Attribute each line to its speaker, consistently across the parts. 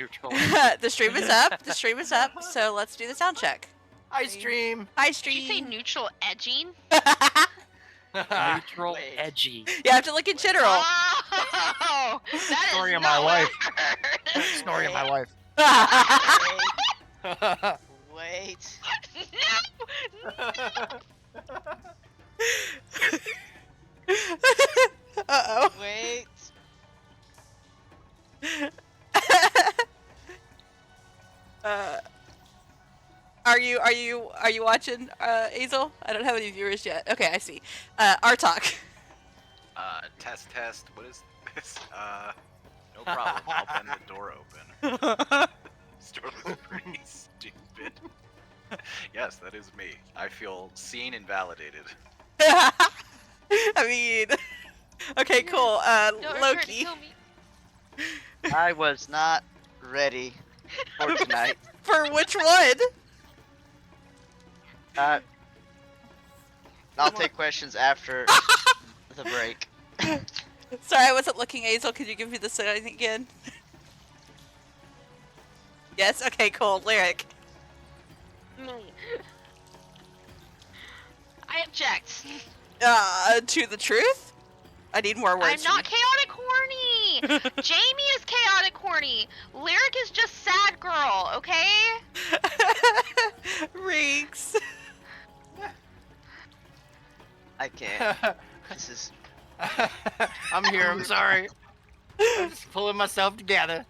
Speaker 1: neutral.
Speaker 2: The stream is up. The stream is up. So let's do the sound check.
Speaker 3: Hi, stream.
Speaker 2: Hi,
Speaker 4: Did you say
Speaker 2: stream.
Speaker 4: neutral edging?
Speaker 1: Neutral,
Speaker 5: Wait.
Speaker 1: edgy.
Speaker 2: You have to look in general.
Speaker 4: Oh, that
Speaker 3: Story
Speaker 4: is
Speaker 3: of my
Speaker 4: not what
Speaker 3: life.
Speaker 4: I heard.
Speaker 3: Story of my life.
Speaker 5: Wait.
Speaker 2: Uh-oh.
Speaker 5: Wait.
Speaker 2: Are you watching, Azel? I don't have any viewers yet. Okay, I see. Artok.
Speaker 6: Test. What is this? No problem. I'll bend the door open. This door looks pretty stupid. Yes, that is me. I feel seen and validated.
Speaker 2: I mean, okay, cool.
Speaker 4: Don't try to
Speaker 2: Loki.
Speaker 4: kill me.
Speaker 5: I was not ready for tonight.
Speaker 2: For which one?
Speaker 5: I'll take questions after the break.
Speaker 2: Sorry, I wasn't looking, Azel. Could you give me the sign again? Yes? Okay, cool. Lyric.
Speaker 4: I object.
Speaker 2: To the truth? I need more words.
Speaker 4: I'm not chaotic horny. Jamie is chaotic horny. Lyric is just sad girl, okay?
Speaker 2: Reeks.
Speaker 5: I can't. This is.
Speaker 3: I'm here. I'm sorry. I'm just pulling myself together.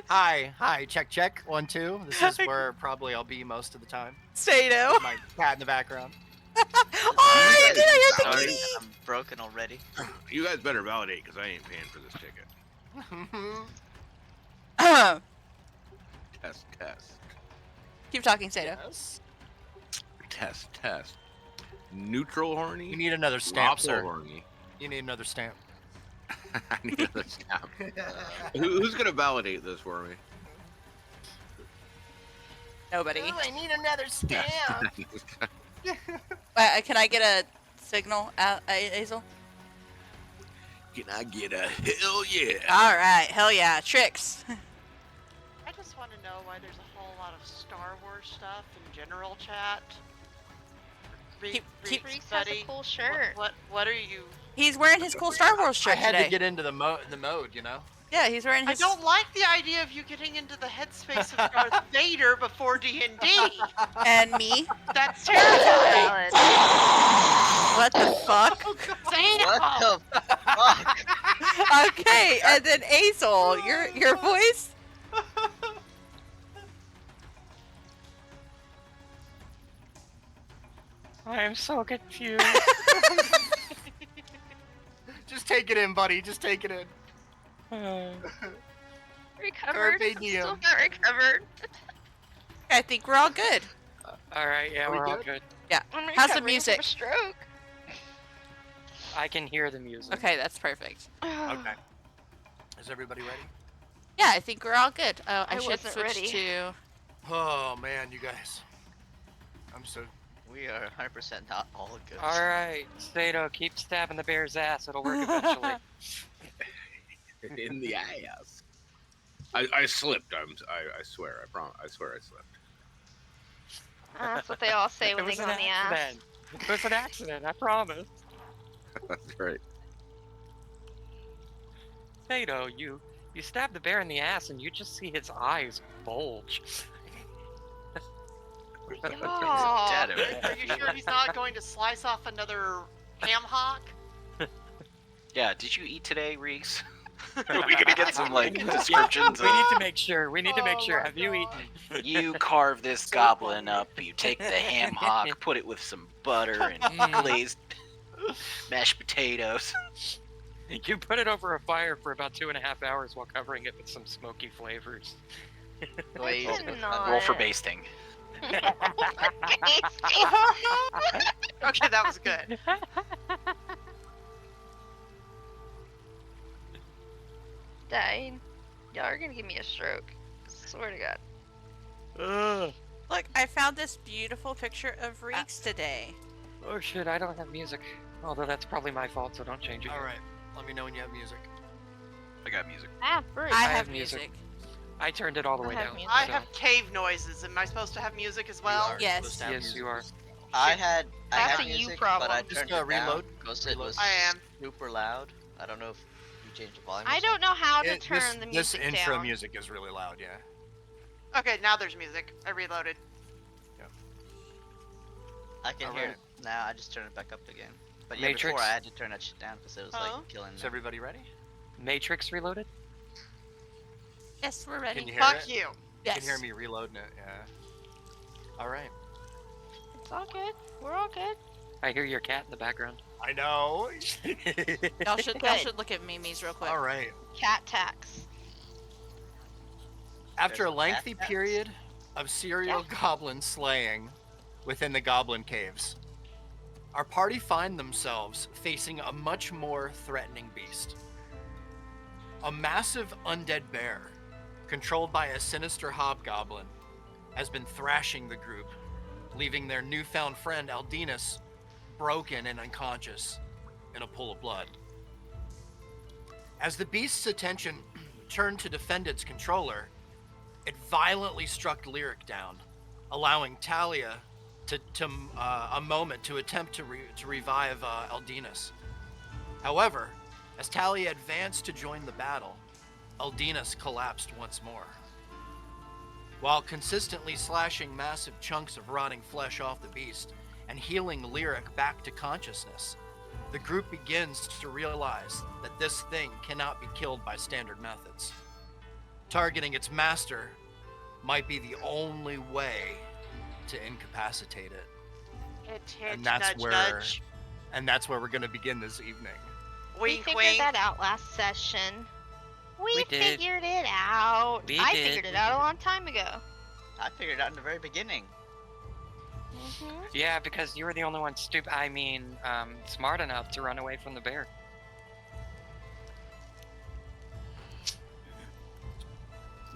Speaker 3: Hi. Check. 1, 2. This is where probably I'll be most of the time.
Speaker 2: Stato.
Speaker 3: With my cat in the background.
Speaker 2: Oh, did I hear the
Speaker 5: Sorry,
Speaker 2: kitty?
Speaker 5: I'm broken already.
Speaker 7: You guys better validate, because I ain't paying for this ticket. Test.
Speaker 2: Keep talking, Stato.
Speaker 3: Yes.
Speaker 7: Test. Neutral horny?
Speaker 3: You need another stamp,
Speaker 7: Lawful
Speaker 3: sir.
Speaker 7: horny.
Speaker 3: You need another stamp.
Speaker 7: I need another stamp. Who's gonna validate this for me?
Speaker 2: Nobody.
Speaker 3: I need another stamp.
Speaker 2: Can I get a signal, Azel?
Speaker 7: Can I get a hell yeah?
Speaker 2: Alright, hell yeah. Tricks.
Speaker 8: I just want to know why there's a whole lot of Star Wars stuff in general chat.
Speaker 2: Keep-
Speaker 4: Reese has a cool shirt.
Speaker 8: What are you?
Speaker 2: He's wearing his cool Star Wars
Speaker 3: I
Speaker 2: shirt
Speaker 3: had
Speaker 2: today.
Speaker 3: to get into the mode, you know?
Speaker 2: Yeah, he's wearing
Speaker 8: I
Speaker 2: his...
Speaker 8: don't like the idea of you getting into the headspace of Darth Vader before D&D.
Speaker 2: And me.
Speaker 8: That's terrifying.
Speaker 4: Valid.
Speaker 2: What the fuck?
Speaker 5: What the fuck?
Speaker 2: Okay, and then Azel, your voice?
Speaker 1: I am so confused.
Speaker 3: Just take it in, buddy. Just take it in.
Speaker 4: Recovered.
Speaker 3: Carpe diem.
Speaker 4: Still not recovered.
Speaker 2: I think we're all good.
Speaker 1: Alright, yeah,
Speaker 3: Are we
Speaker 1: we're all
Speaker 3: good?
Speaker 1: good.
Speaker 4: I'm
Speaker 2: How's the
Speaker 4: recovering
Speaker 2: music?
Speaker 4: from a stroke.
Speaker 1: I can hear the music.
Speaker 2: Okay, that's perfect.
Speaker 3: Okay. Is everybody ready?
Speaker 2: Yeah, I think we're all good. I should
Speaker 4: wasn't
Speaker 2: switch
Speaker 4: ready.
Speaker 2: to...
Speaker 3: Oh man, you guys. I'm so.
Speaker 5: We are 100% not all good.
Speaker 1: Alright, Stato, keep stabbing the bear's ass. It'll work eventually.
Speaker 7: In the ass. I slipped. I swear. I swear I slipped.
Speaker 4: That's what they all say
Speaker 1: It
Speaker 4: when they
Speaker 1: was
Speaker 4: go
Speaker 1: an
Speaker 4: on the ass.
Speaker 1: accident. It was an accident, I promise.
Speaker 7: That's right.
Speaker 1: Stato, you stab the bear in the ass and you just see his eyes bulge.
Speaker 4: Oh.
Speaker 5: Dead
Speaker 8: Are you sure he's not going to slice off another ham hock?
Speaker 6: Yeah, did you eat today, Reese? Are we gonna get some descriptions?
Speaker 1: We need to make sure. We need to make
Speaker 8: Oh
Speaker 1: sure.
Speaker 8: my
Speaker 1: Have you
Speaker 8: God.
Speaker 1: eaten?
Speaker 6: You carve this goblin up, you take the ham hock, put it with some butter and glazed mashed potatoes.
Speaker 1: You put it over a fire for about 2.5 hours while covering it with some smoky flavors.
Speaker 5: Glazed
Speaker 4: I
Speaker 5: with
Speaker 4: cannot.
Speaker 6: Roll for basting.
Speaker 8: Okay, that was good.
Speaker 4: Dying. Y'all are gonna give me a stroke. Swear to God.
Speaker 1: Ugh.
Speaker 2: Look, I found this beautiful picture of Reeks today.
Speaker 1: Oh shit, I don't have music. Although that's probably my fault, so don't change it.
Speaker 3: All right. Let me know when you have music.
Speaker 6: I got music.
Speaker 4: Ah, Bruce.
Speaker 2: I
Speaker 1: have
Speaker 2: have
Speaker 1: music.
Speaker 2: music.
Speaker 1: I turned it all the
Speaker 4: I
Speaker 1: way
Speaker 4: have
Speaker 1: down.
Speaker 4: music.
Speaker 8: I
Speaker 1: so-
Speaker 8: have cave noises. Am I supposed to have music as well?
Speaker 2: Yes.
Speaker 1: Yes, you are.
Speaker 5: I
Speaker 8: Shit.
Speaker 5: had
Speaker 4: That's a you
Speaker 5: music,
Speaker 4: problem.
Speaker 5: but I
Speaker 9: Just,
Speaker 5: turned it
Speaker 9: reload.
Speaker 5: down because it was
Speaker 8: I am.
Speaker 5: super loud. I don't know if you changed the volume. or
Speaker 4: I don't know how to
Speaker 9: This
Speaker 4: turn the music
Speaker 9: intro
Speaker 4: down.
Speaker 9: music is really loud, yeah.
Speaker 8: Okay, now there's music. I reloaded.
Speaker 5: I can hear
Speaker 9: Alright.
Speaker 5: it now. I just turned it back up again. But yeah,
Speaker 1: Matrix.
Speaker 5: before I had to turn that shit down because it was
Speaker 8: Huh?
Speaker 5: like killing
Speaker 9: Is
Speaker 5: me.
Speaker 9: everybody ready?
Speaker 1: Matrix Reloaded?
Speaker 2: Yes, we're ready.
Speaker 9: Can you hear
Speaker 8: Fuck
Speaker 9: it?
Speaker 8: you.
Speaker 9: You
Speaker 2: Yes.
Speaker 9: can hear me reloading it, yeah. Alright.
Speaker 4: It's all good. We're all good.
Speaker 1: I hear your cat in the background.
Speaker 9: I know.
Speaker 2: Y'all should
Speaker 4: Good.
Speaker 2: look at Mimi's real quick.
Speaker 9: Alright.
Speaker 4: Cat tax.
Speaker 9: After a
Speaker 5: There's a
Speaker 9: lengthy
Speaker 5: cat
Speaker 9: period of serial goblin slaying within the goblin caves, our party find themselves facing a much more threatening beast. A massive undead bear, controlled by a sinister hobgoblin, has been thrashing the group, leaving their newfound friend Aldinus broken and unconscious in a pool of blood. As the beast's attention turned to defend its controller, it violently struck Lyric down, allowing Talia a moment to attempt to revive Aldinus. However, as Talia advanced to join the battle, Aldinus collapsed once more. While consistently slashing massive chunks of rotting flesh off the beast and healing Lyric back to consciousness, the group begins to realize that this thing cannot be killed by standard methods. Targeting its master might be the only way to incapacitate it.
Speaker 8: Hint, hint,
Speaker 9: And that's
Speaker 8: nudge,
Speaker 9: where-
Speaker 8: nudge.
Speaker 9: And that's where we're going to begin this evening.
Speaker 4: We
Speaker 8: Wink,
Speaker 4: figured
Speaker 8: wink.
Speaker 4: that out last session. We
Speaker 1: did.
Speaker 4: figured it out.
Speaker 1: We
Speaker 4: I
Speaker 1: did.
Speaker 4: figured it out a long time ago.
Speaker 5: I figured it out in the very beginning.
Speaker 4: Mm-hmm.
Speaker 1: Yeah, because you were the only one smart enough to run away from the bear.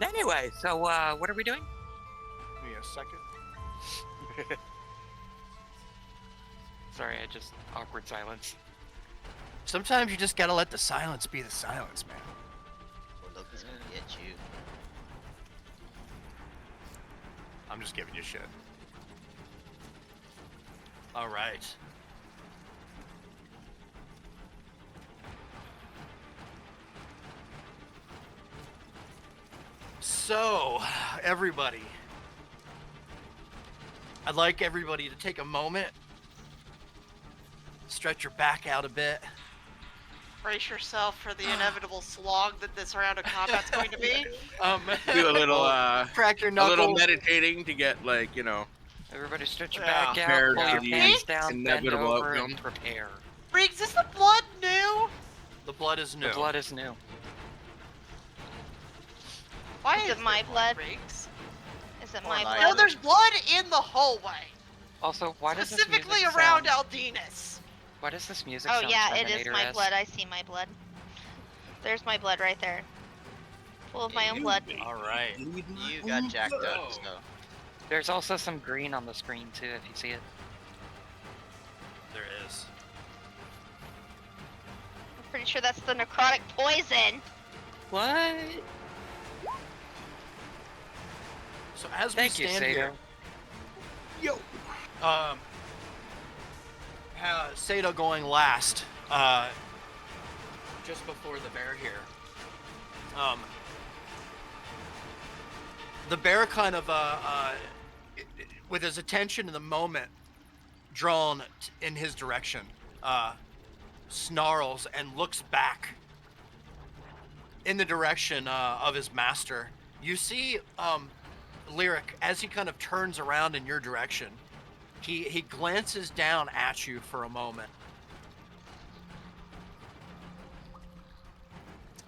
Speaker 1: Anyway, so what are we doing?
Speaker 9: Give me a second.
Speaker 1: Sorry, I just awkward silence.
Speaker 9: Sometimes you just gotta let the silence be the silence, man.
Speaker 5: Or Loki's gonna get you.
Speaker 9: I'm just giving you shit. All right. So, everybody, I'd like everybody to take a moment, stretch your back out a bit.
Speaker 8: Brace yourself for the inevitable slog that this round of combat's going to be.
Speaker 7: Do a little
Speaker 9: crack your
Speaker 7: a little
Speaker 9: knuckles.
Speaker 7: meditating to get like, you know,
Speaker 1: Everybody stretch your
Speaker 9: Yeah.
Speaker 1: back out,
Speaker 7: Prepared
Speaker 1: pull
Speaker 7: for
Speaker 1: your
Speaker 7: the
Speaker 1: pants down, bend
Speaker 7: inevitable
Speaker 1: over,
Speaker 7: outcome.
Speaker 1: and prepare.
Speaker 8: Riggs, is the blood new?
Speaker 9: The blood is new.
Speaker 1: The blood is new.
Speaker 8: Why
Speaker 4: Is
Speaker 8: is
Speaker 4: it my
Speaker 8: there
Speaker 4: blood?
Speaker 8: Riggs?
Speaker 4: Is it
Speaker 5: Or
Speaker 4: my
Speaker 5: like-
Speaker 8: No,
Speaker 4: blood?
Speaker 8: there's blood in the hallway.
Speaker 1: Also, why does
Speaker 8: Specifically
Speaker 1: this music
Speaker 8: around
Speaker 1: sound,
Speaker 8: Aldinus.
Speaker 1: Why does this music
Speaker 4: Oh
Speaker 1: sound
Speaker 4: yeah, it is my
Speaker 1: Terminator-esque?
Speaker 4: blood. I see my blood. There's my blood right there. Full of my own blood.
Speaker 9: All right.
Speaker 5: You got jacked up, so.
Speaker 1: There's also some green on the screen too, if you see it.
Speaker 9: There is.
Speaker 4: I'm pretty sure that's the necrotic poison.
Speaker 1: What?
Speaker 9: So as
Speaker 1: Thank
Speaker 9: we
Speaker 1: you,
Speaker 9: stand here,
Speaker 1: Sato.
Speaker 9: Sato going last, just before the bear here. The bear kind of, with his attention in the moment drawn in his direction, snarls and looks back in the direction of his master. You see Lyric, as he kind of turns around in your direction, he glances down at you for a moment.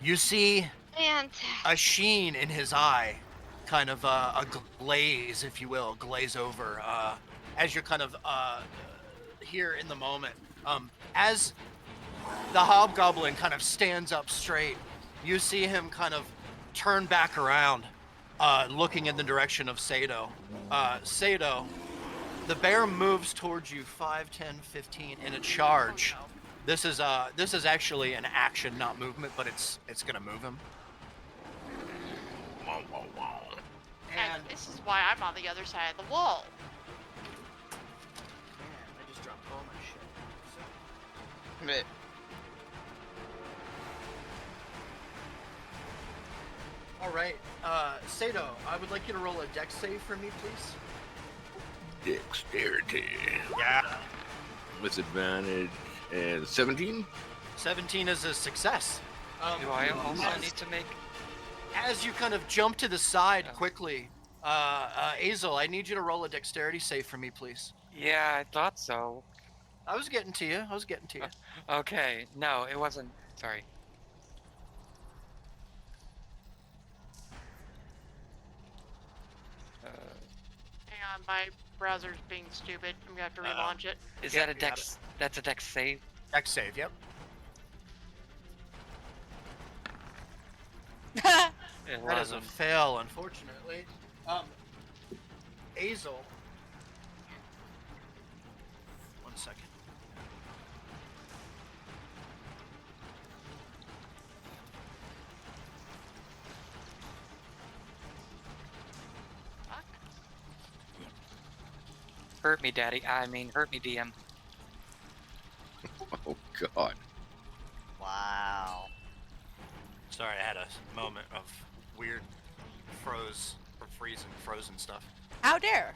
Speaker 9: You see
Speaker 4: Fantastic.
Speaker 9: a sheen in his eye, kind of a glaze, if you will, glaze over, as you're kind of here in the moment. As the hobgoblin kind of stands up straight, you see him kind of turn back around, looking in the direction of Sato. Sato, the bear moves towards you 5, 10, 15 in a charge. This is actually an action, not movement, but it's gonna move him.
Speaker 7: Wow, wow, wow.
Speaker 8: And this is why I'm on the other side of the wall.
Speaker 9: Man, I just dropped all my shit.
Speaker 5: Meh.
Speaker 9: All right, Sato, I would like you to roll a dex save for me, please.
Speaker 7: Dexterity.
Speaker 9: Yeah.
Speaker 7: With advantage. And 17?
Speaker 9: 17 is a success.
Speaker 1: Do I also need to make?
Speaker 9: As you kind of jump to the side quickly, Azel, I need you to roll a dexterity save for me, please.
Speaker 1: Yeah, I thought so.
Speaker 9: I was getting to you.
Speaker 1: Okay, no, it wasn't. Sorry.
Speaker 8: Hang on, my browser's being stupid. I'm gonna have to relaunch it.
Speaker 1: Is
Speaker 9: Yeah,
Speaker 1: that a
Speaker 9: you got
Speaker 1: dex? That's a dex save.
Speaker 9: Dex save, yep. That is a
Speaker 1: 11.
Speaker 9: fail, unfortunately. Azel. One second.
Speaker 8: Fuck.
Speaker 1: Hurt me, Daddy. I mean, hurt me, DM.
Speaker 7: Oh, God.
Speaker 5: Wow.
Speaker 9: Sorry, I had a moment of weird frozen stuff.
Speaker 2: How dare?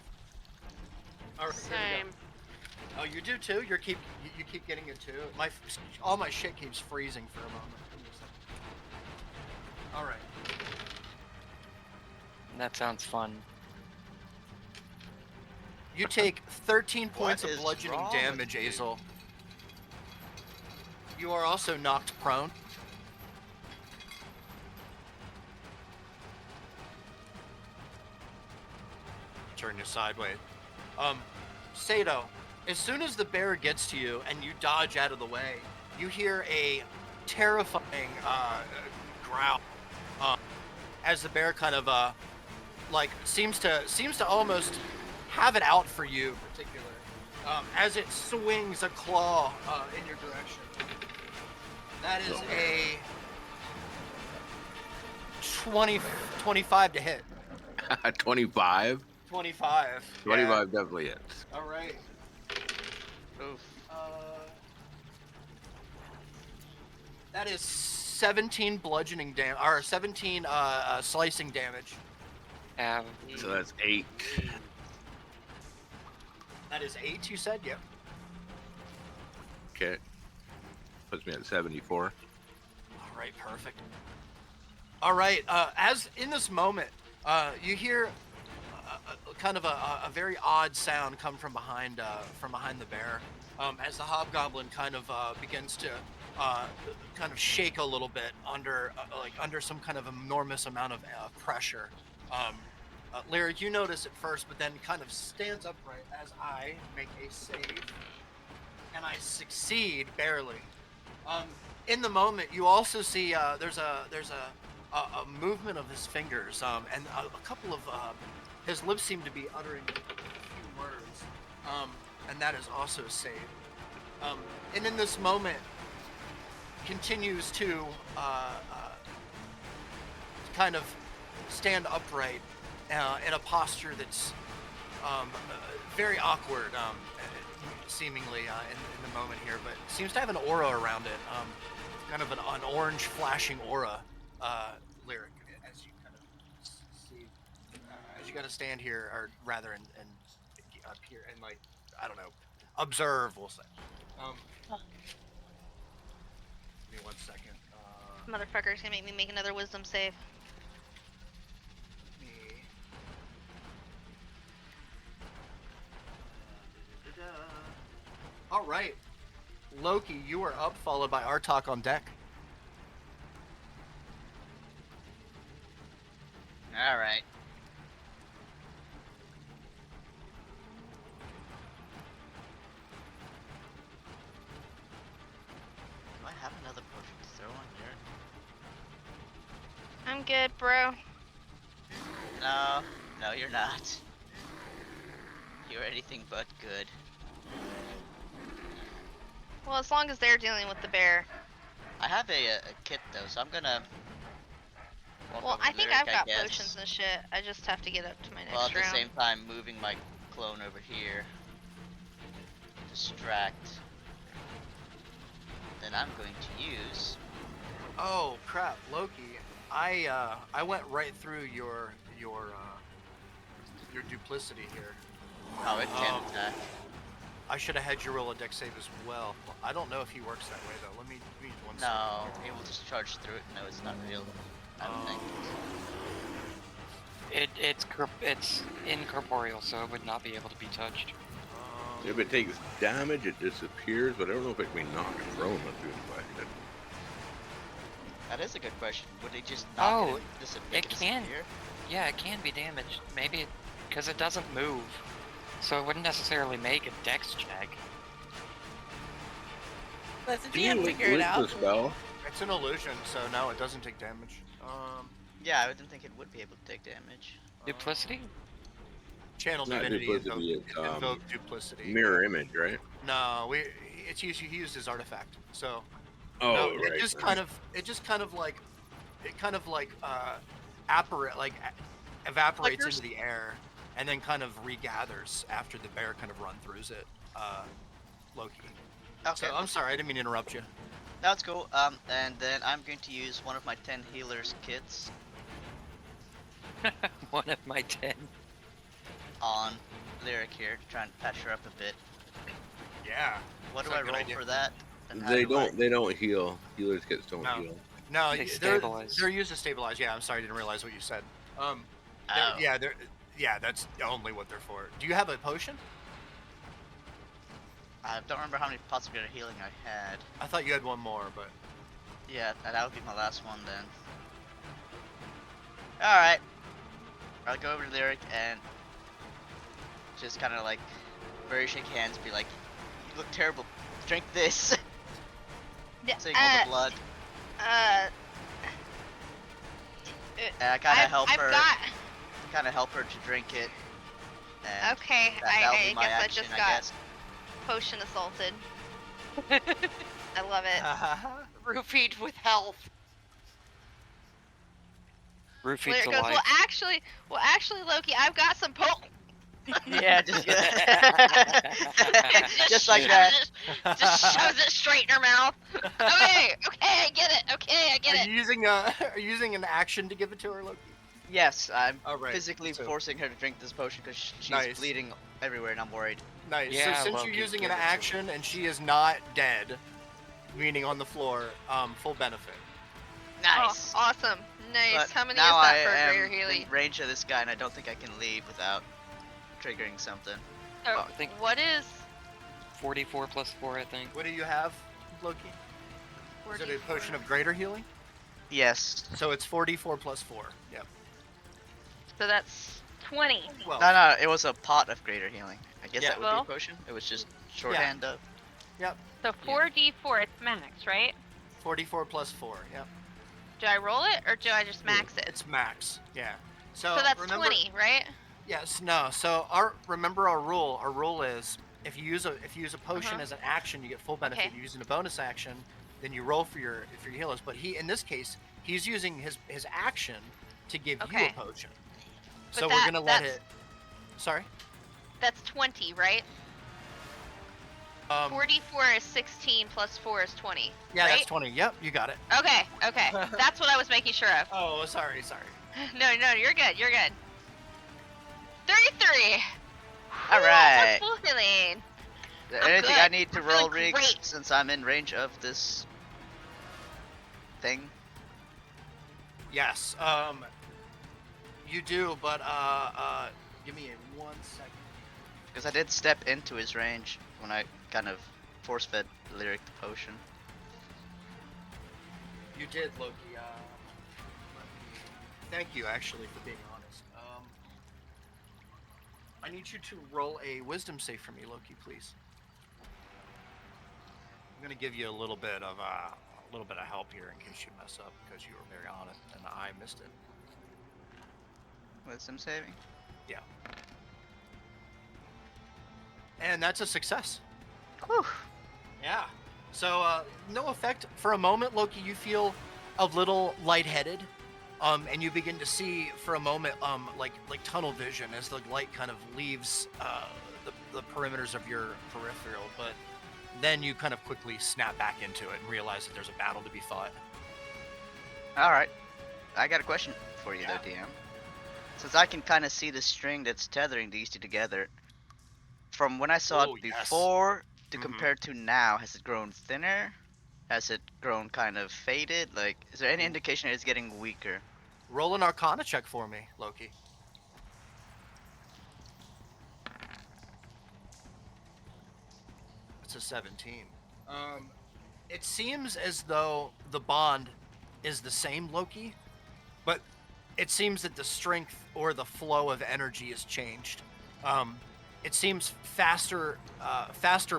Speaker 9: All right, here we go.
Speaker 8: Same.
Speaker 9: Oh, you do too? You keep getting it too? All my shit keeps freezing for a moment. Give me a second. All right.
Speaker 1: That sounds fun.
Speaker 9: You take 13 points
Speaker 5: What
Speaker 9: of
Speaker 5: is
Speaker 9: bludgeoning
Speaker 5: wrong
Speaker 9: damage,
Speaker 5: with you?
Speaker 9: Azel. You are also knocked prone. Turn you sideways. Sato, as soon as the bear gets to you and you dodge out of the way, you hear a terrifying growl as the bear kind of seems to almost have it out for you, in particular, as it swings a claw in your direction. That is a 25 to hit.
Speaker 7: 25?
Speaker 9: 25.
Speaker 7: 25 definitely hits.
Speaker 9: Yeah. All right.
Speaker 5: Oof.
Speaker 9: That is 17 bludgeoning damage, or 17 slicing damage.
Speaker 7: So that's 8.
Speaker 9: That is 8, you said? Yep.
Speaker 7: Okay. Puts me at 74.
Speaker 9: All right, perfect. All right, as in this moment, you hear kind of a very odd sound come from behind the bear, as the hobgoblin kind of begins to kind of shake a little bit under some kind of enormous amount of pressure. Lyric, you notice it first, but then kind of stands upright as I make a save, and I succeed barely. In the moment, you also see there's a movement of his fingers, and a couple of his lips seem to be uttering a few words, and that is also a save. And in this moment, continues to kind of stand upright in a posture that's very awkward, seemingly in the moment here, but seems to have an aura around it, kind of an orange flashing aura. Lyric, as you kind of see, as you kind of stand here, or rather, and up here, and like, I don't know, observe, we'll say. Give me 1 second.
Speaker 4: Motherfucker's gonna make me make another wisdom save.
Speaker 9: All right, Loki, you are up, followed by Artok on deck.
Speaker 5: All right. Do I have another potion to throw on here?
Speaker 4: I'm good, bro.
Speaker 5: No, no, you're not. You're anything but good.
Speaker 4: Well, as long as they're dealing with the bear.
Speaker 5: I have a kit though, so I'm gonna. Walk
Speaker 4: Well,
Speaker 5: over
Speaker 4: I
Speaker 5: to
Speaker 4: think
Speaker 5: Lyric,
Speaker 4: I've got
Speaker 5: guess.
Speaker 4: potions and shit. I just have to get up to my next
Speaker 5: Well, at the
Speaker 4: round.
Speaker 5: same time, moving my clone over here. Distract. Then I'm going to use.
Speaker 9: Oh crap, Loki! I went right through your duplicity here.
Speaker 5: Oh, it can
Speaker 9: Um,
Speaker 5: attack.
Speaker 9: I should have had you roll a dex save as well. I don't know if he works that way though. Let me one second.
Speaker 5: No, it will just charge through it. No, it's not real. I don't think.
Speaker 1: It's incorporeal, so it would not be able to be touched.
Speaker 7: If it takes damage, it disappears, but I don't know if it can be knocked prone with it affected.
Speaker 5: That is a good question. Would it just knock
Speaker 1: Oh,
Speaker 5: it,
Speaker 1: it can.
Speaker 5: disappear?
Speaker 1: Yeah, it can be damaged. Maybe because it doesn't move, so it wouldn't necessarily make a dex check.
Speaker 2: Let's
Speaker 7: Do you
Speaker 2: figure it
Speaker 7: link
Speaker 2: out.
Speaker 7: the spell?
Speaker 9: It's an illusion, so no, it doesn't take damage.
Speaker 5: Yeah, I didn't think it would be able to take damage.
Speaker 1: Duplicity?
Speaker 9: Channel
Speaker 7: Not
Speaker 9: divinity
Speaker 7: duplicity,
Speaker 9: invoke
Speaker 7: it's,
Speaker 9: duplicity.
Speaker 7: Mirror image, right?
Speaker 9: No, he used his artifact. So
Speaker 7: Oh,
Speaker 9: no,
Speaker 7: right.
Speaker 9: it just kind of evaporates
Speaker 2: Flickers?
Speaker 9: into the air and then kind of regathers after the bear kind of run throughs it. Loki.
Speaker 5: Okay,
Speaker 9: So I'm sorry, I didn't mean to interrupt you.
Speaker 5: that's cool. And then I'm going to use one of my 10 healers kits
Speaker 1: One of my 10.
Speaker 5: on Lyric here to try and patch her up a bit.
Speaker 9: Yeah.
Speaker 5: What do
Speaker 9: That's
Speaker 5: I
Speaker 9: a good
Speaker 5: roll
Speaker 9: idea.
Speaker 5: for that? And how
Speaker 7: They
Speaker 5: do I-
Speaker 7: don't. They don't heal. Healers kits don't
Speaker 9: No.
Speaker 7: heal.
Speaker 9: No,
Speaker 1: They
Speaker 9: they're
Speaker 1: stabilize.
Speaker 9: they're used to stabilize. Yeah, I'm sorry, I didn't realize what you said.
Speaker 5: Oh.
Speaker 9: Yeah, that's only what they're for. Do you have a potion?
Speaker 5: I don't remember how many pots of greater healing I had.
Speaker 9: I thought you had one more, but
Speaker 5: Yeah, that would be my last one then. Alright. I'll go over to Lyric and just kind of like very shake hands, be like, you look terrible, drink this. Seeing all the blood. And I kind of help her. Kind of help her to drink it. And
Speaker 4: Okay,
Speaker 5: that'll
Speaker 4: I
Speaker 5: be my
Speaker 4: guess
Speaker 5: action,
Speaker 4: I just
Speaker 5: I
Speaker 4: got
Speaker 5: guess.
Speaker 4: potion assaulted. I love it.
Speaker 8: Roofied with health.
Speaker 1: Roofied's
Speaker 4: Lyric goes,
Speaker 1: alive.
Speaker 4: well, actually, Loki, I've got some
Speaker 5: Yeah, just just like that.
Speaker 4: Just shoves it straight in her mouth. Okay, I get it. Okay, I get
Speaker 9: are
Speaker 4: it.
Speaker 9: you using an action to give it to her, Loki?
Speaker 5: Yes, I'm
Speaker 9: Oh, right.
Speaker 5: physically
Speaker 9: So-
Speaker 5: forcing her to drink this potion because she's
Speaker 9: Nice.
Speaker 5: bleeding everywhere and I'm worried.
Speaker 9: Nice.
Speaker 1: Yeah,
Speaker 9: so since
Speaker 1: Loki,
Speaker 9: you're using
Speaker 1: give
Speaker 9: an
Speaker 1: it to her.
Speaker 9: action and she is not dead, meaning on the floor, full benefit.
Speaker 5: Nice.
Speaker 4: Oh, awesome. Nice.
Speaker 5: But
Speaker 4: How many is
Speaker 5: now
Speaker 4: that
Speaker 5: I
Speaker 4: for
Speaker 5: am
Speaker 4: greater healing?
Speaker 5: in range of this guy and I don't think I can leave without triggering something.
Speaker 4: Oh,
Speaker 1: I think-
Speaker 4: what is
Speaker 1: 44 plus 4, I think.
Speaker 9: What do you have, Loki? Is it a potion of greater healing?
Speaker 5: Yes.
Speaker 9: So it's 44 plus 4. Yep.
Speaker 4: So that's 20.
Speaker 9: Well,
Speaker 5: No, it was a pot of greater healing. I guess
Speaker 9: Yeah.
Speaker 5: that would
Speaker 4: Well-
Speaker 5: be a potion. It was just shorthand of.
Speaker 4: So 4d4, it's max, right?
Speaker 9: 44 plus 4. Yep.
Speaker 4: Do I roll it or do I just max it?
Speaker 9: It's max. Yeah. So,
Speaker 4: So that's
Speaker 9: remember,
Speaker 4: 20, right?
Speaker 9: Yes. No. So remember our rule. Our rule is if you use a potion
Speaker 4: Uh-huh.
Speaker 9: as an action, you get full benefit.
Speaker 4: Okay.
Speaker 9: You're using a bonus action, then you roll for your healers. But in this case, he's using his action to give you
Speaker 4: Okay.
Speaker 9: a potion.
Speaker 4: But
Speaker 9: So we're gonna let
Speaker 4: that's-
Speaker 9: it. Sorry.
Speaker 4: That's 20, right? 44 is 16 plus 4 is 20.
Speaker 9: Yeah,
Speaker 4: right?
Speaker 9: that's 20. Yep, you got it.
Speaker 4: Okay. That's what I was making sure of.
Speaker 9: Oh, sorry.
Speaker 4: No, you're good. 33.
Speaker 5: All right.
Speaker 4: Woo, that's full healing.
Speaker 5: Anything
Speaker 4: good.
Speaker 5: I need to
Speaker 4: I'm
Speaker 5: roll,
Speaker 4: feeling
Speaker 5: Riggs,
Speaker 4: great.
Speaker 5: since I'm in range of this thing?
Speaker 9: Yes. You do, but give me 1 second.
Speaker 5: Because I did step into his range when I kind of force-fed Lyric the potion.
Speaker 9: You did, Loki. Thank you, actually, for being honest. I need you to roll a wisdom save for me, Loki, please. I'm gonna give you a little bit of help here in case you mess up because you were very honest and I missed it.
Speaker 5: Wisdom saving?
Speaker 9: And that's a success.
Speaker 5: Whew.
Speaker 9: Yeah. So, no effect. For a moment, Loki, you feel a little lightheaded, and you begin to see for a moment, like tunnel vision as the light kind of leaves the perimeters of your peripheral. But then you kind of quickly snap back into it and realize that there's a battle to be fought.
Speaker 5: All right, I got a question for you
Speaker 9: Yeah.
Speaker 5: though, DM. Since I can kind of see the string that's tethering these two together, from when I saw
Speaker 9: Oh,
Speaker 5: it
Speaker 9: yes.
Speaker 5: before to
Speaker 9: Mhm.
Speaker 5: compared to now, has it grown thinner? Has it grown kind of faded? Like, is there any indication that it's getting weaker?
Speaker 9: Roll an Arcana check for me, Loki. It's a 17. It seems as though the bond is the same, Loki, but it seems that the strength or the flow of energy has changed. It seems faster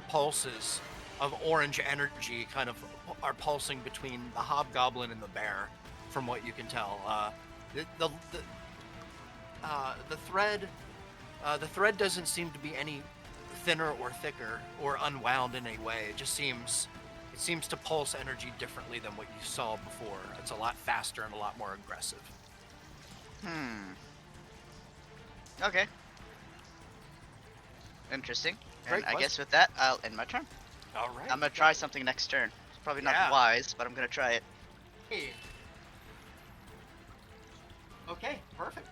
Speaker 9: pulses of orange energy kind of are pulsing between the hobgoblin and the bear, from what you can tell. The thread doesn't seem to be any thinner or thicker or unwound in any way. It seems to pulse energy differently than what you saw before. It's a lot faster and a lot more aggressive.
Speaker 5: Okay. Interesting.
Speaker 9: Great
Speaker 5: And I guess
Speaker 9: question.
Speaker 5: with that, I'll end my turn.
Speaker 9: All right.
Speaker 5: I'm gonna try something next turn. It's probably
Speaker 9: Yeah.
Speaker 5: not wise, but I'm gonna try it.
Speaker 9: Hey. Okay, perfect.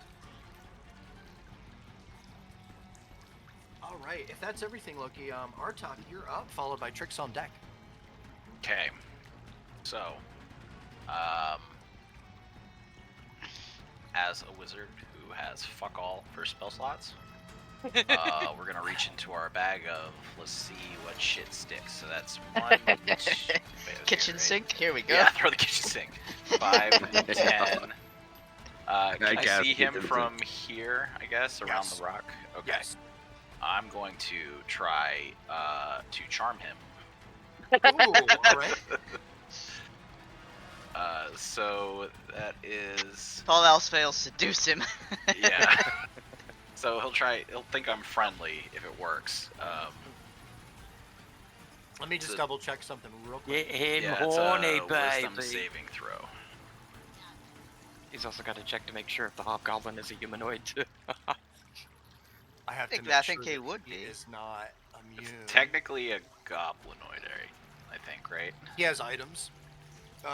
Speaker 9: All right, if that's everything, Loki, Artok, you're up, followed by Trix on deck.
Speaker 6: Okay. So, as a wizard who has fuck all for spell slots, we're gonna reach into our bag of, let's see what shit sticks. So that's 1, 2,
Speaker 5: Kitchen
Speaker 6: right?
Speaker 5: sink. Here we go.
Speaker 6: Yeah, throw the kitchen sink. 5, 10. Can I
Speaker 7: cast
Speaker 6: see him
Speaker 7: kitchen
Speaker 6: from here, I guess, around
Speaker 9: Yes.
Speaker 6: the rock? Okay.
Speaker 9: Yes.
Speaker 6: I'm going to try to charm him.
Speaker 9: Ooh, all right.
Speaker 6: So that is...
Speaker 5: If all else fails, seduce him.
Speaker 6: Yeah. So he'll think I'm friendly if it works.
Speaker 9: Let me just
Speaker 6: So-
Speaker 9: double check something real quick.
Speaker 1: Get him
Speaker 6: Yeah, it's
Speaker 1: horny,
Speaker 6: a wisdom
Speaker 1: baby.
Speaker 6: saving throw.
Speaker 1: He's also got to check to make sure if the hobgoblin is a humanoid too.
Speaker 9: I have to
Speaker 5: think-
Speaker 9: make
Speaker 5: I
Speaker 9: sure
Speaker 5: think he
Speaker 9: that
Speaker 5: would
Speaker 9: he
Speaker 5: be.
Speaker 9: is not
Speaker 6: It's
Speaker 9: immune.
Speaker 6: technically a goblinoid, I think, right?
Speaker 9: He has items. And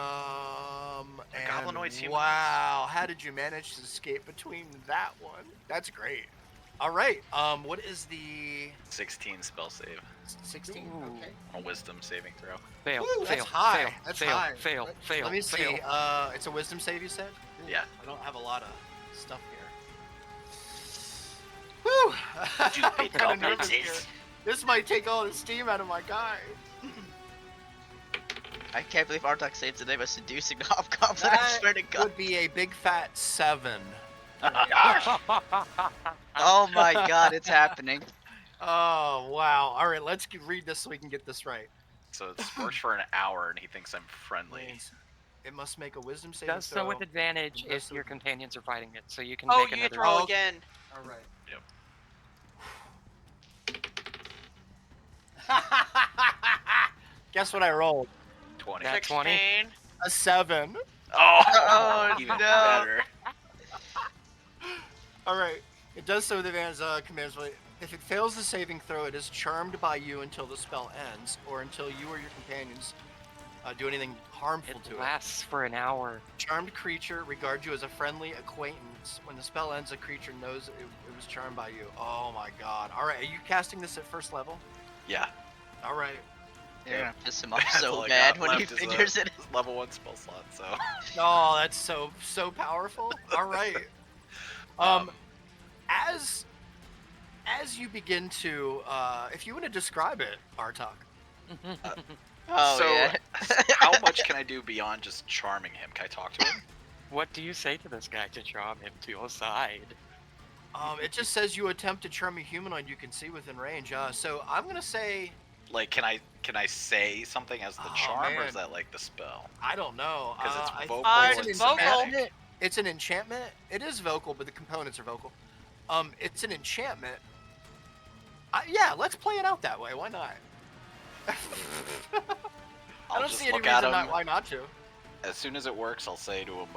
Speaker 6: goblinoid's humanoids.
Speaker 9: wow, how did you manage to escape between that one? That's great. All right. What is the
Speaker 6: 16 spell save.
Speaker 9: 16?
Speaker 1: Ooh.
Speaker 9: Okay.
Speaker 6: A wisdom saving throw.
Speaker 1: Fail,
Speaker 9: Woo,
Speaker 1: fail,
Speaker 9: that's high.
Speaker 1: fail,
Speaker 9: That's
Speaker 1: fail,
Speaker 9: high.
Speaker 1: fail, fail,
Speaker 9: Let me see.
Speaker 1: fail.
Speaker 9: It's a wisdom save, you said? Ooh,
Speaker 6: Yeah.
Speaker 9: I don't have a lot of stuff here. Woo! I'm kind of nervous here. This might take all the steam out of my guy.
Speaker 5: I can't believe Artok saved today by seducing the hobgoblin. I
Speaker 9: That
Speaker 5: swear to God.
Speaker 9: would be a big fat 7.
Speaker 5: Oh my God, it's happening.
Speaker 9: Oh, wow. All right, let's read this so we can get this right.
Speaker 6: So it's worked for an hour and he thinks I'm friendly.
Speaker 9: Means it must make a wisdom saving
Speaker 1: Does so with advantage
Speaker 9: and does
Speaker 1: if your
Speaker 9: so-
Speaker 1: companions are fighting it, so you can
Speaker 8: Oh,
Speaker 1: make
Speaker 8: you
Speaker 1: another.
Speaker 8: throw
Speaker 9: Oh,
Speaker 8: again.
Speaker 9: All right.
Speaker 6: Yep.
Speaker 9: Guess what I rolled?
Speaker 6: 20.
Speaker 1: That's 20.
Speaker 8: 16.
Speaker 9: A 7.
Speaker 5: Oh,
Speaker 6: even
Speaker 5: no.
Speaker 6: better.
Speaker 9: All right. It does so with advantage commands. If it fails the saving throw, it is charmed by you until the spell ends, or until you or your companions do anything harmful
Speaker 1: It
Speaker 9: to it.
Speaker 1: lasts for an hour.
Speaker 9: Charmed creature regards you as a friendly acquaintance. When the spell ends, a creature knows it was charmed by you. Oh my God! All right, are you casting this at first level?
Speaker 6: Yeah.
Speaker 9: All right.
Speaker 5: You're gonna piss him off
Speaker 6: That's
Speaker 5: so
Speaker 6: all I
Speaker 5: bad
Speaker 6: got
Speaker 5: when he
Speaker 6: left is a
Speaker 5: figures it.
Speaker 6: level 1 spell slot, so.
Speaker 9: Oh, that's so powerful. All right. As you begin to, if you want to describe it, Artok.
Speaker 5: Oh,
Speaker 6: so,
Speaker 5: yeah.
Speaker 6: how much can I do beyond just charming him? Can I talk to him?
Speaker 1: What do you say to this guy to charm him to your side?
Speaker 9: It just says you attempt to charm a humanoid you can see within range. So I'm gonna say,
Speaker 6: Like, can I say something as the
Speaker 9: Oh,
Speaker 6: charm, or
Speaker 9: man.
Speaker 6: is that like the spell?
Speaker 9: I don't know.
Speaker 6: Because it's
Speaker 9: I-
Speaker 6: vocal.
Speaker 8: it's
Speaker 6: and
Speaker 8: vocal.
Speaker 6: somatic.
Speaker 9: It's an enchantment. It is vocal, but the components are vocal. It's an enchantment. Yeah, let's play it out that way. Why not? I
Speaker 6: I'll
Speaker 9: don't
Speaker 6: just
Speaker 9: see any
Speaker 6: look at
Speaker 9: reason
Speaker 6: him.
Speaker 9: why not to.
Speaker 6: As soon as it works, I'll say to him,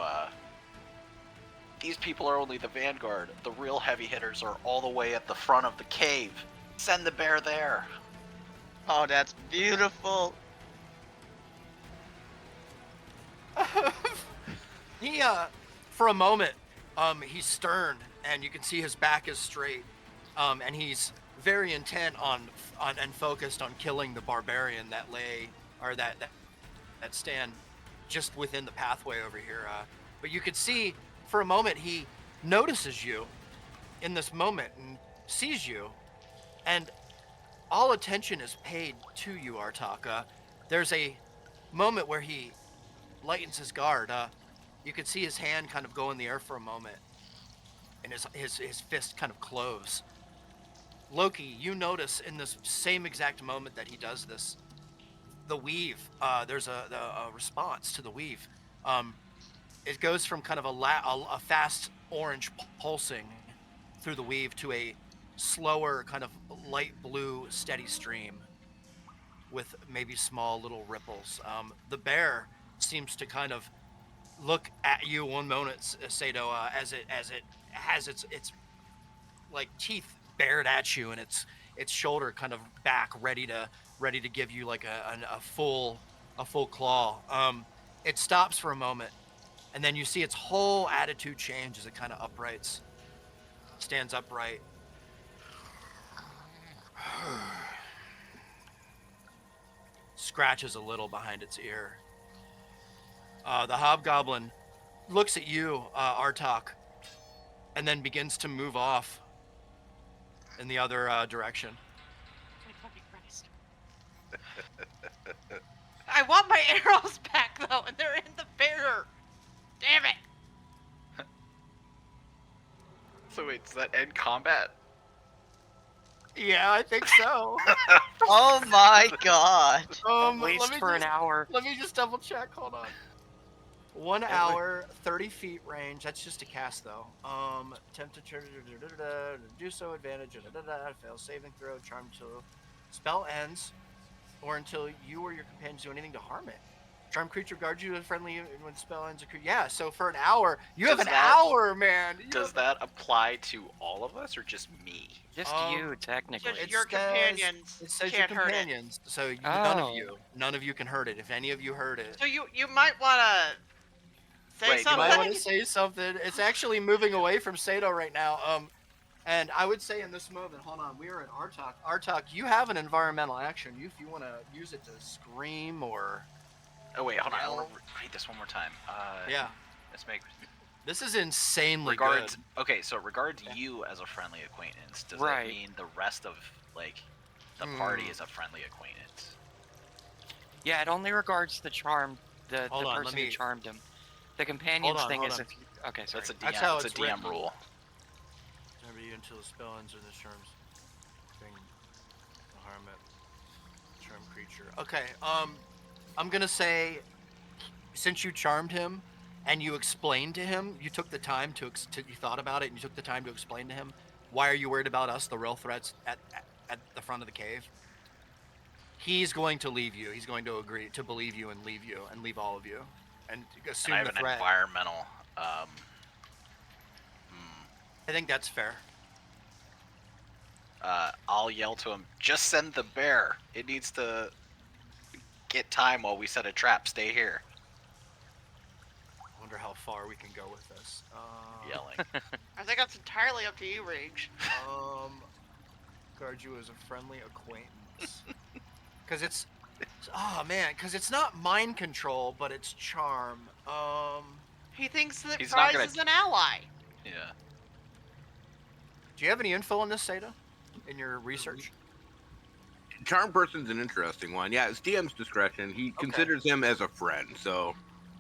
Speaker 6: these people are only the vanguard. The real heavy hitters are all the way at the front of the cave. Send the bear there.
Speaker 5: Oh, that's beautiful.
Speaker 9: He, for a moment, he's stern, and you can see his back is straight, and he's very intent on and focused on killing the barbarian that lay, or that stand just within the pathway over here. But you could see, for a moment, he notices you in this moment and sees you, and all attention is paid to you, Artaka. There's a moment where he lightens his guard. You could see his hand kind of go in the air for a moment, and his fist kind of close. Loki, you notice in this same exact moment that he does this, the weave. There's a response to the weave. It goes from kind of a fast orange pulsing through the weave to a slower kind of light blue steady stream with maybe small little ripples. The bear seems to kind of look at you one moment, Sato, as it has its like teeth bared at you, and its shoulder kind of back, ready to give you like a full claw. It stops for a moment, and then you see its whole attitude change as it kind of stands upright. Scratches a little behind its ear. The hobgoblin looks at you, Artok, and then begins to move off in the other direction.
Speaker 8: I want my arrows back though, and they're in the bear. Damn it!
Speaker 6: So wait, does that end combat?
Speaker 9: Yeah, I think so.
Speaker 5: Oh my god.
Speaker 1: At least for an hour.
Speaker 9: Let me just double check. Hold on. 1 hour, 30 feet range. That's just a cast, though. Temperature, do so, advantage, fail saving throw, charm till spell ends, or until you or your companions do anything to harm it. Charm creature guards you as friendly when spell ends. Yeah, so for an hour, you have an hour, man.
Speaker 6: Does that apply to all of us or just me?
Speaker 1: Just you, technically.
Speaker 8: Just your companions
Speaker 9: It says
Speaker 8: can't
Speaker 9: your
Speaker 8: hurt it.
Speaker 9: companions, so
Speaker 1: Oh.
Speaker 9: none of you can hurt it. If any of you hurt it,
Speaker 8: So you might want to say
Speaker 6: Wait, you
Speaker 9: you might
Speaker 8: something.
Speaker 9: want to say something. It's actually moving away from Sato right now. And I would say in this moment, hold on, we are at Artok. Artok, you have an environmental action. If you want to use it to scream or...
Speaker 6: Oh wait, hold on. I
Speaker 9: Yell.
Speaker 6: want to read this one more time.
Speaker 9: Yeah.
Speaker 6: Let's make
Speaker 9: This is insanely
Speaker 6: regards.
Speaker 9: good.
Speaker 6: Okay, so regards you as a friendly acquaintance. Does
Speaker 1: Right.
Speaker 6: that mean the rest of like the party is a friendly acquaintance?
Speaker 1: Yeah, it only regards the charm, the
Speaker 9: Hold on,
Speaker 1: person who charmed him. The companions
Speaker 9: Hold
Speaker 1: thing
Speaker 9: on.
Speaker 1: is if you... Okay, sorry.
Speaker 6: That's a DM.
Speaker 9: That's how
Speaker 6: it's a
Speaker 9: it's
Speaker 6: DM
Speaker 9: written.
Speaker 6: rule.
Speaker 9: Remember you until the spell ends in this terms. Thing. Harm it. Charm creature. Okay, I'm gonna say, since you charmed him, and you explained to him, you took the time you thought about it, and you took the time to explain to him, why are you worried about us, the real threats at the front of the cave? He's going to leave you. He's going to agree to believe you and leave all of you, and assume
Speaker 6: And I have
Speaker 9: the
Speaker 6: an
Speaker 9: threat.
Speaker 6: environmental.
Speaker 9: I think that's fair.
Speaker 6: I'll yell to him. Just send the bear. It needs to get time while we set a trap. Stay here.
Speaker 9: I wonder how far we can go with this.
Speaker 6: Yelling.
Speaker 8: I think that's entirely up to you, Rage.
Speaker 9: Guard you as a friendly acquaintance. Because because it's not mind control, but it's charm.
Speaker 8: He thinks that
Speaker 6: He's not
Speaker 8: Prize
Speaker 6: gonna-
Speaker 8: is an ally.
Speaker 6: Yeah.
Speaker 9: Do you have any info on this, Seda, in your research?
Speaker 7: Charm person's an interesting one. Yeah, it's DM's discretion. He considers him as a friend, so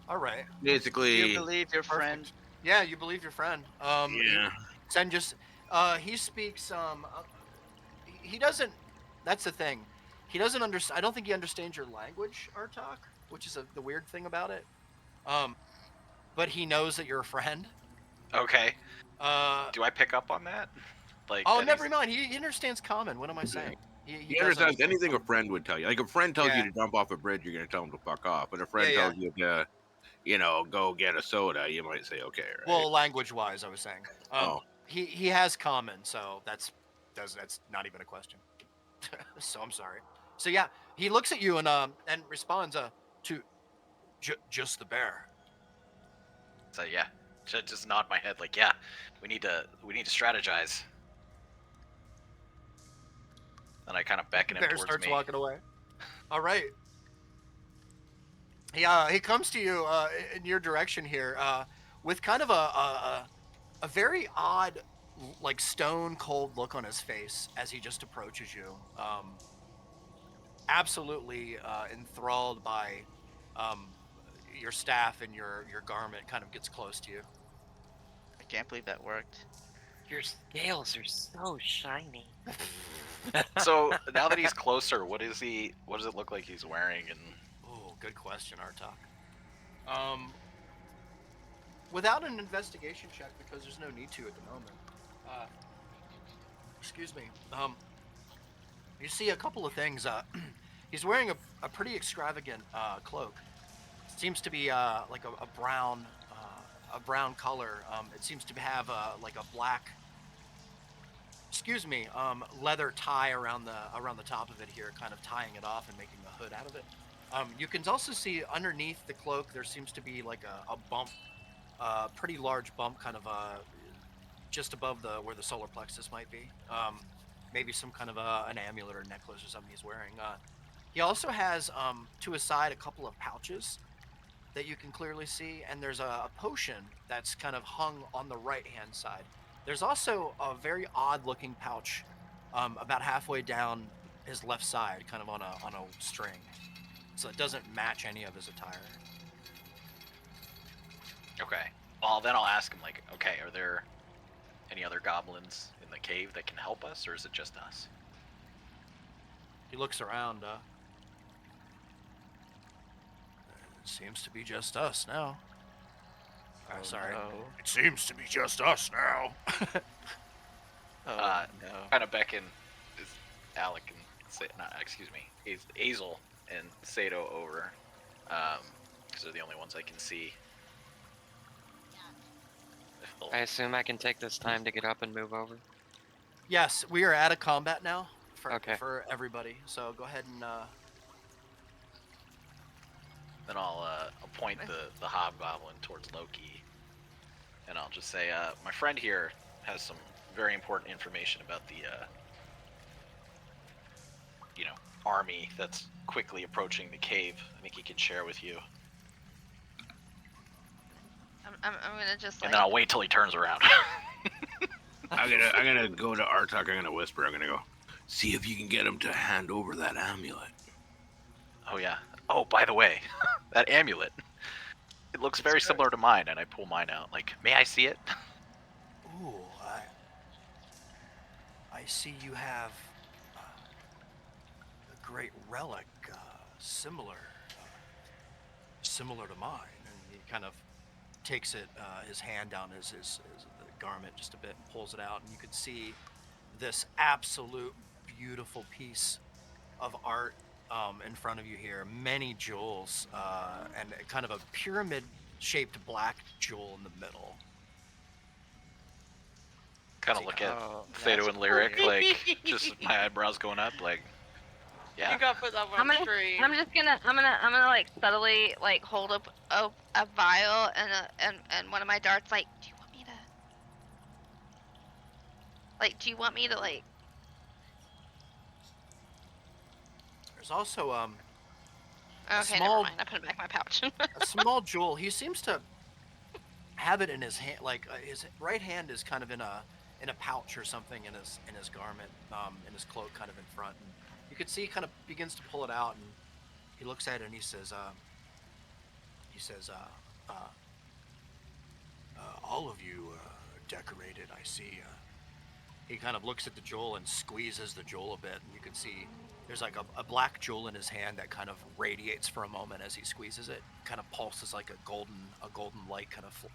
Speaker 9: All right.
Speaker 7: basically.
Speaker 5: You believe your friend.
Speaker 9: Perfect. Yeah, you believe your friend.
Speaker 7: Yeah.
Speaker 9: Sen just he speaks he doesn't. That's the thing. He doesn't understand. I don't think he understands your language, Artok, which is the weird thing about it. But he knows that you're a friend.
Speaker 6: Okay.
Speaker 9: Uh,
Speaker 6: Do I pick up on that? Like.
Speaker 9: oh,
Speaker 6: that
Speaker 9: never
Speaker 6: he's-
Speaker 9: mind. He understands common. What am I saying?
Speaker 7: He understands anything a friend would tell you. Like, a friend tells you to jump off a bridge, you're gonna tell him to fuck off. But a friend tells you to, go get a soda, you might say okay, right?
Speaker 9: Well, language-wise, I was saying.
Speaker 7: Oh.
Speaker 9: He has common, so that's not even a question. So I'm sorry. So yeah, he looks at you and responds to just the bear.
Speaker 6: So yeah, just nod my head like, yeah, we need to strategize. Then I kind of beckon him
Speaker 9: Bear
Speaker 6: towards
Speaker 9: starts
Speaker 6: me.
Speaker 9: walking away. All right. He comes to you in your direction here with kind of a very odd, like stone cold look on his face as he just approaches you. Absolutely enthralled by your staff and your garment. Kind of gets close to you.
Speaker 5: I can't believe that worked.
Speaker 1: Your scales are so shiny.
Speaker 6: So now that he's closer, what does it look like he's wearing? And
Speaker 9: oh, good question, Artok. Without an investigation check, because there's no need to at the moment. Excuse me. You see a couple of things. He's wearing a pretty extravagant cloak. Seems to be like a brown color. It seems to have like a black, leather tie around the top of it here, kind of tying it off and making a hood out of it. You can also see underneath the cloak there seems to be like a bump, pretty large bump, kind of just above where the solar plexus might be. Maybe some kind of an amulet or necklace or something he's wearing. He also has to his side a couple of pouches that you can clearly see, and there's a potion that's kind of hung on the right-hand side. There's also a very odd-looking pouch about halfway down his left side, kind of on a string, so it doesn't match any of his attire.
Speaker 6: okay, well then I'll ask him like, okay, are there any other goblins in the cave that can help us, or is it just us?
Speaker 9: He looks around. It seems to be just us now. Sorry.
Speaker 5: No.
Speaker 9: It seems to be just us now.
Speaker 5: No.
Speaker 6: Kind of beckon is Alec and is Azel and Sato over, because they're the only ones I can see.
Speaker 1: I assume I can take this time to get up and move over.
Speaker 9: Yes, we are out of combat now
Speaker 1: Okay.
Speaker 9: for everybody. So go ahead and.
Speaker 6: Then I'll point the hobgoblin towards Loki, and I'll just say, my friend here has some very important information about the army that's quickly approaching the cave. I think he can share with you.
Speaker 4: I'm gonna just
Speaker 6: And then I'll wait till he turns around.
Speaker 7: I'm gonna go to Artok. I'm gonna whisper. I'm gonna go, see if you can get him to hand over that amulet.
Speaker 6: Oh yeah. Oh, by the way, that amulet. It looks very similar to mine, and I pull mine out. Like, may I see it?
Speaker 9: Ooh, I see you have a great relic, similar to mine. And he kind of takes his hand down his garment just a bit and pulls it out, and you can see this absolute beautiful piece of art in front of you here. Many jewels and kind of a pyramid-shaped black jewel in the middle.
Speaker 6: Kind of look at Thedo and Lyric, like, just my eyebrows going up, like, yeah.
Speaker 8: You gotta put that one
Speaker 4: I'm
Speaker 8: on stream.
Speaker 4: just gonna like subtly like hold up a vial and one of my darts. Like, do you want me to like?
Speaker 9: There's also
Speaker 4: Okay,
Speaker 9: small-
Speaker 4: never mind. I put it back in my pouch.
Speaker 9: a small jewel. He seems to have it in his hand, like his right hand is kind of in a pouch or something in his garment, in his cloak, kind of in front. And you could see he kind of begins to pull it out, and he looks at it and he says, all of you decorated, I see. He kind of looks at the jewel and squeezes the jewel a bit, and you can see there's like a black jewel in his hand that kind of radiates for a moment as he squeezes it. Kind of pulses like a golden light, kind of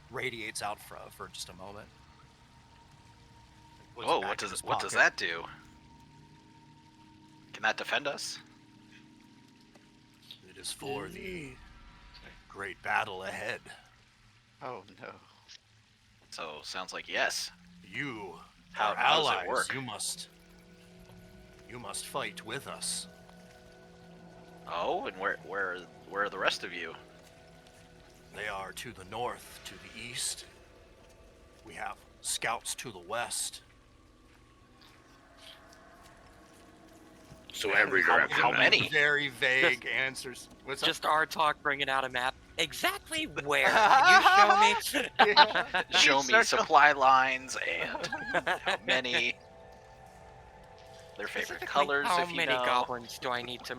Speaker 9: radiates out for just a moment.
Speaker 6: Whoa, what does that do? Can that defend us?
Speaker 9: It is for the great battle ahead.
Speaker 5: Oh no.
Speaker 6: So sounds like yes.
Speaker 9: You,
Speaker 6: How
Speaker 9: our
Speaker 6: does it
Speaker 9: allies,
Speaker 6: work?
Speaker 9: you must fight with us.
Speaker 6: Oh, and where are the rest of you?
Speaker 9: They are to the north, to the east. We have scouts to the west.
Speaker 7: So every
Speaker 6: How
Speaker 7: direction. then.
Speaker 6: many?
Speaker 9: Very vague answers. What's up?
Speaker 1: Just our talk bringing out a map. Exactly where? Can you show me?
Speaker 9: Yeah.
Speaker 6: Show me
Speaker 5: Circle.
Speaker 6: supply lines and how many. Their favorite
Speaker 1: Specifically,
Speaker 6: colors,
Speaker 1: how
Speaker 6: if you
Speaker 1: many
Speaker 6: know.
Speaker 1: goblins do I need to,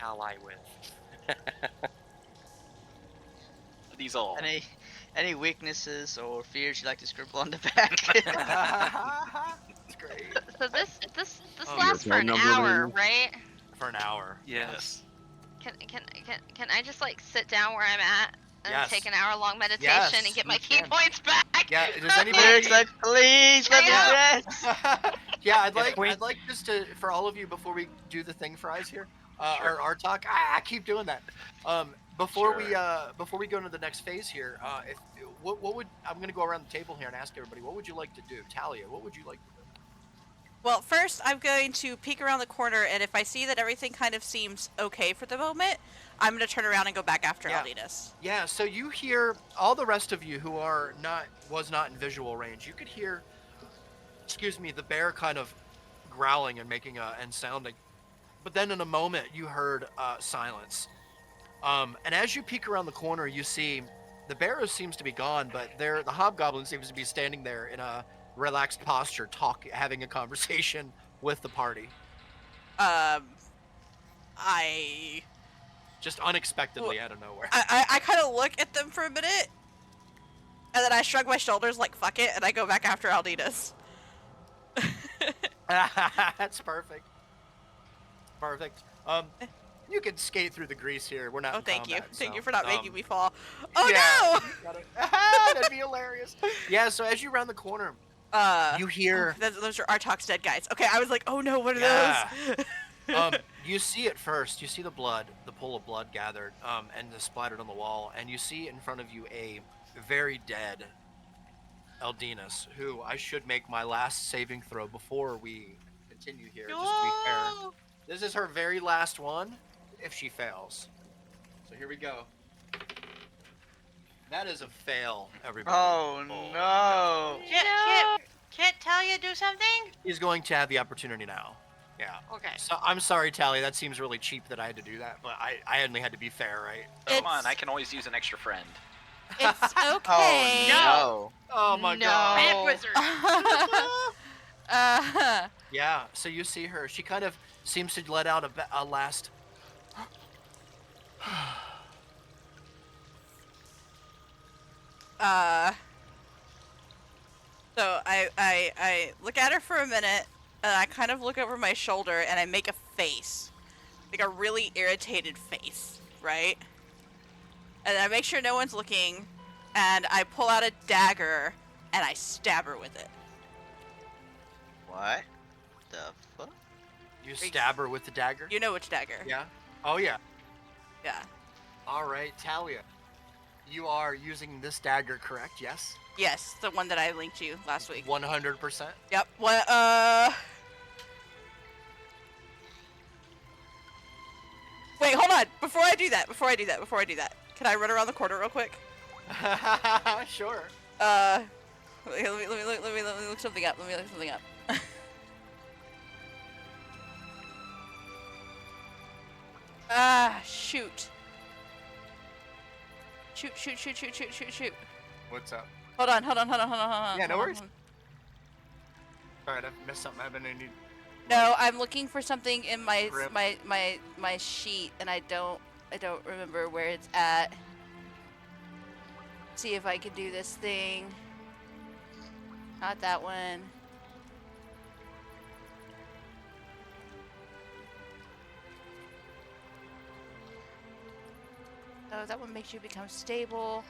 Speaker 1: ally with?
Speaker 6: Are these all?
Speaker 5: Any weaknesses or fears you'd like to scribble on the back?
Speaker 9: It's great.
Speaker 4: So this
Speaker 9: Oh,
Speaker 4: lasts for
Speaker 7: your
Speaker 4: an
Speaker 7: number,
Speaker 4: hour,
Speaker 7: maybe?
Speaker 4: right?
Speaker 9: For an hour.
Speaker 1: Yes.
Speaker 4: Can I just like sit down where I'm at and
Speaker 9: Yes.
Speaker 4: take an hour-long meditation
Speaker 9: Yes,
Speaker 4: and get
Speaker 9: you
Speaker 4: my key
Speaker 9: can.
Speaker 4: points back?
Speaker 9: Yeah, does anybody-
Speaker 5: Lyric's like, please let me
Speaker 4: Yeah.
Speaker 5: rest.
Speaker 9: Yeah,
Speaker 1: If we-
Speaker 9: I'd like just to, for all of you, before we do the thing fries here,
Speaker 6: Sure.
Speaker 9: our talk. I keep doing that. Before
Speaker 6: Sure.
Speaker 9: we go into the next phase here, what would I'm gonna go around the table here and ask everybody, what would you like to do? Talia, what would you like to do?
Speaker 2: Well, first I'm going to peek around the corner, and if I see that everything kind of seems okay for the moment, I'm going to turn around and go back after
Speaker 9: Yeah.
Speaker 2: Aldinas.
Speaker 9: Yeah, so you hear all the rest of you who was not in visual range. You could hear, the bear kind of growling and making and sounding. But then in a moment, you heard silence. And as you peek around the corner, you see the bear seems to be gone, but the hobgoblin seems to be standing there in a relaxed posture, having a conversation with the party,
Speaker 2: I
Speaker 9: just unexpectedly out of nowhere.
Speaker 2: I kind of look at them for a minute, and then I shrug my shoulders like fuck it, and I go back after Aldinas.
Speaker 9: That's perfect. Perfect. You can skate through the grease here. We're not.
Speaker 2: Oh,
Speaker 9: in
Speaker 2: thank you.
Speaker 9: combat,
Speaker 2: Thank
Speaker 9: so,
Speaker 2: you for not making me fall. Oh
Speaker 9: yeah. That'd be hilarious. Yeah. So as you round the corner,
Speaker 2: no!
Speaker 9: you hear.
Speaker 2: Those are Artok's dead guys. Okay, I was like, oh no, what are those?
Speaker 9: You see it first. You see the pool of blood gathered, and splattered on the wall, and you see in front of you a very dead Eldinas, who I should make my last saving throw before we continue here, just to be fair. This is her very last one, if she fails. So here we go. That is a fail, everybody.
Speaker 5: Oh no.
Speaker 8: Can't Talia do something?
Speaker 9: He's going to have the opportunity now. Yeah.
Speaker 8: Okay.
Speaker 9: So I'm sorry, Tally. That seems really cheap that I had to do that, but I only had to be fair, right?
Speaker 6: Come on, I can always use an extra friend.
Speaker 2: It's
Speaker 5: Oh
Speaker 2: okay.
Speaker 5: no.
Speaker 9: Oh my
Speaker 4: No.
Speaker 9: god.
Speaker 8: Bad wizard.
Speaker 9: Yeah. So you see her. She kind of seems to let out a last.
Speaker 2: So I look at her for a minute, and I kind of look over my shoulder, and I make a face. Like a really irritated face, right? And I make sure no one's looking, and I pull out a dagger, and I stab her with it.
Speaker 5: What the fuck?
Speaker 9: You stab her with the dagger.
Speaker 2: You know which dagger.
Speaker 9: Yeah. Oh yeah.
Speaker 2: Yeah.
Speaker 9: All right, Talia. You are using this dagger, correct? Yes.
Speaker 2: Yes, the one that I linked you last week.
Speaker 9: 100%.
Speaker 2: Yep. What? Wait, hold on. Before I do that, can I run around the corner real quick?
Speaker 9: Sure.
Speaker 2: Let me look something up. Shoot. Shoot.
Speaker 9: What's up?
Speaker 2: Hold on.
Speaker 9: Yeah, no
Speaker 2: Hold
Speaker 9: worries.
Speaker 2: on.
Speaker 9: All right, I've missed something. I've been in.
Speaker 2: No, I'm looking for something in my
Speaker 9: Rip.
Speaker 2: my sheet, and I don't remember where it's at. See if I can do this thing. Not that one. Oh, that one makes you become stable.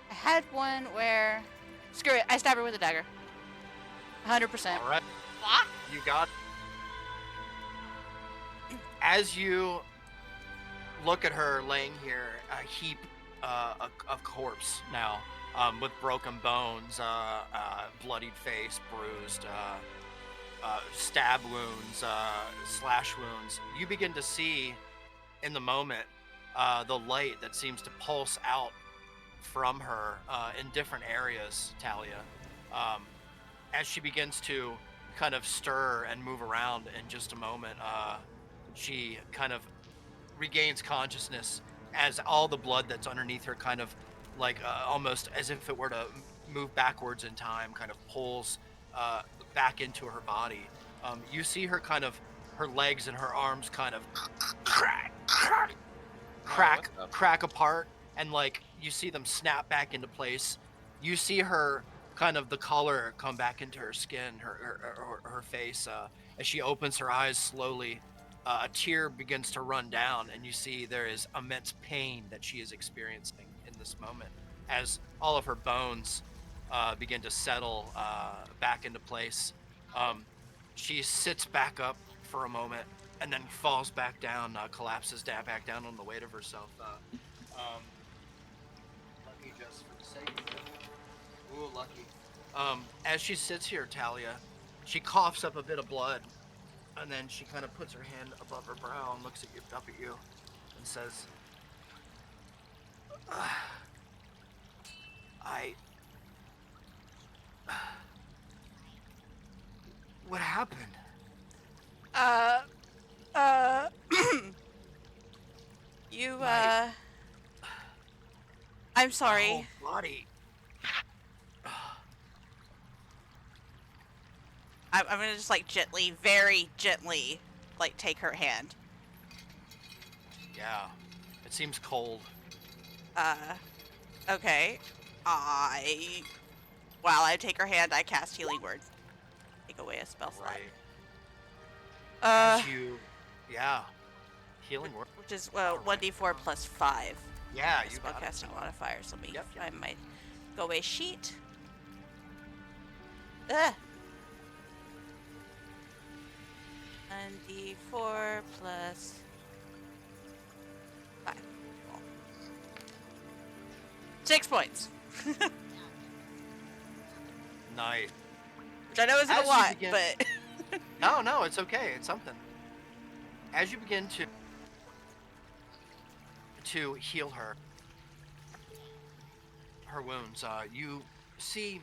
Speaker 2: I had one where... Screw it, I stab her with a dagger. 100%.
Speaker 9: All right.
Speaker 8: What?
Speaker 9: You got. As you look at her laying here, a heap of corpse now, with broken bones, bloodied face, bruised, stab wounds, slash wounds, you begin to see in the moment the light that seems to pulse out from her in different areas, Talia. As she begins to kind of stir and move around in just a moment, she kind of regains consciousness as all the blood that's underneath her kind of like almost as if it were to move backwards in time kind of pulls back into her body. You see her kind of her legs and her arms kind of crack apart, and like you see them snap back into place. You see her kind of the color come back into her skin, her face, as she opens her eyes slowly. A tear begins to run down, and you see there is immense pain that she is experiencing in this moment as all of her bones begin to settle back into place. She sits back up for a moment and then falls back down, collapses back down on the weight of herself. Lucky just for the sake of it. Ooh, lucky. As she sits here, Talia, she coughs up a bit of blood, and then she kind of puts her hand above her brow and looks up at you, and says, what happened?
Speaker 2: You,
Speaker 9: My-
Speaker 2: I'm
Speaker 9: My
Speaker 2: sorry.
Speaker 9: whole body.
Speaker 2: I'm gonna just, like, gently, very gently, like, take her hand.
Speaker 9: Yeah, it seems cold.
Speaker 2: Okay. While I take her hand, I cast Healing Word. Take away a spell slot.
Speaker 9: Right.
Speaker 2: Uh,
Speaker 9: As you, yeah, healing word.
Speaker 2: which is,
Speaker 9: Alright.
Speaker 2: 1d4 plus 5.
Speaker 9: Yeah, you got it.
Speaker 2: Spellcasting modifier, so let me
Speaker 9: Yep.
Speaker 2: find my go away sheet. Ugh. 1d4 plus 5. Cool. 6 points.
Speaker 9: Nice.
Speaker 2: Which I know isn't
Speaker 9: As
Speaker 2: a
Speaker 9: you
Speaker 2: lot,
Speaker 9: begin-
Speaker 2: but
Speaker 9: No, it's okay. It's something. As you begin to heal her wounds, you see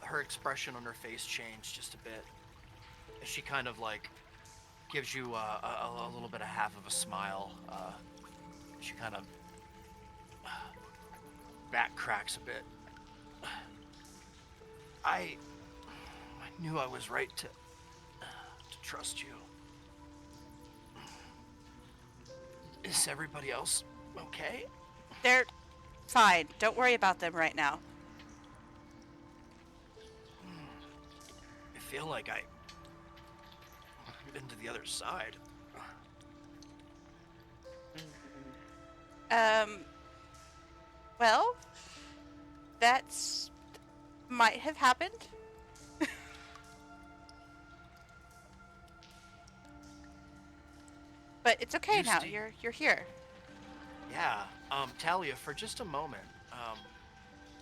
Speaker 9: her expression on her face change just a bit. As she kind of like gives you a little bit of half of a smile. She kind of back cracks a bit. I knew I was right to trust you. Is everybody else okay?
Speaker 2: they're fine. Don't worry about them right now.
Speaker 9: I feel like I've been to the other side.
Speaker 2: Well, that's might have happened. But it's okay now.
Speaker 9: Steve.
Speaker 2: You're here.
Speaker 9: Yeah, Talia, for just a moment.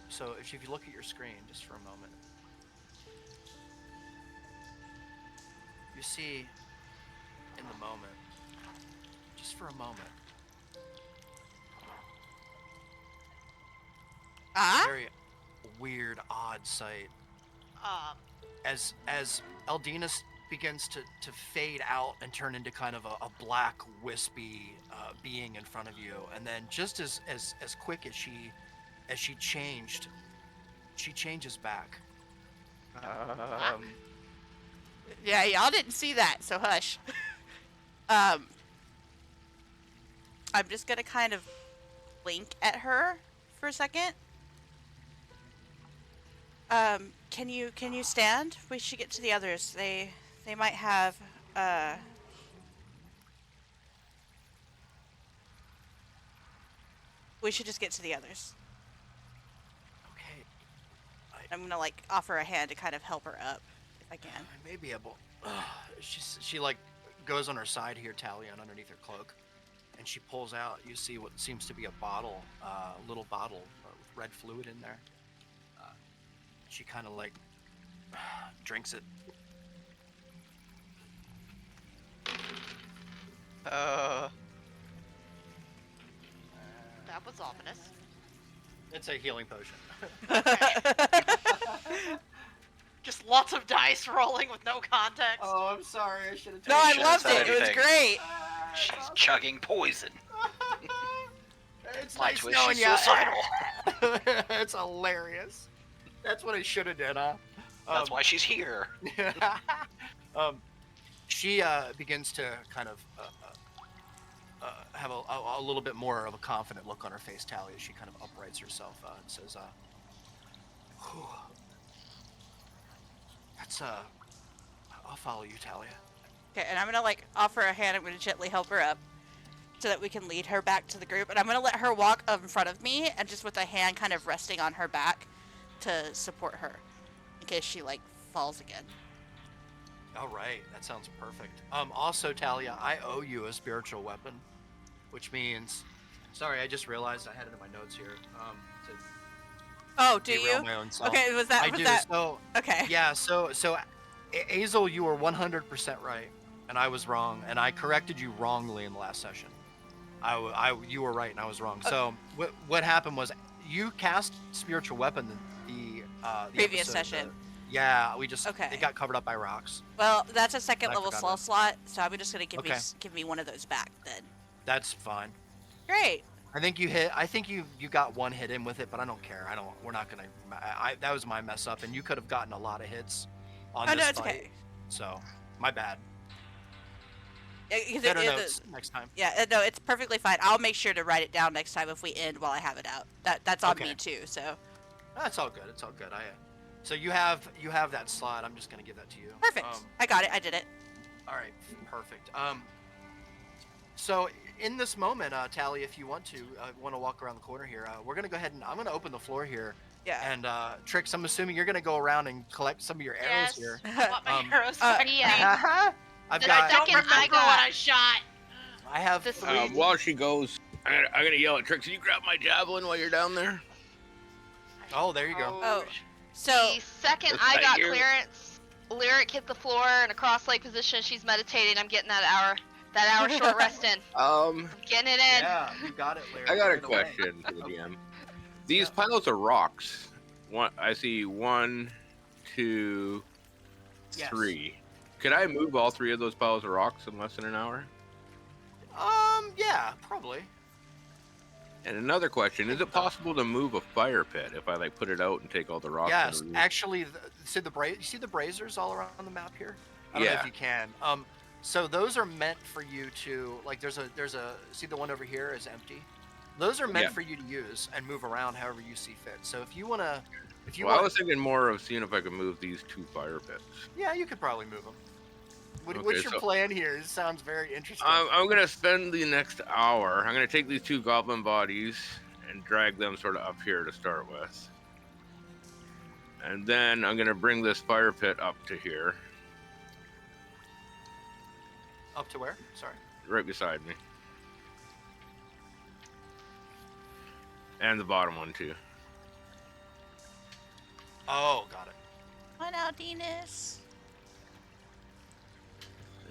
Speaker 9: So if you look at your screen just for a moment, you see in the moment, just for a moment, very weird, odd sight. As Eldina begins to fade out and turn into kind of a black, wispy being in front of you, and then just as quick as she changed, she changes back.
Speaker 2: Yeah, y'all didn't see that, so hush. I'm just gonna kind of blink at her for a second. Can you stand? We should get to the others. They might have we should just get to the others.
Speaker 9: Okay,
Speaker 2: I'm gonna like offer a hand to kind of help her up if I can.
Speaker 9: I may be able. She like goes on her side here, Talia, and underneath her cloak, and she pulls out. You see what seems to be a bottle, little bottle with red fluid in there. She kind of like drinks it.
Speaker 5: Uh,
Speaker 8: That was ominous.
Speaker 9: It's a healing potion.
Speaker 8: Just lots of dice rolling with no context.
Speaker 9: Oh, I'm sorry. I should have.
Speaker 2: No, I
Speaker 6: Should've
Speaker 2: loved
Speaker 6: said
Speaker 2: it. It was
Speaker 6: anything.
Speaker 2: great.
Speaker 6: She's chugging poison.
Speaker 9: It's
Speaker 6: Plot
Speaker 9: nice
Speaker 6: twist,
Speaker 9: knowing
Speaker 6: she's
Speaker 9: you.
Speaker 6: suicidal.
Speaker 9: It's hilarious. That's what I should have did, huh?
Speaker 6: That's why she's here.
Speaker 9: She begins to kind of have a little bit more of a confident look on her face, Talia. She kind of uprights herself and says, "Whew. That's I'll follow you, Talia."
Speaker 2: Okay, and I'm gonna like offer a hand. I'm gonna gently help her up so that we can lead her back to the group. And I'm gonna let her walk up in front of me and just with a hand kind of resting on her back to support her in case she like falls again.
Speaker 9: All right, that sounds perfect. Also, Talia, I owe you a spiritual weapon, which means, sorry, I just realized I had it in my notes here. To
Speaker 2: Oh, do
Speaker 9: derail
Speaker 2: you?
Speaker 9: my own self.
Speaker 2: Okay, was that?
Speaker 9: I
Speaker 2: was
Speaker 9: do.
Speaker 2: that?
Speaker 9: So
Speaker 2: Okay.
Speaker 9: yeah, so Azel, you were 100% right, and I was wrong, and I corrected you wrongly in the last session. You were right, and I was wrong. So what happened was you cast spiritual weapon the
Speaker 2: Previous
Speaker 9: episode,
Speaker 2: session.
Speaker 9: Yeah, we just
Speaker 2: Okay.
Speaker 9: it got covered up by rocks.
Speaker 2: Well, that's a second
Speaker 9: I
Speaker 2: level
Speaker 9: forgot
Speaker 2: slow
Speaker 9: that.
Speaker 2: slot, so I'm just gonna give
Speaker 9: Okay.
Speaker 2: give me one of those back then.
Speaker 9: That's fine.
Speaker 2: Great.
Speaker 9: I think you got one hit in with it, but I don't care. We're not gonna. That was my mess up, and you could have gotten a lot of hits on
Speaker 2: Oh
Speaker 9: this
Speaker 2: no, it's
Speaker 9: fight.
Speaker 2: okay.
Speaker 9: So my bad.
Speaker 2: It-
Speaker 9: Better
Speaker 2: it-
Speaker 9: notes next time.
Speaker 2: Yeah, no, it's perfectly fine. I'll make sure to write it down next time if we end while I have it out. That's on
Speaker 9: Okay.
Speaker 2: me too. So
Speaker 9: That's all good. It's all good. So you have that slot. I'm just gonna give that to you.
Speaker 2: perfect. I got it. I did it.
Speaker 9: All right. Perfect. So in this moment, Tally, if you want to walk around the corner here, we're gonna go ahead and I'm gonna open the floor here.
Speaker 2: Yeah.
Speaker 9: And Trix, I'm assuming you're gonna go around and collect some of your arrows
Speaker 8: Yes.
Speaker 9: here.
Speaker 8: I want my
Speaker 9: Um,
Speaker 8: arrows back.
Speaker 4: Yeah.
Speaker 9: I've
Speaker 8: Then I
Speaker 9: got.
Speaker 8: don't remember what I shot.
Speaker 9: I have
Speaker 4: This-
Speaker 9: 3.
Speaker 7: While she goes, I'm gonna yell at Trix. Can you grab my javelin while you're down there?
Speaker 9: Oh, there you go.
Speaker 2: Oh, so
Speaker 4: The second
Speaker 7: Is
Speaker 4: I
Speaker 7: that
Speaker 4: got
Speaker 7: you?
Speaker 4: clearance, Lyric hit the floor in a cross-leg position. She's meditating. I'm getting that hour short rest in. I'm getting it in.
Speaker 9: Yeah, you got it, Larry.
Speaker 7: I got a
Speaker 9: right away.
Speaker 7: question for the DM. These piles of rocks. I see 1, 2,
Speaker 9: Yes.
Speaker 7: 3. Could I move all 3 of those piles of rocks in less than an hour?
Speaker 9: Yeah, probably.
Speaker 7: And another question: is it possible to move a fire pit if I like put it out and take all the rocks?
Speaker 9: Yes,
Speaker 7: and
Speaker 9: actually, you see the braziers all around the map here? I don't know
Speaker 7: Yeah.
Speaker 9: if you can. So those are meant for you to like. There's a see the one over here is empty. Those are meant
Speaker 7: Yeah.
Speaker 9: for you to use and move around however you see fit. So if you wanna,
Speaker 7: I
Speaker 9: want,
Speaker 7: was thinking more of seeing if I could move these 2 fire pits.
Speaker 9: yeah, you could probably move them.
Speaker 7: Okay,
Speaker 9: What's your
Speaker 7: so-
Speaker 9: plan here? It sounds very interesting.
Speaker 7: I'm gonna spend the next hour. I'm gonna take these 2 goblin bodies and drag them sort of up here to start with, and then I'm gonna bring this fire pit up to here,
Speaker 9: Up to where? Sorry.
Speaker 7: right beside me, and the bottom one too.
Speaker 9: Oh, got it.
Speaker 2: come on out, Dinas.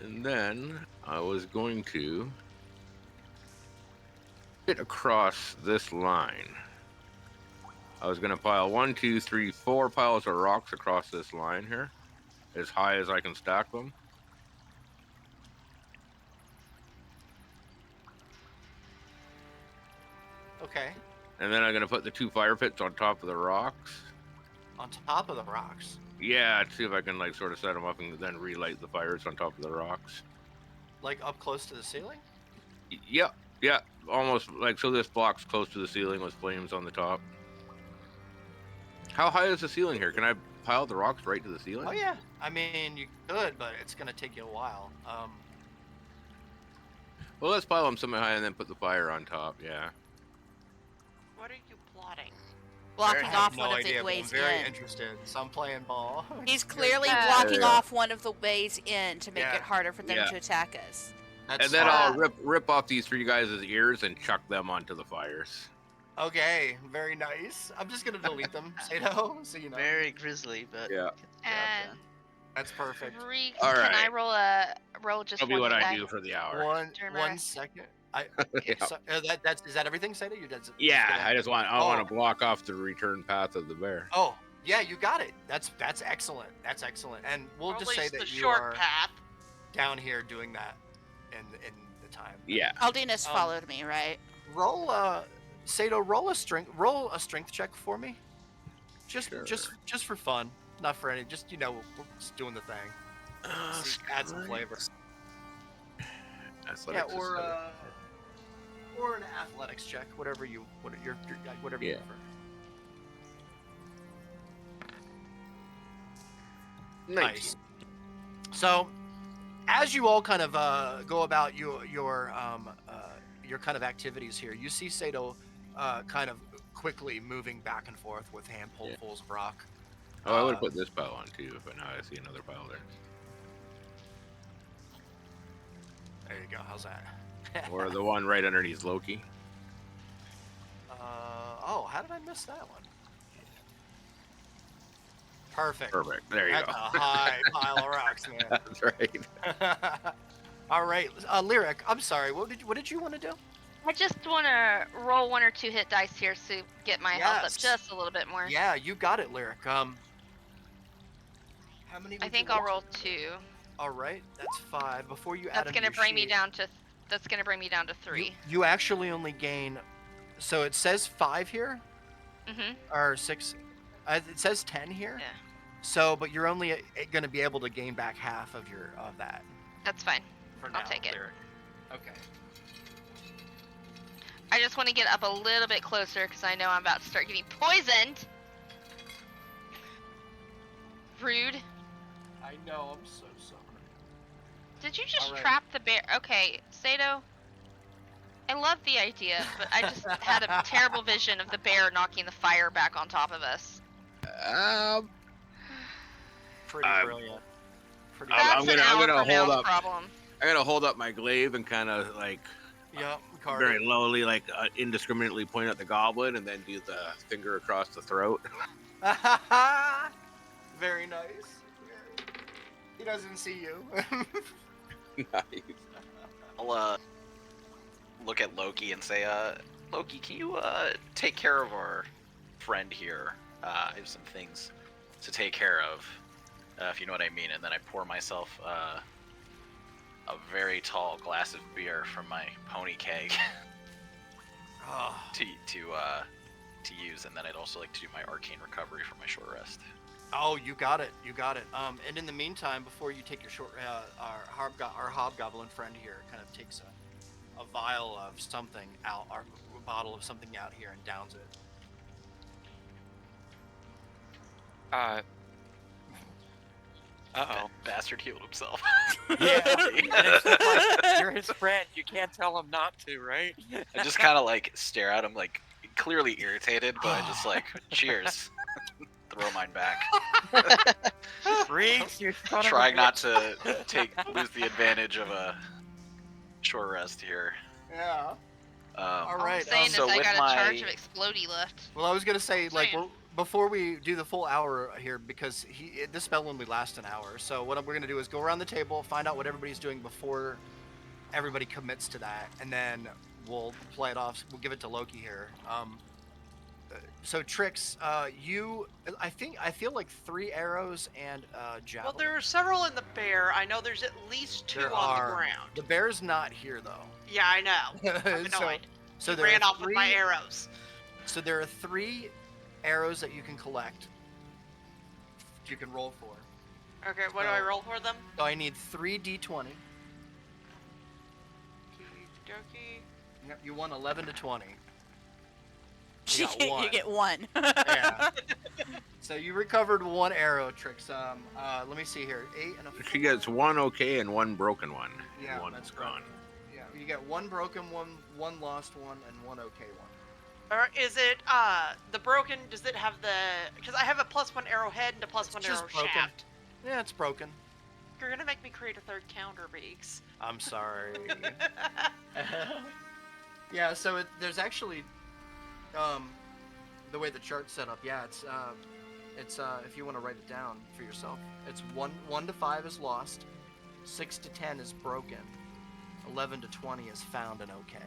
Speaker 7: And then I was going to get across this line. I was going to pile 1, 2, 3, 4 piles of rocks across this line here, as high as I can stack them.
Speaker 9: Okay.
Speaker 7: And then I'm going to put the 2 fire pits on top of the rocks.
Speaker 9: On top of the rocks.
Speaker 7: Yeah, to see if I can like sort of set them up and then relight the fires on top of the rocks.
Speaker 9: Like up close to the ceiling?
Speaker 7: Yep, yeah, almost like so. This block's close to the ceiling with flames on the top. How high is the ceiling here? Can I pile the rocks right to the ceiling?
Speaker 9: Oh yeah. I mean, you could, but it's gonna take you a while.
Speaker 7: Well, let's pile them somewhat high and then put the fire on top. Yeah.
Speaker 8: What are you plotting?
Speaker 2: blocking
Speaker 9: I
Speaker 2: off
Speaker 9: have no
Speaker 2: one of
Speaker 9: idea,
Speaker 2: the
Speaker 9: but I'm
Speaker 2: ways
Speaker 9: very
Speaker 2: in.
Speaker 9: interested. So I'm playing ball.
Speaker 2: He's
Speaker 9: Very
Speaker 2: clearly
Speaker 9: curious.
Speaker 2: blocking
Speaker 7: Yeah.
Speaker 2: off one of the ways in to make
Speaker 9: Yeah.
Speaker 2: it harder for them
Speaker 7: Yeah.
Speaker 2: to attack us.
Speaker 9: That's
Speaker 7: And then
Speaker 9: smart.
Speaker 7: I'll rip off these 3 guys' ears and chuck them onto the fires.
Speaker 9: Okay, very nice. I'm just gonna delete them, Sato, so you know.
Speaker 5: Very grisly, but
Speaker 7: Yeah.
Speaker 5: get the job
Speaker 4: And
Speaker 5: done.
Speaker 9: That's perfect.
Speaker 4: Freaks,
Speaker 7: All
Speaker 4: can I
Speaker 7: right.
Speaker 4: roll just
Speaker 7: That'll be
Speaker 4: one
Speaker 7: what
Speaker 4: hit
Speaker 7: I
Speaker 4: die?
Speaker 7: do for the hour.
Speaker 9: One
Speaker 4: Turn
Speaker 9: second. I
Speaker 7: Yeah.
Speaker 9: so, is that everything, Sato? You did.
Speaker 7: Yeah, I want
Speaker 9: Oh.
Speaker 7: to block off the return path of the bear.
Speaker 9: Oh, yeah, you got it. That's excellent. That's excellent. And we'll
Speaker 8: Or at
Speaker 9: just say
Speaker 8: least
Speaker 9: that
Speaker 8: the
Speaker 9: you
Speaker 8: short
Speaker 9: are
Speaker 8: path.
Speaker 9: down here doing that in the time.
Speaker 7: Yeah.
Speaker 2: Aldina's followed me, right?
Speaker 9: Roll Sato, roll a strength check for me. Just for fun, not for any. Just we're just doing the thing. See, add some flavor.
Speaker 7: Athletics is
Speaker 9: Or an athletics check, whatever you whatever you
Speaker 7: Yeah.
Speaker 9: prefer.
Speaker 7: 19.
Speaker 9: Nice. So, as you all kind of go about your kind of activities here, you see Sato kind of quickly moving back and forth with handfuls of rock.
Speaker 7: Oh, I would have put this pile on too, but now I see another pile there.
Speaker 9: There you go. How's that?
Speaker 7: Or the one right underneath Loki.
Speaker 9: Oh, how did I miss that one? Perfect.
Speaker 7: Perfect. There you
Speaker 9: That's
Speaker 7: go.
Speaker 9: a high pile of rocks, man.
Speaker 7: That's right.
Speaker 9: All right, Lyric. I'm sorry. What did you want to do?
Speaker 4: I just want to roll 1 or 2 hit dice here to get my health up
Speaker 9: Yes.
Speaker 4: just a little bit more.
Speaker 9: Yeah, you got it, Lyric. How many?
Speaker 4: I
Speaker 9: would
Speaker 4: think
Speaker 9: you
Speaker 4: I'll
Speaker 9: roll?
Speaker 4: roll 2.
Speaker 9: All right, that's 5. Before you add
Speaker 4: That's
Speaker 9: them
Speaker 4: gonna
Speaker 9: to your
Speaker 4: bring me
Speaker 9: sheet,
Speaker 4: down to. That's gonna bring me down to 3.
Speaker 9: You actually only gain. So it says 5 here,
Speaker 4: Mhm.
Speaker 9: or 6. It says 10 here.
Speaker 4: Yeah.
Speaker 9: So, but you're only going to be able to gain back half of that.
Speaker 4: That's fine.
Speaker 9: For
Speaker 4: I'll
Speaker 9: now,
Speaker 4: take it.
Speaker 9: Lyric. Okay.
Speaker 4: I just want to get up a little bit closer because I know I'm about to start getting poisoned. Rude.
Speaker 9: I know. I'm so sorry.
Speaker 4: Did you just
Speaker 9: Alright.
Speaker 4: trap the bear? Okay, Sato. I love the idea, but I just had a terrible vision of the bear knocking the fire back on top of us.
Speaker 9: Pretty brilliant. Pretty.
Speaker 4: That's
Speaker 7: I'm
Speaker 4: an
Speaker 7: gonna
Speaker 4: hour from
Speaker 7: hold
Speaker 4: now's
Speaker 7: up.
Speaker 4: problem.
Speaker 7: I gotta hold up my glaive and kind of like
Speaker 9: Yep. Cardi.
Speaker 7: very lowly, like indiscriminately point at the goblin, and then do the finger across the throat.
Speaker 9: Very nice. He doesn't see you.
Speaker 7: Nice.
Speaker 6: I'll look at Loki and say, Loki, can you take care of our friend here? I have some things to take care of, if you know what I mean. And then I pour myself a very tall glass of beer from my pony keg
Speaker 9: Oh,
Speaker 6: to use, and then I'd also like to do my arcane recovery for my short rest.
Speaker 9: oh, you got it. You got it. And in the meantime, before you take your short, our hobgoblin friend here kind of takes a vial of something out, or a bottle of something out here, and downs it.
Speaker 1: Uh-oh.
Speaker 6: That bastard healed himself.
Speaker 9: Yeah.
Speaker 1: And it's just like, you're his friend. You can't tell him not to, right?
Speaker 6: I just kind of like stare at him, like clearly irritated, but I just like cheers. Throw mine back.
Speaker 1: Freaks, you son of a
Speaker 6: Trying not
Speaker 1: bitch.
Speaker 6: to lose the advantage of a short rest here.
Speaker 9: Yeah. All
Speaker 4: All I'm
Speaker 9: right.
Speaker 4: saying
Speaker 6: so
Speaker 4: is I
Speaker 6: with
Speaker 4: got a charge
Speaker 6: my-
Speaker 4: of explodey left.
Speaker 9: Well, I was gonna say, like,
Speaker 4: Saying.
Speaker 9: before we do the full hour here, because this spell only lasts an hour. So what we're gonna do is go around the table, find out what everybody's doing before everybody commits to that, and then we'll play it off. We'll give it to Loki here. So Trix, I feel like 3 arrows and javelin.
Speaker 8: Well, there are several in the bear. I know there's at least 2
Speaker 9: There
Speaker 8: on
Speaker 9: are.
Speaker 8: the ground.
Speaker 9: The bear's not here though.
Speaker 8: Yeah, I know. I'm
Speaker 9: So-
Speaker 8: annoyed.
Speaker 9: So
Speaker 8: He
Speaker 9: there
Speaker 8: ran
Speaker 9: are
Speaker 8: off with my
Speaker 9: 3
Speaker 8: arrows.
Speaker 9: So there are 3 arrows that you can collect. You can roll for.
Speaker 8: Okay, what do I roll for them?
Speaker 9: So I need 3 d20.
Speaker 8: Okey-dokey.
Speaker 9: Yep, you won 11 to 20.
Speaker 2: You
Speaker 9: got one.
Speaker 2: get 1.
Speaker 9: Yeah. So you recovered 1 arrow, Trix. Let me see here. 8 and a 4.
Speaker 7: She gets 1 okay and 1 broken one.
Speaker 9: Yeah,
Speaker 7: One
Speaker 9: that's
Speaker 7: gone.
Speaker 9: Yeah, you get 1 broken one, 1 lost one, and 1 okay one.
Speaker 8: Or is it the broken? Does it have the? Because I have a +1 arrowhead and a +1
Speaker 9: It's
Speaker 8: arrow
Speaker 9: just broken.
Speaker 8: shaft.
Speaker 9: Yeah, it's broken.
Speaker 8: You're gonna make me create a third counter, Beaks.
Speaker 9: I'm sorry. Yeah, so there's actually, the way the chart's set up. Yeah, it's if you want to write it down for yourself, it's 1 to 5 is lost, 6 to 10 is broken, 11 to 20 is found and okay.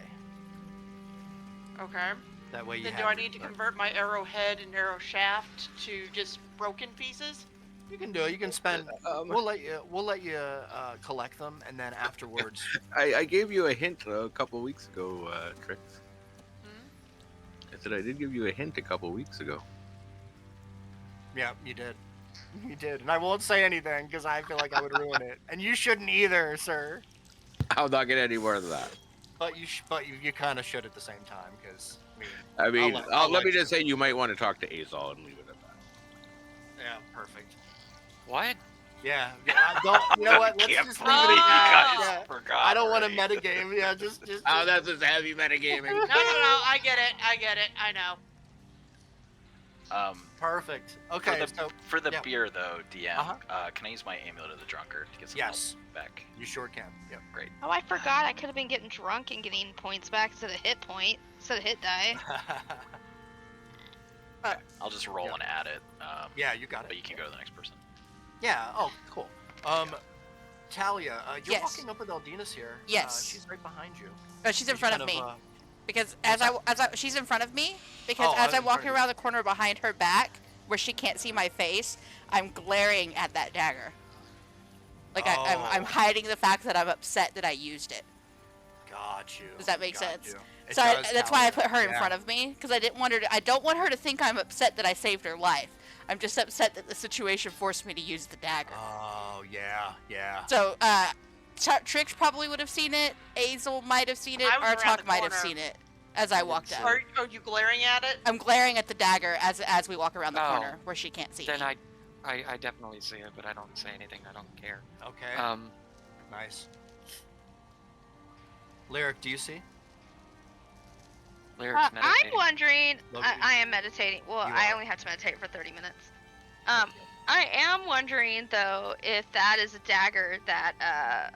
Speaker 8: Okay.
Speaker 9: That way you
Speaker 8: Then
Speaker 9: have.
Speaker 8: do I need to convert my arrowhead and arrow shaft to just broken pieces?
Speaker 9: You can do it. You can spend. We'll let you collect them, and then afterwards.
Speaker 7: I gave you a hint a couple weeks ago, Trix.
Speaker 8: Hmm?
Speaker 7: I said I did give you a hint a couple weeks ago.
Speaker 9: Yeah, you did. You did, and I won't say anything because I feel like I would ruin it, and you shouldn't either, sir.
Speaker 7: I'll not get any more than that.
Speaker 9: But you kind of should at the same time, because
Speaker 7: let me just say you might want to talk to Azal and leave it at that.
Speaker 9: Yeah, perfect.
Speaker 1: What?
Speaker 9: Yeah, I don't. You know what? Let's
Speaker 6: Can't
Speaker 9: just
Speaker 6: believe
Speaker 9: leave it
Speaker 6: you
Speaker 9: at
Speaker 6: guys
Speaker 9: that. Yeah.
Speaker 6: forgot.
Speaker 9: I don't want to
Speaker 6: already.
Speaker 9: metagame. Yeah, just.
Speaker 7: Oh, that's just heavy metagaming.
Speaker 8: No, I get it. I know.
Speaker 9: Perfect. Okay,
Speaker 6: For the
Speaker 9: yeah.
Speaker 6: beer though, DM,
Speaker 9: Uh-huh.
Speaker 6: can I use my amulet of the drunkard to get some
Speaker 9: Yes.
Speaker 6: health back?
Speaker 9: You sure can. Yep.
Speaker 6: Great.
Speaker 4: Oh, I forgot. I could have been getting drunk and getting points back instead of hit point, instead of hit die.
Speaker 6: I'll just roll
Speaker 9: Yeah.
Speaker 6: and add it.
Speaker 9: Yeah, you got it.
Speaker 6: But you can go to the next person.
Speaker 9: Yeah. Oh, cool. Talia, you're
Speaker 2: Yes.
Speaker 9: walking up with Aldina's here.
Speaker 2: Yes.
Speaker 9: She's right behind you.
Speaker 2: Oh, she's in
Speaker 9: You
Speaker 2: front
Speaker 9: kind
Speaker 2: of me.
Speaker 9: uh,
Speaker 2: Because as I she's in front of me because
Speaker 9: Oh,
Speaker 2: as
Speaker 9: in
Speaker 2: I'm walking
Speaker 9: front of
Speaker 2: around the corner behind her back where she can't see my face, I'm glaring at that dagger. Like I'm
Speaker 9: Oh.
Speaker 2: hiding the fact that I'm upset that I used it.
Speaker 9: Got you.
Speaker 2: Does that make
Speaker 9: Got
Speaker 2: sense?
Speaker 9: you. It
Speaker 2: So
Speaker 9: does,
Speaker 2: that's why I
Speaker 9: Talia.
Speaker 2: put her in
Speaker 9: Yeah.
Speaker 2: front of me because I don't want her to think I'm upset that I saved her life. I'm just upset that the situation forced me to use the dagger.
Speaker 9: Oh yeah.
Speaker 2: So Trix probably would have seen it. Azel might have seen it.
Speaker 8: I was around
Speaker 2: Artok
Speaker 8: the
Speaker 2: might have
Speaker 8: corner.
Speaker 2: seen it as I walked out.
Speaker 8: Are you glaring at it?
Speaker 2: I'm glaring at the dagger as we walk around the
Speaker 1: Oh.
Speaker 2: corner where she can't see
Speaker 1: Then
Speaker 2: me.
Speaker 1: I definitely see it, but I don't say anything. I don't care.
Speaker 9: Okay. Nice. Lyric, do you see?
Speaker 1: Lyrics
Speaker 4: I'm
Speaker 1: meditating.
Speaker 4: wondering.
Speaker 9: Loki.
Speaker 4: I am meditating. Well,
Speaker 9: You
Speaker 4: I
Speaker 9: are.
Speaker 4: only have to meditate for 30 minutes. I am wondering though if that is a dagger that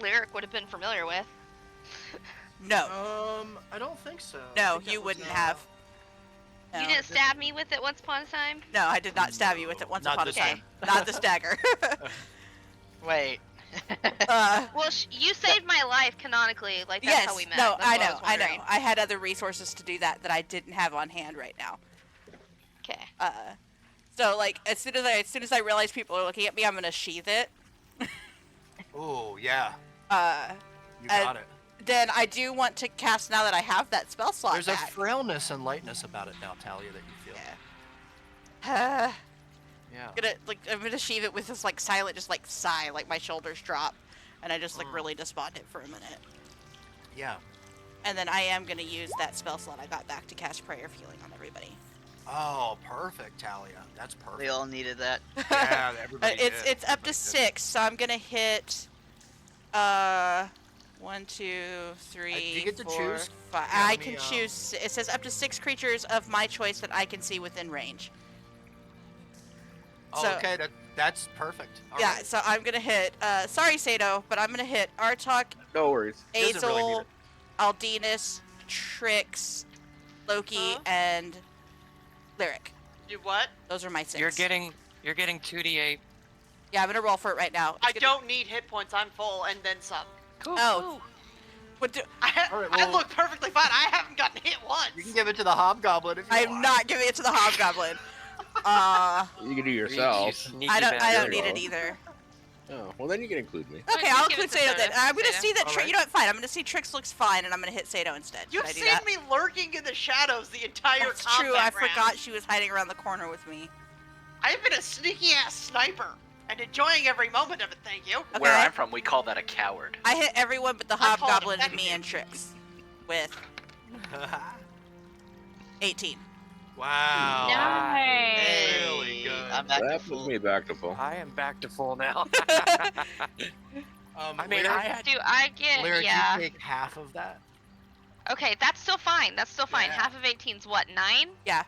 Speaker 4: Lyric would have been familiar with.
Speaker 2: No,
Speaker 9: I don't think so. I
Speaker 2: no,
Speaker 9: think that
Speaker 2: you
Speaker 9: was,
Speaker 2: wouldn't have. No.
Speaker 4: You didn't stab me with it once upon a time.
Speaker 2: No, I did not stab you with it once
Speaker 9: Not
Speaker 2: upon a
Speaker 9: this
Speaker 2: time.
Speaker 9: time.
Speaker 2: Not this dagger.
Speaker 5: Wait.
Speaker 4: Well, you saved my life canonically. Like that's
Speaker 2: yes,
Speaker 4: how we met.
Speaker 2: no,
Speaker 4: That's
Speaker 2: I
Speaker 4: what
Speaker 2: know,
Speaker 4: was
Speaker 2: I know.
Speaker 4: wondering.
Speaker 2: I had other resources to do that I didn't have on hand right now.
Speaker 4: Okay.
Speaker 2: So like as soon as I realize people are looking at me, I'm gonna sheath it.
Speaker 9: Ooh, yeah. You
Speaker 2: and
Speaker 9: got it.
Speaker 2: Then I do want to cast now that I have that spell slot
Speaker 9: There's
Speaker 2: back.
Speaker 9: a frailness and lightness about it now, Talia, that you feel.
Speaker 2: Yeah.
Speaker 9: Yeah.
Speaker 2: I'm gonna sheath it with this like silent, just like sigh, like my shoulders drop, and I just like really despondent for a minute.
Speaker 9: Yeah.
Speaker 2: And then I am gonna use that spell slot I got back to cast Prayer of Healing on everybody.
Speaker 9: Oh, perfect, Talia. That's perfect.
Speaker 5: We all needed that.
Speaker 9: Yeah, everybody did.
Speaker 2: It's up to
Speaker 9: Everybody did.
Speaker 2: 6, so I'm gonna hit 1, 2, 3,
Speaker 9: do you get to
Speaker 2: 4,
Speaker 9: choose?
Speaker 2: 5.
Speaker 9: Yeah,
Speaker 2: I
Speaker 9: let
Speaker 2: can
Speaker 9: me,
Speaker 2: choose. It says up to 6 creatures of my choice that I can see within range.
Speaker 9: Oh,
Speaker 2: so-
Speaker 9: okay, that's perfect. All
Speaker 2: Yeah,
Speaker 9: right.
Speaker 2: so I'm gonna hit. Sorry, Sato, but I'm gonna hit Artok,
Speaker 7: No worries.
Speaker 9: Doesn't really need
Speaker 2: Azel,
Speaker 9: it.
Speaker 2: Aldinus, Trix, Loki,
Speaker 8: Huh?
Speaker 2: and Lyric.
Speaker 8: Do what?
Speaker 2: Those are my 6.
Speaker 1: You're getting 2d8.
Speaker 2: Yeah, I'm gonna roll for it right now.
Speaker 8: I don't need hit points. I'm full and then some.
Speaker 2: Oh. What do?
Speaker 9: All right,
Speaker 8: I
Speaker 9: well-
Speaker 8: look perfectly fine. I haven't gotten hit once.
Speaker 9: You can give it to the hobgoblin if you
Speaker 2: I'm
Speaker 9: want.
Speaker 2: not giving it to the hobgoblin.
Speaker 7: You can do yourself.
Speaker 2: I don't
Speaker 7: bastard.
Speaker 2: need it either.
Speaker 7: Oh, well then you can include me.
Speaker 2: Okay,
Speaker 4: Just
Speaker 2: I'll
Speaker 4: give
Speaker 2: include
Speaker 4: it to
Speaker 2: Sato then.
Speaker 4: Sato.
Speaker 2: I'm gonna
Speaker 4: Sato.
Speaker 2: see that.
Speaker 9: Alright.
Speaker 2: You know what? Fine. I'm gonna see Trix looks fine, and I'm gonna hit Sato instead.
Speaker 8: You've
Speaker 2: Should I do
Speaker 8: seen
Speaker 2: that?
Speaker 8: me lurking in the shadows the entire
Speaker 2: That's
Speaker 8: combat
Speaker 2: true. I
Speaker 8: round.
Speaker 2: forgot she was hiding around the corner with me.
Speaker 8: I've been a sneaky ass sniper and enjoying every moment of it. Thank you.
Speaker 2: Okay.
Speaker 6: Where I'm from, we call that a coward.
Speaker 2: I hit everyone but the
Speaker 8: I call it
Speaker 2: hobgoblin and me
Speaker 8: effective.
Speaker 2: and Trix with 18.
Speaker 9: Wow.
Speaker 4: Nice.
Speaker 9: Really good.
Speaker 5: I'm back to
Speaker 7: That
Speaker 5: full.
Speaker 7: puts me back to full.
Speaker 1: I am back to full now. I mean,
Speaker 9: Lyric,
Speaker 1: I had.
Speaker 4: Do I get?
Speaker 9: Lyric,
Speaker 4: yeah.
Speaker 9: you take half of that.
Speaker 4: Okay, that's still fine. That's still fine.
Speaker 9: Yeah.
Speaker 4: Half of 18's what, 9?
Speaker 2: Yeah.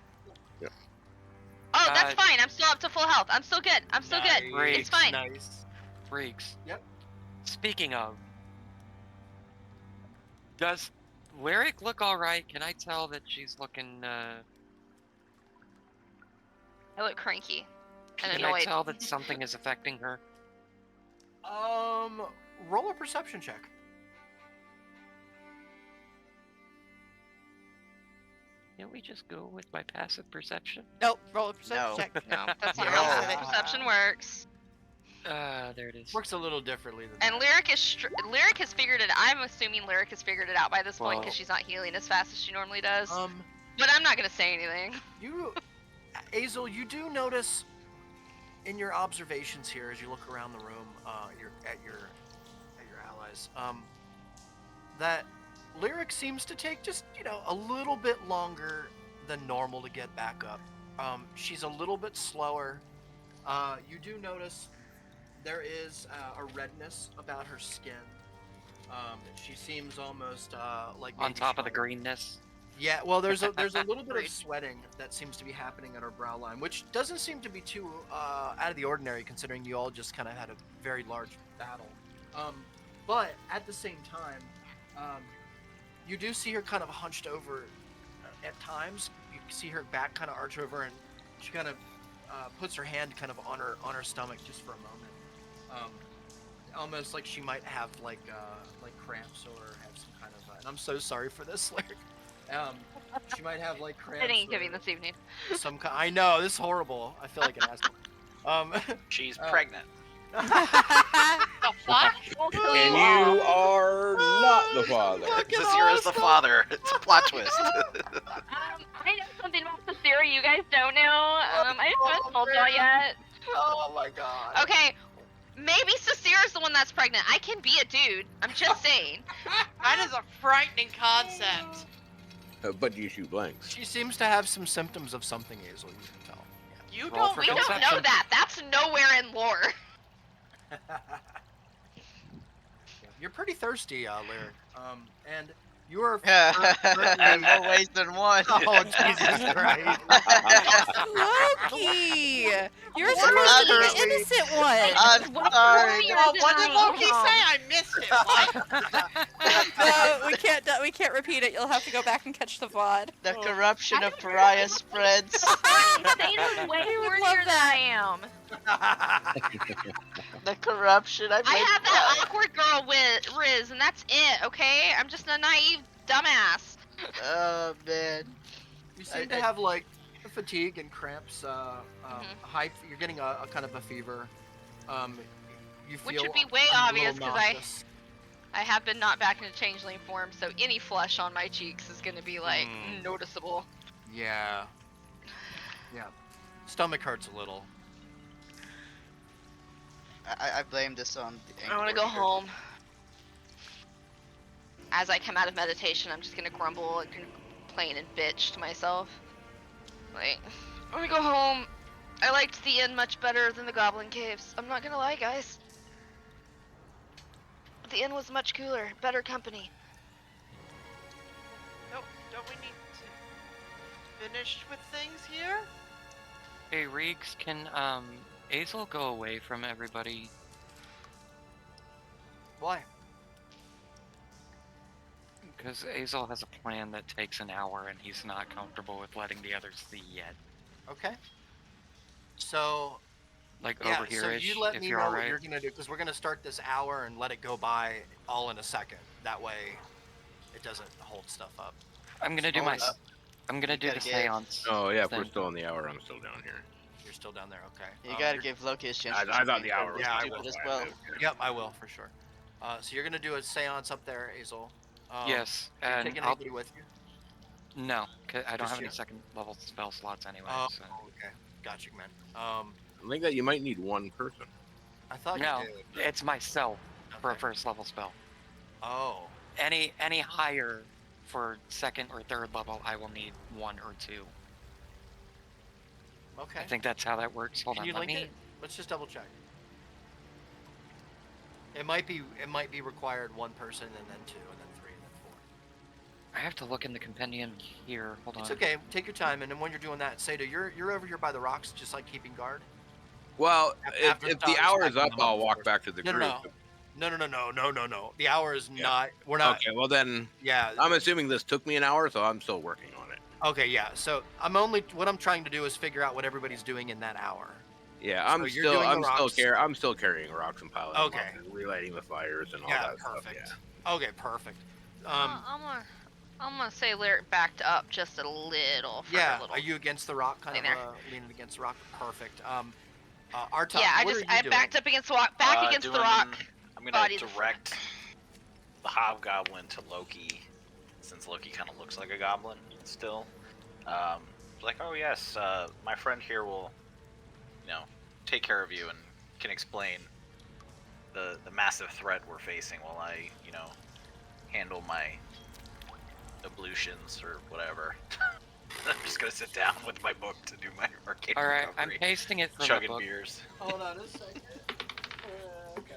Speaker 4: Oh, that's
Speaker 1: Uh,
Speaker 4: fine. I'm still up to full health. I'm still good. I'm still good.
Speaker 1: Great.
Speaker 4: It's fine.
Speaker 9: Nice.
Speaker 1: Freaks.
Speaker 9: Yep.
Speaker 1: Speaking of, does Lyric look alright? Can I tell that she's looking,
Speaker 4: I look cranky and
Speaker 1: can I
Speaker 4: annoyed.
Speaker 1: tell that something is affecting her?
Speaker 9: Roll a perception check.
Speaker 1: Can't we just go with my passive perception?
Speaker 2: Nope. Roll a perception
Speaker 5: No.
Speaker 2: check.
Speaker 4: No, that's not
Speaker 5: No.
Speaker 4: how passive perception works.
Speaker 1: There it is.
Speaker 9: Works a little differently than
Speaker 4: And
Speaker 9: that.
Speaker 4: Lyric has figured it. I'm assuming Lyric has figured it out by this point
Speaker 1: Well-
Speaker 4: because she's not healing as fast as she normally does.
Speaker 9: Um,
Speaker 4: But I'm not gonna say anything.
Speaker 9: you, Azel, you do notice in your observations here as you look around the room, at your allies, that Lyric seems to take just a little bit longer than normal to get back up. She's a little bit slower. You do notice there is a redness about her skin. She seems almost like
Speaker 1: On
Speaker 9: maybe
Speaker 1: top
Speaker 9: she
Speaker 1: of the
Speaker 9: might-
Speaker 1: greenness.
Speaker 9: Yeah, well, there's a little bit of
Speaker 4: Rude.
Speaker 9: sweating that seems to be happening at her brow line, which doesn't seem to be too out of the ordinary, considering you all just kind of had a very large battle. But at the same time, you do see her kind of hunched over at times. You see her back kind of arch over, and she kind of puts her hand kind of on her stomach just for a moment, almost like she might have like cramps or have some kind of. And I'm so sorry for this, Lyric. She might have like cramps.
Speaker 4: I didn't give
Speaker 9: or
Speaker 4: you this evening.
Speaker 9: some kind. I know this is horrible. I feel like an asshole.
Speaker 6: She's pregnant.
Speaker 8: The fuck?
Speaker 7: And you are not the father.
Speaker 6: Zazira's the father. It's a plot twist.
Speaker 4: I know something about Cecilia you guys don't know. I just haven't told y'all yet.
Speaker 9: Oh my god.
Speaker 4: Okay, maybe Cecilia's the one that's pregnant. I can be a dude. I'm just saying.
Speaker 8: That is a frightening concept.
Speaker 7: But you shoot blanks.
Speaker 9: She seems to have some symptoms of something, Azel. You can tell.
Speaker 8: You
Speaker 1: Roll
Speaker 8: don't
Speaker 1: for
Speaker 4: We don't
Speaker 1: conception.
Speaker 4: know that. That's nowhere in lore.
Speaker 9: Yeah. You're pretty thirsty, Lyric. And you are.
Speaker 5: And more ways than one.
Speaker 9: Oh Jesus Christ!
Speaker 2: Loki! You're supposed to be the innocent one!
Speaker 5: I'm sorry.
Speaker 8: Oh, what did Loki say? I missed it. What?
Speaker 2: No, we can't repeat it. You'll have to go back and catch the VOD.
Speaker 5: The corruption of pariah spreads.
Speaker 4: Sada's way
Speaker 2: We would
Speaker 4: hornier
Speaker 2: love
Speaker 4: than
Speaker 2: that.
Speaker 4: I am.
Speaker 5: The corruption.
Speaker 4: I have that awkward girl with Riz, and that's it, okay? I'm just a naive dumbass.
Speaker 5: Oh man.
Speaker 9: You seem to have like fatigue and cramps.
Speaker 4: Mhm.
Speaker 9: You're getting a kind of a fever. You feel.
Speaker 4: Which would be way
Speaker 9: a little
Speaker 4: obvious, 'cause
Speaker 9: nauseous.
Speaker 4: I have been not back into changeling form, so any flesh on my cheeks is gonna be like noticeable.
Speaker 9: Yeah. Yeah. Stomach hurts a little.
Speaker 5: I blame this on the
Speaker 4: I want to go home. As I come out of meditation, I'm just gonna grumble and complain and bitch to myself. Like, I want to go home. I liked the inn much better than the Goblin Caves. I'm not gonna lie, guys. The inn was much cooler, better company.
Speaker 8: Don't we need to finish with things here?
Speaker 1: Hey, Reeks, can, Azel go away from everybody?
Speaker 9: Why?
Speaker 1: Because Azel has a plan that takes an hour and he's not comfortable with letting the others see yet.
Speaker 9: Okay. So
Speaker 1: Like
Speaker 9: yeah,
Speaker 1: over here
Speaker 9: so
Speaker 1: ish,
Speaker 9: you let
Speaker 1: if
Speaker 9: me
Speaker 1: you're
Speaker 9: know what
Speaker 1: alright.
Speaker 9: you're gonna do, because we're gonna start this hour and let it go by all in a second. That way, it doesn't hold stuff up.
Speaker 1: I'm gonna do
Speaker 9: slow
Speaker 1: my.
Speaker 9: it up.
Speaker 1: I'm gonna do
Speaker 5: gotta
Speaker 1: the
Speaker 5: give-
Speaker 1: seance.
Speaker 7: Oh yeah, if we're
Speaker 1: thing.
Speaker 7: still in the hour, I'm still down here.
Speaker 9: You're still down there, okay?
Speaker 5: You
Speaker 9: Um,
Speaker 5: gotta
Speaker 9: you're-
Speaker 5: give Loki a chance.
Speaker 7: I
Speaker 5: to
Speaker 7: thought
Speaker 5: think
Speaker 7: the
Speaker 5: of
Speaker 7: hour was
Speaker 9: Yeah, I
Speaker 5: stupid
Speaker 9: will.
Speaker 5: as well.
Speaker 9: Yep, I will for sure. So you're gonna do a séance up there, Azel.
Speaker 1: Yes,
Speaker 9: Are you
Speaker 1: and
Speaker 9: taking
Speaker 1: I'll.
Speaker 9: anybody with you?
Speaker 1: No, 'cause I don't
Speaker 9: Just
Speaker 1: have any
Speaker 9: you?
Speaker 1: second level spell slots anyway.
Speaker 9: Oh,
Speaker 1: So.
Speaker 9: okay. Got you, man.
Speaker 7: I think that you might need one person.
Speaker 9: I thought
Speaker 1: No,
Speaker 9: you did.
Speaker 1: it's myself for a
Speaker 9: Okay.
Speaker 1: first level spell.
Speaker 9: Oh,
Speaker 1: Any higher for second or third level, I will need one or two.
Speaker 9: okay.
Speaker 1: I think that's how that works. Hold
Speaker 9: Can
Speaker 1: on,
Speaker 9: you
Speaker 1: let
Speaker 9: link
Speaker 1: me.
Speaker 9: it? Let's just double check. It might be required one person and then two and then three and then four.
Speaker 1: I have to look in the compendium here. Hold on.
Speaker 9: It's okay. Take your time, and then when you're doing that, Sato, you're over here by the rocks, just like keeping guard.
Speaker 7: Well,
Speaker 9: After
Speaker 7: if the
Speaker 9: stop-
Speaker 7: hour is
Speaker 9: smacking
Speaker 7: up,
Speaker 9: them
Speaker 7: I'll
Speaker 9: of
Speaker 7: walk
Speaker 9: course.
Speaker 7: back to the
Speaker 9: No,
Speaker 7: group.
Speaker 9: no. The hour is
Speaker 7: Yeah.
Speaker 9: not. We're not.
Speaker 7: Okay, well then,
Speaker 9: Yeah.
Speaker 7: I'm assuming this took me an hour, so I'm still working on it.
Speaker 9: Okay. Yeah. So what I'm trying to do is figure out what everybody's doing in that hour.
Speaker 7: Yeah,
Speaker 9: So you're doing the rocks.
Speaker 7: I'm still carrying rocks and piling them
Speaker 9: Okay.
Speaker 7: up and relighting the fires and all
Speaker 9: Yeah.
Speaker 7: that
Speaker 9: Perfect.
Speaker 7: stuff.
Speaker 9: Okay. Perfect.
Speaker 4: I'm gonna say Lyric backed up just a little. For
Speaker 9: Yeah.
Speaker 4: a little.
Speaker 9: Are you against the rock? Kind of
Speaker 4: There.
Speaker 9: leaning against the rock. Perfect. Artok,
Speaker 4: Yeah,
Speaker 9: what are you
Speaker 4: I
Speaker 9: doing?
Speaker 4: backed up against the rock, against the rock.
Speaker 6: I'm gonna
Speaker 4: body in the
Speaker 6: direct the hobgoblin to Loki, since Loki kind of looks like a goblin still. Like, oh yes, my friend here will, take care of you and can explain the massive threat we're facing while I, handle my ablutions or whatever. I'm just gonna sit down with my book to do my arcane
Speaker 1: All right, I'm
Speaker 6: recovery.
Speaker 1: pasting it from the
Speaker 6: Chugging
Speaker 1: book.
Speaker 6: beers.
Speaker 9: Hold on a second. Okay.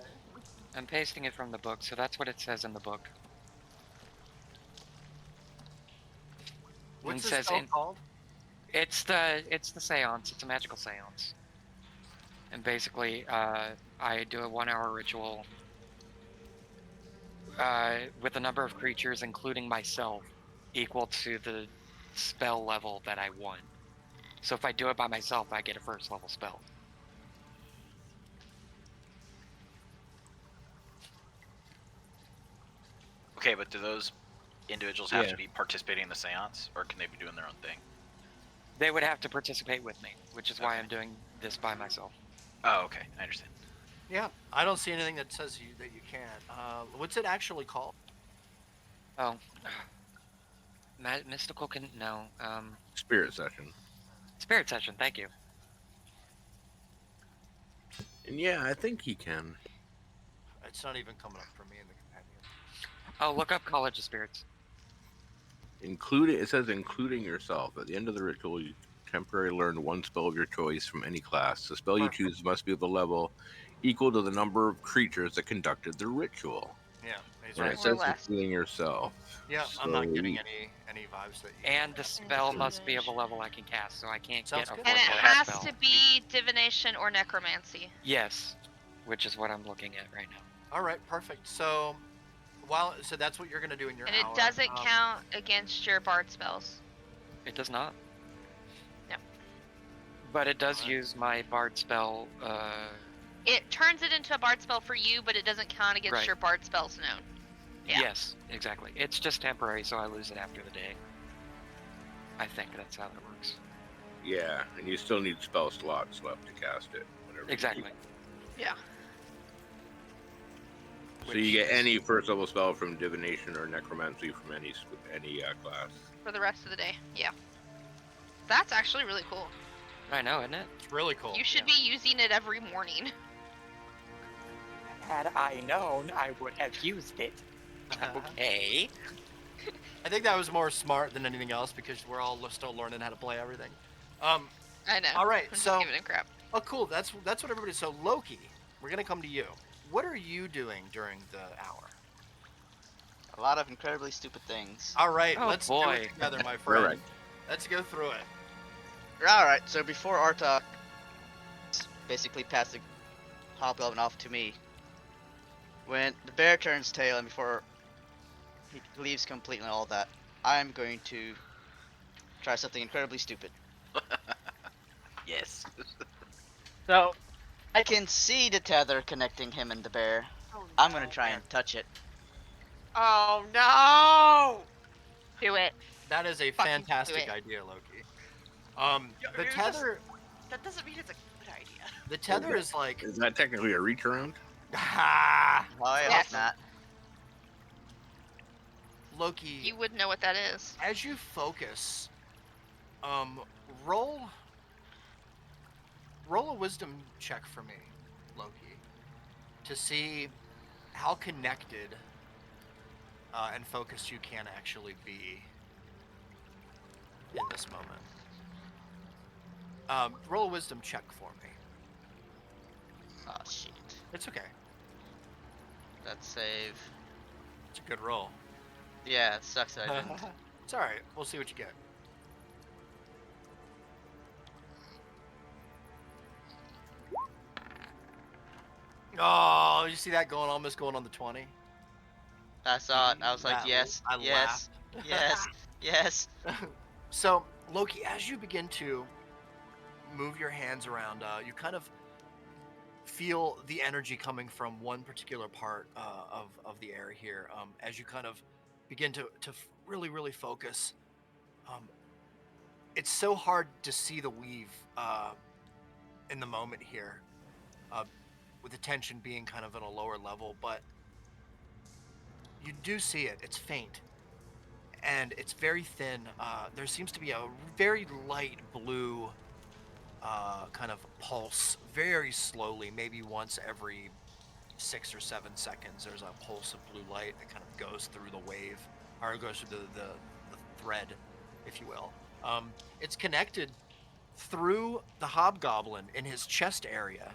Speaker 1: I'm pasting it from the book, so that's what it says in the book.
Speaker 9: What's
Speaker 1: It
Speaker 9: this
Speaker 1: says
Speaker 9: spell called?
Speaker 1: It's the seance. It's a magical seance. And basically, I do a 1-hour ritual with a number of creatures, including myself, equal to the spell level that I want. So if I do it by myself, I get a first level spell.
Speaker 6: Okay, but do those individuals have
Speaker 7: Yeah.
Speaker 6: to be participating in the seance, or can they be doing their own thing?
Speaker 1: They would have to participate with me, which is why I'm doing this by myself.
Speaker 6: Oh, okay, I understand.
Speaker 9: Yeah, I don't see anything that says that you can't. What's it actually called?
Speaker 1: Oh, mystical can no.
Speaker 7: Spirit session.
Speaker 1: Spirit session. Thank you.
Speaker 7: And yeah, I think he can.
Speaker 9: It's not even coming up for me in the companion.
Speaker 1: Oh, look up College of Spirits.
Speaker 7: It says including yourself. At the end of the ritual, you temporarily learn one spell of your choice from any class. The spell you choose must be of a level equal to the number of creatures that conducted the ritual.
Speaker 9: Yeah, he's
Speaker 7: And
Speaker 9: right.
Speaker 7: it says
Speaker 4: More or less.
Speaker 7: including yourself.
Speaker 9: Yeah, I'm not getting any vibes that you.
Speaker 1: And the spell must be of a level I can cast, so I can't
Speaker 9: Sounds
Speaker 1: get a
Speaker 9: good.
Speaker 4: And it
Speaker 1: fourth level
Speaker 4: has
Speaker 1: spell.
Speaker 4: to be divination or necromancy.
Speaker 1: Yes, which is what I'm looking at right now.
Speaker 9: All right, perfect. So, so that's what you're gonna do in your
Speaker 4: And
Speaker 9: hour.
Speaker 4: it doesn't count against your bard spells.
Speaker 1: It does not.
Speaker 4: No.
Speaker 1: But it does
Speaker 9: Alright.
Speaker 1: use my bard spell.
Speaker 4: It turns it into a bard spell for you, but it doesn't count against
Speaker 1: Right.
Speaker 4: your bard spells known. Yeah.
Speaker 1: Yes, exactly. It's just temporary, so I lose it after the day. I think that's how it works.
Speaker 7: Yeah, and you still need spell slots left to cast it. Whatever you
Speaker 1: Exactly.
Speaker 7: need.
Speaker 4: Yeah.
Speaker 7: So you get any first level spell from divination or necromancy from any class.
Speaker 4: For the rest of the day. Yeah. That's actually really cool.
Speaker 1: I know, isn't it?
Speaker 9: It's really cool.
Speaker 4: You should be using it every morning.
Speaker 1: Had I known, I would have used it. Okay.
Speaker 9: I think that was more smart than anything else because we're all still learning how to play everything.
Speaker 4: I know.
Speaker 9: All right,
Speaker 4: I'm
Speaker 9: so
Speaker 4: just giving it crap.
Speaker 9: oh, cool. That's what everybody. So Loki, we're gonna come to you. What are you doing during the hour?
Speaker 5: A lot of incredibly stupid things.
Speaker 9: All right,
Speaker 1: Oh,
Speaker 9: let's do
Speaker 1: boy.
Speaker 9: it together, my friend.
Speaker 7: Alright.
Speaker 9: Let's go through it.
Speaker 5: Alright, so before Artok basically passed the hobgoblin off to me, when the bear turns tail and before he leaves completely and all that, I'm going to try something incredibly stupid.
Speaker 6: Yes.
Speaker 5: So, I can see the tether connecting him and the bear. I'm gonna try and touch it.
Speaker 8: Oh no!
Speaker 4: Do it.
Speaker 9: That is a
Speaker 4: Fucking
Speaker 9: fantastic
Speaker 4: do it.
Speaker 9: idea, Loki. The
Speaker 8: You're
Speaker 9: tether,
Speaker 8: That doesn't mean it's a good idea.
Speaker 9: the tether is like,
Speaker 7: Is that technically a reach around?
Speaker 9: ah,
Speaker 5: Oh, I
Speaker 4: Yes.
Speaker 5: hope not.
Speaker 9: Loki.
Speaker 4: You would know what that is.
Speaker 9: As you focus, roll a wisdom check for me, Loki, to see how connected and focused you can actually be in this moment. Roll a wisdom check for me.
Speaker 5: Oh shit.
Speaker 9: It's okay.
Speaker 5: Let's save.
Speaker 9: It's a good roll.
Speaker 5: Yeah, it sucks that I didn't.
Speaker 9: It's alright. We'll see what you get. Oh, you see that almost going on the 20?
Speaker 5: I saw it. I was like,
Speaker 9: That
Speaker 5: yes,
Speaker 9: I
Speaker 5: yes, yes, yes.
Speaker 9: So, Loki, as you begin to move your hands around, you kind of feel the energy coming from one particular part of the air here. As you kind of begin to really, really focus, um, it's so hard to see the weave in the moment here, uh, with the tension being kind of at a lower level, but you do see it. It's faint and it's very thin. There seems to be a very light blue kind of pulse, very slowly, maybe once every 6 or 7 seconds. There's a pulse of blue light that kind of goes through the wave, or goes through the thread, if you will. It's connected through the hobgoblin in his chest area,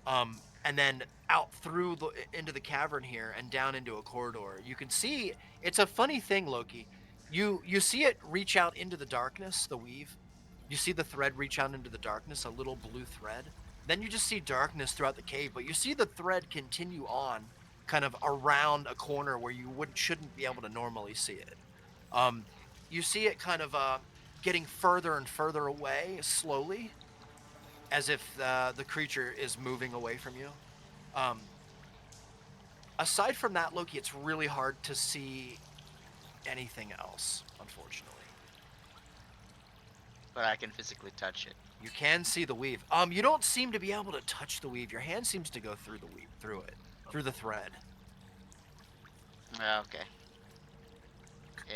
Speaker 9: and then out through into the cavern here and down into a corridor. You can see it's a funny thing, Loki. You see it reach out into the darkness, the weave. You see the thread reach out into the darkness, a little blue thread. Then you just see darkness throughout the cave, but you see the thread continue on, kind of around a corner where you shouldn't be able to normally see it. You see it kind of getting further and further away slowly, as if the creature is moving away from you. Aside from that, Loki, it's really hard to see anything else, unfortunately.
Speaker 5: But I can physically touch it.
Speaker 9: You can see the weave. You don't seem to be able to touch the weave. Your hand seems to go through the weave, through the thread.
Speaker 5: Okay.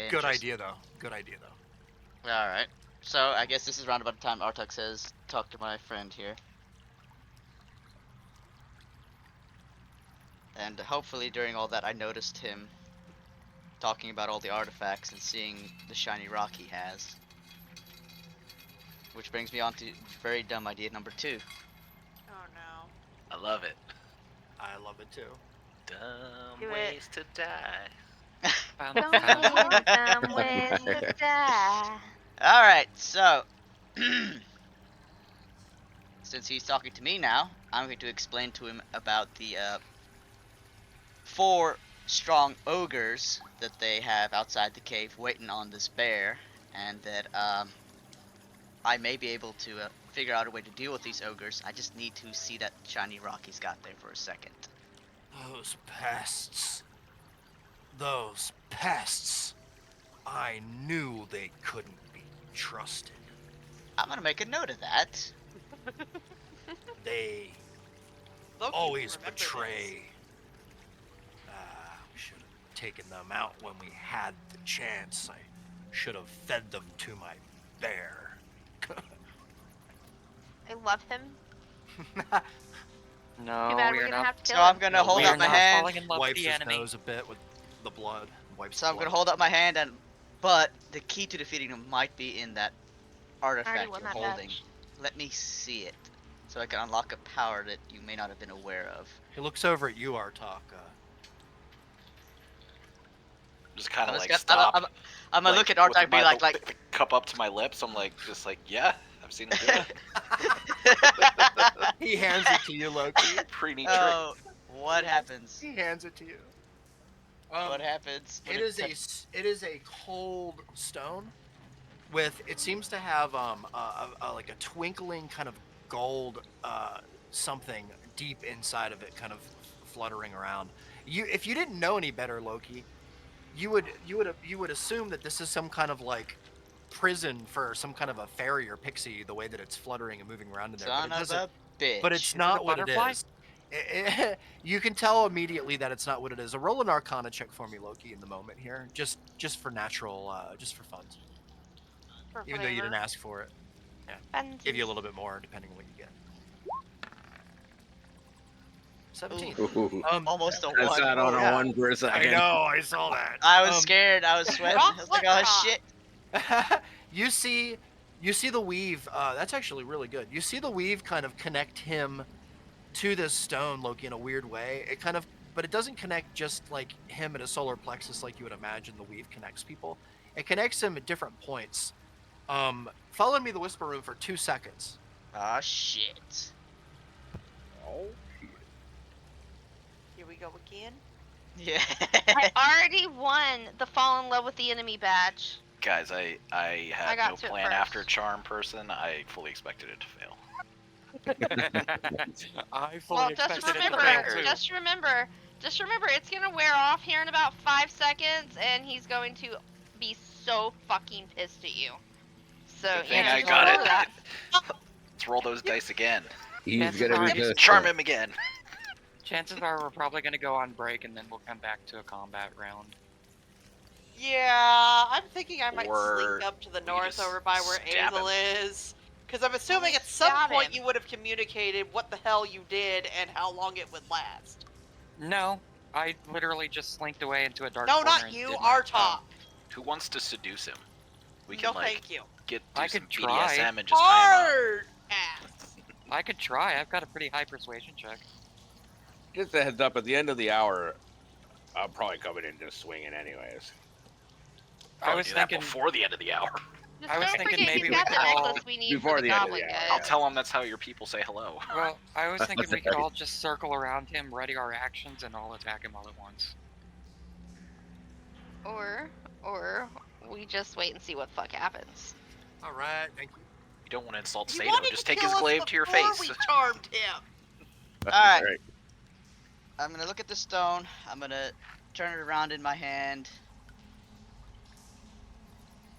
Speaker 9: Good idea, though. Good idea, though.
Speaker 5: All right. So I guess this is around about the time Artak says, "Talk to my friend here." And hopefully during all that, I noticed him talking about all the artifacts and seeing the shiny rock he has. Which brings me on to very dumb idea number 2.
Speaker 8: Oh no.
Speaker 6: I love it.
Speaker 9: I love it, too.
Speaker 6: Dumb
Speaker 4: Do it.
Speaker 6: ways to die.
Speaker 4: Dumb ways to die.
Speaker 5: Alright, so since he's talking to me now, I'm going to explain to him about the 4 strong ogres that they have outside the cave waiting on this bear, and that I may be able to figure out a way to deal with these ogres. I just need to see that shiny rock he's got there for a second.
Speaker 9: Those pests. Those pests. I knew they couldn't be trusted.
Speaker 5: I'm gonna make a note of that.
Speaker 9: They
Speaker 8: Loki
Speaker 9: always
Speaker 8: remember
Speaker 9: betray. We should have taken them out when we had the chance. I should have fed them to my bear.
Speaker 10: I love him.
Speaker 1: No,
Speaker 10: Too bad
Speaker 1: we
Speaker 10: we're
Speaker 1: are
Speaker 10: gonna
Speaker 1: not.
Speaker 10: have to
Speaker 5: So
Speaker 10: kill
Speaker 5: I'm
Speaker 10: him.
Speaker 5: gonna hold
Speaker 1: we
Speaker 5: up
Speaker 1: are
Speaker 5: my
Speaker 1: not
Speaker 5: hand.
Speaker 1: falling in love with
Speaker 9: Wipes
Speaker 1: the
Speaker 9: his
Speaker 1: enemy.
Speaker 9: nose a bit with the blood. Wipes
Speaker 5: So
Speaker 9: the
Speaker 5: I'm gonna
Speaker 9: blood.
Speaker 5: hold up my hand, but the key to defeating him might be in that
Speaker 10: I already
Speaker 5: artifact
Speaker 10: won
Speaker 5: you're
Speaker 10: that
Speaker 5: holding.
Speaker 10: badge.
Speaker 5: Let me see it, so I can unlock a power that you may not have been aware of.
Speaker 9: He looks over at you, Artak.
Speaker 6: Just kind
Speaker 5: I'm
Speaker 6: of
Speaker 5: just
Speaker 6: like
Speaker 5: gonna-
Speaker 6: stop.
Speaker 5: I'm gonna
Speaker 6: like,
Speaker 5: look at Artak
Speaker 6: with
Speaker 5: and be like,
Speaker 6: the cup up to my lips. I'm like, just like, yeah, I've seen him do it.
Speaker 9: He hands it to you, Loki.
Speaker 6: Pretty neat trick.
Speaker 5: Oh, what happens?
Speaker 9: He hands it to you.
Speaker 5: What happens? when
Speaker 9: It is
Speaker 5: touch-
Speaker 9: it is a cold stone with, it seems to have like a twinkling kind of gold something deep inside of it, kind of fluttering around. If you didn't know any better, Loki, you would assume that this is some kind of like prison for some kind of a fairy or pixie, the way that it's fluttering and moving around in there.
Speaker 5: Son of a bitch.
Speaker 9: But it's
Speaker 1: Is it
Speaker 9: not
Speaker 1: a
Speaker 9: what it
Speaker 1: butterfly?
Speaker 9: is. You can tell immediately that it's not what it is. Roll an Arcana check for me, Loki, in the moment here, just for natural, just for fun.
Speaker 10: For
Speaker 9: Even though you
Speaker 10: flavor.
Speaker 9: didn't ask for it, give you a little bit more depending on what you get. 17.
Speaker 7: Ooh,
Speaker 5: Almost a
Speaker 7: I
Speaker 5: 1.
Speaker 7: sat on
Speaker 9: Yeah.
Speaker 7: a 1 for a
Speaker 9: I
Speaker 7: second.
Speaker 9: know, I saw that.
Speaker 5: I was scared. I was sweating. I was like, oh shit.
Speaker 9: You see the weave. That's actually really good. You see the weave kind of connect him to this stone, Loki, in a weird way. It kind of, but it doesn't connect just like him at a solar plexus like you would imagine the weave connects people. It connects him at different points. Follow me to the whisper room for 2 seconds.
Speaker 5: Ah, shit.
Speaker 7: Oh,
Speaker 8: Here we go again.
Speaker 5: Yeah.
Speaker 10: I already won the fall in love with the enemy badge.
Speaker 6: Guys, I had
Speaker 10: got
Speaker 6: no
Speaker 10: to it
Speaker 6: plan after
Speaker 10: first.
Speaker 6: charm person. I fully expected it to fail.
Speaker 1: I fully
Speaker 10: Well, just
Speaker 1: expected it to
Speaker 10: remember,
Speaker 1: fail too.
Speaker 10: just remember, it's gonna wear off here in about 5 seconds, and he's going to be so fucking pissed at you. So
Speaker 6: Good thing
Speaker 10: yeah,
Speaker 6: I
Speaker 10: just
Speaker 6: got
Speaker 10: remember
Speaker 6: it.
Speaker 10: that.
Speaker 6: Let's roll those dice again.
Speaker 7: he's
Speaker 1: Chances
Speaker 7: gonna
Speaker 1: are-
Speaker 7: resist.
Speaker 6: Charm him again.
Speaker 1: Chances are we're probably going to go on break and then we'll come back to a combat round.
Speaker 8: Yeah, I'm thinking I might
Speaker 6: Or
Speaker 8: slink up to the
Speaker 6: we
Speaker 8: north
Speaker 6: just
Speaker 8: over by where
Speaker 6: stab
Speaker 8: Azel is. Because I'm assuming at some
Speaker 10: Stab
Speaker 8: point
Speaker 10: him.
Speaker 8: you would have communicated what the hell you did and how long it would last.
Speaker 1: No, I literally just slinked away into a dark
Speaker 8: No,
Speaker 1: corner.
Speaker 8: not
Speaker 1: and
Speaker 8: you,
Speaker 1: did
Speaker 8: our
Speaker 1: my-
Speaker 8: top.
Speaker 6: Who wants to seduce him? We
Speaker 8: No,
Speaker 6: can like
Speaker 8: thank you.
Speaker 6: do
Speaker 1: I
Speaker 6: some
Speaker 1: could try.
Speaker 6: BDSM and just tie him up.
Speaker 8: Hard ass.
Speaker 1: I could try. I've got a pretty high persuasion check.
Speaker 7: Just a heads up, at the end of the hour, I'll probably come in and just swinging anyways.
Speaker 1: I was
Speaker 6: do that
Speaker 1: thinking
Speaker 6: before the end of the hour.
Speaker 10: Just
Speaker 1: I was
Speaker 10: don't
Speaker 1: thinking
Speaker 10: forget
Speaker 1: maybe
Speaker 10: he's
Speaker 1: we
Speaker 10: got
Speaker 1: could
Speaker 10: the
Speaker 1: all-
Speaker 10: necklace we need
Speaker 7: Before
Speaker 10: for the
Speaker 7: the end of
Speaker 10: goblin
Speaker 7: the hour,
Speaker 10: guys.
Speaker 6: I'll tell him that's how your people say hello.
Speaker 1: Well, I was thinking we could all just circle around him, ready our actions, and all attack him all at once.
Speaker 10: Or we just wait and see what the fuck happens.
Speaker 9: All right, thank you.
Speaker 6: You don't want to insult
Speaker 8: He
Speaker 6: Sato.
Speaker 8: wanted
Speaker 6: Just
Speaker 8: to
Speaker 6: take
Speaker 8: kill
Speaker 6: his
Speaker 8: us
Speaker 6: glaive to your
Speaker 8: before
Speaker 6: face.
Speaker 8: we charmed him.
Speaker 5: Alright.
Speaker 7: Right.
Speaker 5: I'm gonna look at the stone. I'm gonna turn it around in my hand.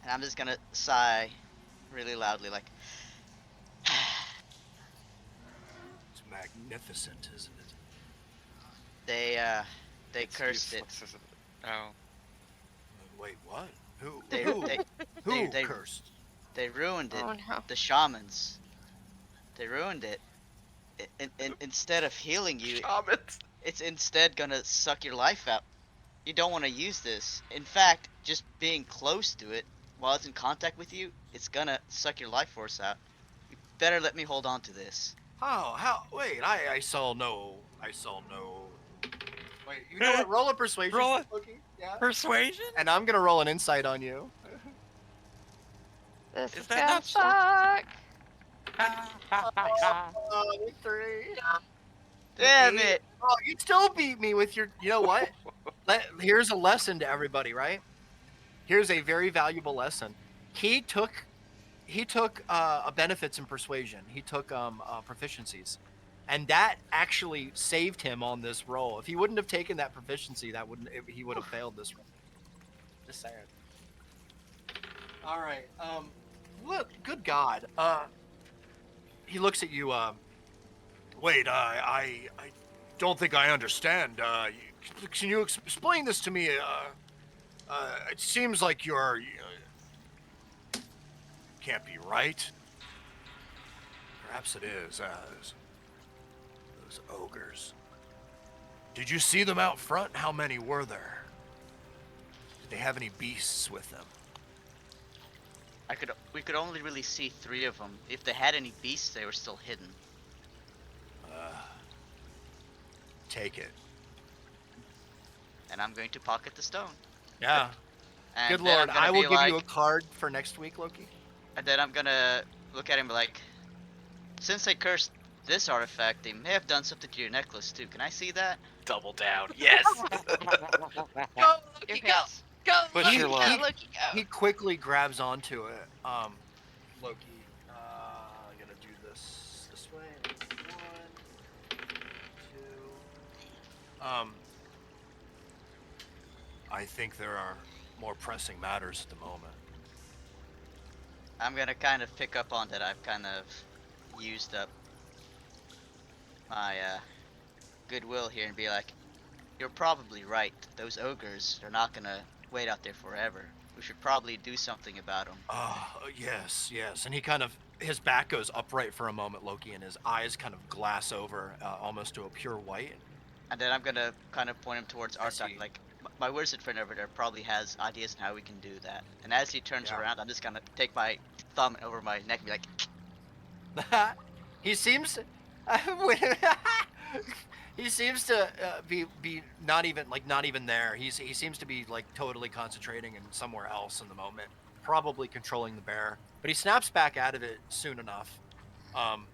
Speaker 5: And I'm just gonna sigh really loudly, like,
Speaker 9: It's magnificent, isn't it?
Speaker 5: they
Speaker 1: It's
Speaker 5: cursed it.
Speaker 1: useless, isn't it? Oh.
Speaker 9: Wait, what? Who?
Speaker 5: They,
Speaker 9: Who?
Speaker 5: they,
Speaker 9: Who
Speaker 5: they-
Speaker 9: cursed?
Speaker 5: they ruined it.
Speaker 10: Oh no.
Speaker 5: The shamans. They ruined it. Instead of healing you,
Speaker 6: Shamans.
Speaker 5: it's instead gonna suck your life out. You don't want to use this. In fact, just being close to it while it's in contact with you, it's gonna suck your life force out. You better let me hold on to this.
Speaker 9: How? Wait, I saw no. Wait, you know what? Roll a persuasion.
Speaker 1: Roll it.
Speaker 9: Okay, yeah.
Speaker 1: Persuasion?
Speaker 9: And I'm gonna roll an insight on you.
Speaker 10: This
Speaker 1: Is
Speaker 10: is
Speaker 1: that
Speaker 10: gonna
Speaker 1: not so-
Speaker 10: suck.
Speaker 9: Victory.
Speaker 5: Damn it!
Speaker 9: Oh, you still beat me with your. You know what? Here's a lesson to everybody, right? Here's a very valuable lesson. He took benefits in persuasion. He took proficiencies, and that actually saved him on this roll. If he wouldn't have taken that proficiency, he would have failed this roll. Just saying. All right. Look, good God. He looks at you. Wait, I don't think I understand. Can you explain this to me? It seems like you're. Can't be right. Perhaps it is. Those ogres. Did you see them out front? How many were there? Did they have any beasts with them?
Speaker 5: We could only really see 3 of them. If they had any beasts, they were still hidden.
Speaker 9: Take it.
Speaker 5: And I'm going to pocket the stone.
Speaker 9: Yeah.
Speaker 5: And
Speaker 9: Good
Speaker 5: then I'm
Speaker 9: lord,
Speaker 5: gonna
Speaker 9: I will
Speaker 5: be
Speaker 9: give you a
Speaker 5: like-
Speaker 9: card for next week, Loki.
Speaker 5: And then I'm gonna look at him like, since they cursed this artifact, they may have done something to your necklace too. Can I see that?
Speaker 6: Double down. Yes.
Speaker 8: Go,
Speaker 10: Your
Speaker 8: Loki, go.
Speaker 10: face.
Speaker 8: Go,
Speaker 1: Push
Speaker 8: Loki,
Speaker 1: your
Speaker 8: go.
Speaker 1: luck.
Speaker 10: Look, go.
Speaker 9: He quickly grabs onto it. Loki, I'm gonna do this way. 1, 2. I think there are more pressing matters at the moment.
Speaker 5: I'm gonna kind of pick up on that. I've kind of used up my goodwill here and be like, you're probably right. Those ogres are not gonna wait out there forever. We should probably do something about them.
Speaker 9: Yes. And he kind of, his back goes upright for a moment, Loki, and his eyes kind of glass over almost to a pure white.
Speaker 5: And then I'm gonna kind of point him towards
Speaker 9: I
Speaker 5: Artak,
Speaker 9: see.
Speaker 5: like, my wizard friend over there probably has ideas on how we can do that. And as he turns
Speaker 9: Yeah.
Speaker 5: around, I'm just gonna take my thumb over my neck and be like,
Speaker 9: He seems seems to be not even there. He seems to be like totally concentrating in somewhere else in the moment, probably controlling the bear. But he snaps back out of it soon enough, and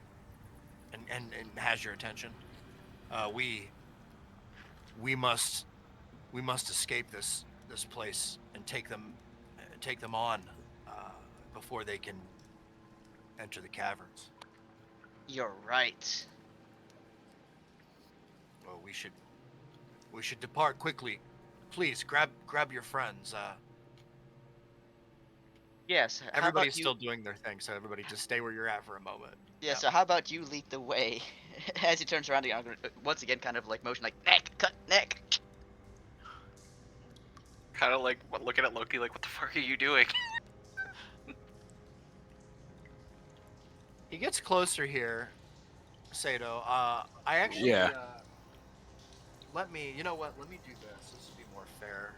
Speaker 9: has your attention. We must escape this place and take them on before they can enter the caverns.
Speaker 5: You're right.
Speaker 9: Well, we should depart quickly. Please grab your friends.
Speaker 5: Yes. How
Speaker 9: Everybody's
Speaker 5: about you?
Speaker 9: still doing their thing, so everybody just stay where you're at for a moment.
Speaker 5: Yeah. So how about you lead the way? As he turns around, I'm gonna once again kind of like motion like neck, cut neck.
Speaker 6: Kind of like looking at Loki like, what the fuck are you doing?
Speaker 9: He gets closer here, Sato. I actually
Speaker 7: Yeah.
Speaker 9: you know what? Let me do this. This will be more fair.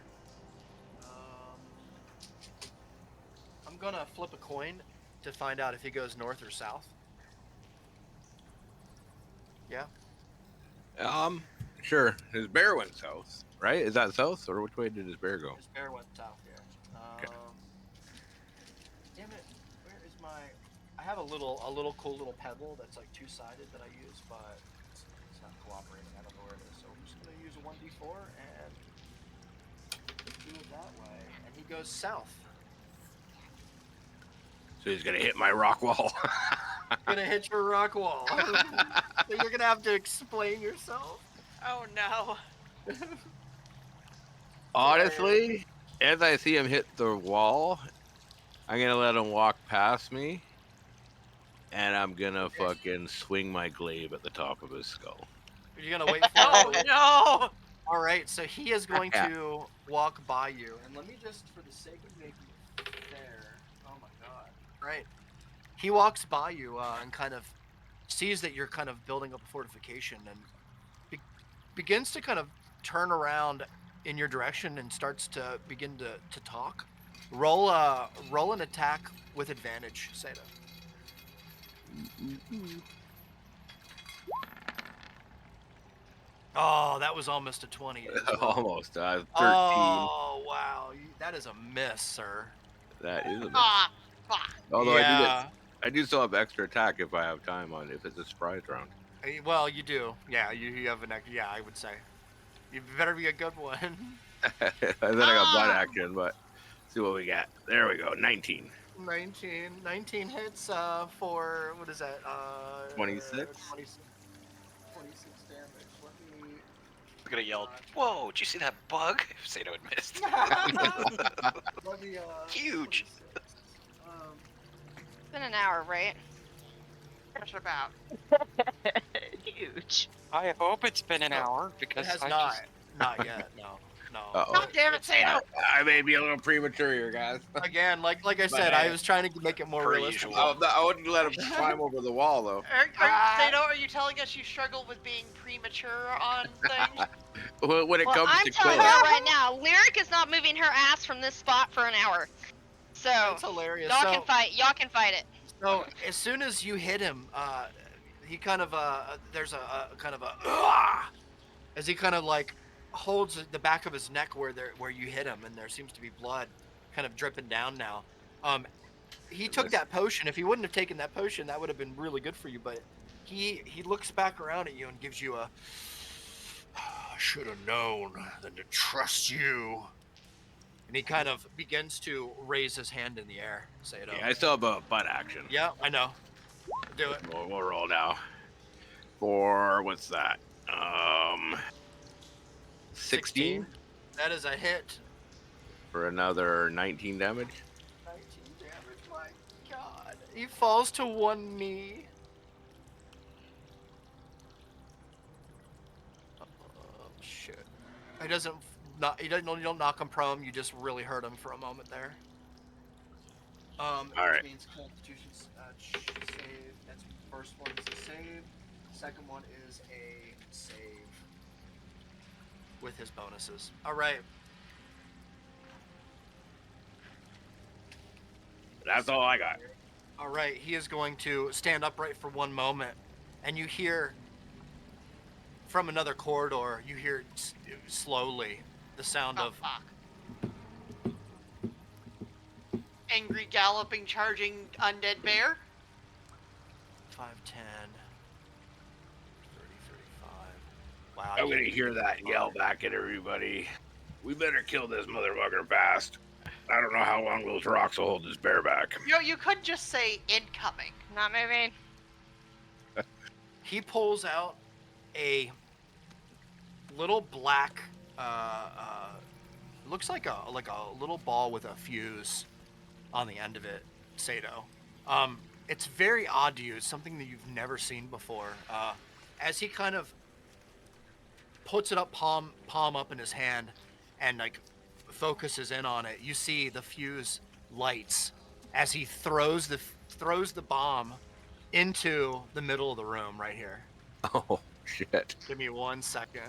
Speaker 9: I'm gonna flip a coin to find out if he goes north or south. Yeah.
Speaker 7: Sure. His bear went south, right? Is that south, or which way did his bear go?
Speaker 9: His bear went south here.
Speaker 7: Okay.
Speaker 9: Damn it! Where is my? I have a little cool little pebble that's like two-sided that I use, but it's not cooperating. I don't know where it is, so I'm just gonna use a 1d4 and do it that way. And he goes south.
Speaker 7: So he's gonna hit my rock wall.
Speaker 9: Gonna hit your rock wall. So you're gonna have to explain yourself.
Speaker 8: Oh no.
Speaker 7: Honestly, as I see him hit the wall, I'm gonna let him walk past me, and I'm gonna fucking swing my glaive at the top of his skull.
Speaker 9: You're gonna wait for
Speaker 8: Oh
Speaker 9: it.
Speaker 8: no.
Speaker 9: All right, so he is going to walk by you, and let me just, for the sake of making it fair. Oh my god! Right, he walks by you and kind of sees that you're kind of building up a fortification, and begins to kind of turn around in your direction and starts to begin to talk. Roll an attack with advantage, Sato. Oh, that was almost a 20. As well.
Speaker 7: Almost. 13.
Speaker 9: Oh, wow. That is a miss, sir.
Speaker 7: That is a miss.
Speaker 8: Ah, fuck.
Speaker 7: Although
Speaker 9: Yeah.
Speaker 7: I do still have extra attack if I have time on it, if it's a surprise round.
Speaker 9: Well, you do. Yeah, you have an yeah, I would say. You better be a good one.
Speaker 7: And then I got butt action, but see what we got. There we go. 19.
Speaker 9: 19 hits for, what is that?
Speaker 7: 26?
Speaker 9: 26 damage. Let me...
Speaker 6: I'm gonna yell, whoa, did you see that bug? If Sato had missed.
Speaker 9: Let me,
Speaker 6: Huge.
Speaker 9: 26.
Speaker 10: It's been an hour, right?
Speaker 8: Just about.
Speaker 5: Huge.
Speaker 1: I hope it's been an hour because
Speaker 9: It has
Speaker 1: I
Speaker 9: not.
Speaker 1: just
Speaker 9: Not yet, no.
Speaker 7: Uh-oh.
Speaker 8: God damn it, Sato!
Speaker 7: I may be a little premature here, guys.
Speaker 9: Again, like I said, I was trying to make it more
Speaker 6: Per
Speaker 9: realistic.
Speaker 6: usual.
Speaker 7: I wouldn't let him climb over the wall, though.
Speaker 8: Sato, are you telling us you struggle with being premature on things?
Speaker 7: When it
Speaker 10: Well,
Speaker 7: comes
Speaker 10: I'm
Speaker 7: to
Speaker 10: telling
Speaker 7: killing.
Speaker 10: you right now, Lyric is not moving her ass from this spot for an hour. So
Speaker 9: That's hilarious.
Speaker 10: y'all
Speaker 9: So,
Speaker 10: can fight. Y'all can fight it.
Speaker 9: so as soon as you hit him, he kind of there's a kind of a as he kind of like holds the back of his neck where you hit him, and there seems to be blood kind of dripping down now. He took that potion. If he wouldn't have taken that potion, that would have been really good for you. But he looks back around at you and gives you a should have known than to trust you. And he kind of begins to raise his hand in the air. Sato.
Speaker 7: Yeah, I still have a butt action.
Speaker 9: Yeah, I know. Do it.
Speaker 7: We'll roll now. For what's that? 16
Speaker 9: That is a hit.
Speaker 7: for another 19 damage.
Speaker 9: 19 damage, my god. He falls to one knee. Oh, shit. He doesn't, you don't knock him prone, you just really hurt him for a moment there.
Speaker 7: Alright.
Speaker 9: Which means Constitution save. That's the first one is a save. Second one is a save with his bonuses. All right.
Speaker 7: That's all I got.
Speaker 9: All right. He is going to stand upright for one moment, and you hear from another corridor, you hear slowly the sound
Speaker 8: Oh,
Speaker 9: of
Speaker 8: fuck. Angry, galloping, charging undead bear.
Speaker 9: 5, 10, 30, 35. Wow. I
Speaker 7: I'm
Speaker 9: can't
Speaker 7: gonna hear
Speaker 9: even
Speaker 7: that and yell back at everybody. We better kill this motherfucker fast. I don't know how long those rocks will hold this bear back.
Speaker 8: You could just say incoming.
Speaker 10: Not moving.
Speaker 9: He pulls out a little black, looks like a little ball with a fuse on the end of it, Sato. It's very odd to you. It's something that you've never seen before. As he kind of puts it up, palm up in his hand, and like focuses in on it, you see the fuse lights as he throws the bomb into the middle of the room right here.
Speaker 7: Oh shit!
Speaker 9: Give me 1 second.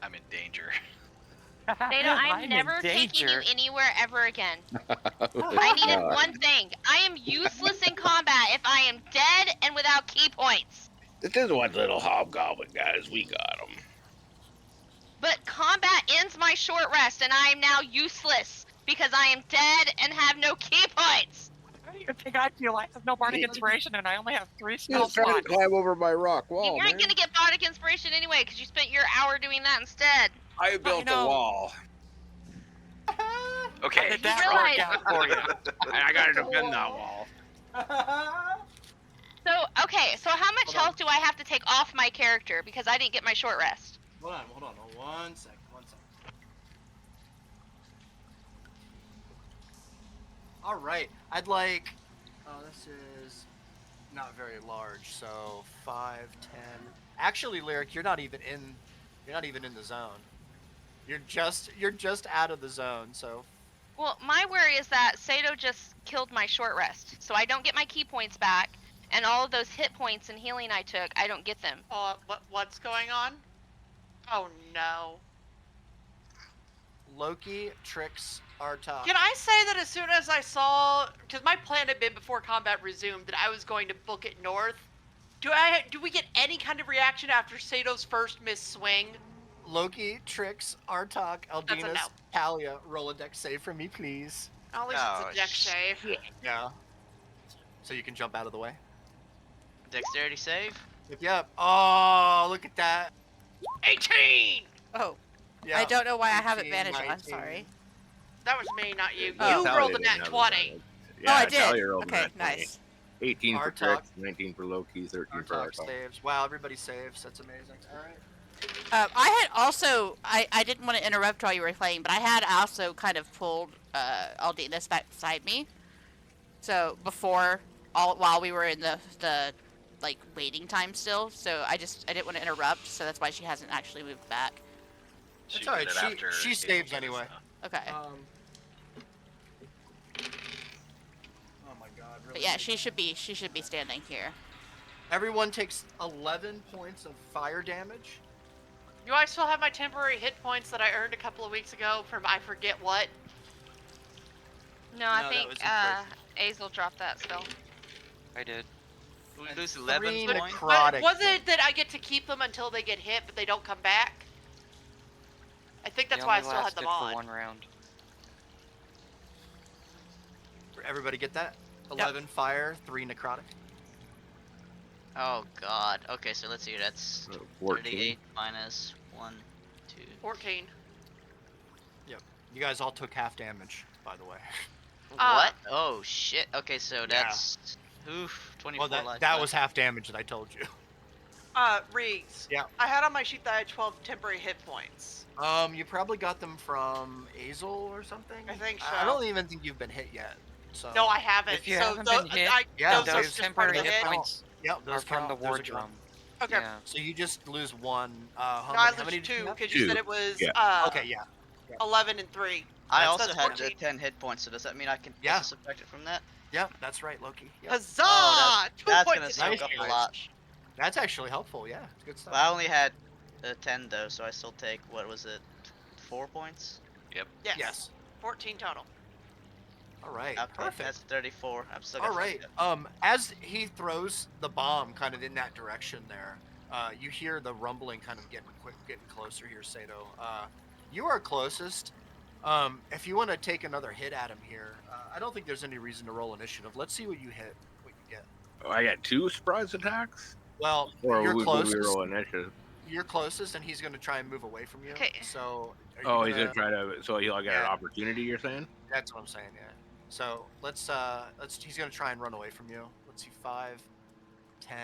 Speaker 6: I'm in danger.
Speaker 10: Sato, I'm
Speaker 1: in
Speaker 10: never taking you
Speaker 1: danger.
Speaker 10: anywhere ever again.
Speaker 7: Oh,
Speaker 10: I needed
Speaker 7: God.
Speaker 10: one thing. I am useless in combat if I am dead and without key points.
Speaker 7: This is what little hobgoblin guys. We got him.
Speaker 10: But combat ends my short rest, and I am now useless because I am dead and have no key points.
Speaker 1: How do you think I feel? I have no bardic inspiration and I only have 3 spell
Speaker 7: Just trying to
Speaker 1: slots.
Speaker 7: climb over my rock
Speaker 10: You
Speaker 7: wall,
Speaker 10: weren't
Speaker 7: man.
Speaker 10: gonna get bardic inspiration anyway because you spent your hour doing that instead.
Speaker 7: I built a
Speaker 1: know.
Speaker 7: wall,
Speaker 6: Okay.
Speaker 1: Did that
Speaker 10: realize-
Speaker 1: work out for you?
Speaker 7: and I gotta defend that wall.
Speaker 10: So, okay, so how much
Speaker 9: Hold on.
Speaker 10: health do I have to take off my character because I didn't get my short rest?
Speaker 9: Hold on. 1 second. All right. I'd like. Oh, this is not very large. So 5, 10. Actually, Lyric, you're not even in the zone. You're just out of the zone. So
Speaker 10: Well, my worry is that Sato just killed my short rest, so I don't get my key points back, and all of those hit points and healing I took, I don't get them.
Speaker 8: What's going on? Oh no.
Speaker 9: Loki tricks Artok.
Speaker 8: Can I say that as soon as I saw, because my plan had been before combat resumed that I was going to book it north. Do we get any kind of reaction after Sato's first missed swing?
Speaker 9: Loki tricks Artok,
Speaker 8: That's a
Speaker 9: Aldina's,
Speaker 8: no.
Speaker 9: Talia. Roll a dex save for me, please.
Speaker 8: At least
Speaker 5: Oh,
Speaker 8: it's a deck save.
Speaker 9: Yeah. So you can jump out of the way.
Speaker 5: Dexterity save.
Speaker 9: Yep. Oh, look at that.
Speaker 8: 18!
Speaker 2: Oh,
Speaker 9: Yeah.
Speaker 2: I don't know why I have
Speaker 9: 18,
Speaker 2: advantage. I'm
Speaker 9: 19.
Speaker 2: sorry.
Speaker 8: That was me, not you.
Speaker 2: Oh.
Speaker 8: You
Speaker 7: Talia
Speaker 8: rolled a
Speaker 7: didn't
Speaker 8: nat
Speaker 7: have
Speaker 8: 20.
Speaker 7: advantage.
Speaker 2: Oh,
Speaker 7: Yeah,
Speaker 2: I did.
Speaker 7: Talia rolled a
Speaker 2: Okay,
Speaker 7: nat 20.
Speaker 2: nice.
Speaker 7: 18 for
Speaker 9: Artok.
Speaker 7: Trix, 19 for Loki, 13 for
Speaker 9: Artok
Speaker 7: Artok.
Speaker 9: saves. Wow, everybody saves. That's amazing. All right.
Speaker 2: I had also, I didn't want to interrupt while you were playing, but I had also kind of pulled Aldina's back beside me. So while we were in the like waiting time still. So I didn't want to interrupt. So that's why she hasn't actually moved back.
Speaker 6: She
Speaker 9: That's all right,
Speaker 6: did it after
Speaker 9: she
Speaker 6: Hazel
Speaker 9: saves
Speaker 6: did it,
Speaker 9: anyway.
Speaker 6: so.
Speaker 2: Okay.
Speaker 9: Oh my God. Really?
Speaker 2: But yeah, she should be standing here.
Speaker 9: Everyone takes 11 points of fire damage.
Speaker 8: Do I still have my temporary hit points that I earned a couple of weeks ago from I forget what?
Speaker 10: No,
Speaker 9: No,
Speaker 10: I
Speaker 9: that
Speaker 10: think
Speaker 9: was in
Speaker 10: Azel dropped that spell.
Speaker 1: I did.
Speaker 5: We lose 11
Speaker 9: 3
Speaker 5: points.
Speaker 9: necrotic.
Speaker 8: Was it that I get to keep them until they get hit, but they don't come back? I think that's
Speaker 1: They
Speaker 8: why I
Speaker 1: only
Speaker 8: still had them
Speaker 1: lasted
Speaker 8: on.
Speaker 1: for 1 round.
Speaker 9: Everybody get that? 11 fire, 3 necrotic.
Speaker 5: Oh God. Okay, so let's see. That's
Speaker 7: 14.
Speaker 5: 38 minus 1, 2.
Speaker 8: 14.
Speaker 9: You guys all took half damage, by the way.
Speaker 5: What? Oh shit. Okay, so that's oof. 24
Speaker 9: Well,
Speaker 5: life
Speaker 9: that
Speaker 5: left.
Speaker 9: was half damage that I told you.
Speaker 8: Reeds.
Speaker 9: Yeah.
Speaker 8: I had on my sheet that I had 12 temporary hit points.
Speaker 9: You probably got them from Azel or something.
Speaker 8: I think
Speaker 9: I
Speaker 8: so.
Speaker 9: don't even think you've been hit yet. So.
Speaker 8: No, I haven't.
Speaker 1: If you
Speaker 8: so
Speaker 1: haven't been hit,
Speaker 9: Yeah,
Speaker 8: those are
Speaker 1: those
Speaker 8: just part
Speaker 1: temporary
Speaker 8: of the
Speaker 1: hit
Speaker 8: hit.
Speaker 1: points
Speaker 9: Yep,
Speaker 1: are
Speaker 9: those
Speaker 1: from the
Speaker 9: count. Those
Speaker 1: war
Speaker 9: are
Speaker 1: drum.
Speaker 8: Okay.
Speaker 1: Yeah.
Speaker 9: So you just lose 1.
Speaker 8: No,
Speaker 9: How
Speaker 8: I
Speaker 9: many
Speaker 8: lose
Speaker 9: did you
Speaker 8: 2
Speaker 9: have?
Speaker 8: because you
Speaker 7: 2.
Speaker 8: said it was
Speaker 7: Yeah.
Speaker 9: Okay, yeah.
Speaker 8: 11 and 3.
Speaker 5: I
Speaker 8: That's-
Speaker 5: also
Speaker 8: that's
Speaker 5: had
Speaker 8: 14.
Speaker 5: 10 hit points. So does that mean I can
Speaker 9: Yeah.
Speaker 5: also subtract it from that?
Speaker 9: Yep, that's right, Loki. Yep.
Speaker 8: Huzzah!
Speaker 5: Oh,
Speaker 8: 2
Speaker 5: that's
Speaker 8: points
Speaker 5: gonna
Speaker 8: of
Speaker 5: soak
Speaker 9: Nice,
Speaker 5: up a
Speaker 9: guys.
Speaker 5: lot.
Speaker 9: That's actually helpful. Yeah, it's good stuff.
Speaker 5: Well, I only had 10 though, so I still take what was it, 4 points?
Speaker 8: Yes. 14 total.
Speaker 9: All right,
Speaker 5: Okay,
Speaker 9: perfect.
Speaker 5: that's 34. I'm still got
Speaker 9: All right. As he throws the bomb kind of in that direction there, You hear the rumbling kind of getting closer here, Sato. You are closest. If you want to take another hit at him here, I don't think there's any reason to roll initiative. Let's see what you get.
Speaker 7: Oh, I got 2 surprise attacks?
Speaker 9: Well,
Speaker 7: Or
Speaker 9: you're
Speaker 7: would we
Speaker 9: closest.
Speaker 7: roll initiative?
Speaker 9: You're closest, and he's going to try and move away from you.
Speaker 4: Okay.
Speaker 9: So,
Speaker 7: Oh, he's gonna try to. So he'll get an
Speaker 9: Yeah.
Speaker 7: opportunity. You're saying?
Speaker 9: That's what I'm saying. Yeah. So let's. He's going to try and run away from you. Let's see. 5, 10.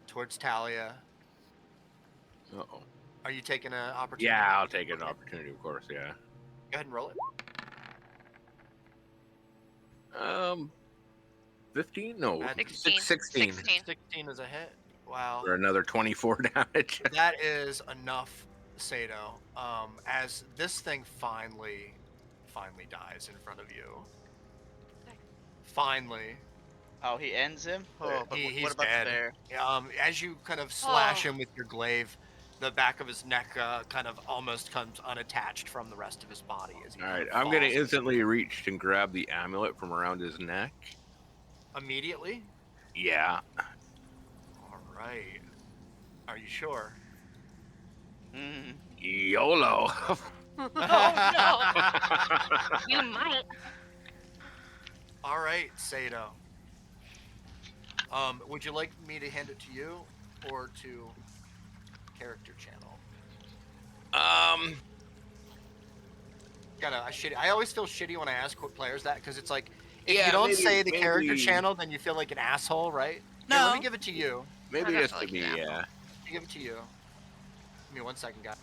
Speaker 9: Towards Talia.
Speaker 7: Uh-oh.
Speaker 9: Are you taking an opportunity?
Speaker 7: Yeah, I'll take an opportunity, of course. Yeah.
Speaker 9: Go ahead and roll it.
Speaker 7: 15? No,
Speaker 9: That's
Speaker 4: 16.
Speaker 7: 16.
Speaker 9: 16 is a hit. Wow.
Speaker 7: For another 24 damage.
Speaker 9: That is enough, Sato. As this thing finally dies in front of you. Finally.
Speaker 5: Oh, he ends him? Oh, but
Speaker 9: He's
Speaker 5: what about
Speaker 9: dead.
Speaker 5: the bear?
Speaker 9: As you kind of slash
Speaker 8: Oh.
Speaker 9: him with your glaive, the back of his neck kind of almost comes unattached from the rest of his body. As he
Speaker 7: All
Speaker 9: kind
Speaker 7: right,
Speaker 9: of
Speaker 7: I'm gonna
Speaker 9: falls.
Speaker 7: instantly reach and grab the amulet from around his neck.
Speaker 9: Immediately?
Speaker 7: Yeah.
Speaker 9: All right. Are you sure?
Speaker 5: Mm.
Speaker 7: YOLO.
Speaker 8: Oh no!
Speaker 10: You might.
Speaker 9: All right, Sato. Would you like me to hand it to you or to character channel? I always feel shitty when I ask players that because it's like if
Speaker 7: Yeah,
Speaker 9: you don't
Speaker 7: maybe-
Speaker 9: say the character
Speaker 7: maybe-
Speaker 9: channel, then you feel like an asshole, right?
Speaker 2: No.
Speaker 9: Here, let me give it to you.
Speaker 7: Maybe
Speaker 4: I
Speaker 7: just
Speaker 4: feel
Speaker 7: to
Speaker 4: like
Speaker 7: be.
Speaker 4: an
Speaker 7: Yeah.
Speaker 9: Let me give it to you. Give me 1 second, guys.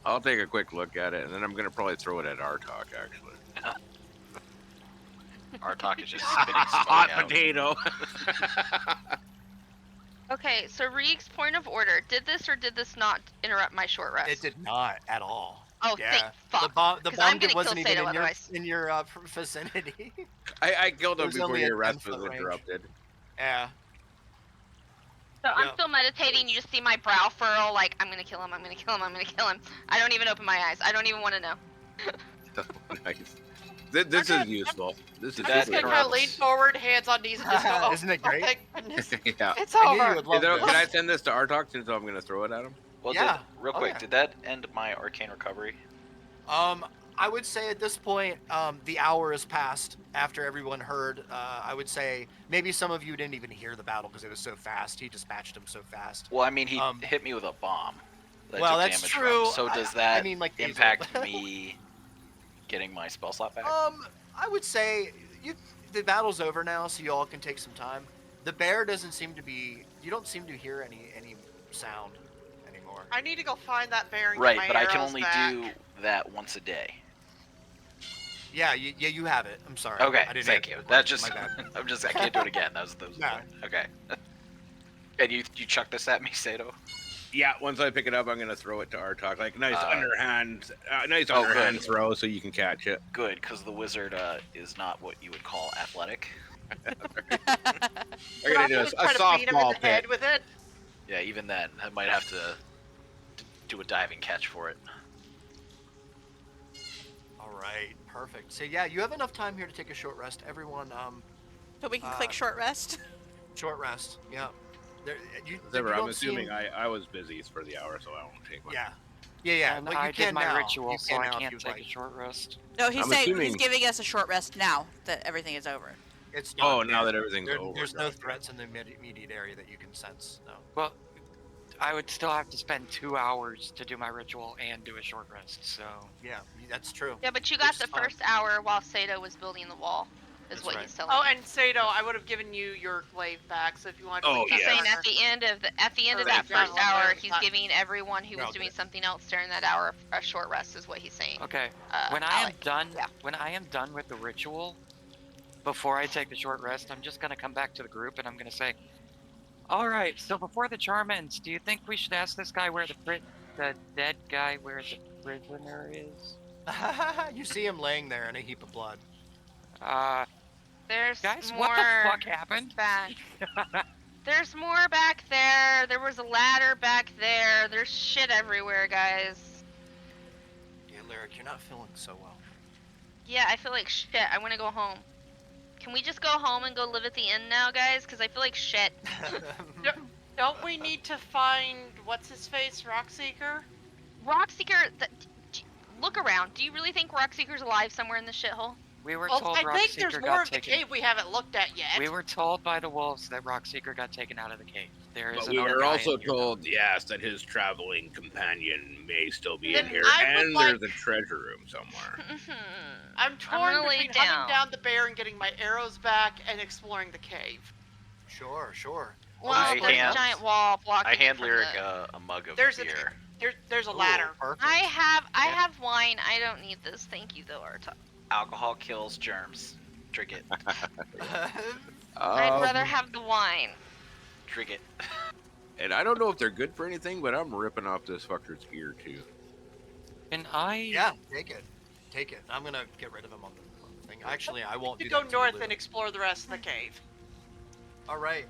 Speaker 7: I'll take a quick look at it, and then I'm gonna probably throw it at Artok. Actually.
Speaker 6: Artok is just spitting smoke
Speaker 7: Hot
Speaker 6: out.
Speaker 7: potato.
Speaker 4: Okay, so Reek's point of order. Did this or did this not interrupt my short rest?
Speaker 9: It did not at all.
Speaker 4: Oh,
Speaker 9: Yeah.
Speaker 4: thank fuck.
Speaker 9: The bomb
Speaker 4: 'Cause I'm gonna
Speaker 9: wasn't
Speaker 4: kill
Speaker 9: even
Speaker 4: Sato
Speaker 9: in your
Speaker 4: otherwise.
Speaker 9: vicinity.
Speaker 7: I killed
Speaker 9: It
Speaker 7: him
Speaker 9: was
Speaker 7: before
Speaker 9: only a
Speaker 7: your rest
Speaker 9: 10-foot
Speaker 7: was
Speaker 9: range.
Speaker 7: interrupted.
Speaker 9: Yeah.
Speaker 4: So I'm
Speaker 9: Yep.
Speaker 4: still meditating. You just see my brow furl, like I'm gonna kill him. I'm gonna kill him. I'm gonna kill him. I don't even open my eyes. I don't even want to know.
Speaker 7: Nice. This is useful. This is
Speaker 8: I'm
Speaker 6: That
Speaker 8: just gonna kind of
Speaker 6: interrupts.
Speaker 8: lean forward, hands on knees, and just go. Oh,
Speaker 9: Isn't it great?
Speaker 8: Oh, thank goodness.
Speaker 7: yeah.
Speaker 8: It's
Speaker 9: I knew you
Speaker 8: over.
Speaker 9: would love
Speaker 7: Can
Speaker 9: this.
Speaker 7: I send this to Artok since I'm gonna throw it at him?
Speaker 6: Well,
Speaker 9: Yeah.
Speaker 6: real
Speaker 9: Oh,
Speaker 6: quick,
Speaker 9: yeah.
Speaker 6: did that end my arcane recovery?
Speaker 9: I would say at this point, the hour has passed after everyone heard. I would say maybe some of you didn't even hear the battle because it was so fast. He dispatched them so fast.
Speaker 6: Well, I mean, he
Speaker 9: Um,
Speaker 6: hit me with a bomb. That
Speaker 9: well,
Speaker 6: took
Speaker 9: that's
Speaker 6: damage
Speaker 9: true.
Speaker 6: From. So does
Speaker 9: I
Speaker 6: that
Speaker 9: mean, like,
Speaker 6: impact me getting my spell slot back?
Speaker 9: I would say the battle's over now, so you all can take some time. The bear doesn't seem to be. You don't seem to hear any sound anymore.
Speaker 8: I need to go find that bear and
Speaker 6: Right,
Speaker 8: get my
Speaker 6: but I can
Speaker 8: arrows
Speaker 6: only
Speaker 8: back.
Speaker 6: do that once a day.
Speaker 9: Yeah, you have it. I'm sorry.
Speaker 6: Okay,
Speaker 9: I didn't
Speaker 6: thank
Speaker 9: answer
Speaker 6: you.
Speaker 9: the
Speaker 6: That
Speaker 9: question,
Speaker 6: just,
Speaker 9: my bad.
Speaker 6: I can't do it again. That was the
Speaker 9: No.
Speaker 6: point. Okay. And you chuck this at me, Sato?
Speaker 7: Yeah. Once I pick it up, I'm gonna throw it to Artok. Like nice underhand, nice
Speaker 6: oh,
Speaker 7: underhand
Speaker 6: good.
Speaker 7: throw, so you can catch it.
Speaker 6: Good, because the wizard is not what you would call athletic.
Speaker 7: I'm
Speaker 8: We're
Speaker 7: gonna
Speaker 8: not
Speaker 7: do a
Speaker 8: gonna try to beat him in
Speaker 7: softball
Speaker 8: the head
Speaker 7: pit.
Speaker 8: with it.
Speaker 6: Yeah, even then, I might have to do a diving catch for it.
Speaker 9: All right, perfect. So yeah, you have enough time here to take a short rest. Everyone,
Speaker 2: So we can click short rest.
Speaker 9: short rest. Yeah. There, you
Speaker 7: I'm
Speaker 9: don't
Speaker 7: assuming
Speaker 9: seem-
Speaker 7: I was busy for the hour, so I won't take one.
Speaker 9: Yeah. Yeah.
Speaker 1: And
Speaker 9: Well, you
Speaker 1: I
Speaker 9: can
Speaker 1: did my
Speaker 9: now.
Speaker 1: ritual,
Speaker 9: You
Speaker 1: so
Speaker 9: can
Speaker 1: I
Speaker 9: now if
Speaker 1: can't
Speaker 9: you'd
Speaker 1: take
Speaker 9: like.
Speaker 1: a short rest.
Speaker 2: No, he's
Speaker 7: I'm
Speaker 2: saying
Speaker 7: assuming-
Speaker 2: he's giving us a short rest now that everything is over.
Speaker 9: It's
Speaker 7: Oh,
Speaker 9: done,
Speaker 7: now
Speaker 9: yeah.
Speaker 7: that everything's over.
Speaker 9: There's no
Speaker 7: gotcha.
Speaker 9: threats in the immediate area that you can sense. No.
Speaker 1: Well, I would still have to spend 2 hours to do my ritual and do a short rest, so...
Speaker 9: Yeah, that's true.
Speaker 4: Yeah, but you got
Speaker 9: Which
Speaker 4: the
Speaker 9: is fine.
Speaker 4: first hour while Sato was building the wall. Is
Speaker 9: That's
Speaker 4: what
Speaker 9: right.
Speaker 4: he's telling
Speaker 8: Oh,
Speaker 4: me.
Speaker 8: and Sato, I would have given you your glaive back, so if you want to...
Speaker 7: Oh,
Speaker 8: leave
Speaker 4: He's
Speaker 8: that
Speaker 7: yeah.
Speaker 4: saying
Speaker 8: there.
Speaker 4: at the end of
Speaker 8: Or
Speaker 4: that
Speaker 8: down
Speaker 4: first
Speaker 8: one
Speaker 4: hour,
Speaker 8: way,
Speaker 4: he's
Speaker 8: not-
Speaker 4: giving everyone who
Speaker 9: No,
Speaker 4: was doing
Speaker 9: good.
Speaker 4: something else during that hour a short rest. Is what he's saying.
Speaker 1: Okay,
Speaker 4: Alec, yeah.
Speaker 1: when I am done with the ritual, before I take the short rest, I'm just gonna come back to the group and I'm gonna say, all right, so before the charm ends, do you think we should ask this guy where the dead guy where the prisoner is?
Speaker 9: You see him laying there in a heap of blood.
Speaker 4: There's
Speaker 1: Guys,
Speaker 4: more
Speaker 1: what the fuck happened?
Speaker 4: back. There's more back there. There was a ladder back there. There's shit everywhere, guys.
Speaker 9: Yeah, Lyric, you're not feeling so well.
Speaker 4: Yeah, I feel like shit. I want to go home.
Speaker 10: Can we just go home and go live at the inn now, guys? Because I feel like shit.
Speaker 8: Don't we need to find what's his face, Rockseeker?
Speaker 10: Rockseeker, look around. Do you really think Rockseeker's alive somewhere in the shithole?
Speaker 1: We were
Speaker 8: Well,
Speaker 1: told
Speaker 8: I think there's
Speaker 1: Rockseeker
Speaker 8: more
Speaker 1: got
Speaker 8: of the
Speaker 1: taken.
Speaker 8: cave we haven't looked at yet.
Speaker 1: We were told by the wolves that Rockseeker got taken out of the cave. There is
Speaker 7: But we
Speaker 1: another
Speaker 7: were
Speaker 1: guy
Speaker 7: also
Speaker 1: in here.
Speaker 7: told, yes, that his traveling companion may still be
Speaker 8: Then
Speaker 7: in here,
Speaker 8: I would
Speaker 7: and
Speaker 8: like-
Speaker 7: there's a treasure room somewhere.
Speaker 8: I'm torn
Speaker 10: gonna lay
Speaker 8: between hunting
Speaker 10: down.
Speaker 8: down the bear and getting my arrows back and exploring the cave.
Speaker 9: Sure, sure.
Speaker 10: Well,
Speaker 6: I
Speaker 10: there's a
Speaker 6: hand-
Speaker 10: giant wall blocking
Speaker 6: I
Speaker 10: it
Speaker 6: hand
Speaker 10: from
Speaker 6: Lyric
Speaker 10: the-
Speaker 6: a mug of
Speaker 8: There's
Speaker 6: beer.
Speaker 8: There's a
Speaker 9: Ooh,
Speaker 8: ladder.
Speaker 9: Perfect.
Speaker 10: I have wine. I don't need this. Thank you, though, Arta.
Speaker 6: Alcohol kills germs. Drink it.
Speaker 10: I'd rather have the wine.
Speaker 6: Drink it.
Speaker 7: And I don't know if they're good for anything, but I'm ripping off this fucker's ear too.
Speaker 1: Can I?
Speaker 9: Yeah, take it. Take it. I'm gonna get rid of him on the thing. Actually, I won't
Speaker 8: You
Speaker 9: do
Speaker 8: go
Speaker 9: that to
Speaker 8: north
Speaker 9: Lou.
Speaker 8: and explore the rest of the cave.
Speaker 9: All right.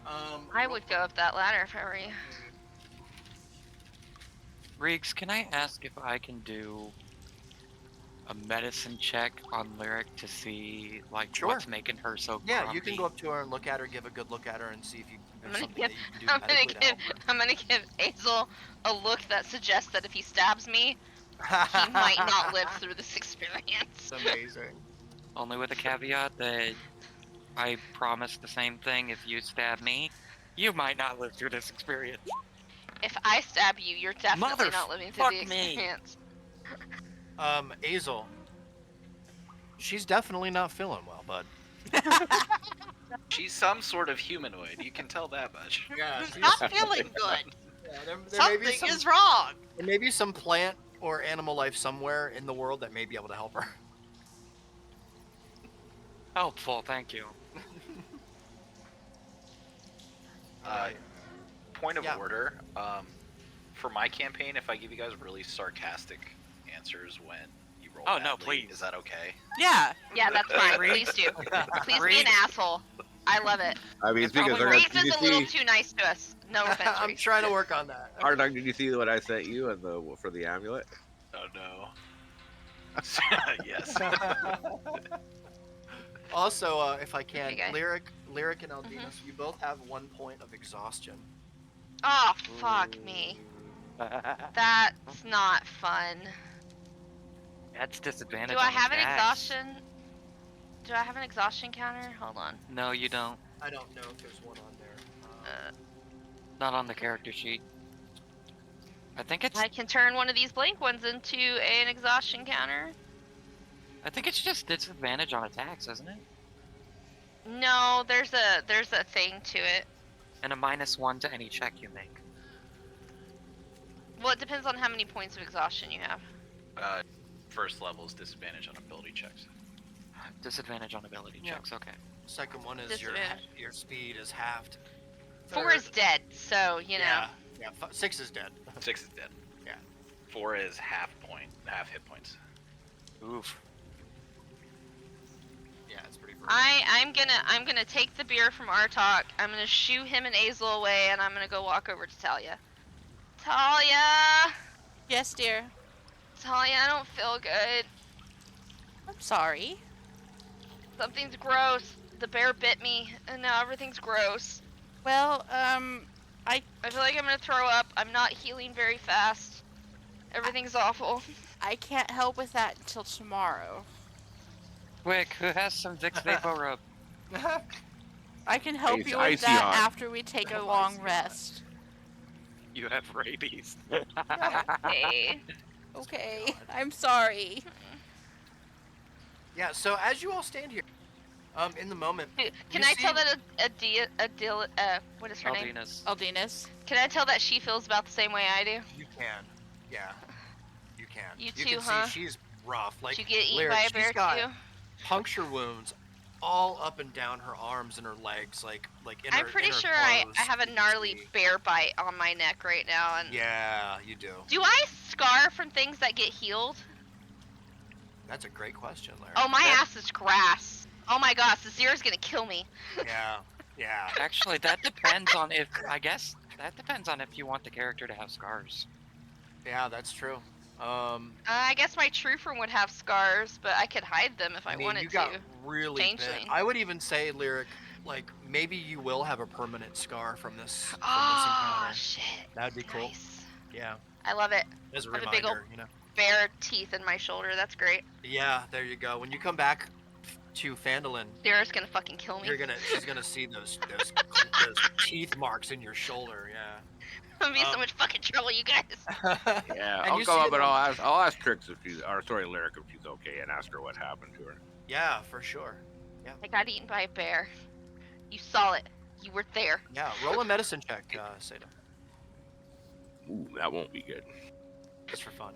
Speaker 10: I would go up that ladder if I were you.
Speaker 1: Riggs, can I ask if I can do a medicine check on Lyric to see like
Speaker 9: Sure.
Speaker 1: what's making her so
Speaker 9: Yeah,
Speaker 1: grumpy?
Speaker 9: you can go up to her and look at her, give a good look at her, and see if you
Speaker 10: I'm
Speaker 9: there's
Speaker 10: gonna
Speaker 9: something
Speaker 10: give.
Speaker 9: that you can do
Speaker 10: I'm gonna
Speaker 9: medically to
Speaker 10: give.
Speaker 9: help
Speaker 10: I'm gonna give Hazel a look that suggests that if he stabs me,
Speaker 9: her.
Speaker 10: he might not live through this experience.
Speaker 9: It's amazing.
Speaker 1: Only with a caveat that I promise the same thing. If you stab me, you might not live through this experience.
Speaker 10: If I stab you, you're definitely not living through the
Speaker 1: Motherfuck me.
Speaker 10: experience.
Speaker 9: Azel. She's definitely not feeling well, bud.
Speaker 6: She's some sort of humanoid. You can tell that much.
Speaker 9: Yeah,
Speaker 8: Not feeling good.
Speaker 9: there may
Speaker 8: Something
Speaker 9: be some,
Speaker 8: is wrong.
Speaker 9: there may be some plant or animal life somewhere in the world that may be able to help her.
Speaker 1: Helpful, thank you.
Speaker 6: Point of
Speaker 9: Yeah.
Speaker 6: order. For my campaign, if I give you guys really sarcastic answers when you roll
Speaker 1: Oh, no,
Speaker 6: badly,
Speaker 1: please.
Speaker 6: is that okay?
Speaker 2: Yeah.
Speaker 10: Yeah, that's fine.
Speaker 1: Riggs.
Speaker 10: Please do. Please be an
Speaker 1: Riggs.
Speaker 10: asshole. I love it.
Speaker 7: I mean,
Speaker 1: It's
Speaker 7: speaking of
Speaker 1: probably
Speaker 10: Reese
Speaker 7: did
Speaker 10: is
Speaker 7: you
Speaker 10: a little
Speaker 7: see,
Speaker 10: too nice to us. No offense,
Speaker 9: I'm
Speaker 10: Reese.
Speaker 9: trying to work on that.
Speaker 7: Ardog, did you see what I sent you at for the amulet?
Speaker 6: Oh no. Yes.
Speaker 9: Also, if I can,
Speaker 10: Okay, guys.
Speaker 9: Lyric and Aldinus, you both have 1 point of exhaustion.
Speaker 10: Oh, fuck me. That's not fun.
Speaker 1: That's disadvantage.
Speaker 10: Do I
Speaker 1: on
Speaker 10: have an
Speaker 1: attacks.
Speaker 10: exhaustion? Do I have an exhaustion counter? Hold on.
Speaker 1: No, you don't.
Speaker 9: I don't know if there's one on there.
Speaker 1: Not on the character sheet. I think it's.
Speaker 10: I can turn one of these blank ones into an exhaustion counter.
Speaker 1: I think it's just disadvantage on attacks, isn't it?
Speaker 10: No, there's a thing to it.
Speaker 1: And a -1 to any check you make.
Speaker 10: Well, it depends on how many points of exhaustion you have.
Speaker 6: First level is disadvantage on ability checks.
Speaker 1: Disadvantage on ability
Speaker 9: Yeah.
Speaker 1: checks. Okay.
Speaker 9: Second one is
Speaker 10: Disadvantage.
Speaker 9: your speed is halved.
Speaker 10: 4 is dead, so you know.
Speaker 9: Yeah, 6 is dead.
Speaker 6: 6 is dead.
Speaker 9: Yeah.
Speaker 6: 4 is half hit points.
Speaker 1: Oof.
Speaker 9: Yeah, it's pretty brutal.
Speaker 10: I'm gonna take the beer from Artok. I'm gonna shoo him and Azel away, and I'm gonna go walk over to Talia. Talia,
Speaker 2: Yes, dear.
Speaker 10: Talia, I don't feel good.
Speaker 2: I'm sorry.
Speaker 10: Something's gross. The bear bit me, and now everything's gross.
Speaker 2: Well,
Speaker 10: I feel like I'm gonna throw up. I'm not healing very fast. Everything's awful.
Speaker 2: I can't help with that until tomorrow.
Speaker 1: Quick, who has some Vicks Vapor Rub?
Speaker 2: I can help
Speaker 7: Icy-
Speaker 2: you with
Speaker 7: icy
Speaker 2: that
Speaker 7: hot.
Speaker 2: after we take a long
Speaker 9: Icy hot.
Speaker 2: rest.
Speaker 1: You have rabies.
Speaker 10: Okay.
Speaker 2: Okay, I'm sorry.
Speaker 9: Yeah, so as you all stand here, in the moment,
Speaker 10: Can
Speaker 9: You
Speaker 10: I tell
Speaker 9: see-
Speaker 10: that what is her name?
Speaker 1: Aldinus.
Speaker 2: Aldinus.
Speaker 10: Can I tell that she feels about the same way I do?
Speaker 9: you can. Yeah. You can.
Speaker 10: You
Speaker 9: can
Speaker 10: too,
Speaker 9: see
Speaker 10: huh?
Speaker 9: she's rough. Like,
Speaker 10: Did you get eaten
Speaker 9: Lyric,
Speaker 10: by a
Speaker 9: she's
Speaker 10: bear
Speaker 9: got
Speaker 10: too?
Speaker 9: puncture wounds all up and down her arms and her legs, like in
Speaker 10: I'm
Speaker 9: her,
Speaker 10: pretty
Speaker 9: in her
Speaker 10: sure I
Speaker 9: clothes,
Speaker 10: have a
Speaker 9: you can
Speaker 10: gnarly
Speaker 9: see.
Speaker 10: bear bite on my neck right now, and
Speaker 9: Yeah, you do.
Speaker 10: do I scar from things that get healed?
Speaker 9: That's a great question, Larry.
Speaker 10: Oh, my ass is grass. Oh my gosh, the Zera's gonna kill me.
Speaker 9: Yeah, yeah.
Speaker 1: Actually, that depends on if. I guess that depends on if you want the character to have scars.
Speaker 9: Yeah, that's true.
Speaker 10: I guess my true form would have scars, but I could hide them if I
Speaker 9: mean,
Speaker 10: wanted
Speaker 9: you got
Speaker 10: to.
Speaker 9: really bit.
Speaker 10: Changeling.
Speaker 9: I would even say, Lyric, like maybe you will have a permanent scar from this
Speaker 10: Oh
Speaker 9: encounter.
Speaker 10: shit.
Speaker 9: That'd be cool.
Speaker 10: Nice.
Speaker 9: Yeah,
Speaker 10: I love it.
Speaker 9: as a
Speaker 10: I have a big ol'
Speaker 9: reminder, you know.
Speaker 10: Bare teeth in my shoulder. That's great.
Speaker 9: Yeah, there you go. When you come back to Phandelver,
Speaker 10: Sarah's gonna fucking kill me.
Speaker 9: she's gonna see those teeth marks in your shoulder. Yeah.
Speaker 10: I'm gonna be in so much fucking trouble, you guys.
Speaker 7: Yeah,
Speaker 9: And
Speaker 7: I'll
Speaker 9: you
Speaker 7: go
Speaker 9: see
Speaker 7: up and
Speaker 9: them-
Speaker 7: I'll ask Trix if she's, or sorry, Lyric if she's okay, and ask her what happened to her.
Speaker 9: Yeah, for sure.
Speaker 10: I got eaten by a bear. You saw it. You were there.
Speaker 9: Yeah, roll a medicine check, Seda,
Speaker 7: Ooh, that won't be good.
Speaker 9: just for fun.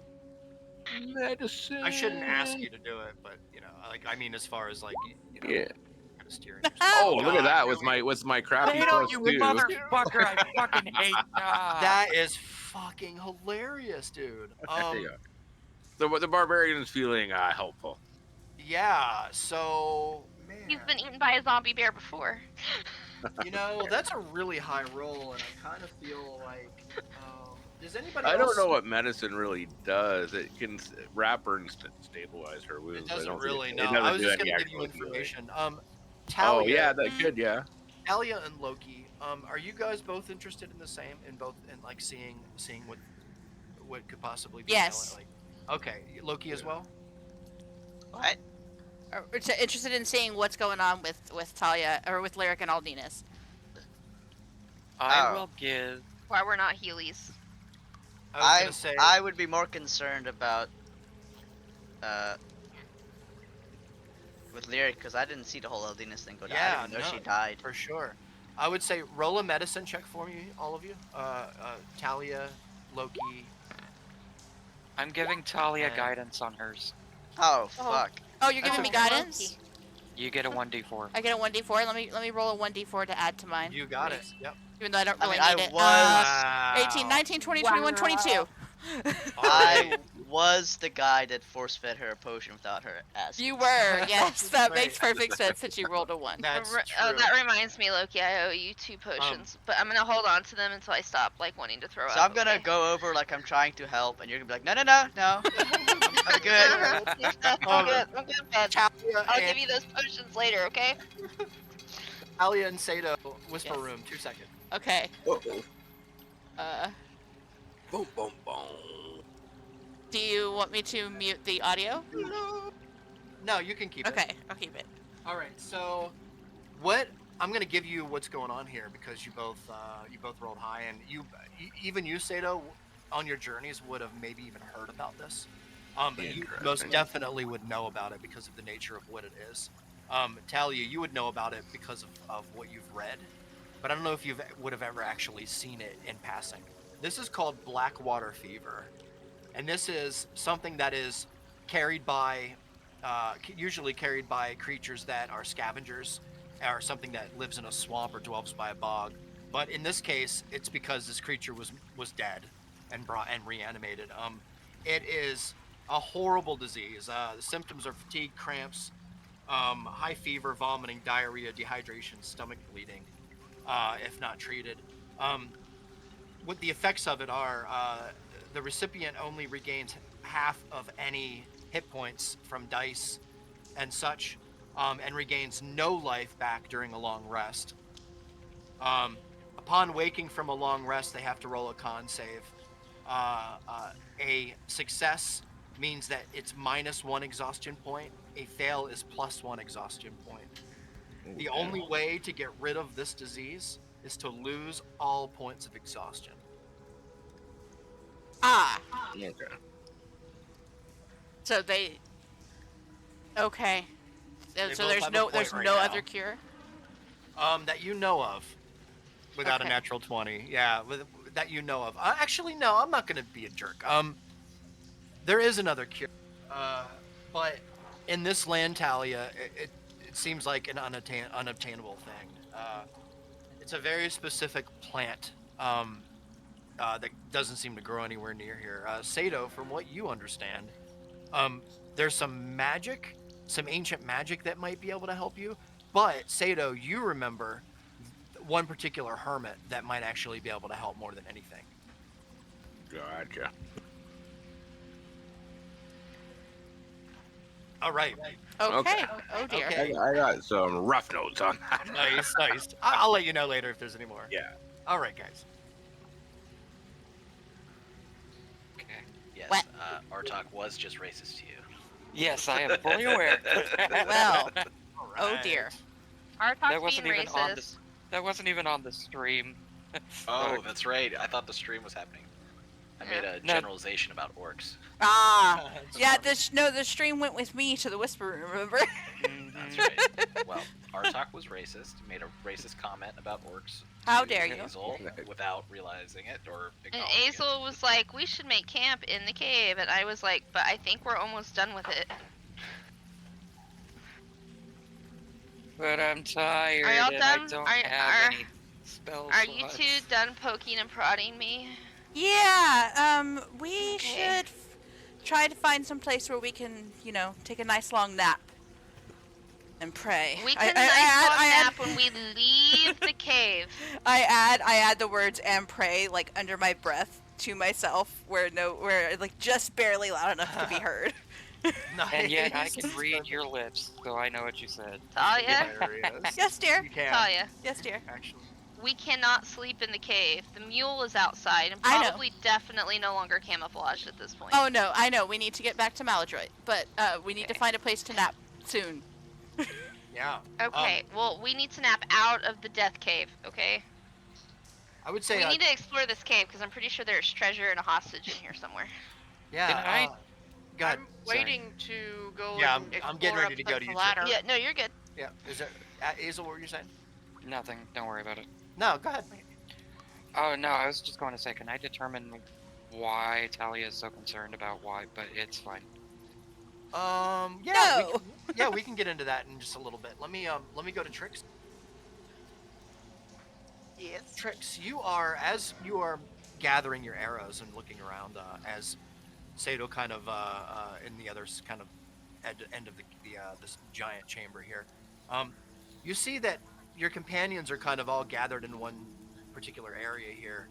Speaker 7: Medicine.
Speaker 9: I shouldn't ask you to do it, but you know, like I mean, as far as like you know,
Speaker 7: Yeah.
Speaker 9: kind of steering. yourself.
Speaker 7: Oh, look at
Speaker 9: God,
Speaker 7: that
Speaker 9: really?
Speaker 7: with my crappy
Speaker 1: Potato,
Speaker 7: plus
Speaker 1: you
Speaker 7: 2.
Speaker 1: motherfucker! I fucking hate.
Speaker 9: That is fucking hilarious, dude.
Speaker 7: Yeah. The barbarian's feeling helpful.
Speaker 9: Yeah. So, man,
Speaker 10: You've been eaten by a zombie bear before.
Speaker 9: you know, that's a really high roll, and I kind of feel like. Does anybody?
Speaker 7: I
Speaker 9: else...
Speaker 7: don't know what medicine really does. It can wrap her and stabilize her wounds.
Speaker 9: It
Speaker 7: I
Speaker 9: doesn't
Speaker 7: don't
Speaker 9: really.
Speaker 7: think
Speaker 9: No,
Speaker 7: it doesn't
Speaker 9: I was
Speaker 7: do
Speaker 9: just
Speaker 7: any
Speaker 9: gonna give you
Speaker 7: actual healing.
Speaker 9: information.
Speaker 7: Oh
Speaker 9: Talia,
Speaker 7: yeah, that could, yeah.
Speaker 9: Talia and Loki. Are you guys both interested in the same? In like seeing what could possibly be?
Speaker 2: Yes.
Speaker 9: Like, okay, Loki as well.
Speaker 5: What?
Speaker 2: Interested in seeing what's going on with Talia or with Lyric and Aldinus.
Speaker 1: I
Speaker 5: Oh.
Speaker 1: will give.
Speaker 10: Why we're not Heelys.
Speaker 9: I was gonna say.
Speaker 5: I would be more concerned about with Lyric because I didn't see the whole Eldiness thing go down. I
Speaker 9: Yeah,
Speaker 5: didn't even know
Speaker 9: no.
Speaker 5: she died.
Speaker 9: For sure. I would say roll a medicine check for me, all of you. Talia, Loki.
Speaker 1: I'm giving Talia
Speaker 9: And-
Speaker 1: guidance on hers.
Speaker 5: Oh
Speaker 10: Oh.
Speaker 5: fuck.
Speaker 2: Oh, you're
Speaker 9: That's
Speaker 2: giving me
Speaker 9: okay.
Speaker 2: guidance?
Speaker 1: You get a 1d4.
Speaker 2: I get a 1d4. Let me roll a 1d4 to add to mine.
Speaker 9: You got it.
Speaker 2: please.
Speaker 9: Yep.
Speaker 2: Even though I don't
Speaker 5: I
Speaker 2: really
Speaker 5: mean,
Speaker 2: need
Speaker 5: I
Speaker 2: it.
Speaker 5: was
Speaker 2: 18, 19, 20, 21, 22.
Speaker 5: I was the guy that force fed her a potion without her asking.
Speaker 2: You were, yes. That
Speaker 9: Right.
Speaker 2: makes perfect sense that you rolled a 1.
Speaker 9: That's
Speaker 10: Oh,
Speaker 9: true.
Speaker 10: that reminds me, Loki. I owe you 2 potions, but I'm gonna hold on to them until I stop like wanting to throw up.
Speaker 5: So I'm gonna
Speaker 10: okay?
Speaker 5: go over like I'm trying to help, and you're gonna be like, no. I'm good.
Speaker 10: I'm good. I'm good, bud.
Speaker 9: Talia
Speaker 10: I'll
Speaker 9: and,
Speaker 10: give you those potions later, okay?
Speaker 9: Talia and Sato, whisper
Speaker 2: Yes.
Speaker 9: room. 2 seconds.
Speaker 2: Okay.
Speaker 7: Uh-oh. Boom, boom, boom.
Speaker 2: Do you want me to mute the audio?
Speaker 9: No, you can keep it.
Speaker 2: Okay, I'll keep it.
Speaker 9: All right. So, what I'm gonna give you what's going on here because you both rolled high, and even you, Sato, on your journeys would have maybe even heard about this. But you most
Speaker 7: Interesting.
Speaker 9: definitely would know about it because of the nature of what it is. Talia, you would know about it because of what you've read, but I don't know if you would have ever actually seen it in passing. This is called Blackwater Fever, and this is something that is carried by, usually carried by creatures that are scavengers, or something that lives in a swamp or dwells by a bog. But in this case, it's because this creature was dead and brought and reanimated. It is a horrible disease. The symptoms are fatigue, cramps, high fever, vomiting, diarrhea, dehydration, stomach bleeding, if not treated. What the effects of it are, the recipient only regains half of any hit points from dice and such, and regains no life back during a long rest. Upon waking from a long rest, they have to roll a con save. A success means that it's -1 exhaustion point. A fail is +1 exhaustion point. The only way to get rid of this disease is to lose all points of exhaustion.
Speaker 2: Ah,
Speaker 7: Okay.
Speaker 2: so they. Okay.
Speaker 9: They
Speaker 2: So
Speaker 9: both
Speaker 2: there's
Speaker 9: have a
Speaker 2: no
Speaker 9: point
Speaker 2: there's
Speaker 9: right
Speaker 2: no
Speaker 9: now.
Speaker 2: other cure.
Speaker 9: That you know of, without a
Speaker 2: Okay.
Speaker 9: natural 20. Yeah, that you know of. Actually, no, I'm not gonna be a jerk. There is another cure, but in this land, Talia, it seems like an unobtainable thing. It's a very specific plant that doesn't seem to grow anywhere near here. Sato, from what you understand, there's some magic, some ancient magic that might be able to help you. But Sato, you remember one particular hermit that might actually be able to help more than anything.
Speaker 7: Gotcha.
Speaker 9: All right.
Speaker 2: Okay. Oh dear.
Speaker 9: Okay.
Speaker 7: I got some rough notes on that.
Speaker 9: Nice, nice. I'll let you know later if there's any more.
Speaker 7: Yeah.
Speaker 9: All right, guys.
Speaker 1: Okay.
Speaker 6: Yes,
Speaker 2: What?
Speaker 6: Artok was just racist to you.
Speaker 1: Yes, I am fully aware.
Speaker 2: Well.
Speaker 9: All
Speaker 2: Oh
Speaker 9: right.
Speaker 2: dear.
Speaker 10: Artok's
Speaker 1: That
Speaker 10: being
Speaker 1: wasn't even on
Speaker 10: racist.
Speaker 1: the. That wasn't even on the stream.
Speaker 6: Oh,
Speaker 1: Fuck.
Speaker 6: that's right. I thought the stream was happening. I made a
Speaker 1: No.
Speaker 6: generalization about orcs.
Speaker 2: Ah.
Speaker 9: It's
Speaker 2: Yeah.
Speaker 9: funny.
Speaker 2: The stream went with me to the whisper room. Remember?
Speaker 6: That's
Speaker 1: Mhm.
Speaker 6: right. Well, Artok was racist, made a racist comment about orcs.
Speaker 2: How
Speaker 6: to
Speaker 2: dare you.
Speaker 6: Hazel without realizing it or
Speaker 10: And
Speaker 6: acknowledging it.
Speaker 10: Azel was like, we should make camp in the cave. And I was like, but I think we're almost done with it.
Speaker 1: But I'm tired
Speaker 10: y'all
Speaker 1: and
Speaker 10: done?
Speaker 1: I don't
Speaker 10: Are-
Speaker 1: have
Speaker 10: are-
Speaker 1: any spells.
Speaker 10: Are you two done poking and prodding me?
Speaker 2: Yeah. We
Speaker 10: Okay.
Speaker 2: should try to find some place where we can, take a nice long nap and pray.
Speaker 10: We
Speaker 2: I
Speaker 10: can nap
Speaker 2: add-
Speaker 10: when we leave the cave.
Speaker 2: I add the words "and pray" like under my breath to myself, where like just barely loud enough to be heard.
Speaker 9: Nice.
Speaker 1: And yet I can read your lips, so I know what you said.
Speaker 10: Talia?
Speaker 9: Hilarious.
Speaker 2: Yes, dear.
Speaker 9: You can.
Speaker 10: Talia,
Speaker 2: Yes, dear.
Speaker 9: Actually.
Speaker 10: we cannot sleep in the cave. The mule is outside and
Speaker 2: I know.
Speaker 10: probably definitely no longer camouflaged at this point.
Speaker 2: Oh no, I know. We need to get back to Maladroit, but we need to
Speaker 10: Okay.
Speaker 2: find a place to nap soon.
Speaker 9: Yeah.
Speaker 10: Okay, well, we need to nap out of the death cave, okay?
Speaker 9: I would say.
Speaker 10: We need to explore this cave because I'm pretty sure there's treasure and a hostage in here somewhere.
Speaker 9: Yeah.
Speaker 1: Can I-
Speaker 9: Go ahead.
Speaker 8: I'm waiting to go
Speaker 9: Yeah,
Speaker 8: and
Speaker 9: I'm getting
Speaker 8: explore
Speaker 9: ready to
Speaker 8: up
Speaker 9: go
Speaker 8: the
Speaker 9: to you,
Speaker 8: ladder.
Speaker 10: Yeah, no, you're good.
Speaker 9: Yeah. Is there Azel? What were you saying?
Speaker 1: Nothing. Don't worry about it.
Speaker 9: No. Go ahead.
Speaker 1: Oh no, I was just going to say, can I determine why Talia is so concerned about why? But it's fine.
Speaker 9: Yeah.
Speaker 2: No.
Speaker 9: We can get into that in just a little bit. Let me go to Trix.
Speaker 8: Yes.
Speaker 9: Trix, as you are gathering your arrows and looking around, as Sato kind of in the other kind of end of this giant chamber here, you see that your companions are kind of all gathered in one particular area here,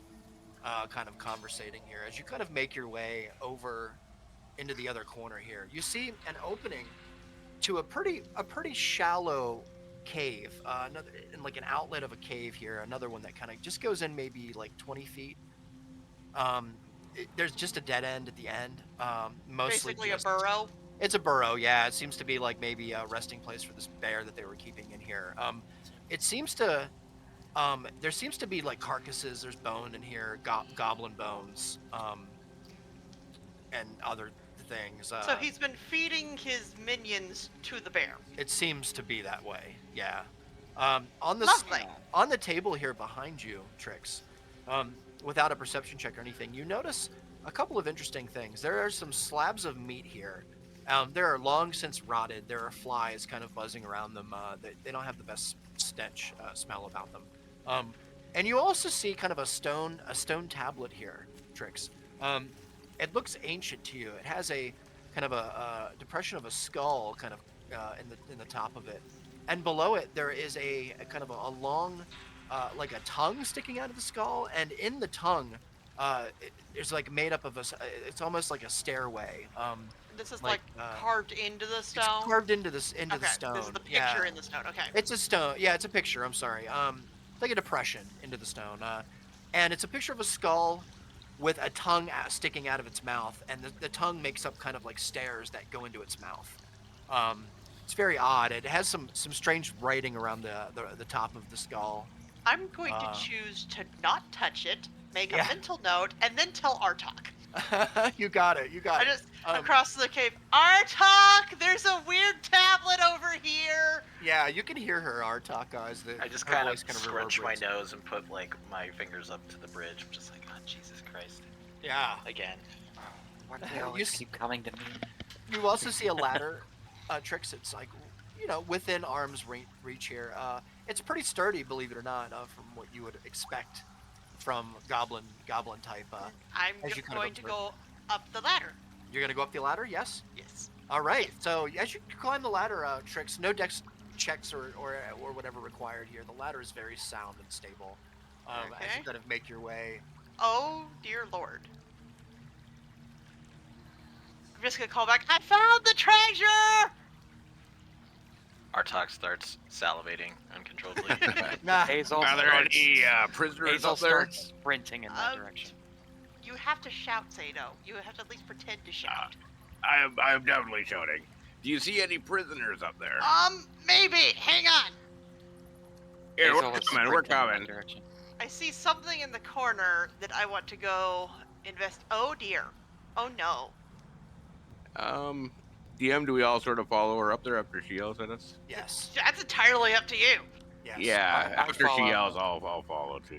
Speaker 9: kind of conversating here. As you kind of make your way over into the other corner here, you see an opening to a pretty shallow cave, like an outlet of a cave here, another one that kind of just goes in maybe like 20 feet. There's just a dead end at the end. Mostly
Speaker 8: Basically
Speaker 9: just,
Speaker 8: a burrow.
Speaker 9: It's a burrow, yeah. It seems to be like maybe a resting place for this bear that they were keeping in here. It seems to, there seems to be like carcasses. There's bone in here, goblin bones, and other things.
Speaker 8: So he's been feeding his minions to the bear.
Speaker 9: It seems to be that way, yeah. On the table here behind you, Trix, without a perception check or anything, you notice a couple of interesting things. There are some slabs of meat here. They are long since rotted. There are flies kind of buzzing around them. They don't have the best smell about them. And you also see kind of a stone tablet here, Trix. It looks ancient to you. It has a kind of a depression of a skull kind of in the top of it, and below it there is a kind of a long, like a tongue sticking out of the skull, and in the tongue, it's like made up of it's almost like a stairway.
Speaker 8: This is
Speaker 9: like,
Speaker 8: carved into the stone.
Speaker 9: It's carved into the
Speaker 8: Okay,
Speaker 9: stone.
Speaker 8: this is the picture
Speaker 9: yeah.
Speaker 8: in the stone. Okay.
Speaker 9: It's a stone. Yeah, it's a picture. I'm sorry. It's like a depression into the stone. And it's a picture of a skull with a tongue sticking out of its mouth, and the tongue makes up kind of like stairs that go into its mouth. It's very odd. It has some strange writing around the top of the skull.
Speaker 8: I'm going to choose to not touch it, make
Speaker 9: Yeah.
Speaker 8: a mental note, and then tell Artok.
Speaker 9: You got it.
Speaker 8: I just across the cave. Artok, there's a weird tablet over here.
Speaker 9: Yeah, you can hear her, Artok, as
Speaker 6: I just
Speaker 9: her
Speaker 6: kind
Speaker 9: voice
Speaker 6: of scrunch my
Speaker 9: reverberates.
Speaker 6: nose and put like my fingers up to the bridge. I'm just like, oh Jesus Christ,
Speaker 9: Yeah.
Speaker 6: again.
Speaker 1: Why do they always keep coming to me?
Speaker 9: You also see a ladder, Trix. It's like, within arm's reach here. It's pretty sturdy, believe it or not, from what you would expect from goblin type.
Speaker 8: I'm
Speaker 9: as you
Speaker 8: just
Speaker 9: kind of
Speaker 8: going to
Speaker 9: observe.
Speaker 8: go up the ladder.
Speaker 9: You're gonna go up the ladder, yes?
Speaker 8: Yes.
Speaker 9: All right. So as you climb the ladder, Trix, no dex checks or whatever required here. The ladder is very sound and stable. As
Speaker 8: Okay.
Speaker 9: you kind of make your way.
Speaker 8: Oh dear lord. just gonna call back. I found the treasure.
Speaker 6: Artok starts salivating uncontrollably.
Speaker 9: Nah.
Speaker 1: Hazel
Speaker 7: Are there
Speaker 1: starts,
Speaker 7: any prisoners
Speaker 1: Hazel
Speaker 7: up there?
Speaker 1: starts sprinting in that direction.
Speaker 8: You have to shout, Sato. You have to at least pretend to shout.
Speaker 7: I'm definitely shouting. Do you see any prisoners up there?
Speaker 8: Maybe. Hang on.
Speaker 7: Here,
Speaker 1: Hazel
Speaker 7: we're
Speaker 1: is
Speaker 7: coming. We're
Speaker 1: sprinting in that
Speaker 7: coming.
Speaker 1: direction.
Speaker 8: I see something in the corner that I want to go invest. Oh dear. Oh no.
Speaker 7: DM, do we all sort of follow her up there after she yells at us?
Speaker 9: Yes.
Speaker 8: That's entirely up to you.
Speaker 9: Yes.
Speaker 7: Yeah,
Speaker 1: I
Speaker 7: after she
Speaker 1: follow.
Speaker 7: yells, I'll follow too.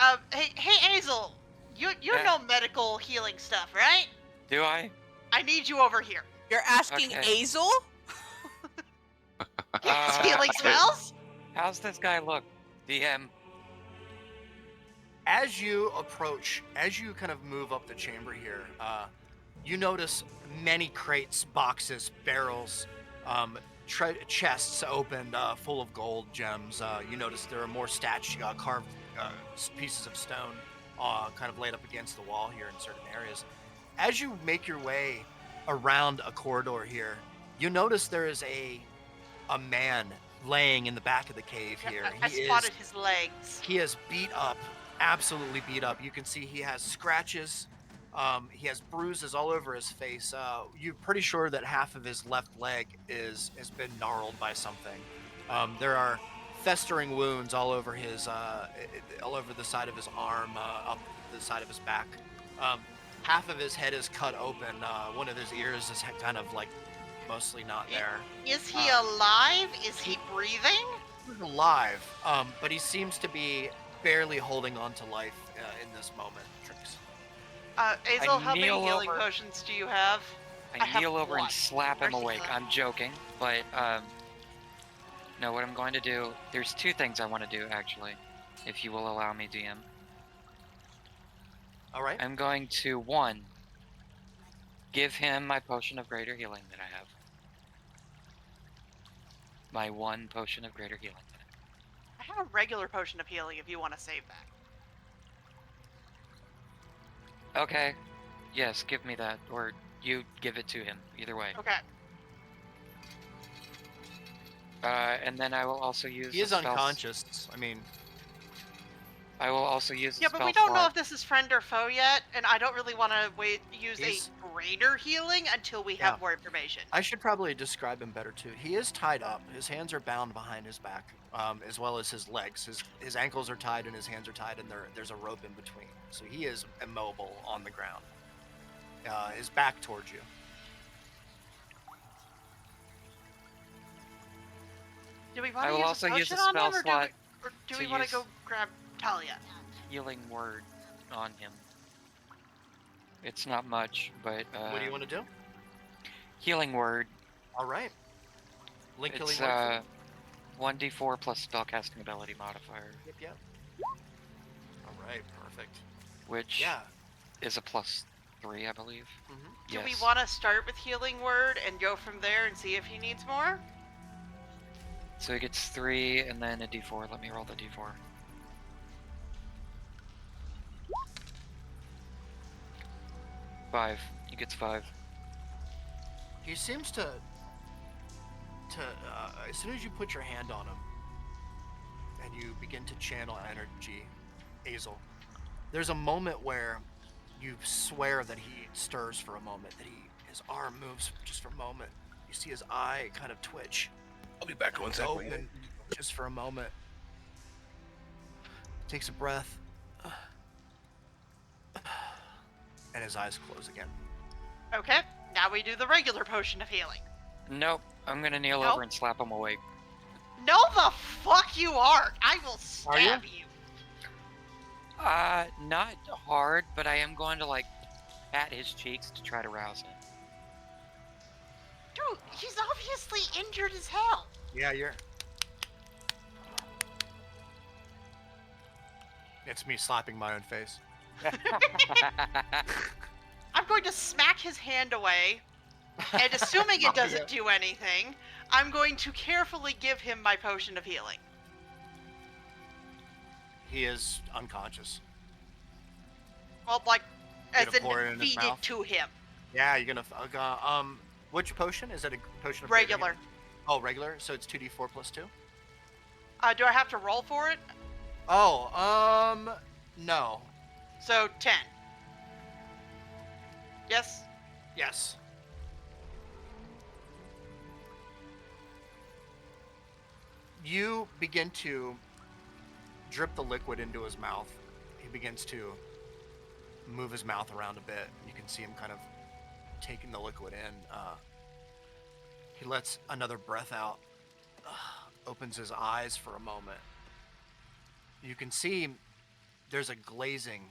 Speaker 7: Yeah.
Speaker 8: Hey, Hazel. You
Speaker 1: Yeah.
Speaker 8: know medical healing stuff, right?
Speaker 1: Do I?
Speaker 8: I need you over here.
Speaker 2: You're asking
Speaker 1: Okay.
Speaker 2: Azel?
Speaker 8: Healing spells?
Speaker 1: How's this guy look? DM.
Speaker 9: As you approach, as you kind of move up the chamber here, you notice many crates, boxes, barrels, chests opened full of gold gems. You notice there are more carved pieces of stone kind of laid up against the wall here in certain areas. As you make your way around a corridor here, you notice there is a man laying in the back of the cave here.
Speaker 8: I spotted his legs.
Speaker 9: He is beat up, absolutely beat up. You can see he has scratches. He has bruises all over his face. You're pretty sure that half of his left leg has been gnarled by something. There are festering wounds all over all over the side of his arm, up the side of his back. Half of his head is cut open. One of his ears is kind of like mostly not there.
Speaker 8: Is he alive? Is he breathing?
Speaker 9: He's alive, but he seems to be barely holding on to life in this moment. Trix.
Speaker 8: Azel, how many
Speaker 1: kneel
Speaker 8: healing
Speaker 1: over.
Speaker 8: potions do you have? I
Speaker 1: I
Speaker 8: have
Speaker 1: kneel over
Speaker 8: one.
Speaker 1: and slap him
Speaker 8: Where's
Speaker 1: awake.
Speaker 8: the-
Speaker 1: I'm joking, but no, what I'm going to do, there's two things I want to do actually, if you will allow me, DM.
Speaker 9: All right.
Speaker 1: I'm going to, one, give him my potion of greater healing that I have. My one potion of greater healing.
Speaker 8: I have a regular potion of healing if you want to save that.
Speaker 1: Okay. Yes, give me that, or you give it to him. Either way.
Speaker 8: Okay.
Speaker 1: And then I will also use.
Speaker 9: He is
Speaker 1: a spell
Speaker 9: unconscious. I mean,
Speaker 1: I will also use.
Speaker 8: Yeah,
Speaker 1: a
Speaker 8: but
Speaker 1: spell
Speaker 8: we don't know
Speaker 1: slot.
Speaker 8: if this is friend or foe yet, and I don't really want to use
Speaker 9: He's-
Speaker 8: a greater healing until we
Speaker 9: Yeah.
Speaker 8: have more information.
Speaker 9: I should probably describe him better too. He is tied up. His hands are bound behind his back, as well as his legs. His ankles are tied and his hands are tied, and there's a rope in between. So he is immobile on the ground. His back towards you.
Speaker 8: Do we want
Speaker 1: I
Speaker 8: to
Speaker 1: will
Speaker 8: use
Speaker 1: also
Speaker 8: a
Speaker 1: use
Speaker 8: potion
Speaker 1: a
Speaker 8: on
Speaker 1: spell
Speaker 8: him, or
Speaker 1: slot
Speaker 8: do
Speaker 1: to
Speaker 8: we want
Speaker 1: use-
Speaker 8: to go grab Talia?
Speaker 1: Healing word on him. It's not much, but
Speaker 9: What do you want to do?
Speaker 1: healing word.
Speaker 9: All right. Link
Speaker 1: It's
Speaker 9: killing word.
Speaker 1: 1d4 plus spellcasting ability modifier,
Speaker 9: Yep, yep. All right, perfect.
Speaker 1: which
Speaker 9: Yeah.
Speaker 1: is a +3, I believe.
Speaker 9: Mm-hmm.
Speaker 8: Do we
Speaker 1: Yes.
Speaker 8: want to start with healing word and go from there and see if he needs more?
Speaker 1: So he gets 3 and then a d4. Let me roll the d4. Five. He gets 5.
Speaker 9: He seems to as soon as you put your hand on him and you begin to channel energy, Azel, there's a moment where you swear that he stirs for a moment, that his arm moves just for a moment. You see his eye kind of twitch,
Speaker 7: I'll be back one second.
Speaker 9: open just for a moment. Takes a breath, and his eyes close again.
Speaker 8: Okay, now we do the regular potion of healing.
Speaker 1: Nope. I'm gonna kneel
Speaker 8: Nope.
Speaker 1: over and slap him awake.
Speaker 8: No, the fuck you are! I will
Speaker 9: Are you?
Speaker 8: stab you.
Speaker 1: Not hard, but I am going to like pat his cheeks to try to rouse him.
Speaker 8: Dude, he's obviously injured as hell.
Speaker 9: Yeah, you're. It's me slapping my own face.
Speaker 8: I'm going to smack his hand away, and assuming it doesn't do anything, I'm going to carefully give him my potion of healing.
Speaker 9: He is unconscious.
Speaker 8: Well, like,
Speaker 9: You
Speaker 8: as
Speaker 9: gonna
Speaker 8: in
Speaker 9: pour it in his
Speaker 8: feed it
Speaker 9: mouth?
Speaker 8: to him.
Speaker 9: Yeah, you're gonna. Which potion is it? A potion of greater
Speaker 8: Regular.
Speaker 9: healing? Oh, regular. So it's 2d4 plus 2.
Speaker 8: Do I have to roll for it?
Speaker 9: Oh, no.
Speaker 8: So 10. Yes.
Speaker 9: Yes. You begin to drip the liquid into his mouth. He begins to move his mouth around a bit. You can see him kind of taking the liquid in. He lets another breath out, opens his eyes for a moment. You can see there's a glazing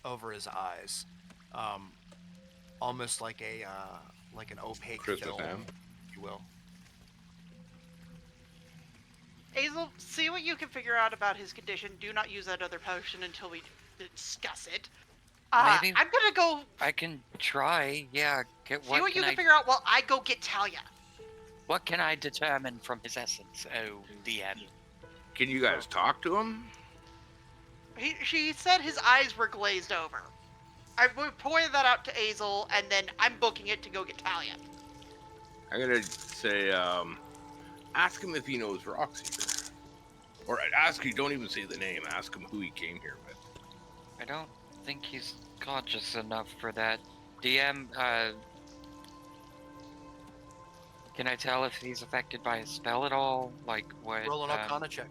Speaker 9: over his eyes, almost like an opaque
Speaker 7: Christmas
Speaker 9: film,
Speaker 7: ham.
Speaker 9: if you will.
Speaker 8: Hazel, see what you can figure out about his condition. Do not use that other potion until we discuss it.
Speaker 1: Maybe
Speaker 8: I'm gonna go
Speaker 1: I can try. Yeah.
Speaker 8: see what you can figure out while I go get Talia.
Speaker 1: What can I determine from his essence? Oh, DM.
Speaker 7: Can you guys talk to him?
Speaker 8: She said his eyes were glazed over. I pointed that out to Hazel, and then I'm booking it to go get Talia.
Speaker 7: I'm gonna say, ask him if he knows Rockseeker. Or don't even say the name, ask him who he came here with.
Speaker 1: I don't think he's conscious enough for that. DM, can I tell if he's affected by a spell at all? Like what?
Speaker 9: Roll an Arcana check.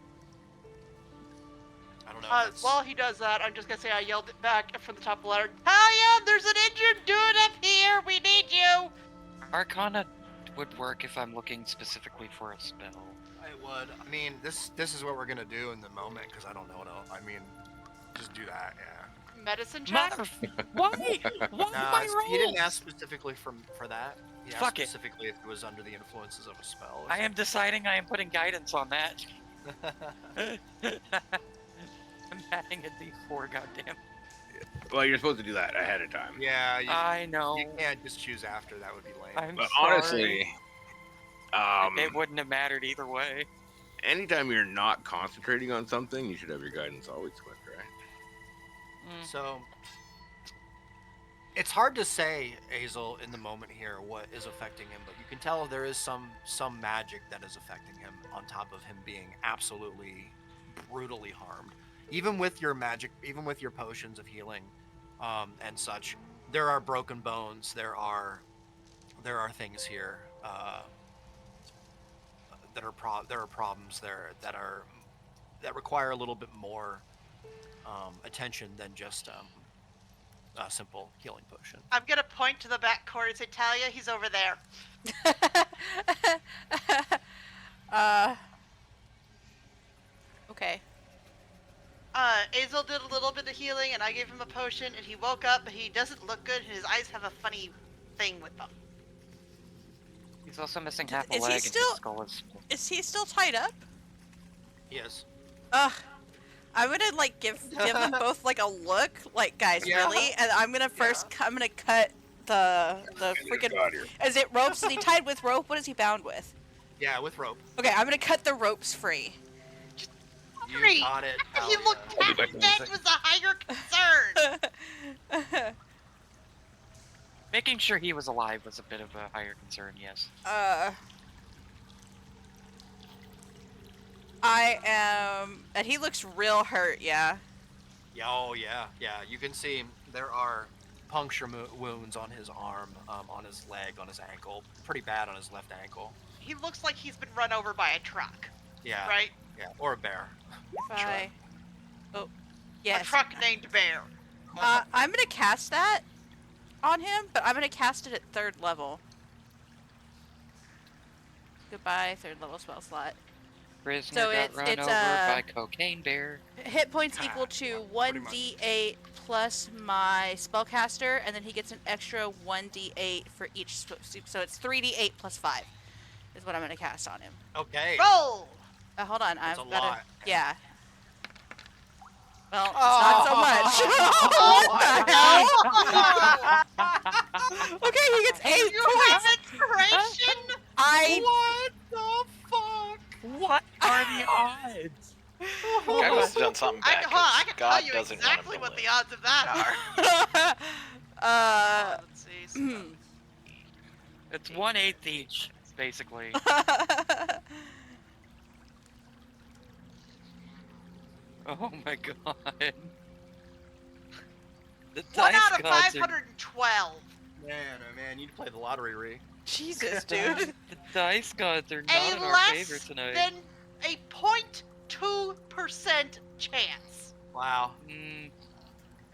Speaker 9: I don't know.
Speaker 8: While he does that, I'm just gonna say I yelled it back from the top of the ladder. Talia, there's an injured dude up here. We need you.
Speaker 1: Arcana would work if I'm looking specifically for a spell.
Speaker 9: I would. I mean, this is what we're gonna do in the moment because I don't know what else. I mean, just do that. Yeah.
Speaker 8: Medicine check.
Speaker 1: Why? Why
Speaker 9: Nah,
Speaker 1: my rolls?
Speaker 9: he didn't ask specifically for that. He asked
Speaker 1: Fuck it.
Speaker 9: specifically if it was under the influences of a spell. or
Speaker 1: I am deciding I am putting guidance on that.
Speaker 9: something.
Speaker 1: I'm adding a d4, goddamn.
Speaker 7: Well, you're supposed to do that ahead of time.
Speaker 9: Yeah,
Speaker 1: I know.
Speaker 9: you can't just choose after. That would be lame.
Speaker 1: I'm
Speaker 7: But
Speaker 1: sorry.
Speaker 7: honestly,
Speaker 1: It wouldn't have mattered either way.
Speaker 7: anytime you're not concentrating on something, you should have your guidance always with, right?
Speaker 9: So it's hard to say, Hazel, in the moment here what is affecting him, but you can tell there is some magic that is affecting him on top of him being absolutely brutally harmed. Even with your magic, even with your potions of healing, and such, there are broken bones. There are things here there are problems there that require a little bit more attention than just a simple healing potion.
Speaker 8: I'm gonna point to the back corner and say, Talia, he's over there.
Speaker 2: Okay.
Speaker 8: Azel did a little bit of healing, and I gave him a potion, and he woke up, but he doesn't look good, and his eyes have a funny thing with them.
Speaker 1: He's also missing half a
Speaker 2: Is he
Speaker 1: leg, and
Speaker 2: still-
Speaker 1: his skull is...
Speaker 2: Is he still tied up?
Speaker 9: Yes.
Speaker 2: Ugh. I'm gonna like give them both like a look, like guys,
Speaker 9: Yeah.
Speaker 2: really, and I'm gonna I'm gonna cut the freaking. Is it ropes? Is he tied with rope? What is he bound with?
Speaker 9: Yeah, with rope.
Speaker 2: Okay, I'm gonna cut the ropes free.
Speaker 9: You
Speaker 8: Great.
Speaker 9: got it.
Speaker 8: He looked half dead was a higher concern.
Speaker 1: Making sure he was alive was a bit of a higher concern, yes.
Speaker 2: I am, and he looks real hurt. Yeah.
Speaker 9: Yeah, oh yeah. You can see there are puncture wounds on his arm, on his leg, on his ankle. Pretty bad on his left ankle.
Speaker 8: He looks like he's been run over by a truck,
Speaker 9: Yeah.
Speaker 8: right?
Speaker 9: Yeah, or a bear.
Speaker 2: Bye. Oh,
Speaker 8: A
Speaker 2: yes.
Speaker 8: truck named Bear.
Speaker 2: I'm gonna cast that on him, but I'm gonna cast it at 3rd level. Goodbye, 3rd level spell slot.
Speaker 1: Prisoner
Speaker 2: So
Speaker 1: got run over by Cocaine Bear.
Speaker 2: Hit points equal to 1d8 plus my spellcaster, and then he gets an extra 1d8 for each swoop. So it's 3d8 plus 5 is what I'm gonna cast on him.
Speaker 9: Okay.
Speaker 8: Roll!
Speaker 2: Hold on,
Speaker 9: That's
Speaker 2: I've
Speaker 9: a
Speaker 2: gotta.
Speaker 9: lot.
Speaker 2: Yeah. Well, it's not so much. What the hell? Okay, he gets 8
Speaker 8: You
Speaker 2: points.
Speaker 8: have inspiration?
Speaker 9: What the fuck?
Speaker 1: What are the odds?
Speaker 6: Guy must have done something
Speaker 8: I
Speaker 6: bad.
Speaker 8: can, hold on, I
Speaker 6: 'cause
Speaker 8: can
Speaker 6: God
Speaker 8: tell you
Speaker 6: doesn't
Speaker 8: exactly
Speaker 6: want
Speaker 8: what
Speaker 6: him
Speaker 8: the
Speaker 6: to
Speaker 8: odds of that are.
Speaker 2: Uh,
Speaker 8: Let's see. dice.
Speaker 1: It's 1/8 each, basically. Oh my god. The
Speaker 8: 1
Speaker 1: dice
Speaker 8: out of
Speaker 1: gods are
Speaker 8: 512.
Speaker 9: Man, oh man, you'd play the lottery, Ree.
Speaker 2: Jesus, dude.
Speaker 1: the dice gods are
Speaker 8: A
Speaker 1: not in our favor
Speaker 8: less
Speaker 1: tonight.
Speaker 8: than a 0.2% chance.
Speaker 9: Wow.
Speaker 1: Mm,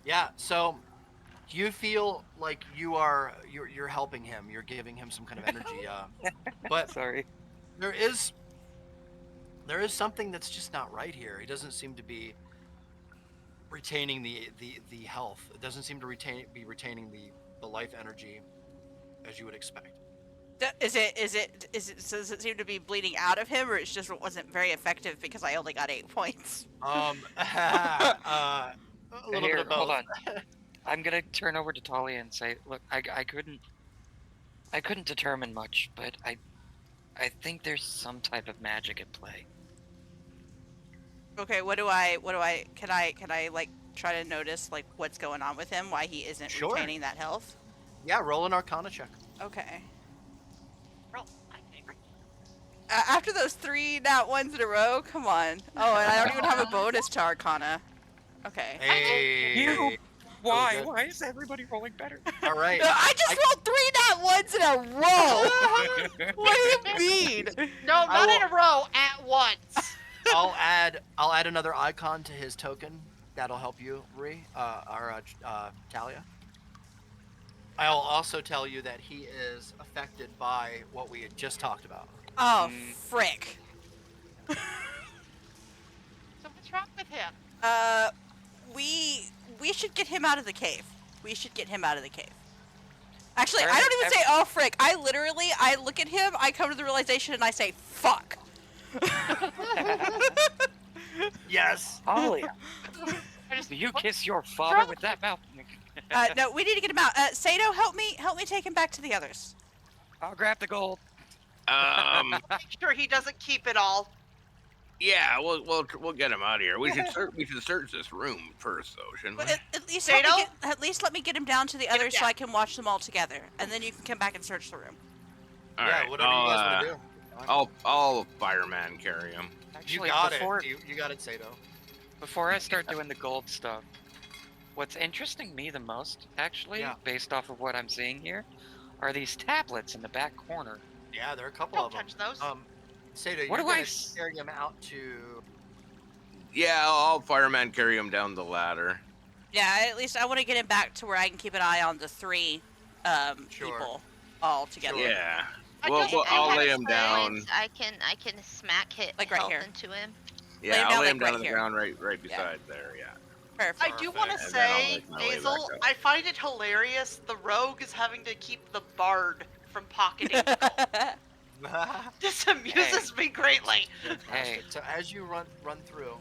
Speaker 9: Yeah. So, you feel like you're helping him. You're giving him some kind of energy. But
Speaker 1: sorry.
Speaker 9: there is something that's just not right here. He doesn't seem to be retaining the health. It doesn't seem to be retaining the life energy as you would expect.
Speaker 2: Does it seem to be bleeding out of him, or it's just it wasn't very effective because I only got 8 points?
Speaker 9: A little
Speaker 1: Here,
Speaker 9: bit of both.
Speaker 1: hold on. I'm gonna turn over to Talia and say, look, I couldn't determine much, but I think there's some type of magic at play.
Speaker 2: Okay, can I like try to notice like what's going on with him, why he isn't
Speaker 9: Sure.
Speaker 2: retaining that health?
Speaker 9: Yeah, roll an Arcana check.
Speaker 2: Okay.
Speaker 8: Roll my favorite.
Speaker 2: After those 3 nat ones in a row, come on. Oh, and I don't even have a bonus to Arcana. Okay.
Speaker 9: Hey.
Speaker 1: You? Why?
Speaker 9: good.
Speaker 1: Why is everybody rolling better?
Speaker 9: All right.
Speaker 2: I just rolled 3 nat ones in a row. What do you mean?
Speaker 8: No,
Speaker 9: I
Speaker 8: not in a row, at once.
Speaker 9: I'll add another icon to his token. That'll help you, Ree, Talia. I'll also tell you that he is affected by what we had just talked about.
Speaker 2: Oh, frick.
Speaker 8: So what's wrong with him?
Speaker 2: We should get him out of the cave. We should get him out of the cave. Actually,
Speaker 1: Alright,
Speaker 2: I don't even say, oh, frick. I look at him, I come to the realization, and I say, fuck.
Speaker 9: Yes.
Speaker 1: Talia, do you kiss your father with that mouth?
Speaker 2: No, we need to get him out. Sato, help me take him back to the others.
Speaker 1: I'll grab the gold.
Speaker 8: Make sure he doesn't keep it all.
Speaker 7: Yeah, we'll get him out of here. We should search this room first, though, shouldn't we?
Speaker 2: But at least
Speaker 8: Sato?
Speaker 2: let me get him down to the others so
Speaker 8: down.
Speaker 2: I can watch them all together, and then you can come back and search the room.
Speaker 7: All
Speaker 9: Yeah,
Speaker 7: right,
Speaker 9: whatever you guys want to do.
Speaker 7: I'll fireman carry him.
Speaker 9: You
Speaker 1: Actually,
Speaker 9: got
Speaker 1: before,
Speaker 9: it. You got it, Sato.
Speaker 1: Before I start doing the gold stuff, what's interesting me the most, actually,
Speaker 9: Yeah.
Speaker 1: based off of what I'm seeing here, are these tablets in the back corner.
Speaker 9: Yeah, there are a couple
Speaker 8: Don't
Speaker 9: of them.
Speaker 8: touch those.
Speaker 9: Sato,
Speaker 1: What
Speaker 9: you're
Speaker 1: do I
Speaker 9: gonna
Speaker 1: s-
Speaker 9: carry him out to.
Speaker 7: Yeah, I'll fireman carry him down the ladder.
Speaker 2: Yeah, at least I want to get him back to where I can keep an eye on the 3
Speaker 9: Sure.
Speaker 2: people all together.
Speaker 9: Sure.
Speaker 7: Yeah.
Speaker 8: I
Speaker 7: Well,
Speaker 8: don't-
Speaker 7: I'll
Speaker 10: I
Speaker 7: lay
Speaker 10: have
Speaker 7: him
Speaker 10: a plan.
Speaker 7: down.
Speaker 10: I can smack hit
Speaker 2: Like right
Speaker 10: health
Speaker 2: here.
Speaker 10: into him.
Speaker 7: Yeah,
Speaker 2: Lay him
Speaker 7: I'll
Speaker 2: down,
Speaker 7: lay
Speaker 2: like,
Speaker 7: him down
Speaker 2: right
Speaker 7: on the
Speaker 2: here.
Speaker 7: ground right beside there, yeah.
Speaker 2: Perfect.
Speaker 8: I do want to
Speaker 7: And then I'll
Speaker 8: say,
Speaker 7: make my way
Speaker 8: Hazel,
Speaker 7: back up.
Speaker 8: I find it hilarious the rogue is having to keep the bard from pocketing the gold. This amuses me greatly.
Speaker 1: Hey,
Speaker 9: So as you run through,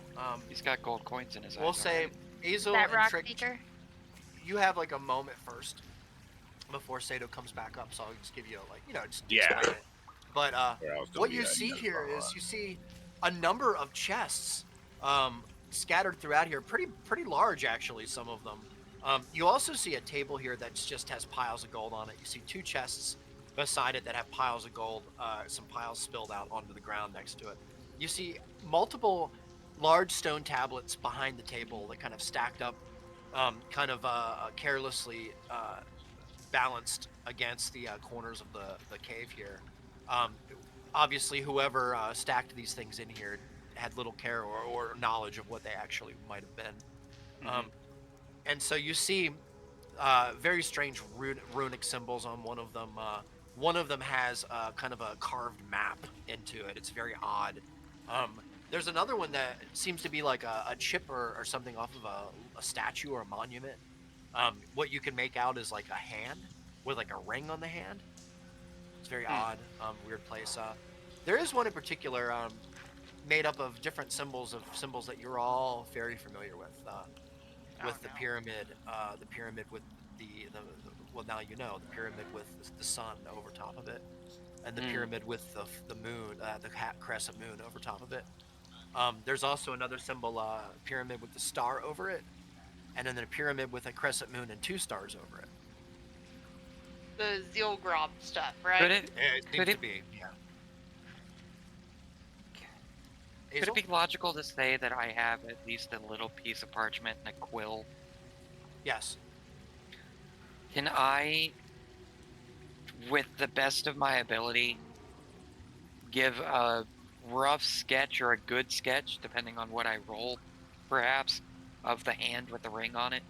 Speaker 1: he's got gold coins in his eyes.
Speaker 9: we'll say
Speaker 1: alright?
Speaker 9: Hazel
Speaker 10: That
Speaker 9: and
Speaker 10: rock
Speaker 9: Trick,
Speaker 10: speaker.
Speaker 9: you have like a moment first before Sato comes back up. So I'll just give you just
Speaker 7: Yeah.
Speaker 9: explain it. But
Speaker 7: Or I'll still
Speaker 9: what
Speaker 7: be
Speaker 9: you
Speaker 7: hiding
Speaker 9: see
Speaker 7: in the
Speaker 9: here
Speaker 7: front
Speaker 9: is
Speaker 7: lawn.
Speaker 9: you see a number of chests scattered throughout here, pretty large actually, some of them. You also see a table here that just has piles of gold on it. You see 2 chests beside it that have piles of gold, some piles spilled out onto the ground next to it. You see multiple large stone tablets behind the table that kind of stacked up, carelessly balanced against the corners of the cave here. Obviously, whoever stacked these things in here had little care or knowledge of what they actually might have been. And so you see very strange runic symbols on one of them. One of them has kind of a carved map into it. It's very odd. There's another one that seems to be like a chip or something off of a statue or a monument. What you can make out is like a hand with like a ring on the hand. It's very odd, weird place. There is one in particular made up of different symbols that you're all very familiar with. The pyramid with the well, now you know, the pyramid with the sun over top of it, and the pyramid with the moon, the crescent moon over top of it. There's also another symbol, pyramid with the star over it, and then a pyramid with a crescent moon and 2 stars over it.
Speaker 8: the Zealgrob stuff, right?
Speaker 1: Could it
Speaker 9: It
Speaker 1: Could
Speaker 9: seems
Speaker 1: it-
Speaker 9: to be, yeah.
Speaker 1: could
Speaker 9: Hazel?
Speaker 1: it be logical to say that I have at least a little piece of parchment and a quill?
Speaker 9: Yes.
Speaker 1: Can I, with the best of my ability, give a rough sketch or a good sketch, depending on what I roll, perhaps, of the hand with the ring on it?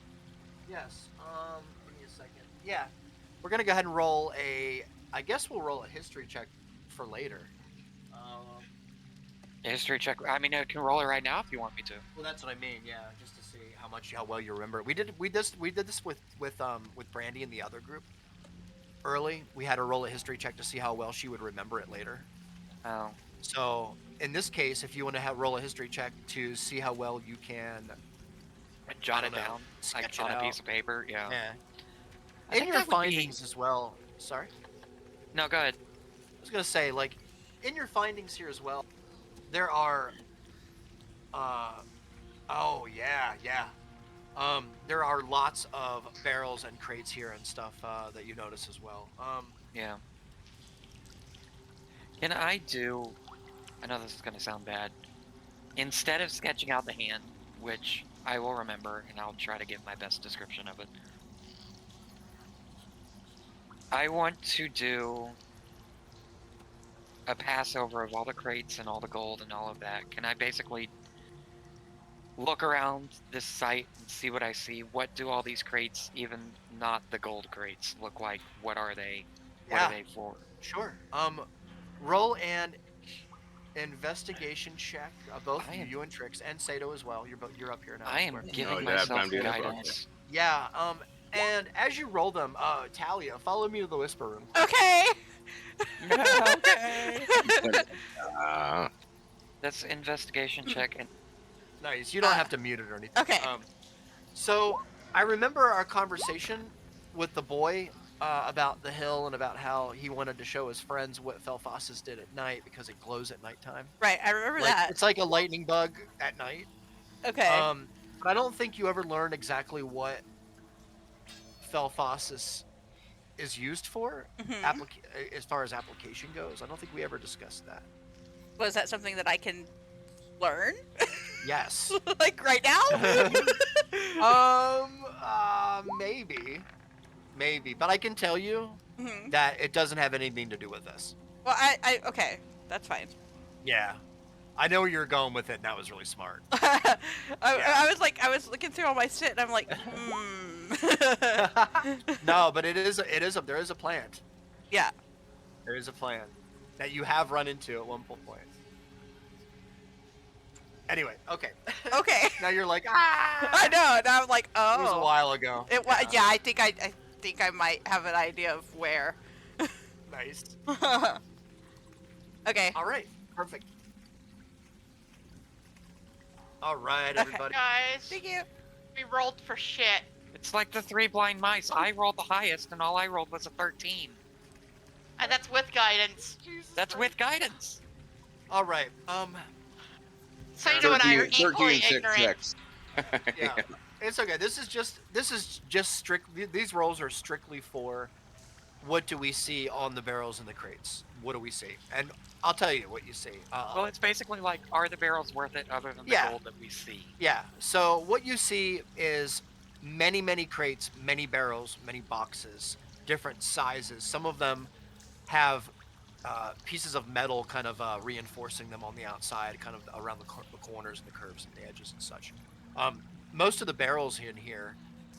Speaker 9: Yes. Give me a second. Yeah. We're gonna go ahead and roll a. I guess we'll roll a history check for later.
Speaker 1: History check. I mean, I can roll it right now if you want me to.
Speaker 9: Well, that's what I mean. Yeah, just to see how well you remember. We did this with Brandy and the other group. Early, we had her roll a history check to see how well she would remember it later.
Speaker 1: Oh,
Speaker 9: So in this case, if you want to roll a history check to see how well you can
Speaker 1: jot
Speaker 9: I
Speaker 1: it
Speaker 9: don't know,
Speaker 1: down, like
Speaker 9: sketch it
Speaker 1: on a
Speaker 9: out.
Speaker 1: piece of paper. Yeah.
Speaker 9: Yeah.
Speaker 1: I
Speaker 9: In
Speaker 1: think
Speaker 9: your
Speaker 1: that would be-
Speaker 9: findings as well. Sorry.
Speaker 1: No, go ahead.
Speaker 9: I was gonna say, like, in your findings here as well, there are, oh yeah. There are lots of barrels and crates here and stuff that you notice as well.
Speaker 1: Yeah. Can I do? I know this is gonna sound bad. Instead of sketching out the hand, which I will remember, and I'll try to give my best description of it. I want to do a passover of all the crates and all the gold and all of that. Can I basically look around this site and see what I see? What do all these crates, even not the gold crates, look like? What are they? What
Speaker 9: Yeah.
Speaker 1: are they for?
Speaker 9: Sure. Roll an investigation check. Both
Speaker 1: I
Speaker 9: you,
Speaker 1: am-
Speaker 9: you and Trix, and Sato as well. You're up here now.
Speaker 1: I am
Speaker 9: Square.
Speaker 1: giving
Speaker 7: yeah,
Speaker 1: myself
Speaker 7: I'm doing it.
Speaker 1: guidance.
Speaker 9: Yeah. And as you roll them, Talia, follow me to the whisper room.
Speaker 2: Okay.
Speaker 1: Okay.
Speaker 7: Uh,
Speaker 1: That's investigation check, and
Speaker 9: Nice. You don't have to mute it or anything.
Speaker 2: Okay.
Speaker 9: So I remember our conversation with the boy about the hill and about how he wanted to show his friends what Felphassus did at night because it glows at nighttime.
Speaker 2: Right, I remember
Speaker 9: Like,
Speaker 2: that.
Speaker 9: it's like a lightning bug at night.
Speaker 2: Okay.
Speaker 9: But I don't think you ever learned exactly what Felphassus is used for,
Speaker 2: Mhm.
Speaker 9: as far as application goes. I don't think we ever discussed that.
Speaker 2: Was that something that I can learn?
Speaker 9: Yes.
Speaker 2: Like right now?
Speaker 9: Maybe, but I can tell you
Speaker 2: Mhm.
Speaker 9: that it doesn't have anything to do with this.
Speaker 2: Well, okay, that's fine.
Speaker 9: Yeah, I know where you're going with it, and that was really smart.
Speaker 2: I was looking through all my shit, and I'm like,
Speaker 9: No, but there is a plant.
Speaker 2: Yeah.
Speaker 9: There is a plant that you have run into at one point. Anyway, okay.
Speaker 2: Okay.
Speaker 9: Now you're like, ah.
Speaker 2: I know. Now I'm like, oh.
Speaker 9: It was a while ago.
Speaker 2: It was. Yeah, I think I might have an idea of where.
Speaker 9: Nice.
Speaker 2: Okay.
Speaker 9: All right. Perfect. All right,
Speaker 2: Okay.
Speaker 9: everybody.
Speaker 8: Guys,
Speaker 2: Thank you.
Speaker 8: we rolled for shit.
Speaker 1: it's like the three blind mice. I rolled the highest, and all I rolled was a 13.
Speaker 8: And that's with guidance.
Speaker 1: That's with guidance.
Speaker 9: All right.
Speaker 8: Saito and I are
Speaker 7: 13
Speaker 8: equally
Speaker 7: and 6
Speaker 8: ignorant.
Speaker 7: checks.
Speaker 9: Yeah. It's okay. This is just strictly. These rolls are strictly for what do we see on the barrels and the crates. What do we see? And I'll tell you what you see.
Speaker 1: Well, it's basically like, are the barrels worth it other than the
Speaker 9: Yeah.
Speaker 1: gold that we see?
Speaker 9: Yeah. So what you see is many crates, many barrels, many boxes, different sizes. Some of them have pieces of metal kind of reinforcing them on the outside, kind of around the corners and the curves and the edges and such. Most of the barrels in here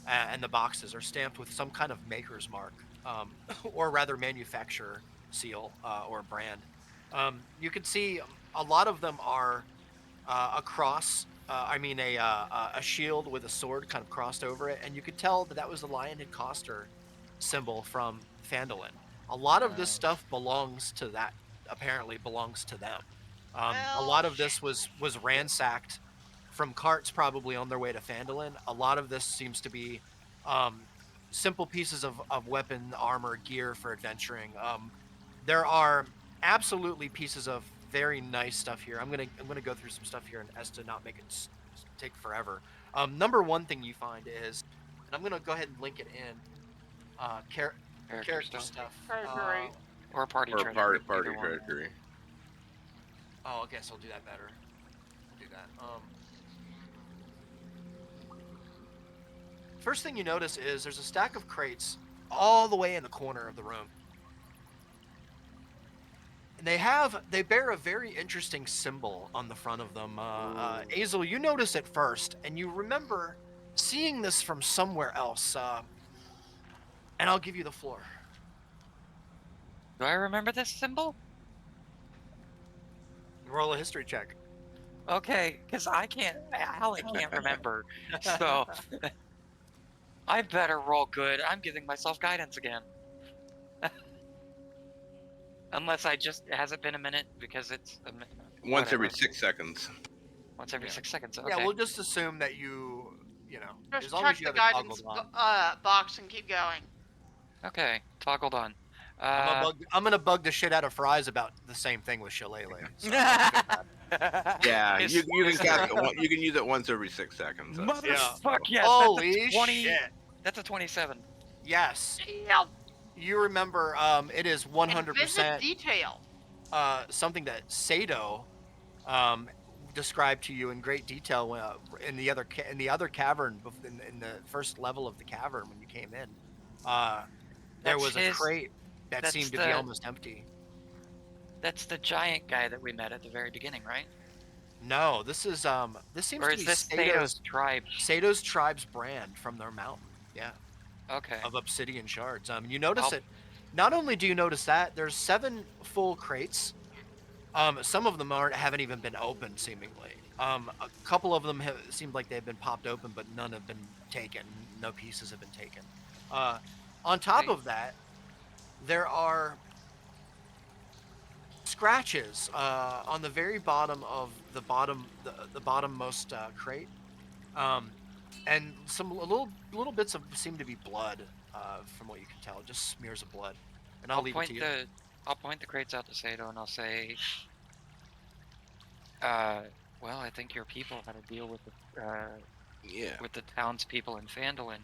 Speaker 9: and the boxes are stamped with some kind of maker's mark, or rather manufacturer seal or brand. You can see a lot of them are a cross. A shield with a sword kind of crossed over it, and you could tell that was the Lionhead Coster symbol from Phandelver. A lot of this stuff apparently belongs to them. A lot of this was ransacked from carts probably on their way to Phandelver. A lot of this seems to be simple pieces of weapon, armor, gear for adventuring. There are absolutely pieces of very nice stuff here. I'm gonna go through some stuff here as to not make it take forever. Number one thing you find is, and I'm gonna go ahead and link it in.
Speaker 2: Character
Speaker 9: stuff.
Speaker 8: Treasury.
Speaker 1: Or party
Speaker 7: Or
Speaker 1: treasury.
Speaker 7: party
Speaker 1: either one.
Speaker 7: treasury.
Speaker 9: Oh, I guess I'll do that better. I'll do that. First thing you notice is there's a stack of crates all the way in the corner of the room. And they bear a very interesting symbol on the front of them. Azel, you notice it first, and you remember seeing this from somewhere else. And I'll give you the floor.
Speaker 1: Do I remember this symbol?
Speaker 9: Roll a history check.
Speaker 1: Okay, because I can't remember. So I better roll good. I'm giving myself guidance again. Unless has it been a minute because it's
Speaker 7: Once every
Speaker 1: whatever.
Speaker 7: 6 seconds.
Speaker 1: Once every 6 seconds. Okay.
Speaker 9: Yeah, we'll just assume that you know,
Speaker 8: Just
Speaker 9: as long
Speaker 8: check
Speaker 9: as you
Speaker 8: the
Speaker 9: have it
Speaker 8: guidance
Speaker 9: toggled on.
Speaker 8: box and keep going.
Speaker 1: Okay, toggled on.
Speaker 9: I'm gonna bug the shit out of Fries about the same thing with Shillelagh. So
Speaker 7: Yeah,
Speaker 1: It's-
Speaker 7: you can
Speaker 1: it's
Speaker 7: cast
Speaker 1: great.
Speaker 7: it. You can use it once every 6 seconds. That's-
Speaker 1: Motherfuck yes!
Speaker 9: Holy
Speaker 1: that's a 20.
Speaker 9: shit!
Speaker 1: That's a 27.
Speaker 9: Yes,
Speaker 8: Damn.
Speaker 9: you remember. It is
Speaker 8: And
Speaker 9: 100%
Speaker 8: vivid detail.
Speaker 9: something that Sato described to you in great detail in the other cavern in the first level of the cavern when you came in. There
Speaker 1: That's
Speaker 9: was a
Speaker 1: his-
Speaker 9: crate that
Speaker 1: that's
Speaker 9: seemed to be almost empty.
Speaker 1: That's the giant guy that we met at the very beginning, right?
Speaker 9: No, this seems
Speaker 1: Or
Speaker 9: to
Speaker 1: is
Speaker 9: be
Speaker 1: this Sato's tribe?
Speaker 9: Sato's tribe's brand from their mountain. Yeah.
Speaker 1: Okay.
Speaker 9: Of obsidian shards. You notice
Speaker 1: I'll-
Speaker 9: it. Not only do you notice that, there's 7 full crates. Some of them haven't even been opened, seemingly. A couple of them seemed like they've been popped open, but none have been taken. No pieces have been taken. On top of that, there are scratches on the very bottom of the bottommost crate, and some little bits of seem to be blood, from what you can tell, just smears of blood. And I'll leave it to you.
Speaker 1: I'll point the crates out to Sato and I'll say, well, I think your people had to deal with the townspeople in Phandelver.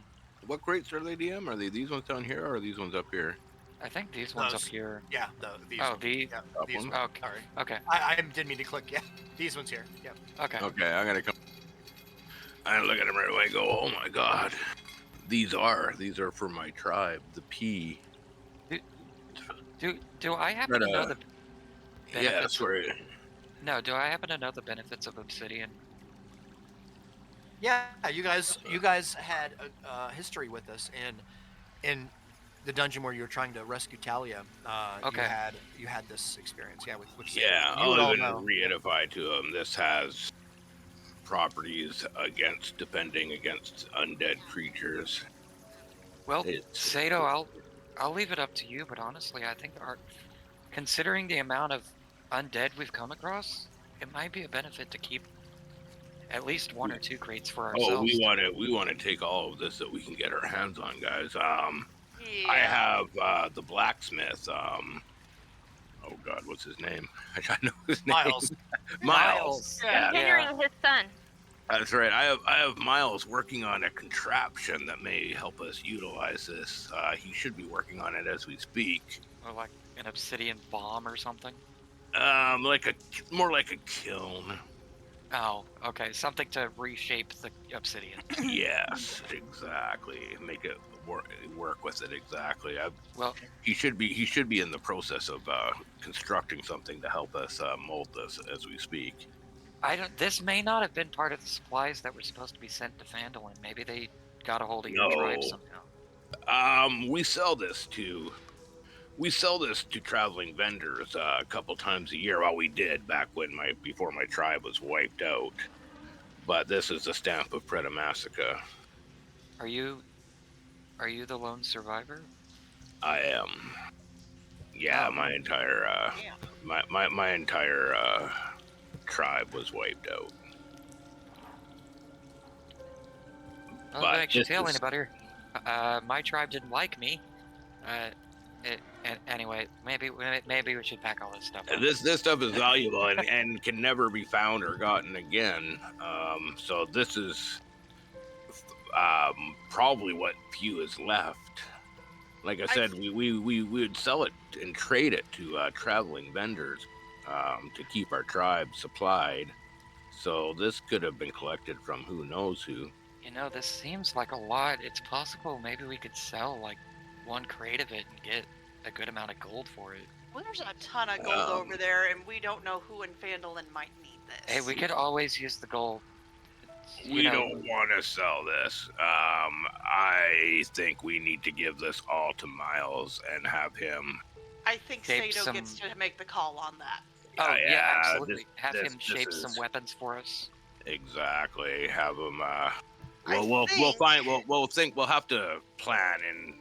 Speaker 7: What crates are they, DM? Are they these ones down here, or are these ones up here?
Speaker 1: I think these ones up
Speaker 9: Those.
Speaker 1: here.
Speaker 9: Yeah, these.
Speaker 1: Oh,
Speaker 9: ones.
Speaker 1: these.
Speaker 9: Yeah,
Speaker 7: Up
Speaker 9: these
Speaker 7: ones?
Speaker 9: ones.
Speaker 1: Okay.
Speaker 9: Sorry.
Speaker 1: Okay.
Speaker 9: I didn't mean to click. Yeah, these ones here. Yep.
Speaker 1: Okay.
Speaker 7: Okay, I'm gonna come. I look at them right away and go, oh my god. These are for my tribe, the P.
Speaker 1: Do I happen to know the
Speaker 7: Yeah,
Speaker 1: benefits?
Speaker 7: that's where
Speaker 1: No, do I happen to know the benefits of obsidian?
Speaker 9: Yeah, you guys had a history with us in the dungeon where you were trying to rescue Talia.
Speaker 1: Okay.
Speaker 9: You had this experience, yeah, with
Speaker 7: yeah,
Speaker 9: you would
Speaker 7: I'll
Speaker 9: all
Speaker 7: even
Speaker 9: know.
Speaker 7: reiterate to them, this has properties defending against undead creatures.
Speaker 1: Well,
Speaker 7: It's-
Speaker 1: Sato, I'll leave it up to you, but honestly, I think considering the amount of undead we've come across, it might be a benefit to keep at least 1 or 2 crates for ourselves.
Speaker 7: Oh, we want to take all of this that we can get our hands on, guys.
Speaker 8: Yeah.
Speaker 7: I have the blacksmith. Oh God, what's his name? I know his name.
Speaker 9: Miles.
Speaker 7: Miles.
Speaker 1: Yeah.
Speaker 10: Henry, his son.
Speaker 7: That's right. I have Miles working on a contraption that may help us utilize this. He should be working on it as we speak.
Speaker 1: Or like an obsidian bomb or something.
Speaker 7: More like a kiln.
Speaker 1: Oh, okay. Something to reshape the obsidian.
Speaker 7: Yes, exactly. Make it work with it exactly.
Speaker 1: Well,
Speaker 7: he should be in the process of constructing something to help us mold this as we speak.
Speaker 1: This may not have been part of the supplies that were supposed to be sent to Phandelver. Maybe they got a hold of your tribe somehow.
Speaker 7: We sell this to traveling vendors a couple times a year. Well, we did back before my tribe was wiped out. But this is the stamp of Predamassica.
Speaker 1: Are you the lone survivor?
Speaker 7: I am. Yeah, my entire my entire tribe was wiped out.
Speaker 1: Well,
Speaker 7: But
Speaker 1: that makes you
Speaker 7: this
Speaker 1: tell
Speaker 7: is-
Speaker 1: anybody. My tribe didn't like me. Anyway, maybe we should pack all this stuff up.
Speaker 7: This stuff is valuable and can never be found or gotten again. So this is probably what few is left. Like I said, we would sell it and trade it to traveling vendors to keep our tribe supplied. So this could have been collected from who knows who.
Speaker 1: You know, this seems like a lot. It's possible maybe we could sell like one crate of it and get a good amount of gold for it.
Speaker 8: Well, there's a ton of gold over there, and we don't know who in Phandelver might need this.
Speaker 1: Hey, we could always use the gold.
Speaker 7: We don't want to sell this. I think we need to give this all to Miles and have him.
Speaker 8: I think
Speaker 1: shape
Speaker 8: Sato
Speaker 1: some-
Speaker 8: gets to make the call on that.
Speaker 1: Oh
Speaker 7: yeah,
Speaker 1: yeah, absolutely. Have
Speaker 7: this
Speaker 1: him shape
Speaker 7: is-
Speaker 1: some weapons for us.
Speaker 7: Exactly. Have him.
Speaker 8: I
Speaker 7: We'll
Speaker 8: think-
Speaker 7: find. We'll think. We'll have to plan and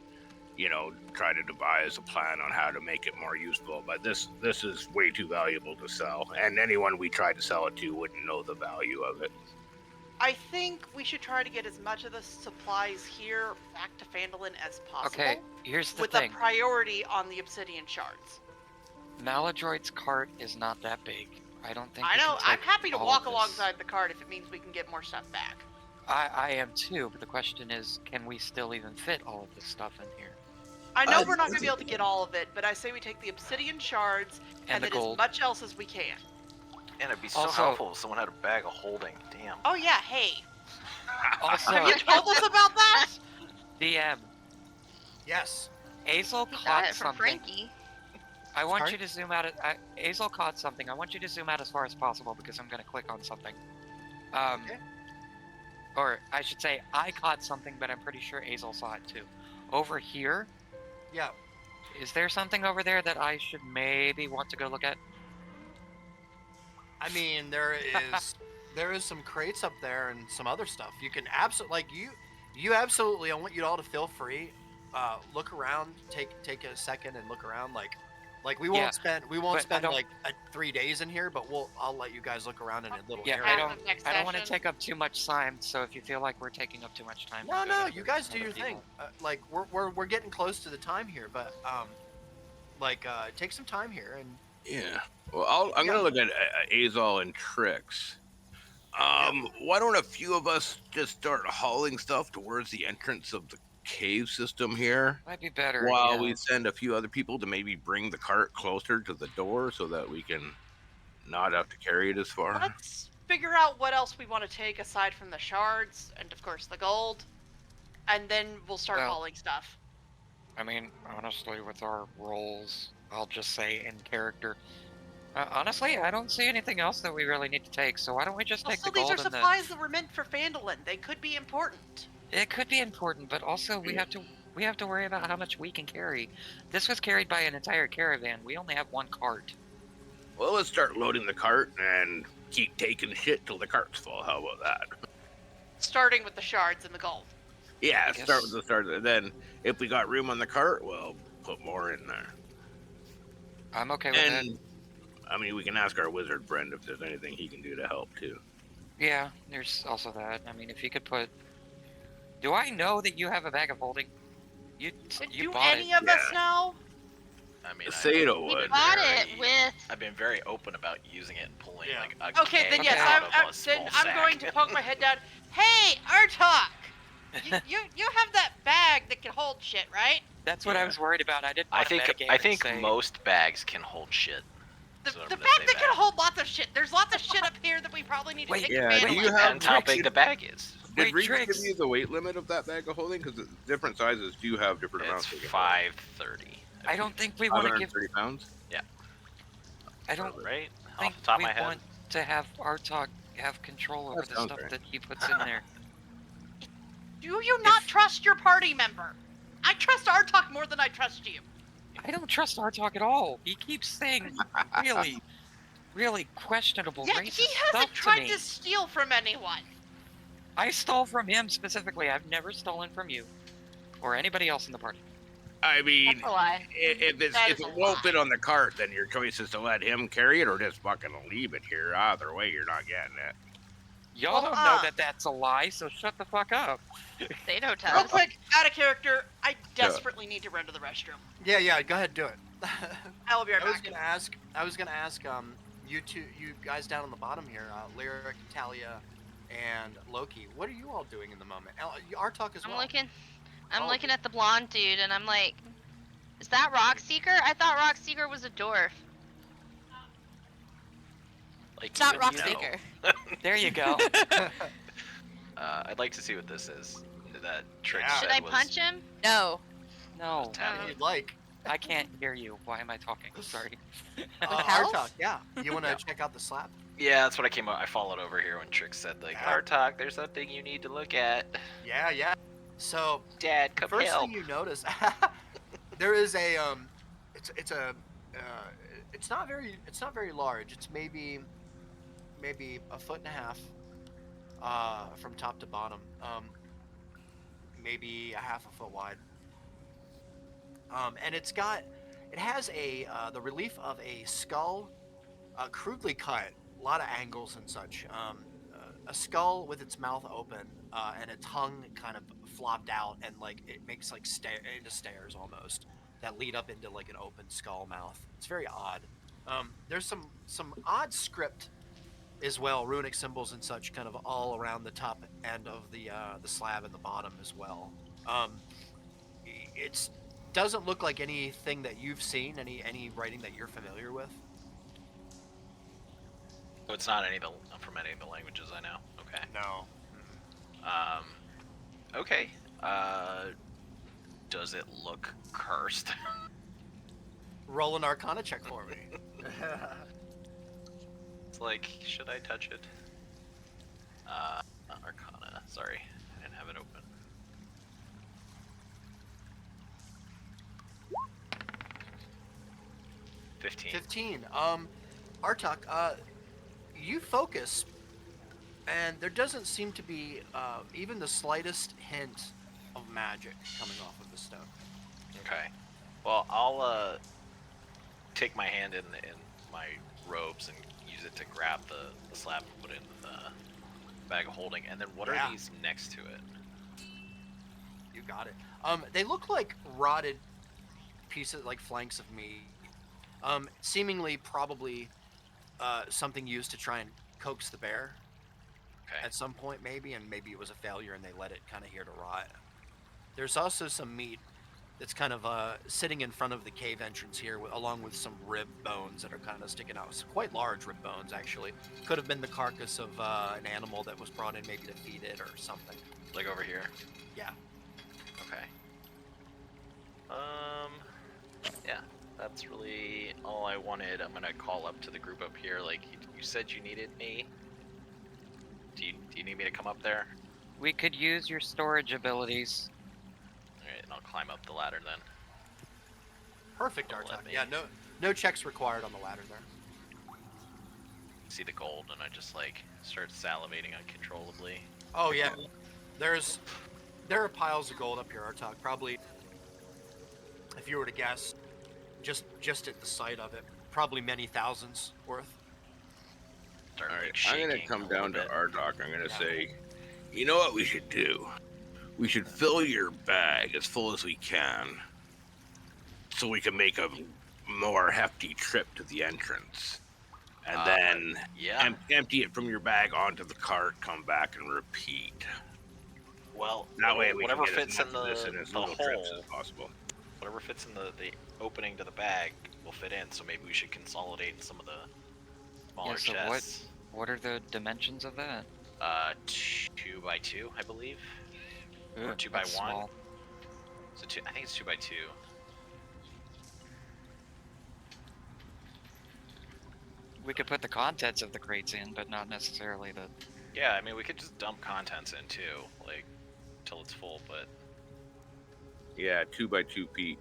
Speaker 7: try to devise a plan on how to make it more useful. But this is way too valuable to sell, and anyone we tried to sell it to wouldn't know the value of it.
Speaker 8: I think we should try to get as much of the supplies here back to Phandelver as possible.
Speaker 1: Okay, here's the
Speaker 8: with
Speaker 1: thing.
Speaker 8: a priority on the obsidian shards.
Speaker 1: Maladroit's cart is not that big. I don't think.
Speaker 8: I
Speaker 1: we can
Speaker 8: know. I'm
Speaker 1: take
Speaker 8: happy to
Speaker 1: all
Speaker 8: walk
Speaker 1: of this.
Speaker 8: alongside the cart if it means we can get more stuff back.
Speaker 1: I am too, but the question is, can we still even fit all of this stuff in here?
Speaker 8: I know we're not going to be able to get all of it, but I say we take the obsidian shards
Speaker 1: And the
Speaker 8: then as
Speaker 1: gold.
Speaker 8: much else as we can.
Speaker 6: And it'd be so
Speaker 1: Also-
Speaker 6: helpful if someone had a bag of holding. Damn.
Speaker 8: Oh yeah, hey.
Speaker 1: Also,
Speaker 8: Have you told us about that?
Speaker 1: DM,
Speaker 9: Yes.
Speaker 1: Azel
Speaker 10: He got
Speaker 1: caught
Speaker 10: it from
Speaker 1: something.
Speaker 10: Frankie.
Speaker 1: I want
Speaker 9: Sorry?
Speaker 1: you to zoom out. Azel caught something. I want you to zoom out as far as possible because I'm going to click on something.
Speaker 9: Okay.
Speaker 1: Or I should say, I caught something, but I'm pretty sure Azel saw it too. Over here,
Speaker 9: Yeah.
Speaker 1: is there something over there that I should maybe want to go look at?
Speaker 9: I mean, there is some crates up there and some other stuff. You can absolutely you absolutely. I want you all to feel free. Look around. Take a second and look around. Like we won't
Speaker 1: Yeah,
Speaker 9: spend
Speaker 1: but I
Speaker 9: spend
Speaker 1: don't-
Speaker 9: like 3 days in here, but I'll let you guys look around in a little
Speaker 1: Yeah,
Speaker 9: area.
Speaker 1: I
Speaker 8: Half
Speaker 1: don't.
Speaker 8: of next
Speaker 1: I don't want to
Speaker 8: session.
Speaker 1: take up too much time. So if you feel like we're taking up too much time,
Speaker 9: No,
Speaker 1: then go
Speaker 9: no,
Speaker 1: to
Speaker 9: you
Speaker 1: other-
Speaker 9: guys do
Speaker 1: other
Speaker 9: your thing.
Speaker 1: people.
Speaker 9: Like we're getting close to the time here, but take some time here and
Speaker 7: Yeah. Well, I'm gonna look at Azal and Trix. Why don't a few of us just start hauling stuff towards the entrance of the cave system here,
Speaker 1: Might be better.
Speaker 7: while
Speaker 1: yeah.
Speaker 7: we send a few other people to maybe bring the cart closer to the door so that we can not have to carry it as far?
Speaker 8: Let's figure out what else we want to take aside from the shards and of course the gold, and then we'll start
Speaker 1: Well-
Speaker 8: hauling stuff.
Speaker 1: I mean, honestly, with our roles, I'll just say in character. Honestly, I don't see anything else that we really need to take. So why don't we just take
Speaker 8: Also,
Speaker 1: the
Speaker 8: these
Speaker 1: gold
Speaker 8: are
Speaker 1: and the?
Speaker 8: supplies that were meant for Phandelver. They could be important.
Speaker 1: It could be important, but also we have to worry about how much we can carry. This was carried by an entire caravan. We only have one cart.
Speaker 7: Well, let's start loading the cart and keep taking shit till the cart's full. How about that?
Speaker 8: Starting with the shards and the gold.
Speaker 7: Yeah,
Speaker 1: I
Speaker 7: start
Speaker 1: guess-
Speaker 7: with the start. Then, if we got room on the cart, well, put more in there.
Speaker 1: I'm okay with that.
Speaker 7: And I mean, we can ask our wizard friend if there's anything he can do to help too.
Speaker 1: Yeah, there's also that. I mean, if you could put. Do I know that you have a bag of holding? You
Speaker 8: Do
Speaker 1: bought
Speaker 8: any
Speaker 1: it.
Speaker 8: of us know?
Speaker 6: I mean,
Speaker 7: Sato
Speaker 10: He
Speaker 7: would.
Speaker 10: bought it
Speaker 6: very-
Speaker 10: with.
Speaker 6: I've been very open about using it and pulling
Speaker 9: Yeah.
Speaker 6: like a
Speaker 8: Okay,
Speaker 6: keg
Speaker 8: then yes,
Speaker 1: Okay.
Speaker 6: out of a
Speaker 8: then
Speaker 6: small
Speaker 8: I'm
Speaker 6: sack.
Speaker 8: going to poke my head down. Hey, Artok! you have that bag that can hold shit, right?
Speaker 1: That's what I
Speaker 6: Yeah.
Speaker 1: was worried about. I didn't.
Speaker 6: I
Speaker 1: want to
Speaker 6: think
Speaker 1: metagame
Speaker 6: I
Speaker 1: and
Speaker 6: think
Speaker 1: say,
Speaker 6: most bags can hold shit.
Speaker 8: The,
Speaker 6: So I'm
Speaker 8: the
Speaker 6: gonna
Speaker 8: bag
Speaker 6: say
Speaker 8: that can
Speaker 6: that.
Speaker 8: hold lots of shit. There's lots of shit up here that we probably need to
Speaker 1: Wait,
Speaker 8: take
Speaker 7: yeah,
Speaker 8: to
Speaker 7: do
Speaker 8: Phandelver.
Speaker 7: you have
Speaker 6: Depends how
Speaker 7: Trix
Speaker 6: big the bag is.
Speaker 7: Did
Speaker 1: Wait,
Speaker 7: Reed
Speaker 1: Trix.
Speaker 7: give you the weight limit of that bag of holding? Because different sizes do have different
Speaker 6: It's
Speaker 7: amounts. they can hold.
Speaker 6: 530.
Speaker 1: I don't think we want to give.
Speaker 7: 530 pounds.
Speaker 1: I don't
Speaker 6: Right
Speaker 1: think
Speaker 6: off the top
Speaker 1: we
Speaker 6: of my head.
Speaker 1: want to have Artok have control over
Speaker 7: That
Speaker 1: the
Speaker 7: sounds
Speaker 1: stuff
Speaker 7: right.
Speaker 1: that he puts in there.
Speaker 8: Do you not trust your party member? I trust Artok more than I trust you.
Speaker 1: I don't trust Artok at all. He keeps saying really, really questionable
Speaker 8: Yet
Speaker 1: racist
Speaker 8: he hasn't
Speaker 1: stuff to
Speaker 8: tried
Speaker 1: me.
Speaker 8: to steal from anyone.
Speaker 1: I stole from him specifically. I've never stolen from you or anybody else in the party.
Speaker 7: I mean,
Speaker 10: That's a lie.
Speaker 7: if
Speaker 8: That
Speaker 7: if
Speaker 8: is
Speaker 7: it
Speaker 8: a
Speaker 7: won't
Speaker 8: lie.
Speaker 7: fit on the cart, then your choice is to let him carry it or just fucking leave it here. Either way, you're not getting it.
Speaker 1: Y'all
Speaker 8: Well,
Speaker 1: don't know that that's a lie, so shut the fuck up.
Speaker 10: Sato
Speaker 8: Real
Speaker 10: does.
Speaker 8: quick, out of character, I desperately need to run to the restroom.
Speaker 9: Yeah, go ahead, do it.
Speaker 8: I will be right
Speaker 9: I was
Speaker 8: back.
Speaker 9: gonna ask you guys down on the bottom here, Lyric, Talia, and Loki. What are you all doing in the moment? Artok as
Speaker 10: I'm
Speaker 9: well.
Speaker 10: looking. I'm
Speaker 9: Oh.
Speaker 10: looking at the blonde dude, and I'm like, Is that Rockseeker? I thought Rockseeker was a dwarf.
Speaker 6: Like
Speaker 2: It's not
Speaker 6: you would know.
Speaker 2: Rockseeker.
Speaker 1: There you go.
Speaker 6: I'd like to see what this is. That trick
Speaker 9: Yeah.
Speaker 10: Should
Speaker 6: said
Speaker 10: I
Speaker 6: was
Speaker 10: punch him?
Speaker 2: No.
Speaker 1: No,
Speaker 6: tablet.
Speaker 9: If you'd like.
Speaker 1: I can't hear you. Why am I talking? Sorry.
Speaker 2: health?
Speaker 9: Artok, yeah. You want to
Speaker 6: Yeah.
Speaker 9: check out the slab?
Speaker 6: Yeah, that's what I came up. I followed over here when Trick said like,
Speaker 9: Yeah.
Speaker 6: Artok, there's something you need to look at.
Speaker 9: Yeah. So
Speaker 6: Dad, come
Speaker 9: first
Speaker 6: help.
Speaker 9: thing you notice, there is a it's not very large. It's maybe a foot and a half from top to bottom. Maybe a half a foot wide. And it has the relief of a skull, crudely cut, a lot of angles and such. A skull with its mouth open and a tongue kind of flopped out, and like it makes like into stairs almost that lead up into like an open skull mouth. It's very odd. There's some odd script as well, runic symbols and such, kind of all around the top end of the slab and the bottom as well. It's doesn't look like anything that you've seen, any writing that you're familiar with.
Speaker 6: Oh, it's not from any of the languages I know. Okay.
Speaker 9: No.
Speaker 6: Okay. Does it look cursed?
Speaker 9: Roll an Arcana check for me.
Speaker 6: It's like, should I touch it? Not Arcana. Sorry, I didn't have it open. $15.
Speaker 9: 15. Artok, you focus, and there doesn't seem to be even the slightest hint of magic coming off of the stone.
Speaker 6: Okay. Well, I'll take my hand in my robes and use it to grab the slab and put it in the bag of holding. And then what
Speaker 9: Yeah.
Speaker 6: are these next to it?
Speaker 9: You got it. They look like rotted pieces, like flanks of meat. Seemingly, probably something used to try and coax the bear
Speaker 6: Okay.
Speaker 9: at some point, maybe, and maybe it was a failure and they let it kind of here to rot. There's also some meat that's kind of sitting in front of the cave entrance here, along with some rib bones that are kind of sticking out. It's quite large rib bones, actually. Could have been the carcass of an animal that was brought in maybe to feed it or something.
Speaker 6: Like over here?
Speaker 9: Yeah.
Speaker 6: Okay. Yeah, that's really all I wanted. I'm gonna call up to the group up here. Like, you said you needed me. Do you need me to come up there?
Speaker 1: We could use your storage abilities.
Speaker 6: Alright, and I'll climb up the ladder then.
Speaker 9: Perfect,
Speaker 6: Let
Speaker 9: Artok.
Speaker 6: me-
Speaker 9: Yeah, no checks required on the ladder there.
Speaker 6: See the gold, and I just like start salivating uncontrollably.
Speaker 9: Oh yeah, there are piles of gold up here, Artok. Probably, if you were to guess, just at the sight of it, probably many thousands worth.
Speaker 6: Start
Speaker 7: All right,
Speaker 6: like
Speaker 7: I'm gonna
Speaker 6: shaking
Speaker 7: come
Speaker 6: a
Speaker 7: down to
Speaker 6: little bit.
Speaker 7: Ardok. I'm gonna
Speaker 9: Yeah.
Speaker 7: say, you know what we should do? We should fill your bag as full as we can, so we can make a more hefty trip to the entrance, and then
Speaker 6: Yeah.
Speaker 7: empty it from your bag onto the cart, come back, and repeat.
Speaker 6: Well,
Speaker 7: That way, we
Speaker 6: whatever
Speaker 7: can get
Speaker 6: fits
Speaker 7: as
Speaker 6: in
Speaker 7: much of this in as
Speaker 6: the
Speaker 7: little trips
Speaker 6: hole,
Speaker 7: as possible.
Speaker 6: whatever fits in the opening to the bag will fit in. So maybe we should consolidate in some of the smaller
Speaker 1: Yeah, so
Speaker 6: chests.
Speaker 1: what are the dimensions of that?
Speaker 6: 2 by 2, I believe. Or
Speaker 1: Ugh,
Speaker 6: 2 by
Speaker 1: that's
Speaker 6: 1.
Speaker 1: small.
Speaker 6: So I think it's 2 by 2.
Speaker 1: We could put the contents of the crates in, but not necessarily the.
Speaker 6: Yeah, I mean we could just dump contents in too, like till it's full. But
Speaker 7: Yeah, 2 by 2 feet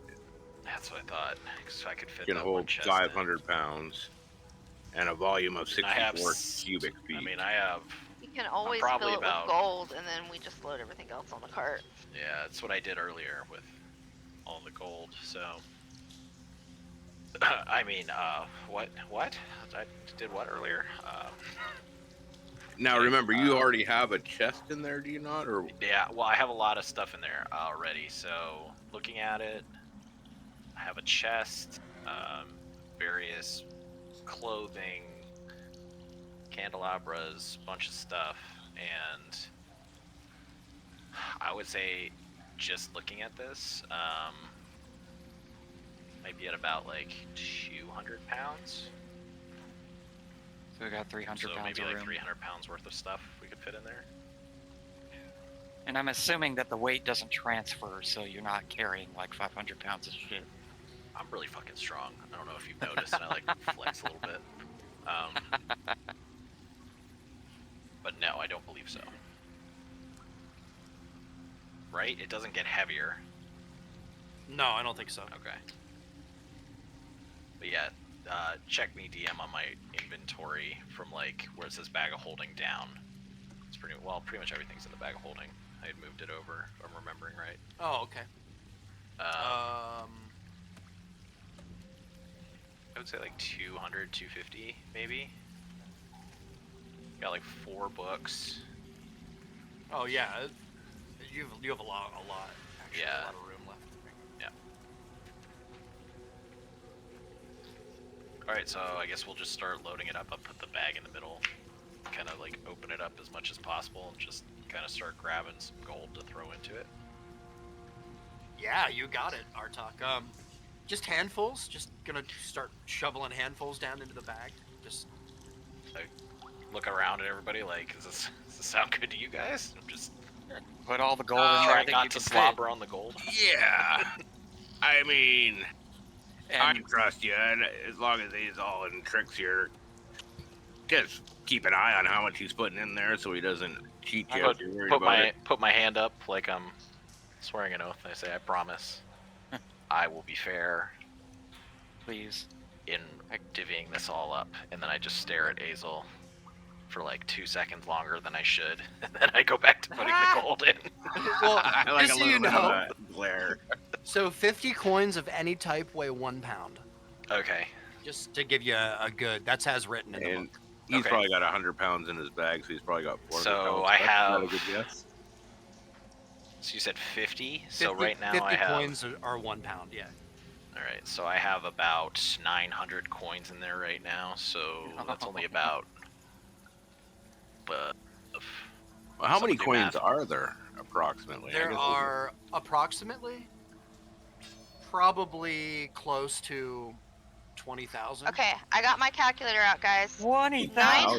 Speaker 6: that's what I thought. So I could fit
Speaker 7: can
Speaker 6: that one
Speaker 7: hold
Speaker 6: chest in.
Speaker 7: 500 pounds and a volume of
Speaker 6: And I have
Speaker 7: 64 cubic feet.
Speaker 6: I mean, I have.
Speaker 10: You can always
Speaker 6: probably
Speaker 10: fill it
Speaker 6: about-
Speaker 10: with gold, and then we just load everything else on the cart.
Speaker 6: Yeah, that's what I did earlier with all the gold. So. I mean, what? I did what earlier?
Speaker 7: Now remember, you already have a chest in there, do you not? Or
Speaker 6: Yeah, well, I have a lot of stuff in there already. So looking at it, I have a chest, various clothing, candelabras, bunch of stuff, and I would say, just looking at this, might be at about like 200 pounds.
Speaker 1: So we got 300
Speaker 6: So
Speaker 1: pounds
Speaker 6: maybe
Speaker 1: of
Speaker 6: like
Speaker 1: room.
Speaker 6: 300 pounds worth of stuff we could fit in there.
Speaker 1: And I'm assuming that the weight doesn't transfer, so you're not carrying like 500 pounds of shit.
Speaker 6: I'm really fucking strong. I don't know if you've noticed, and I like flex a little bit. But no, I don't believe so. Right? It doesn't get heavier.
Speaker 9: No, I don't think so.
Speaker 6: Okay. But yeah, check me DM on my inventory from like where it says bag of holding down. It's pretty much everything's in the bag of holding. I had moved it over, if I'm remembering right.
Speaker 9: Oh, okay.
Speaker 6: I would say like 200, 250 maybe. Got like 4 books.
Speaker 9: Oh yeah, you have a lot. Actually,
Speaker 6: Yeah.
Speaker 9: a lot of room left.
Speaker 6: Yeah. Alright, so I guess we'll just start loading it up. I'll put the bag in the middle, kind of like open it up as much as possible, and just kind of start grabbing some gold to throw into it.
Speaker 9: Yeah, you got it, Artok. Just handfuls. Just gonna start shoveling handfuls down into the bag. Just
Speaker 6: Look around at everybody like, does this sound good to you guys? I'm just
Speaker 1: Put all the gold in there
Speaker 6: trying
Speaker 1: that
Speaker 6: not
Speaker 1: you
Speaker 6: to
Speaker 1: can
Speaker 6: slobber on the gold.
Speaker 7: Yeah. I mean,
Speaker 1: fit.
Speaker 7: I
Speaker 1: And
Speaker 7: trust you, and as long as he's all in tricks here, just keep an eye on how much he's putting in there so he doesn't cheat you. if you're worried about it.
Speaker 6: Put my hand up like I'm swearing an oath. I say, I promise, I will be fair
Speaker 1: please.
Speaker 6: in divvying this all up. And then I just stare at Azel for like 2 seconds longer than I should, and then I go back to putting the gold in.
Speaker 9: well,
Speaker 7: I like
Speaker 9: just
Speaker 7: a
Speaker 9: so
Speaker 7: little
Speaker 9: you
Speaker 7: bit
Speaker 9: know.
Speaker 7: of that glare.
Speaker 9: So 50 coins of any type weigh 1 pound.
Speaker 6: Okay.
Speaker 9: Just to give you a good. That's as written in the
Speaker 7: And
Speaker 9: book.
Speaker 7: he's
Speaker 6: Okay.
Speaker 7: probably got 100 pounds in his bag, so he's probably got 400
Speaker 6: So
Speaker 7: pounds.
Speaker 6: I
Speaker 7: left. Is that
Speaker 6: have-
Speaker 7: a good guess?
Speaker 6: So you said 50? So
Speaker 9: 50,
Speaker 6: right now
Speaker 9: 50
Speaker 6: I have...
Speaker 9: coins are 1 pound. Yeah.
Speaker 6: Alright, so I have about 900 coins in there right now, so that's only about...
Speaker 7: Well, how many
Speaker 6: Someone do
Speaker 7: coins
Speaker 6: math.
Speaker 7: are there, approximately? I
Speaker 9: There
Speaker 7: guess
Speaker 9: are approximately, probably close to 20,000.
Speaker 10: Okay, I got my calculator out, guys.
Speaker 1: 20,000.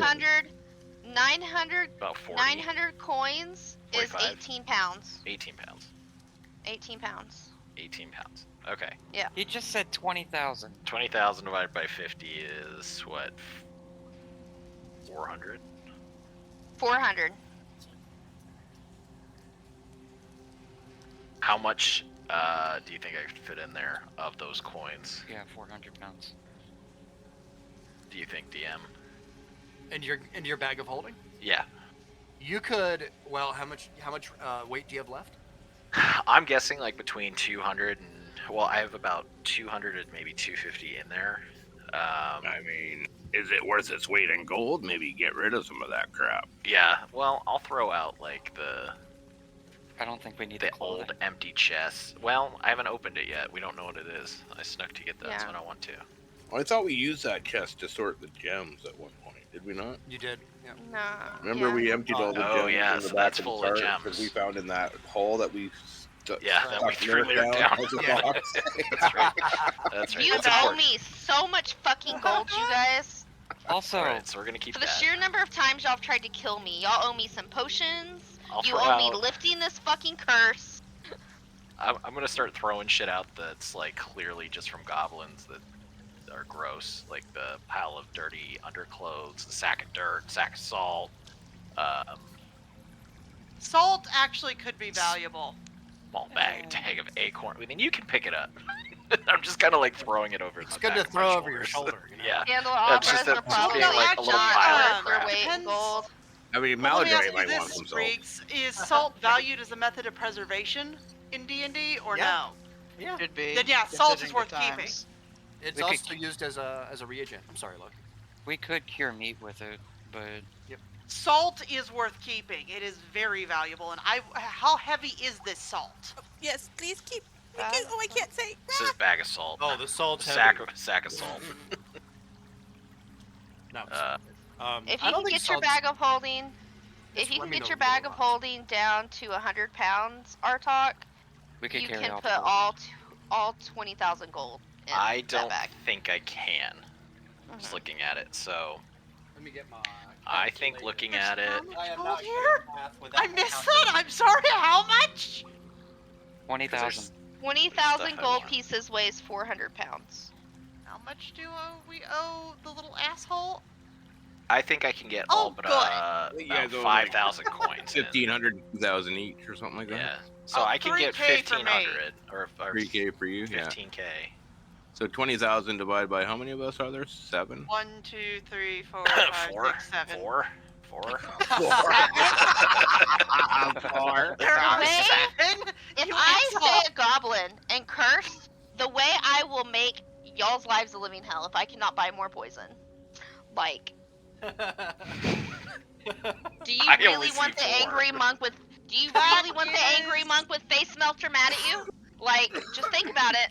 Speaker 10: 900
Speaker 6: about 40.
Speaker 10: 900 coins is
Speaker 6: 45.
Speaker 10: 18 pounds.
Speaker 6: 18 pounds.
Speaker 10: 18 pounds.
Speaker 6: 18 pounds. Okay.
Speaker 1: He just said 20,000.
Speaker 6: 20,000 divided by 50 is what? 400?
Speaker 10: 400.
Speaker 6: How much do you think I could fit in there of those coins?
Speaker 1: Yeah, 400 pounds.
Speaker 6: Do you think, DM?
Speaker 9: Into your bag of holding.
Speaker 6: Yeah.
Speaker 9: You could. Well, how much weight do you have left?
Speaker 6: I'm guessing like between 200 and... Well, I have about 200 and maybe 250 in there.
Speaker 7: I mean, is it worth its weight in gold? Maybe get rid of some of that crap.
Speaker 6: Yeah, well, I'll throw out like
Speaker 1: I don't think we need
Speaker 6: the
Speaker 1: the clothing.
Speaker 6: old empty chest. Well, I haven't opened it yet. We don't know what it is. I snuck to get that,
Speaker 10: Yeah.
Speaker 6: so I don't want to.
Speaker 7: Well, I thought we used that chest to sort the gems at one point. Did we not?
Speaker 9: You did. Yeah.
Speaker 10: No.
Speaker 7: Remember
Speaker 10: yeah.
Speaker 7: we emptied all the
Speaker 6: Oh,
Speaker 7: gems
Speaker 6: yeah,
Speaker 7: in the
Speaker 6: so
Speaker 7: back
Speaker 6: that's
Speaker 7: of the
Speaker 6: full of
Speaker 7: cart because
Speaker 6: gems.
Speaker 7: we found in that hole that we
Speaker 6: Yeah,
Speaker 9: that
Speaker 6: we threw Lyric down.
Speaker 7: as a
Speaker 9: Yeah.
Speaker 7: box.
Speaker 6: That's right. That's right.
Speaker 10: You
Speaker 6: That's
Speaker 10: owe
Speaker 6: important.
Speaker 10: me so much fucking gold, you guys.
Speaker 1: Also,
Speaker 6: Alright, so we're gonna keep
Speaker 10: For the
Speaker 6: that.
Speaker 10: sheer number of times y'all have tried to kill me, y'all owe me some potions.
Speaker 6: I'll
Speaker 10: You
Speaker 6: throw
Speaker 10: owe me
Speaker 6: out-
Speaker 10: lifting this fucking curse.
Speaker 6: I'm gonna start throwing shit out that's like clearly just from goblins that are gross, like the pile of dirty underclothes, the sack of dirt, sack of salt,
Speaker 8: Salt actually could be valuable.
Speaker 6: small tag of acorn. I mean, you can pick it up. I'm just kind of like throwing it over.
Speaker 9: It's
Speaker 6: my
Speaker 9: good
Speaker 6: back
Speaker 9: to
Speaker 6: of my
Speaker 9: throw over your
Speaker 6: shoulders.
Speaker 9: shoulder. You know?
Speaker 6: Yeah.
Speaker 10: Handle
Speaker 6: That's just
Speaker 10: offers
Speaker 6: a-
Speaker 10: are
Speaker 6: just
Speaker 10: probably
Speaker 6: being like a little
Speaker 10: not
Speaker 6: pile
Speaker 8: of
Speaker 10: worth their
Speaker 8: crap.
Speaker 10: weight in
Speaker 8: Depends.
Speaker 10: gold.
Speaker 7: I mean,
Speaker 8: Well, let me
Speaker 7: Malagray
Speaker 8: ask
Speaker 7: might
Speaker 8: you
Speaker 7: want
Speaker 8: this,
Speaker 7: some salt.
Speaker 8: Briggs. Is salt valued as a method of preservation in D&D or
Speaker 9: Yeah.
Speaker 8: no?
Speaker 9: Yeah.
Speaker 5: Should be.
Speaker 8: Then yeah, salt is
Speaker 5: considering
Speaker 8: worth
Speaker 5: the
Speaker 8: keeping.
Speaker 5: times.
Speaker 9: It's
Speaker 1: We could
Speaker 9: also used as a reagent. I'm sorry, Loki.
Speaker 1: we could cure meat with it, but
Speaker 8: Salt is worth keeping. It is very valuable. And how heavy is this salt?
Speaker 2: Yes, please keep.
Speaker 10: Bag
Speaker 2: Oh, I can't say.
Speaker 6: It says bag of salt.
Speaker 9: Oh, the salt's
Speaker 6: sack
Speaker 9: heavy.
Speaker 6: of salt.
Speaker 9: No.
Speaker 10: If
Speaker 9: I
Speaker 10: you
Speaker 9: don't
Speaker 10: can
Speaker 9: think
Speaker 10: get your
Speaker 9: salt's-
Speaker 10: bag of holding,
Speaker 9: Just
Speaker 10: if you
Speaker 9: let
Speaker 10: can
Speaker 9: me
Speaker 10: get
Speaker 9: know
Speaker 10: your
Speaker 9: if you
Speaker 10: bag
Speaker 9: go
Speaker 10: of
Speaker 9: wrong.
Speaker 10: holding down to 100 pounds, Artok,
Speaker 1: we could
Speaker 10: you
Speaker 1: carry
Speaker 10: can
Speaker 1: all
Speaker 10: put
Speaker 1: the gold.
Speaker 10: all 20,000 gold
Speaker 6: I
Speaker 10: that
Speaker 6: don't
Speaker 10: bag.
Speaker 6: think I can. Just
Speaker 10: Mhm.
Speaker 6: looking at it, so
Speaker 9: Let me get my.
Speaker 6: I think
Speaker 9: calculator.
Speaker 6: looking
Speaker 8: There's
Speaker 6: at it,
Speaker 8: how much
Speaker 9: I am
Speaker 8: gold
Speaker 9: not
Speaker 8: here?
Speaker 9: good at math without
Speaker 8: I missed that.
Speaker 9: calculator.
Speaker 8: I'm sorry. How much?
Speaker 1: 20,000.
Speaker 6: there's
Speaker 10: 20,000
Speaker 6: stuff I
Speaker 10: gold
Speaker 6: want.
Speaker 10: pieces weighs 400 pounds.
Speaker 8: How much do we owe the little asshole?
Speaker 6: I think I can get
Speaker 8: Oh,
Speaker 6: all but
Speaker 8: good.
Speaker 7: You guys
Speaker 6: about
Speaker 7: owe, like,
Speaker 6: 5,000 coins. in.
Speaker 7: 1,500, 2,000 each or something like that.
Speaker 6: Yeah. So
Speaker 8: Oh,
Speaker 6: I can get
Speaker 8: 3K for me.
Speaker 6: 1,500 or
Speaker 7: 3K for you. Yeah.
Speaker 6: 15K.
Speaker 7: So 20,000 divided by how many of us are there? 7.
Speaker 8: 1, 2, 3, 4, 5,
Speaker 6: Four.
Speaker 8: 6, 7.
Speaker 6: Four.
Speaker 7: Four.
Speaker 8: There are
Speaker 10: Way?
Speaker 8: 7.
Speaker 10: If
Speaker 8: You
Speaker 10: I
Speaker 8: asshole.
Speaker 10: say a goblin and curse, the way I will make y'all's lives a living hell if I cannot buy more poison. Like, do you
Speaker 6: I
Speaker 10: really
Speaker 6: only
Speaker 10: want the
Speaker 6: see 4.
Speaker 10: angry monk with? Do you
Speaker 8: That
Speaker 10: really want the angry
Speaker 8: is-
Speaker 10: monk with face melter mad at you? Like, just think about it.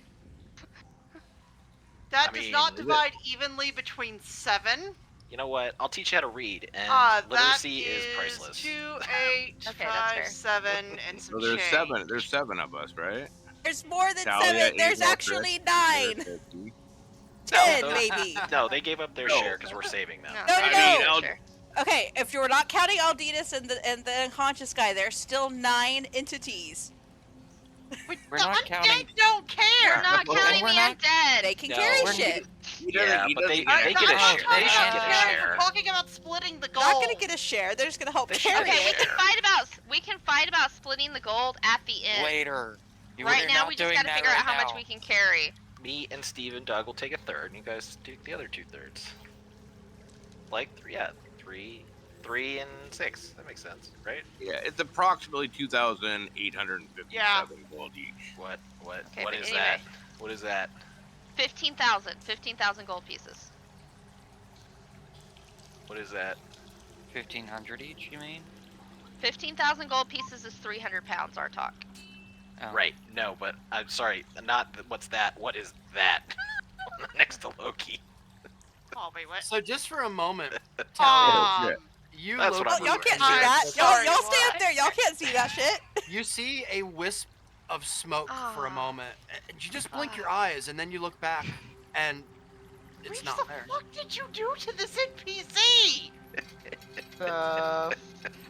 Speaker 8: That
Speaker 6: I
Speaker 8: does
Speaker 6: mean,
Speaker 8: not
Speaker 6: is it-
Speaker 8: divide evenly between 7.
Speaker 6: You know what? I'll teach you how to read, and
Speaker 8: That
Speaker 6: literacy
Speaker 8: is
Speaker 6: is priceless.
Speaker 8: 2, 8,
Speaker 10: Okay, that's
Speaker 8: 5,
Speaker 10: fair.
Speaker 8: 7, and some
Speaker 7: So there's
Speaker 8: change.
Speaker 7: 7. There's 7 of us, right?
Speaker 2: There's more than
Speaker 7: Talia,
Speaker 2: 7. There's
Speaker 7: Abel,
Speaker 2: actually
Speaker 7: Chris,
Speaker 2: 9.
Speaker 7: Sarah, 50.
Speaker 2: 10,
Speaker 6: those-
Speaker 2: maybe.
Speaker 6: No, they gave up their
Speaker 7: No.
Speaker 6: share because we're saving them.
Speaker 2: No,
Speaker 10: they
Speaker 2: no.
Speaker 10: don't
Speaker 7: I'll-
Speaker 10: share.
Speaker 2: Okay, if you're not counting Aldinus and the unconscious guy, there's still 9 entities.
Speaker 1: We're
Speaker 8: The
Speaker 1: not
Speaker 8: undead
Speaker 1: counting.
Speaker 8: don't care.
Speaker 10: We're not
Speaker 7: Well,
Speaker 10: counting
Speaker 1: we're
Speaker 10: the
Speaker 1: not-
Speaker 10: undead.
Speaker 2: They can
Speaker 6: No,
Speaker 2: carry
Speaker 1: we're-
Speaker 2: shit.
Speaker 6: Yeah, but they
Speaker 7: get
Speaker 8: I'm
Speaker 6: get a
Speaker 8: not
Speaker 6: share.
Speaker 8: talking
Speaker 6: They should
Speaker 8: about
Speaker 6: get a
Speaker 8: caring,
Speaker 6: share.
Speaker 8: I'm talking about splitting the gold.
Speaker 2: Not gonna get a share. They're just gonna help
Speaker 6: They should
Speaker 2: carry
Speaker 6: get a
Speaker 10: Okay, we
Speaker 2: it.
Speaker 10: can
Speaker 6: share.
Speaker 10: fight about splitting the gold at the end.
Speaker 1: Later.
Speaker 10: Right
Speaker 1: We're
Speaker 10: now,
Speaker 1: not
Speaker 10: we just
Speaker 1: doing
Speaker 10: gotta
Speaker 1: that
Speaker 10: figure out
Speaker 1: right
Speaker 10: how much
Speaker 1: now.
Speaker 10: we can carry.
Speaker 6: Me and Steve and Doug will take a third, and you guys do the other 2/3. Like, yeah, three and 6. That makes sense, right?
Speaker 7: Yeah, it's approximately 2,857
Speaker 8: Yeah.
Speaker 7: gold each.
Speaker 6: What
Speaker 10: Okay,
Speaker 6: what
Speaker 10: but
Speaker 6: is
Speaker 10: anyway.
Speaker 6: that? What is that?
Speaker 10: 15,000 gold pieces.
Speaker 6: What is that?
Speaker 1: 1,500 each, you mean?
Speaker 10: 15,000 gold pieces is 300 pounds, our talk.
Speaker 1: Oh.
Speaker 6: Right. No, but I'm sorry. Not what's that? What is that? Next to Loki.
Speaker 8: Oh, wait, what?
Speaker 9: So just for a moment, Talia,
Speaker 8: Um,
Speaker 9: you
Speaker 6: That's
Speaker 9: look
Speaker 6: what
Speaker 2: Oh,
Speaker 6: I'm
Speaker 2: y'all
Speaker 6: doing.
Speaker 2: can't see
Speaker 8: I'm
Speaker 2: that.
Speaker 8: sorry,
Speaker 2: Y'all stay
Speaker 8: what?
Speaker 2: up there. Y'all can't see that shit.
Speaker 9: you see a wisp of smoke for a
Speaker 10: Ah.
Speaker 9: moment, and you just blink your eyes, and then you look back, and it's
Speaker 8: Reach,
Speaker 9: not
Speaker 8: the
Speaker 9: there.
Speaker 8: fuck did you do to this NPC?
Speaker 5: The
Speaker 2: I'm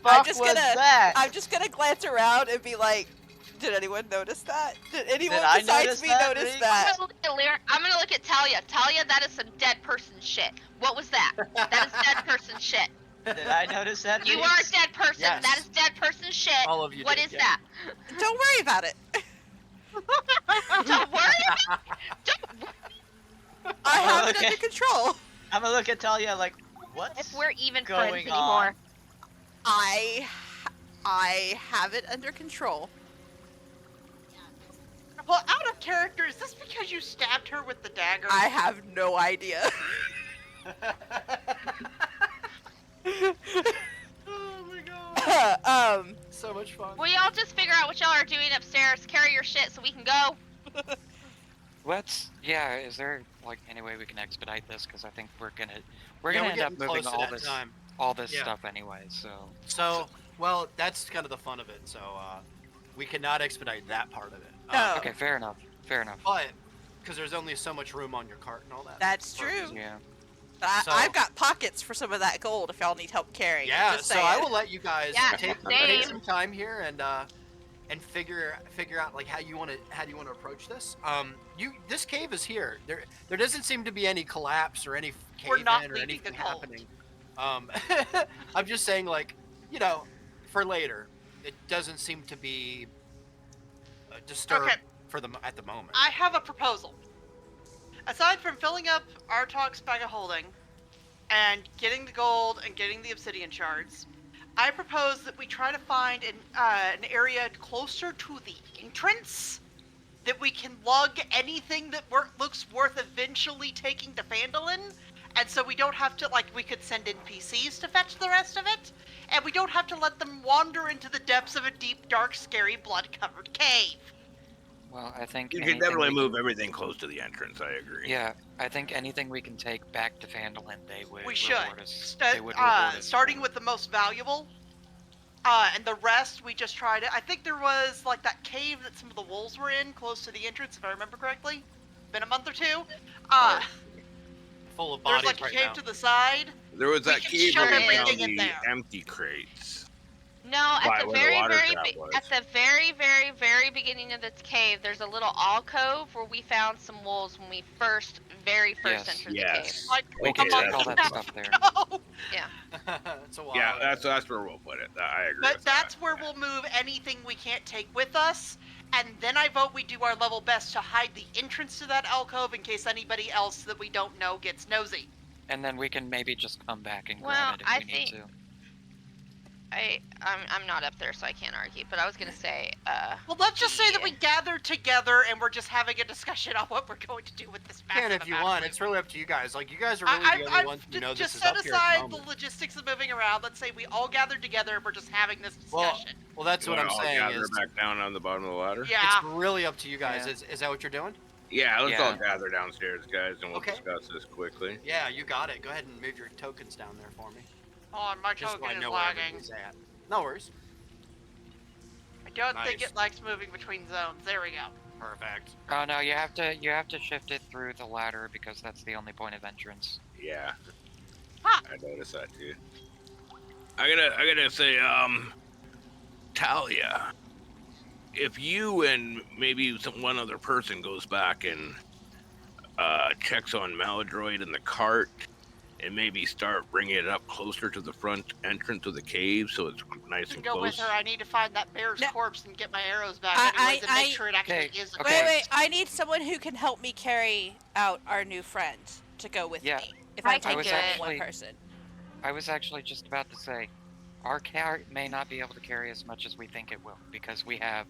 Speaker 5: fuck
Speaker 2: just
Speaker 5: was
Speaker 2: gonna-
Speaker 5: that?
Speaker 2: I'm just gonna glance around and be like, did anyone notice that? Did anyone
Speaker 5: I
Speaker 2: besides
Speaker 5: notice
Speaker 2: me
Speaker 5: that,
Speaker 2: notice
Speaker 5: Reek?
Speaker 2: that?
Speaker 10: I'm gonna look at Talia. Talia, that is some dead person shit. What was that? That is dead person shit.
Speaker 5: Did I notice that?
Speaker 10: You
Speaker 5: Reek?
Speaker 10: are a dead person.
Speaker 9: Yes.
Speaker 10: That is dead person shit.
Speaker 9: All of you
Speaker 10: What
Speaker 9: did,
Speaker 10: is
Speaker 9: yeah.
Speaker 10: that?
Speaker 2: Don't worry about it.
Speaker 10: Don't worry about Don't
Speaker 2: I have it
Speaker 5: Okay.
Speaker 2: under control.
Speaker 5: I'm gonna look at Talia like, what's
Speaker 10: if we're even
Speaker 5: going
Speaker 10: friends
Speaker 5: on?
Speaker 10: anymore.
Speaker 2: I have it under control.
Speaker 8: Well, out of character, is this because you stabbed her with the dagger?
Speaker 2: I have no idea.
Speaker 9: Oh my god. So much fun.
Speaker 10: Will y'all just figure out what y'all are doing upstairs? Carry your shit so we can go.
Speaker 1: Yeah, is there like any way we can expedite this? Because I think we're
Speaker 9: Yeah,
Speaker 1: gonna
Speaker 9: we're
Speaker 1: end up
Speaker 9: getting
Speaker 1: moving
Speaker 9: close to that time.
Speaker 1: all this
Speaker 9: Yeah.
Speaker 1: stuff anyway. So
Speaker 9: So, well, that's kind of the fun of it. So, we cannot expedite that part of it.
Speaker 2: No.
Speaker 1: okay, fair enough. Fair enough.
Speaker 9: But because there's only so much room on your cart and all that.
Speaker 2: That's true.
Speaker 1: Yeah.
Speaker 9: So-
Speaker 2: I've got pockets for some of that gold if y'all need help carrying.
Speaker 9: Yeah,
Speaker 2: Just
Speaker 9: so I
Speaker 2: saying.
Speaker 9: will let you guys
Speaker 10: Yeah,
Speaker 9: take
Speaker 10: same.
Speaker 9: some time here and figure out like how you want to approach this. This cave is here. There doesn't seem to be any collapse or any
Speaker 8: We're
Speaker 9: cave
Speaker 8: not
Speaker 9: in or
Speaker 8: leaving
Speaker 9: anything
Speaker 8: the gold.
Speaker 9: happening. I'm just saying like, for later, it doesn't seem to be disturbed
Speaker 8: Okay.
Speaker 9: at the moment.
Speaker 8: I have a proposal. Aside from filling up Artok's bag of holding and getting the gold and getting the obsidian shards, I propose that we try to find an area closer to the entrance that we can lug anything that looks worth eventually taking to Phandelver, and so we don't have to, like, we could send NPCs to fetch the rest of it, and we don't have to let them wander into the depths of a deep, dark, scary, blood-covered cave.
Speaker 1: Well, I think
Speaker 7: You
Speaker 1: anything
Speaker 7: can definitely
Speaker 1: we
Speaker 7: move everything close to the entrance. I agree.
Speaker 1: Yeah, I think anything we can take back to Phandelver, they would
Speaker 8: We should.
Speaker 1: reward us. They would reward us
Speaker 8: Starting
Speaker 1: for.
Speaker 8: with the most valuable, and the rest we just tried it. I think there was like that cave that some of the wolves were in, close to the entrance, if I remember correctly. been a month or two.
Speaker 9: Full of
Speaker 8: There's
Speaker 9: bodies
Speaker 8: like a
Speaker 9: right
Speaker 8: cave
Speaker 9: now.
Speaker 8: to the side.
Speaker 7: There was
Speaker 8: We
Speaker 7: that
Speaker 8: can
Speaker 7: cave
Speaker 8: shove
Speaker 7: where we found
Speaker 8: everything in
Speaker 7: the
Speaker 8: there.
Speaker 7: empty crates.
Speaker 10: No, at
Speaker 7: By
Speaker 10: the
Speaker 7: where the
Speaker 10: very,
Speaker 7: water
Speaker 10: very,
Speaker 7: trap was.
Speaker 10: at the very, very, very beginning of this cave, there's a little alcove where we found some wolves when we very first
Speaker 1: Yes.
Speaker 10: entered the cave.
Speaker 7: Yes.
Speaker 8: Like
Speaker 1: We
Speaker 7: Okay,
Speaker 1: can
Speaker 8: a month
Speaker 1: check all
Speaker 8: and
Speaker 1: that
Speaker 8: a
Speaker 1: stuff
Speaker 8: half
Speaker 1: there.
Speaker 8: ago.
Speaker 9: It's a while.
Speaker 7: Yeah,
Speaker 9: ago.
Speaker 7: that's where we'll put it. I agree.
Speaker 8: But
Speaker 7: with
Speaker 8: that's
Speaker 7: that.
Speaker 8: where we'll move anything we can't take with us. And then I vote we do our level best to hide the entrance to that alcove in case anybody else that we don't know gets nosy.
Speaker 1: And then we can maybe just come back and
Speaker 10: Well,
Speaker 1: grab it if
Speaker 10: I
Speaker 1: we need
Speaker 10: think-
Speaker 1: to.
Speaker 10: I'm not up there, so I can't argue. But I was gonna say,
Speaker 8: Well, let's just say that we
Speaker 10: Yeah.
Speaker 8: gathered together and we're just having a discussion on what we're going to do with this massive
Speaker 9: Can if you
Speaker 8: amount of
Speaker 9: want.
Speaker 8: loot.
Speaker 9: It's really up to you guys. Like you guys are really the only ones who know
Speaker 8: just
Speaker 9: this is
Speaker 8: set
Speaker 9: up here
Speaker 8: aside
Speaker 9: at the
Speaker 8: the
Speaker 9: moment.
Speaker 8: logistics of moving around. Let's say we all gathered together and we're just having this discussion.
Speaker 9: Well, that's
Speaker 7: You
Speaker 9: what I'm
Speaker 7: wanna all
Speaker 9: saying.
Speaker 7: gather
Speaker 9: Is
Speaker 7: back down on the bottom of the ladder.
Speaker 8: Yeah.
Speaker 9: it's really up to you guys.
Speaker 1: Yeah.
Speaker 9: Is that what you're doing?
Speaker 7: Yeah, let's all
Speaker 1: Yeah.
Speaker 7: gather downstairs, guys, and we'll
Speaker 9: Okay.
Speaker 7: discuss this quickly.
Speaker 9: Yeah, you got it. Go ahead and move your tokens down there for me.
Speaker 8: Oh, my
Speaker 9: Just so I
Speaker 8: token is
Speaker 9: know where
Speaker 8: lagging.
Speaker 9: everything's at. No worries.
Speaker 8: I don't think
Speaker 9: Nice.
Speaker 8: it likes moving between zones. There we go.
Speaker 9: Perfect.
Speaker 1: Oh no, you have to shift it through the ladder because that's the only point of entrance.
Speaker 7: Yeah.
Speaker 8: Huh.
Speaker 7: I noticed that too. I gotta say, Talia, if you and maybe one other person goes back and checks on Maladroid in the cart, and maybe start bringing it up closer to the front entrance of the cave so it's nice
Speaker 8: You
Speaker 7: and
Speaker 8: can go
Speaker 7: close.
Speaker 8: with her. I need to find that bear's
Speaker 2: No.
Speaker 8: corpse and get my arrows back
Speaker 2: I-
Speaker 8: anyways and make sure it actually
Speaker 1: Okay,
Speaker 8: is a
Speaker 1: okay.
Speaker 2: Wait, I need someone who can help me carry out our new friend to go with
Speaker 1: Yeah.
Speaker 2: me. If
Speaker 10: I
Speaker 2: I'm
Speaker 10: can
Speaker 2: taking
Speaker 10: do
Speaker 2: only
Speaker 10: it.
Speaker 2: one person.
Speaker 1: I was actually just about to say, our cart may not be able to carry as much as we think it will because we have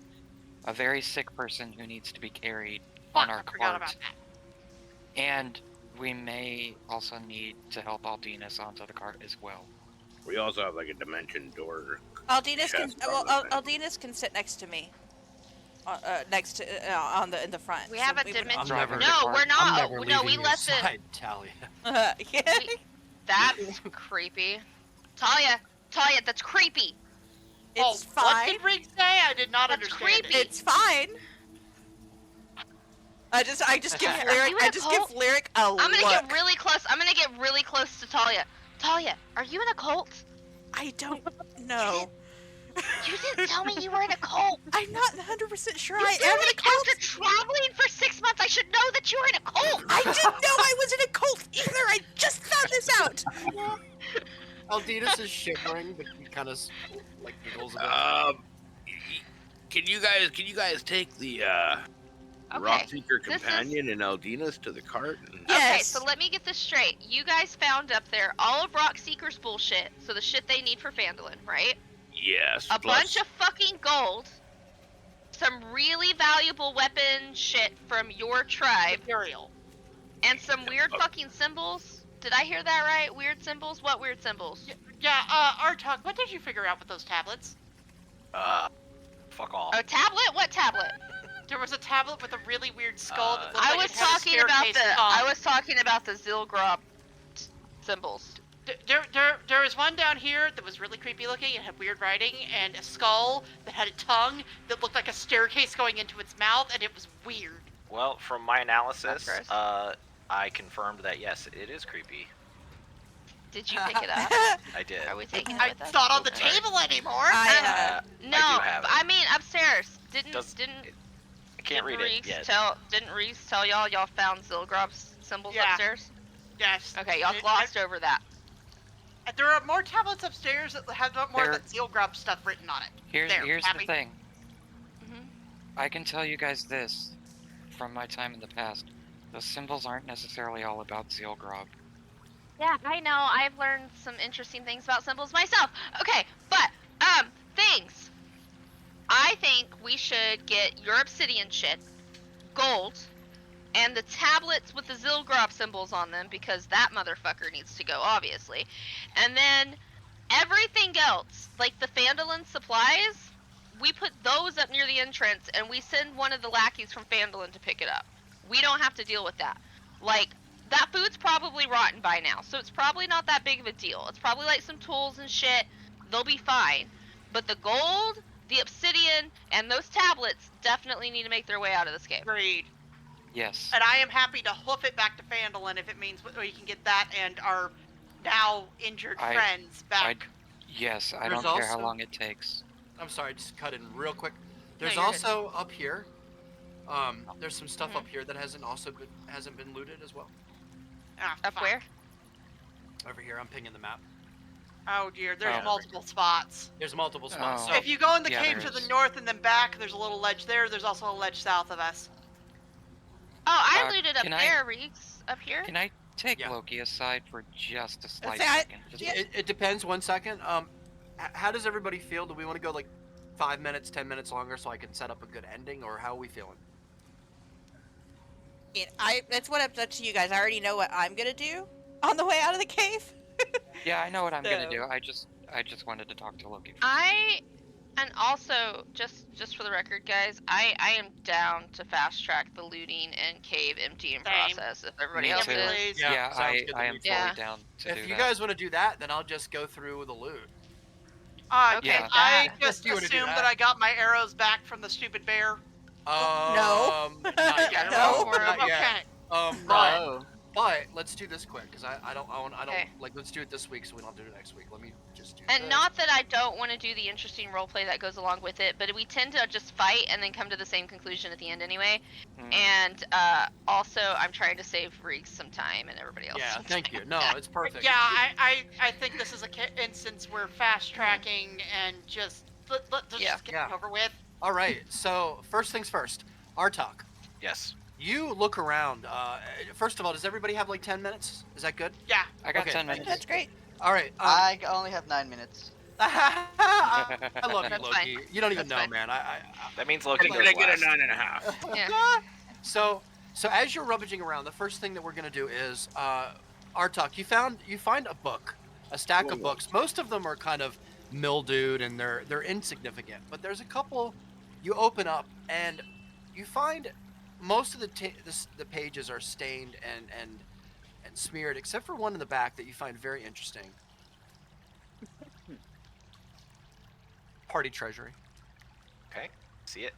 Speaker 1: a very sick person who needs to be carried on our
Speaker 8: I forgot
Speaker 1: cart,
Speaker 8: about that.
Speaker 1: and we may also need to help Aldinus onto the cart as well.
Speaker 7: We also have like a dimension door.
Speaker 2: Aldinus can
Speaker 7: Chest
Speaker 2: well,
Speaker 7: on the
Speaker 2: Aldinus can sit next to me. Next to in the front.
Speaker 10: We have a
Speaker 2: wouldn't-
Speaker 10: dimension.
Speaker 1: driving the
Speaker 10: No,
Speaker 1: cart.
Speaker 10: we're
Speaker 9: I'm
Speaker 10: not.
Speaker 9: never
Speaker 10: No,
Speaker 9: leaving
Speaker 10: we
Speaker 9: your
Speaker 10: left it.
Speaker 9: side, Talia.
Speaker 2: Yeah.
Speaker 10: That's creepy. Talia, that's creepy.
Speaker 2: It's
Speaker 8: Oh, what
Speaker 2: fine.
Speaker 8: did Riggs say? I did not
Speaker 10: That's
Speaker 8: understand
Speaker 10: creepy.
Speaker 8: it.
Speaker 2: It's fine. I just give
Speaker 10: Are
Speaker 2: Lyric
Speaker 10: you in a cult?
Speaker 2: a
Speaker 10: I'm gonna
Speaker 2: look.
Speaker 10: get really close. I'm gonna get really close to Talia. Talia, are you in a cult?
Speaker 2: I don't know.
Speaker 10: You didn't tell me you were in a cult.
Speaker 2: I'm not 100% sure
Speaker 10: You
Speaker 2: I
Speaker 10: feel
Speaker 2: am in a
Speaker 10: like
Speaker 2: cult.
Speaker 10: after traveling for 6 months, I should know that you were in a cult.
Speaker 2: I didn't know I was in a cult either. I just found this out.
Speaker 9: Aldinus is shivering, but he kind of like giggles a bit.
Speaker 7: Can you guys take the Rock Seeker
Speaker 10: this is-
Speaker 7: Companion and Aldinus to the cart? And...
Speaker 10: Okay,
Speaker 2: Yes.
Speaker 10: so let me get this straight. You guys found up there all of Rockseeker's bullshit, so the shit they need for Phandelver, right?
Speaker 7: Yes.
Speaker 10: A
Speaker 7: plus-
Speaker 10: bunch of fucking gold, some really valuable weapon shit from your tribe,
Speaker 8: Material.
Speaker 10: and some weird fucking symbols. Did I hear that right? Weird symbols? What weird symbols?
Speaker 8: Yeah, Artok, what did you figure out with those tablets?
Speaker 6: Fuck off.
Speaker 10: A tablet? What tablet?
Speaker 8: There was a tablet with a really weird skull that looked
Speaker 10: I
Speaker 8: like
Speaker 10: was
Speaker 8: it had a
Speaker 10: talking about
Speaker 8: staircase
Speaker 10: the
Speaker 8: tongue.
Speaker 10: I was talking about the Zilgrob symbols.
Speaker 8: There was one down here that was really creepy looking. It had weird writing and a skull that had a tongue that looked like a staircase going into its mouth, and it was weird.
Speaker 6: Well, from my analysis,
Speaker 10: That's
Speaker 6: I confirmed that yes, it is creepy.
Speaker 10: Did you pick it up?
Speaker 6: I did.
Speaker 10: Are we taking it
Speaker 8: I
Speaker 10: with us?
Speaker 8: not on the
Speaker 6: Okay.
Speaker 8: table anymore.
Speaker 10: No,
Speaker 6: I do have it.
Speaker 10: I mean upstairs.
Speaker 6: Does-
Speaker 10: Didn't
Speaker 6: I can't read it
Speaker 10: Reese
Speaker 6: yet.
Speaker 10: didn't Reese tell y'all found Zilgrob's symbols
Speaker 8: Yeah.
Speaker 10: upstairs?
Speaker 8: Yes.
Speaker 10: Okay, y'all
Speaker 8: It-
Speaker 10: glossed over that.
Speaker 8: There are more tablets upstairs that have more of
Speaker 1: There-
Speaker 8: that seal grub stuff written on it.
Speaker 1: Here's
Speaker 8: There,
Speaker 1: the
Speaker 8: Abby.
Speaker 1: thing.
Speaker 10: Mhm.
Speaker 1: I can tell you guys this from my time in the past. Those symbols aren't necessarily all about Zealgrob.
Speaker 10: Yeah, I know. I've learned some interesting things about symbols myself. Okay, but things. I think we should get your obsidian shit, gold, and the tablets with the Zilgrob symbols on them because that motherfucker needs to go, obviously. And then everything else, like the Phandelver supplies, we put those up near the entrance and we send one of the lackeys from Phandelver to pick it up. We don't have to deal with that. Like, that food's probably rotten by now, so it's probably not that big of a deal. It's probably like some tools and shit. They'll be fine. But the gold, the obsidian, and those tablets definitely need to make their way out of this cave.
Speaker 8: Agreed.
Speaker 1: Yes.
Speaker 8: And I am happy to hoof it back to Phandelver if it means we can get that and our now injured friends back.
Speaker 1: Yes, I
Speaker 9: There's
Speaker 1: don't care how
Speaker 9: also-
Speaker 1: long it takes.
Speaker 9: I'm sorry, just cut in real quick. There's
Speaker 2: you're good.
Speaker 9: also up here. There's some stuff up here that hasn't been looted as well.
Speaker 8: Ah,
Speaker 10: Up
Speaker 8: fuck.
Speaker 10: where?
Speaker 9: Over here, I'm pinging the map.
Speaker 8: Oh dear, there's
Speaker 1: Oh.
Speaker 8: multiple spots.
Speaker 9: There's multiple spots.
Speaker 1: Oh.
Speaker 9: So
Speaker 8: If you go in the
Speaker 1: Yeah,
Speaker 8: cave
Speaker 1: there
Speaker 8: to the
Speaker 1: is.
Speaker 8: north and then back, there's a little ledge there. There's also a ledge south of us.
Speaker 10: Oh, I
Speaker 1: Uh,
Speaker 10: looted up
Speaker 1: can I-
Speaker 10: there, Reeks. Up here?
Speaker 1: Can I take
Speaker 9: Yeah.
Speaker 1: Loki aside for just a slight
Speaker 2: say,
Speaker 1: second? Just
Speaker 9: it depends. 1 second. How does everybody feel? Do we want to go like 5 minutes, 10 minutes longer so I can set up a good ending, or how are we feeling?
Speaker 2: It's what up to you guys. I already know what I'm gonna do on the way out of the cave.
Speaker 1: Yeah, I know what I'm gonna
Speaker 2: So-
Speaker 1: do. I just wanted to talk to Loki. First.
Speaker 10: And also, just for the record, guys, I am down to fast track the looting and cave emptying
Speaker 8: Same.
Speaker 10: process if everybody
Speaker 1: Me
Speaker 10: else
Speaker 1: too.
Speaker 10: is.
Speaker 8: Please.
Speaker 1: Yeah,
Speaker 9: sounds
Speaker 1: I
Speaker 9: good to
Speaker 1: am
Speaker 9: me.
Speaker 1: fully
Speaker 10: Yeah.
Speaker 1: down to do
Speaker 9: If you
Speaker 1: that.
Speaker 9: guys want to do that, then I'll just go through the loot.
Speaker 10: Okay,
Speaker 1: Yeah.
Speaker 8: I
Speaker 10: that.
Speaker 8: just
Speaker 9: You wanna do
Speaker 8: assumed
Speaker 9: that?
Speaker 8: that I got my arrows back from the stupid bear.
Speaker 2: No.
Speaker 9: Not yet.
Speaker 2: No.
Speaker 9: Not yet.
Speaker 8: Okay.
Speaker 9: But
Speaker 5: Oh.
Speaker 9: but let's do this quick because I don't
Speaker 10: Okay.
Speaker 9: like, let's do it this week so we don't do it next week. Let me just do
Speaker 10: And
Speaker 9: this.
Speaker 10: not that I don't want to do the interesting roleplay that goes along with it, but we tend to just fight and then come to the same conclusion at the end anyway.
Speaker 1: Mm.
Speaker 10: And also, I'm trying to save Reeks some time and everybody else.
Speaker 9: Yeah,
Speaker 10: some
Speaker 9: thank
Speaker 10: time.
Speaker 9: you. No, it's perfect.
Speaker 8: Yeah, I think this is a instance where fast tracking and just let's
Speaker 10: Yeah.
Speaker 8: just get it over with.
Speaker 9: All right. So first things first, Artok.
Speaker 6: Yes.
Speaker 9: You look around. First of all, does everybody have like 10 minutes? Is that good?
Speaker 8: Yeah.
Speaker 1: I got
Speaker 9: Okay.
Speaker 1: 10 minutes.
Speaker 2: That's great.
Speaker 9: All right.
Speaker 5: I only have 9 minutes.
Speaker 9: I love you,
Speaker 10: That's
Speaker 9: Loki. You don't even
Speaker 10: That's
Speaker 9: know,
Speaker 10: fine.
Speaker 9: man.
Speaker 6: That means Loki
Speaker 7: I'm
Speaker 6: goes
Speaker 7: gonna get
Speaker 6: last.
Speaker 7: a 9.5.
Speaker 10: Yeah.
Speaker 9: So as you're rummaging around, the first thing that we're gonna do is, Artok, you find a book, a stack of books. Most of them are kind of mildewed and they're insignificant, but there's a couple you open up and you find most of the pages are stained and smeared, except for one in the back that you find very interesting. Party treasury.
Speaker 6: Okay. See it.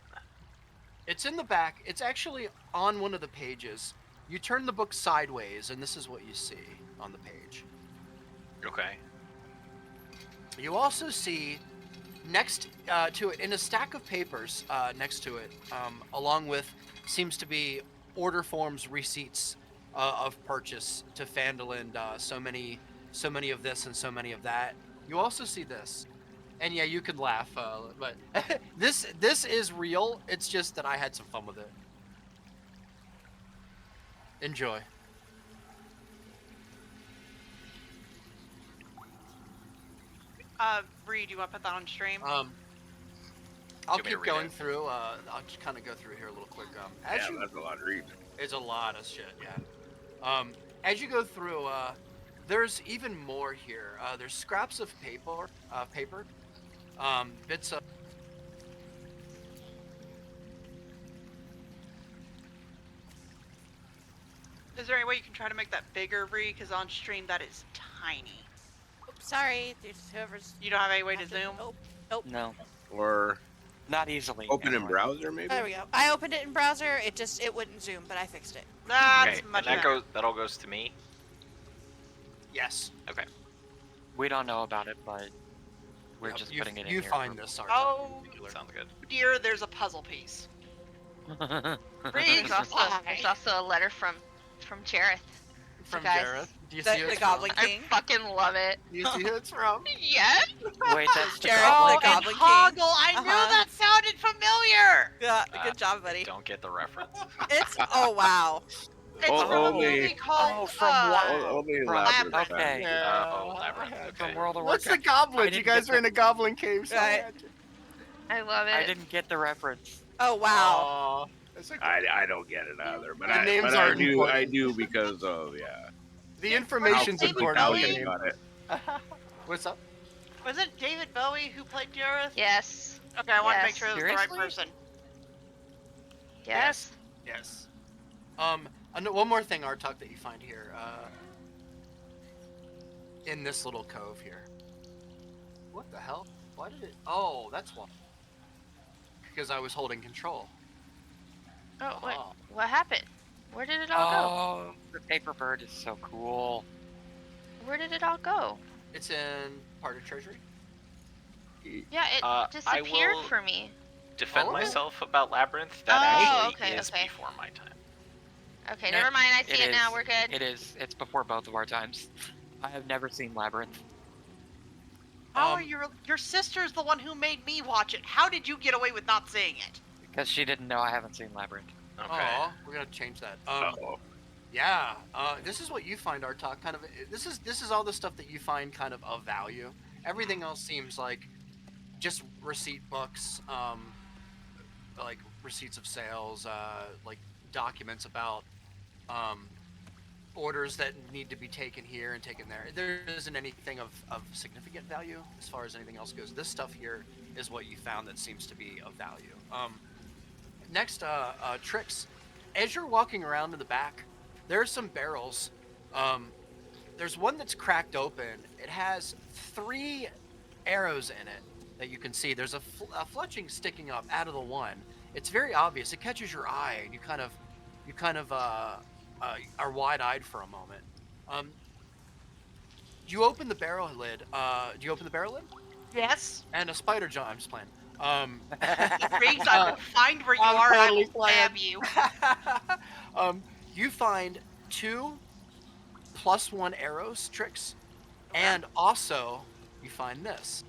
Speaker 9: It's in the back. It's actually on one of the pages. You turn the book sideways, and this is what you see on the page.
Speaker 6: Okay.
Speaker 9: You also see next to it, in a stack of papers next to it, along with seems to be order forms, receipts of purchase to Phandelver, so many of this and so many of that. You also see this. And yeah, you could laugh, but this is real. It's just that I had some fun with it. Enjoy.
Speaker 8: Bree, do you want to put that on stream?
Speaker 9: I'll
Speaker 6: Do you want me to
Speaker 9: keep
Speaker 6: read
Speaker 9: going
Speaker 6: it?
Speaker 9: through. I'll just kind of go through here a little quick. As
Speaker 7: Yeah,
Speaker 9: you,
Speaker 7: that's a lot of reading.
Speaker 9: it's a lot of shit. Yeah. As you go through, there's even more here. There's scraps of paper, bits of.
Speaker 8: Is there any way you can try to make that bigger, Bree? Because on stream that is tiny.
Speaker 2: Oops, sorry. There's whoever's.
Speaker 8: You don't have any way to zoom?
Speaker 2: Nope.
Speaker 1: No,
Speaker 7: Or
Speaker 1: not easily.
Speaker 7: open in
Speaker 1: anyway.
Speaker 7: browser, maybe?
Speaker 2: There we go. I opened it in browser. It wouldn't zoom, but I fixed it.
Speaker 8: That's
Speaker 6: Okay.
Speaker 8: much
Speaker 6: And
Speaker 8: better.
Speaker 6: that all goes to me.
Speaker 9: Yes.
Speaker 6: Okay.
Speaker 1: We don't know about it, but we're
Speaker 9: Yeah,
Speaker 1: just
Speaker 9: you,
Speaker 1: putting it in
Speaker 9: you
Speaker 1: here.
Speaker 9: find this. Artok,
Speaker 8: Oh,
Speaker 9: in particular.
Speaker 6: Sounds good.
Speaker 8: dear, there's a puzzle piece. Bree,
Speaker 10: There's also a letter from Jareth.
Speaker 9: From
Speaker 10: guys.
Speaker 9: Jareth. Do you
Speaker 2: The-
Speaker 9: see who
Speaker 2: the
Speaker 9: it's
Speaker 2: Goblin
Speaker 9: from?
Speaker 2: King.
Speaker 10: I fucking love it.
Speaker 9: Do you see who it's from?
Speaker 10: Yes.
Speaker 1: Wait, that's the
Speaker 2: Jared,
Speaker 1: goblin.
Speaker 8: Oh,
Speaker 2: the
Speaker 8: and
Speaker 2: Goblin King.
Speaker 8: Hoggle! I knew
Speaker 2: Uh-huh.
Speaker 8: that sounded familiar!
Speaker 2: Yeah,
Speaker 6: Uh,
Speaker 2: good job, buddy.
Speaker 6: Don't get the reference.
Speaker 2: It's oh wow.
Speaker 8: It's
Speaker 7: Oh,
Speaker 8: from a
Speaker 7: only-
Speaker 8: movie called,
Speaker 1: from what?
Speaker 7: Only
Speaker 1: From-
Speaker 7: elaborate.
Speaker 1: okay.
Speaker 6: Labyrinth.
Speaker 1: From
Speaker 6: Okay.
Speaker 1: World of
Speaker 9: What's the
Speaker 1: Warcraft.
Speaker 9: goblin?
Speaker 1: I
Speaker 9: You
Speaker 1: didn't
Speaker 9: guys
Speaker 1: get
Speaker 9: are in a goblin cave. So
Speaker 2: Right.
Speaker 10: I love it.
Speaker 1: I didn't get the reference.
Speaker 2: Oh wow.
Speaker 9: Aw, that's okay.
Speaker 7: I don't get it either, but
Speaker 9: The
Speaker 7: I
Speaker 9: names
Speaker 7: but I
Speaker 9: aren't
Speaker 7: do
Speaker 9: important.
Speaker 7: I do because of
Speaker 9: The information's
Speaker 8: David
Speaker 9: important.
Speaker 7: how
Speaker 8: Bowie?
Speaker 7: you got it.
Speaker 9: What's up?
Speaker 8: was it David Bowie who played Jareth?
Speaker 10: Yes.
Speaker 8: Okay, I want to make
Speaker 10: Yes.
Speaker 8: sure it was the right
Speaker 1: Seriously?
Speaker 8: person.
Speaker 10: Yes.
Speaker 9: Yes. One more thing, Artok, that you find here, in this little cove here. What the hell? Why did it? Oh, that's why. Because I was holding control.
Speaker 10: Oh,
Speaker 9: Ah.
Speaker 10: what happened? Where did it all go?
Speaker 1: Oh, the paper bird is so cool.
Speaker 10: Where did it all go?
Speaker 9: It's in part of treasury.
Speaker 10: Yeah, it
Speaker 6: I
Speaker 10: disappeared
Speaker 6: will
Speaker 10: for me.
Speaker 6: defend
Speaker 9: All of it?
Speaker 6: myself about Labyrinth. That
Speaker 10: Oh,
Speaker 6: actually
Speaker 10: okay,
Speaker 6: is
Speaker 10: okay.
Speaker 6: before my time.
Speaker 10: Okay,
Speaker 1: No,
Speaker 10: never mind. I see it now.
Speaker 1: is.
Speaker 10: We're good.
Speaker 1: It is. It's before both of our times. I have never seen Labyrinth.
Speaker 8: How are your sister's the one who made me watch it? How did you get away with not seeing it?
Speaker 1: Because she didn't know I haven't seen Labyrinth.
Speaker 6: Okay.
Speaker 9: Oh, we're gonna change that.
Speaker 7: Uh-oh.
Speaker 9: Yeah. This is what you find, Artok. Kind of. This is all the stuff that you find kind of value. Everything else seems like just receipt books, like receipts of sales, like documents about orders that need to be taken here and taken there. There isn't anything of significant value as far as anything else goes. This stuff here is what you found that seems to be of value. Next, tricks. As you're walking around in the back, there's some barrels. There's one that's cracked open. It has 3 arrows in it that you can see. There's a fletching sticking up out of the one. It's very obvious. It catches your eye, and you kind of are wide-eyed for a moment. You open the barrel lid. Do you open the barrel lid?
Speaker 8: Yes.
Speaker 9: And a spider jump. I'm just playing.
Speaker 8: Riggs, I will find where you are and I will stab you.
Speaker 9: You find 2 +1 arrows, tricks, and also you find this.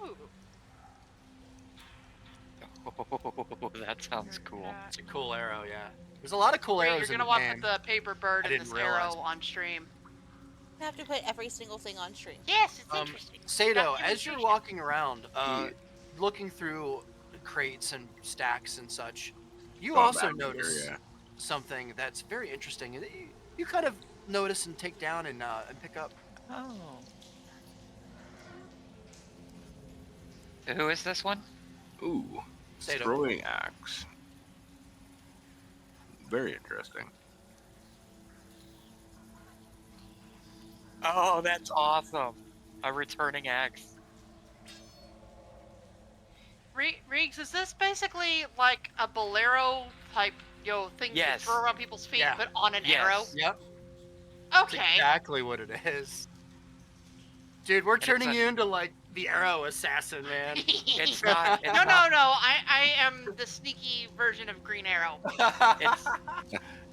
Speaker 8: Ooh.
Speaker 1: Oh, that sounds cool.
Speaker 9: It's a cool arrow, yeah. There's a lot of cool
Speaker 8: Wait,
Speaker 9: arrows
Speaker 8: you're
Speaker 9: in
Speaker 8: gonna
Speaker 9: the
Speaker 8: want
Speaker 9: game.
Speaker 8: the paper bird
Speaker 9: I
Speaker 8: and
Speaker 9: didn't
Speaker 8: this
Speaker 9: realize.
Speaker 8: arrow on stream.
Speaker 2: I have to put every single thing on stream.
Speaker 8: Yes, it's interesting.
Speaker 9: Sato, as you're
Speaker 8: Documentation.
Speaker 9: walking around, looking through crates and stacks and such, you also notice something that's very interesting. You kind of notice and take down and pick up.
Speaker 1: Oh. Who is this one?
Speaker 7: Ooh,
Speaker 9: Sato.
Speaker 7: throwing axe. Very interesting.
Speaker 1: Oh, that's awesome. A returning axe.
Speaker 8: Riggs, is this basically like a bolero type thing
Speaker 1: Yes.
Speaker 8: you throw around people's feet,
Speaker 9: Yeah.
Speaker 8: but on an
Speaker 1: Yes.
Speaker 8: arrow?
Speaker 9: Yep. That's
Speaker 8: Okay.
Speaker 9: exactly what it is. Dude, we're
Speaker 1: it's
Speaker 9: turning
Speaker 1: a-
Speaker 9: you into like the arrow assassin, man.
Speaker 1: It's not. It's
Speaker 8: No.
Speaker 1: not,
Speaker 8: I am the sneaky version of Green Arrow.
Speaker 1: It's,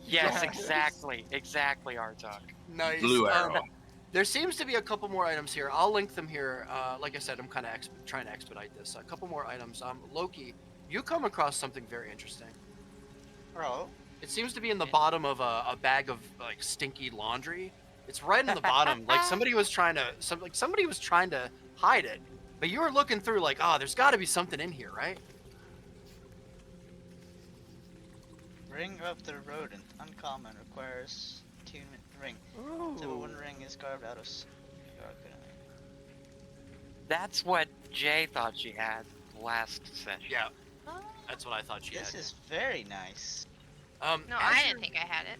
Speaker 1: yes,
Speaker 9: Yes.
Speaker 1: exactly, Artok.
Speaker 9: Nice.
Speaker 7: Blue arrow.
Speaker 9: There seems to be a couple more items here. I'll link them here. Like I said, I'm kind of trying to expedite this. A couple more items. Loki, you come across something very interesting.
Speaker 5: Bro,
Speaker 9: It seems to be in the bottom of a bag of like stinky laundry. It's right in the bottom. Like somebody was trying to hide it. But you were looking through like, oh, there's got to be something in here, right?
Speaker 5: ring of the rodent, uncommon, requires attunement ring. The one ring is carved out of.
Speaker 1: That's what Jay thought she had last session.
Speaker 9: Yeah. That's what I thought she
Speaker 5: This
Speaker 9: had.
Speaker 5: is very nice.
Speaker 10: No,
Speaker 9: as
Speaker 10: I
Speaker 9: you're-
Speaker 10: didn't think I had it.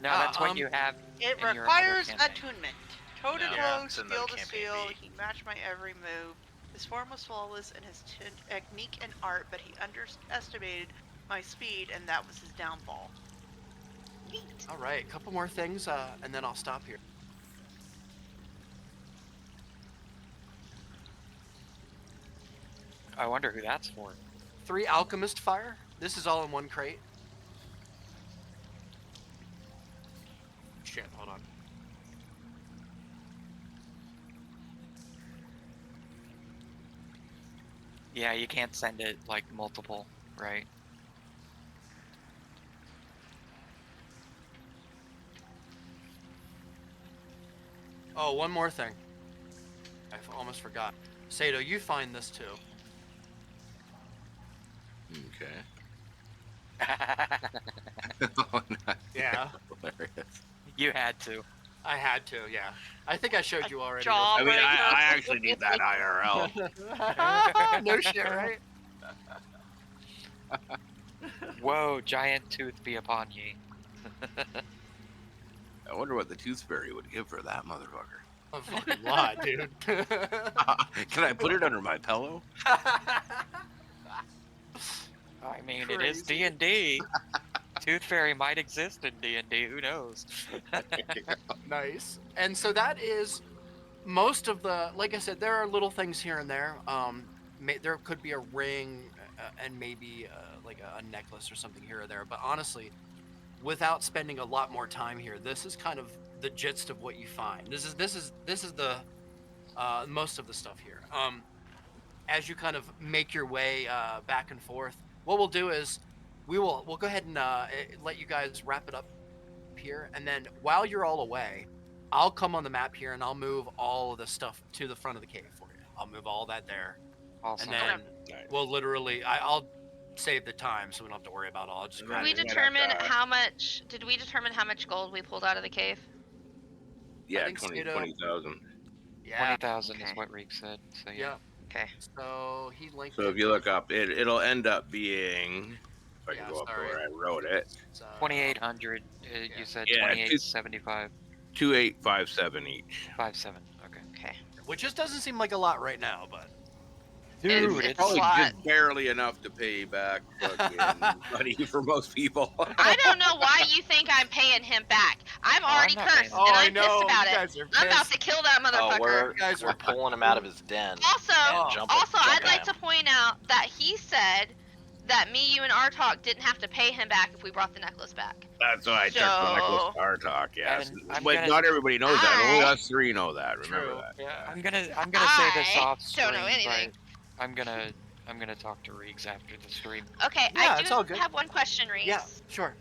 Speaker 1: No, that's what you have.
Speaker 8: It
Speaker 1: in your other
Speaker 8: requires
Speaker 1: campaign.
Speaker 8: attunement. Toe to
Speaker 6: Yeah,
Speaker 8: toe,
Speaker 6: it's in the
Speaker 8: skill to
Speaker 6: campaign
Speaker 8: skill.
Speaker 6: B.
Speaker 8: He matched my every move. His form was flawless in his technique and art, but he underestimated my speed, and that was his downfall.
Speaker 9: All right, a couple more things, and then I'll stop here.
Speaker 1: I wonder who that's for.
Speaker 9: 3 alchemist fire. This is all in one crate. Shit, hold on.
Speaker 1: Yeah, you can't send it like multiple, right?
Speaker 9: Oh, one more thing. I almost forgot. Sato, you find this too.
Speaker 7: Okay. Oh, nice.
Speaker 9: Yeah.
Speaker 7: Hilarious.
Speaker 1: You had to.
Speaker 9: I had to, yeah. I think I showed you already.
Speaker 8: Jaw
Speaker 7: I mean,
Speaker 8: breaker.
Speaker 7: I actually need that IRL.
Speaker 9: No shit, right?
Speaker 1: Whoa, giant tooth be upon ye.
Speaker 7: I wonder what the tooth fairy would give for that motherfucker.
Speaker 9: A fucking lot, dude.
Speaker 7: Can I put it under my pillow?
Speaker 1: I mean, it is
Speaker 9: Crazy.
Speaker 1: D&D. Tooth Fairy might exist in D&D. Who knows?
Speaker 9: Nice. And so that is most of the. Like I said, there are little things here and there. There could be a ring and maybe like a necklace or something here or there. But honestly, without spending a lot more time here, this is kind of the gist of what you find. This is the most of the stuff here. As you kind of make your way back and forth, what we'll do is we'll go ahead and let you guys wrap it up here, and then while you're all away, I'll come on the map here and I'll move all of the stuff to the front of the cave for you. I'll move all that there,
Speaker 1: Awesome.
Speaker 9: and then we'll literally I'll save the time so we don't have to worry about all. I'll just
Speaker 10: Did
Speaker 9: grab
Speaker 10: we
Speaker 9: it.
Speaker 10: determine how much? Did we determine how much gold we pulled out of the cave?
Speaker 7: Yeah,
Speaker 9: think
Speaker 7: 20,000.
Speaker 9: Yeah.
Speaker 1: 20,000
Speaker 10: Okay.
Speaker 1: is what Reek said. So yeah.
Speaker 9: Yeah.
Speaker 10: Okay.
Speaker 9: So he linked.
Speaker 7: So if you look up, it'll end up being. If I can
Speaker 9: Yeah,
Speaker 7: go up to
Speaker 9: sorry.
Speaker 7: where I wrote it.
Speaker 1: 2,800.
Speaker 9: Yeah.
Speaker 1: You said
Speaker 7: Yeah,
Speaker 1: 2,875.
Speaker 7: 2857 each.
Speaker 1: 57. Okay.
Speaker 10: Okay.
Speaker 9: Which just doesn't seem like a lot right now, but
Speaker 1: Dude,
Speaker 10: It's
Speaker 1: it's
Speaker 7: Probably
Speaker 10: lot.
Speaker 7: just barely enough to pay back fucking money for most people.
Speaker 10: I don't know why you think I'm paying him back. I'm already
Speaker 1: not
Speaker 10: cursed,
Speaker 1: paying him.
Speaker 10: and
Speaker 9: I
Speaker 10: I'm
Speaker 9: know
Speaker 10: pissed about
Speaker 9: you
Speaker 10: it.
Speaker 9: guys are
Speaker 10: I'm about
Speaker 9: pissed.
Speaker 10: to kill that motherfucker.
Speaker 6: we're
Speaker 9: guys
Speaker 6: we're pulling him out of his den.
Speaker 10: Also,
Speaker 9: Oh.
Speaker 6: and
Speaker 10: I'd
Speaker 6: jumping
Speaker 10: like
Speaker 6: him.
Speaker 10: to point out that he said that me, you, and Artalk didn't have to pay him back if we brought the necklace back.
Speaker 7: That's why I took the necklace
Speaker 10: So-
Speaker 7: to our talk, yes.
Speaker 1: And I'm
Speaker 7: But
Speaker 1: gonna-
Speaker 7: not everybody knows that. Only
Speaker 10: I-
Speaker 7: us three know that. Remember
Speaker 9: True.
Speaker 7: that.
Speaker 9: Yeah.
Speaker 1: I'm gonna say this
Speaker 10: I
Speaker 1: off
Speaker 10: don't
Speaker 1: screen,
Speaker 10: know anything.
Speaker 1: but I'm gonna talk to Reeks after the stream.
Speaker 10: Okay,
Speaker 9: Yeah,
Speaker 10: I
Speaker 9: it's all
Speaker 10: do
Speaker 9: good.
Speaker 10: have one question, Reese.
Speaker 9: Yeah, sure.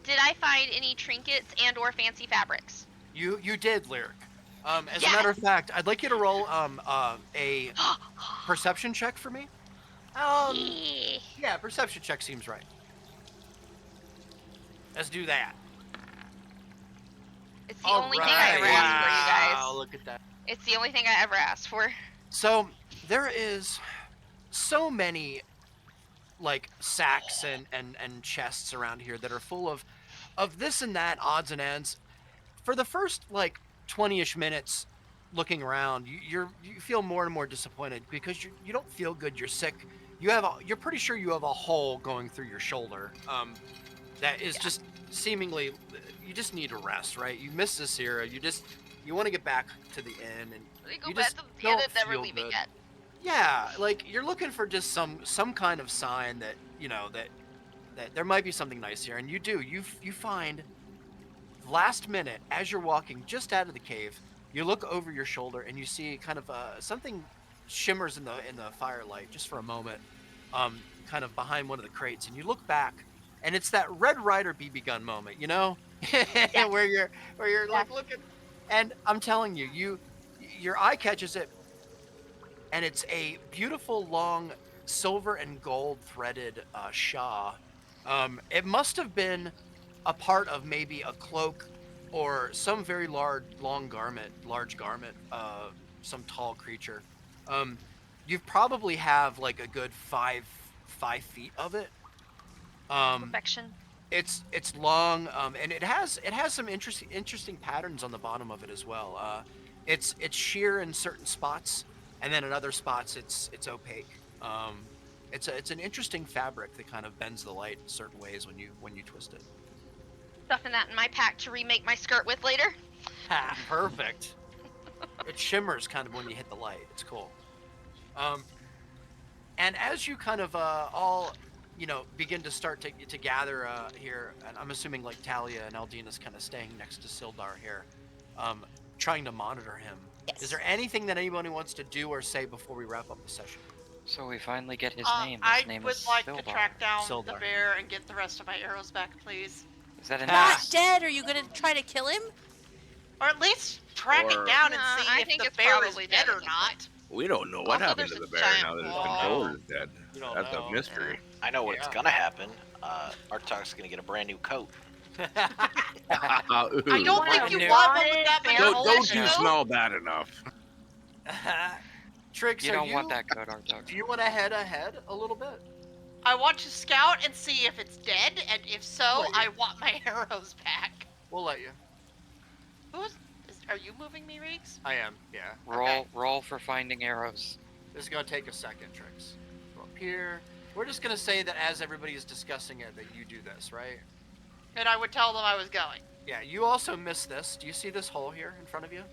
Speaker 10: Did I find any trinkets and/or fancy fabrics?
Speaker 9: You did, Lyric. As
Speaker 10: Yes!
Speaker 9: a matter of fact, I'd like you to roll a perception check for me.
Speaker 10: Yeah.
Speaker 9: Yeah, perception check seems right. Let's do that.
Speaker 10: It's the only thing I ever asked for, you guys.
Speaker 9: Look at that.
Speaker 10: It's the only thing I ever asked for.
Speaker 9: So there is so many like sacks and chests around here that are full of this and that odds and ends. For the first like 20-ish minutes looking around, you feel more and more disappointed because you don't feel good. You're sick. You're pretty sure you have a hole going through your shoulder. That is just seemingly you just need a rest, right? You miss this era. You want to get back to the inn and
Speaker 10: We go
Speaker 9: you
Speaker 10: back
Speaker 9: just
Speaker 10: to the end
Speaker 9: don't
Speaker 10: and never
Speaker 9: feel
Speaker 10: leaving
Speaker 9: good.
Speaker 10: yet.
Speaker 9: Yeah, like you're looking for just some kind of sign that that there might be something nice here, and you do. You find last minute as you're walking just out of the cave, you look over your shoulder and you see kind of something shimmers in the firelight just for a moment, kind of behind one of the crates, and you look back, and it's that Red Ryder BB gun moment, you know, where you're like looking, and I'm telling you, your eye catches it. And it's a beautiful, long, silver and gold threaded shawl. It must have been a part of maybe a cloak or some very large garment, some tall creature. You probably have like a good 5 feet of it.
Speaker 10: Perfection.
Speaker 9: It's long, and it has some interesting patterns on the bottom of it as well. It's sheer in certain spots. And then in other spots, it's opaque. It's an interesting fabric that kind of bends the light in certain ways when you twist it.
Speaker 10: Stuffing that in my pack to remake my skirt with later.
Speaker 9: Ha, perfect. It shimmers kind of when you hit the light. It's cool. And as you kind of all begin to start to gather here, and I'm assuming like Talia and Aldina's kind of staying next to Sildar here, trying to monitor him.
Speaker 2: Yes.
Speaker 9: Is there anything that anybody wants to do or say before we wrap up the session?
Speaker 1: So we finally get his name. His
Speaker 8: I
Speaker 1: name
Speaker 8: would
Speaker 1: is
Speaker 8: like to
Speaker 1: Sildar.
Speaker 8: track down the
Speaker 9: Sildar.
Speaker 8: bear and get the rest of my arrows back, please.
Speaker 1: Is that an
Speaker 2: Not
Speaker 1: ass?
Speaker 2: dead. Are you gonna try to kill him?
Speaker 8: Or at least track
Speaker 7: Or-
Speaker 8: it down and
Speaker 10: No,
Speaker 8: see
Speaker 10: I
Speaker 8: if
Speaker 10: think
Speaker 8: the
Speaker 10: it's
Speaker 8: bear is
Speaker 10: probably
Speaker 8: dead
Speaker 10: dead
Speaker 8: or
Speaker 10: at this
Speaker 8: not.
Speaker 7: We don't know what
Speaker 10: Also,
Speaker 7: happened to
Speaker 10: there's
Speaker 7: the
Speaker 10: a
Speaker 7: bear
Speaker 10: giant
Speaker 7: now that his
Speaker 10: wall.
Speaker 7: controller is dead.
Speaker 9: You don't
Speaker 7: That's
Speaker 9: know.
Speaker 7: a mystery.
Speaker 6: I know what's
Speaker 9: Yeah.
Speaker 6: gonna happen. Artok's gonna get a brand new coat.
Speaker 8: I don't
Speaker 1: Wanna
Speaker 8: think you
Speaker 1: do-
Speaker 8: want one with that many
Speaker 10: Don't-
Speaker 7: Don't
Speaker 8: holes in
Speaker 7: you
Speaker 8: it.
Speaker 7: smell bad enough?
Speaker 9: Trix,
Speaker 1: You
Speaker 9: are
Speaker 1: don't want that code, Artok.
Speaker 9: Do you want to head ahead a little bit?
Speaker 8: I want to scout and see if it's dead, and if so,
Speaker 9: Well,
Speaker 8: I want my arrows back.
Speaker 9: We'll let you.
Speaker 8: Who's? Are you moving me, Reeks?
Speaker 9: I am, yeah.
Speaker 1: Roll for finding arrows.
Speaker 9: This is gonna take a second, Trix. Go up here. We're just gonna say that as everybody is discussing it, that you do this, right?
Speaker 8: And I would tell them I was going.
Speaker 9: Yeah, you also missed this. Do you see this hole here in front of you?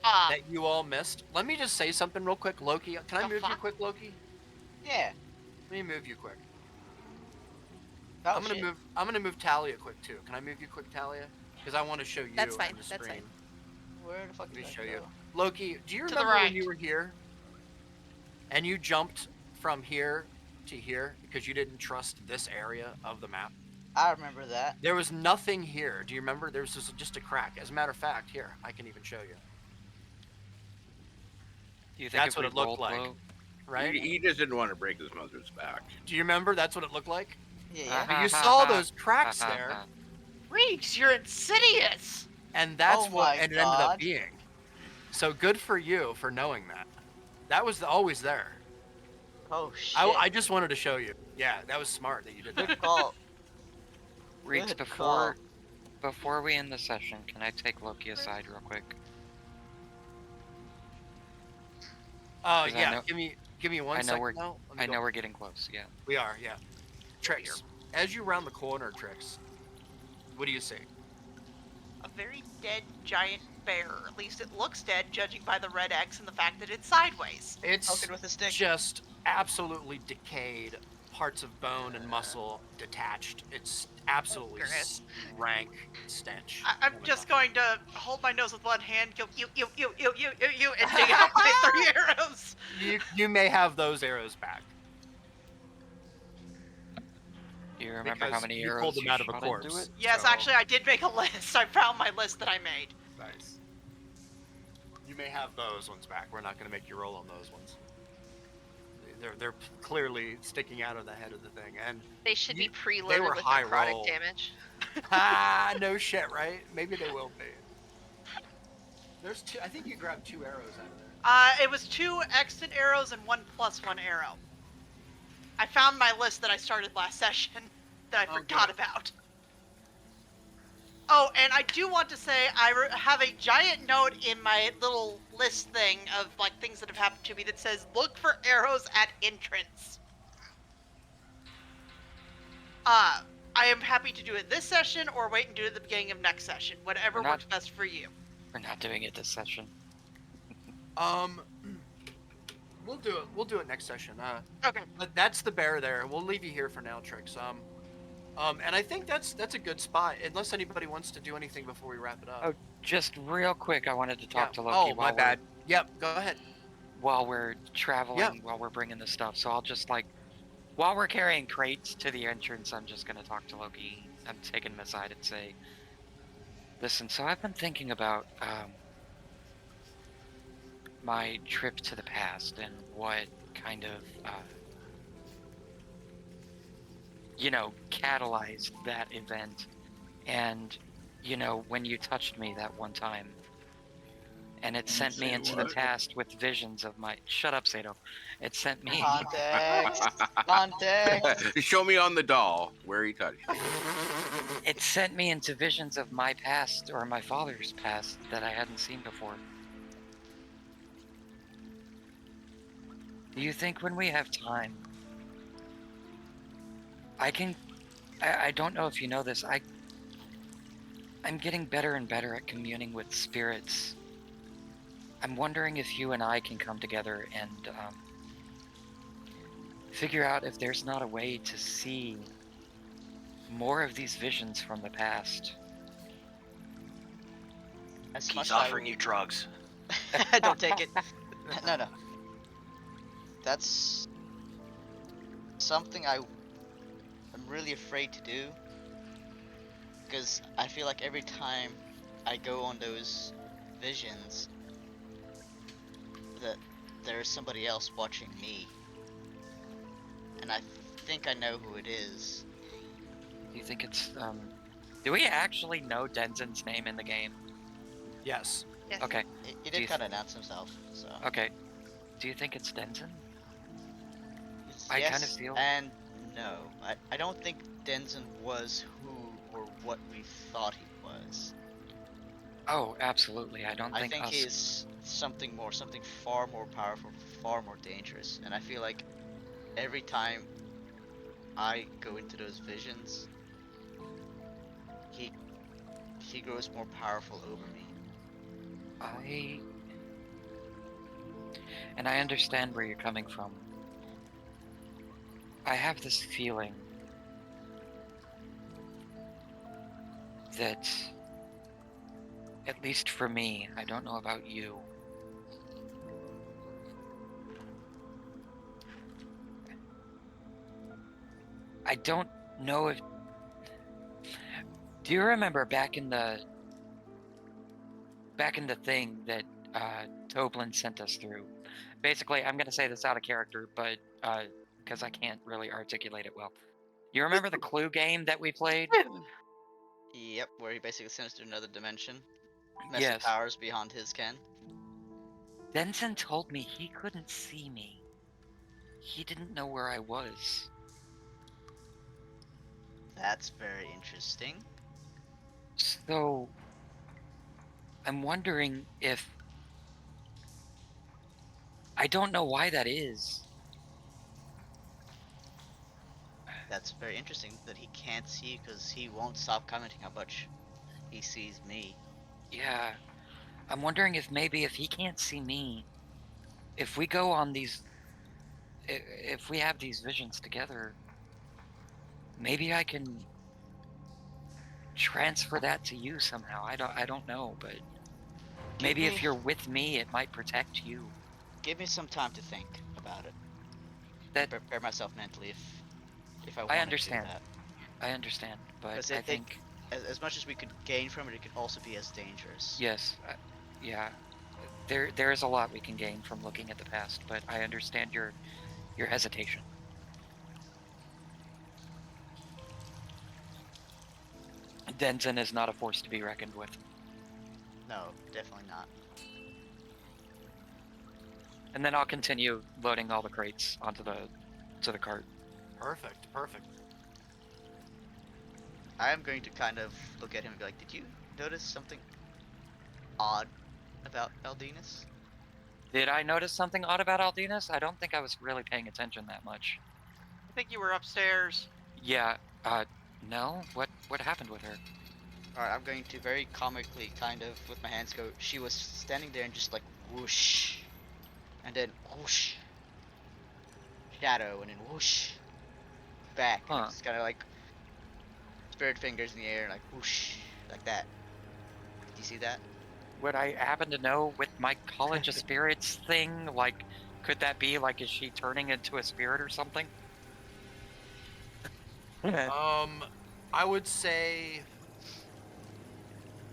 Speaker 9: That you all missed? Let me just say something real quick, Loki. Can I
Speaker 8: The
Speaker 9: move you
Speaker 8: fuck?
Speaker 9: quick, Loki?
Speaker 5: Yeah.
Speaker 9: Let me move you quick.
Speaker 5: Oh,
Speaker 9: I'm
Speaker 5: shit.
Speaker 9: gonna move Talia quick too. Can I move you quick, Talia? Because I want to show you
Speaker 2: That's fine,
Speaker 9: on the
Speaker 2: that's
Speaker 9: screen.
Speaker 2: fine.
Speaker 5: Where the fuck
Speaker 9: Let me
Speaker 5: did I
Speaker 9: show you.
Speaker 5: go?
Speaker 9: Loki, do you
Speaker 8: To the
Speaker 9: remember when
Speaker 8: right.
Speaker 9: you were here? And you jumped from here to here because you didn't trust this area of the map?
Speaker 5: I remember that.
Speaker 9: There was nothing here. Do you remember? There was just a crack. As a matter of fact, here, I can even show you.
Speaker 1: Do you think
Speaker 9: That's
Speaker 1: if
Speaker 9: what
Speaker 1: we
Speaker 9: it looked
Speaker 1: rolled
Speaker 9: like,
Speaker 1: low?
Speaker 9: right?
Speaker 7: He just didn't want to break his mother's back.
Speaker 9: Do you remember? That's what it looked like.
Speaker 5: Yeah.
Speaker 9: But you saw those cracks there,
Speaker 8: Reeks, you're insidious!
Speaker 9: and that's
Speaker 5: Oh
Speaker 9: what
Speaker 5: my
Speaker 9: it ended up
Speaker 5: God.
Speaker 9: being. So good for you for knowing that. That was always there.
Speaker 5: Oh shit.
Speaker 9: I just wanted to show you. Yeah, that was smart that you did that.
Speaker 5: Good call.
Speaker 1: Reeks,
Speaker 5: Good call.
Speaker 1: before we end the session, can I take Loki aside real quick?
Speaker 9: Oh
Speaker 1: 'Cause I
Speaker 9: yeah,
Speaker 1: know-
Speaker 9: give me one
Speaker 1: I know
Speaker 9: second
Speaker 1: we're
Speaker 9: now. Let me
Speaker 1: I
Speaker 9: go.
Speaker 1: know we're getting close. Yeah.
Speaker 9: We are, yeah. Trix, as you round the corner, Trix, what do you see?
Speaker 8: A very dead giant bear. At least it looks dead, judging by the red X and the fact that it's sideways.
Speaker 9: It's
Speaker 5: Poke it with a stick.
Speaker 9: just absolutely decayed, parts of bone and muscle detached. It's absolutely
Speaker 8: Gross.
Speaker 9: rank stench.
Speaker 8: I'm just going to hold my nose with one hand, go you, and dig out my 3 arrows.
Speaker 9: You may have those arrows back.
Speaker 1: Do you remember how
Speaker 9: Because
Speaker 1: many
Speaker 9: you
Speaker 1: arrows
Speaker 9: pulled them
Speaker 1: you
Speaker 9: out of a
Speaker 1: shot
Speaker 9: corpse.
Speaker 1: into it?
Speaker 8: Yes,
Speaker 9: So-
Speaker 8: actually, I did make a list. I found my list that I made.
Speaker 9: Nice. You may have those ones back. We're not going to make you roll on those ones. They're clearly sticking out of the head of the thing, and
Speaker 10: They should be
Speaker 9: they
Speaker 10: preloaded
Speaker 9: were
Speaker 10: with
Speaker 9: high
Speaker 10: necrotic
Speaker 9: roll.
Speaker 10: damage.
Speaker 9: no shit, right? Maybe they will be. There's two. I think you grabbed 2 arrows out of there.
Speaker 8: It was 2 extant arrows and 1 +1 arrow. I found my list that I started last session that I forgot about. Oh, and I do want to say I have a giant note in my little list thing of like things that have happened to me that says look for arrows at entrance. I am happy to do it this session or wait and do it at the beginning of next session. Whatever
Speaker 1: We're not-
Speaker 8: works best for you.
Speaker 1: We're not doing it this session.
Speaker 9: We'll do it. We'll do it next session.
Speaker 8: Okay.
Speaker 9: But that's the bear there. We'll leave you here for now, Trix. And I think that's a good spot. Unless anybody wants to do anything before we wrap it up.
Speaker 1: Oh, just real quick, I wanted to talk to Loki
Speaker 9: Oh, my
Speaker 1: while
Speaker 9: bad. Yep. Go ahead.
Speaker 1: while we're traveling,
Speaker 9: Yeah.
Speaker 1: while we're bringing the stuff. So I'll just while we're carrying crates to the entrance, I'm just gonna talk to Loki. I'm taking him aside and say, listen, so I've been thinking about my trip to the past and what kind of catalyzed that event. And when you touched me that one time, and it sent me
Speaker 7: Say
Speaker 1: into the
Speaker 7: what?
Speaker 1: past with visions of my. Shut up, Sato. It sent me.
Speaker 5: Context. Context.
Speaker 7: Show me on the doll where he touched you.
Speaker 1: It sent me into visions of my past or my father's past that I hadn't seen before. Do you think when we have time, I don't know if you know this, I'm getting better and better at communing with spirits. I'm wondering if you and I can come together and figure out if there's not a way to see more of these visions from the past.
Speaker 5: As
Speaker 6: He's
Speaker 5: much
Speaker 6: offering you drugs.
Speaker 5: Don't take it. No. That's something I'm really afraid to do. Because I feel like every time I go on those visions, that there's somebody else watching me. And I think I know who it is.
Speaker 1: Do you think it's do we actually know Denzin's name in the game?
Speaker 9: Yes.
Speaker 10: Yes.
Speaker 1: Okay.
Speaker 5: He
Speaker 1: Do you
Speaker 5: did kind of announce himself, so.
Speaker 1: Okay. Do you think it's Denzin?
Speaker 5: Yes
Speaker 1: I kinda feel-
Speaker 5: and no. I don't think Denzin was who or what we thought he was.
Speaker 1: Oh, absolutely. I don't
Speaker 5: I
Speaker 1: think
Speaker 5: think
Speaker 1: us.
Speaker 5: he's something more, something far more powerful, far more dangerous. And I feel like every time I go into those visions, he he grows more powerful over me.
Speaker 1: And I understand where you're coming from. I have this feeling that, at least for me, I don't know about you. I don't know if. Do you remember back in the thing that Toblin sent us through? Basically, I'm gonna say this out of character, but because I can't really articulate it well. You remember the Clue game that we played?
Speaker 5: Yep, where he basically sends to another dimension, mess with
Speaker 1: Yes.
Speaker 5: powers beyond his ken.
Speaker 1: Denson told me he couldn't see me. He didn't know where I was.
Speaker 5: That's very interesting.
Speaker 1: So I'm wondering if I don't know why that is.
Speaker 5: That's very interesting that he can't see because he won't stop commenting how much he sees me.
Speaker 1: Yeah, I'm wondering if maybe if he can't see me, if we go on these, if we have these visions together, maybe I can transfer that to you somehow. I don't know, but
Speaker 5: Give
Speaker 1: maybe
Speaker 5: me
Speaker 1: if you're with me, it might protect you.
Speaker 5: give me some time to think about it.
Speaker 1: That
Speaker 5: Prepare myself mentally if I
Speaker 1: I
Speaker 5: wanted to do
Speaker 1: understand.
Speaker 5: that.
Speaker 1: I understand, but
Speaker 5: Because
Speaker 1: I
Speaker 5: it
Speaker 1: think
Speaker 5: as much as we could gain from it, it could also be as dangerous.
Speaker 1: yes, yeah. There is a lot we can gain from looking at the past, but I understand your hesitation. Denson is not a force to be reckoned with.
Speaker 5: No, definitely not.
Speaker 1: And then I'll continue loading all the crates onto the cart.
Speaker 9: Perfect, perfect.
Speaker 5: I am going to kind of look at him and be like, "Did you notice something odd about Aldinus?"
Speaker 1: Did I notice something odd about Aldinus? I don't think I was really paying attention that much.
Speaker 8: I think you were upstairs.
Speaker 1: Yeah, no? What happened with her?
Speaker 5: Alright, I'm going to very comically kind of with my hands go, she was standing there and just like whoosh. And then whoosh. Shadow and then whoosh. Back. And
Speaker 1: Huh.
Speaker 5: it's kind of like spirit fingers in the air, like whoosh. Like that. Do you see that?
Speaker 1: Would I happen to know with my College of Spirits thing, like, could that be, like, is she turning into a spirit or something?
Speaker 9: I would say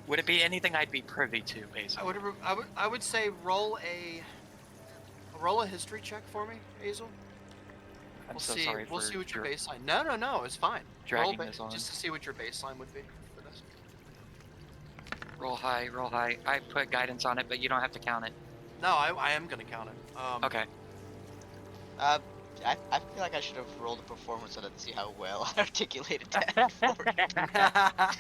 Speaker 1: Would it be anything I'd be privy to, basically?
Speaker 9: I would say roll a history check for me, Hazel.
Speaker 1: I'm
Speaker 9: We'll
Speaker 1: so
Speaker 9: see.
Speaker 1: sorry
Speaker 9: We'll
Speaker 1: for
Speaker 9: see what your baseline. No, it's fine.
Speaker 1: dragging this on.
Speaker 9: Just to see what your baseline would be for this.
Speaker 1: Roll high, roll high. I put guidance on it, but you don't have to count it.
Speaker 9: No, I am gonna count it.
Speaker 1: Okay.
Speaker 5: I feel like I should have rolled a performance on it to see how well I articulated that for it.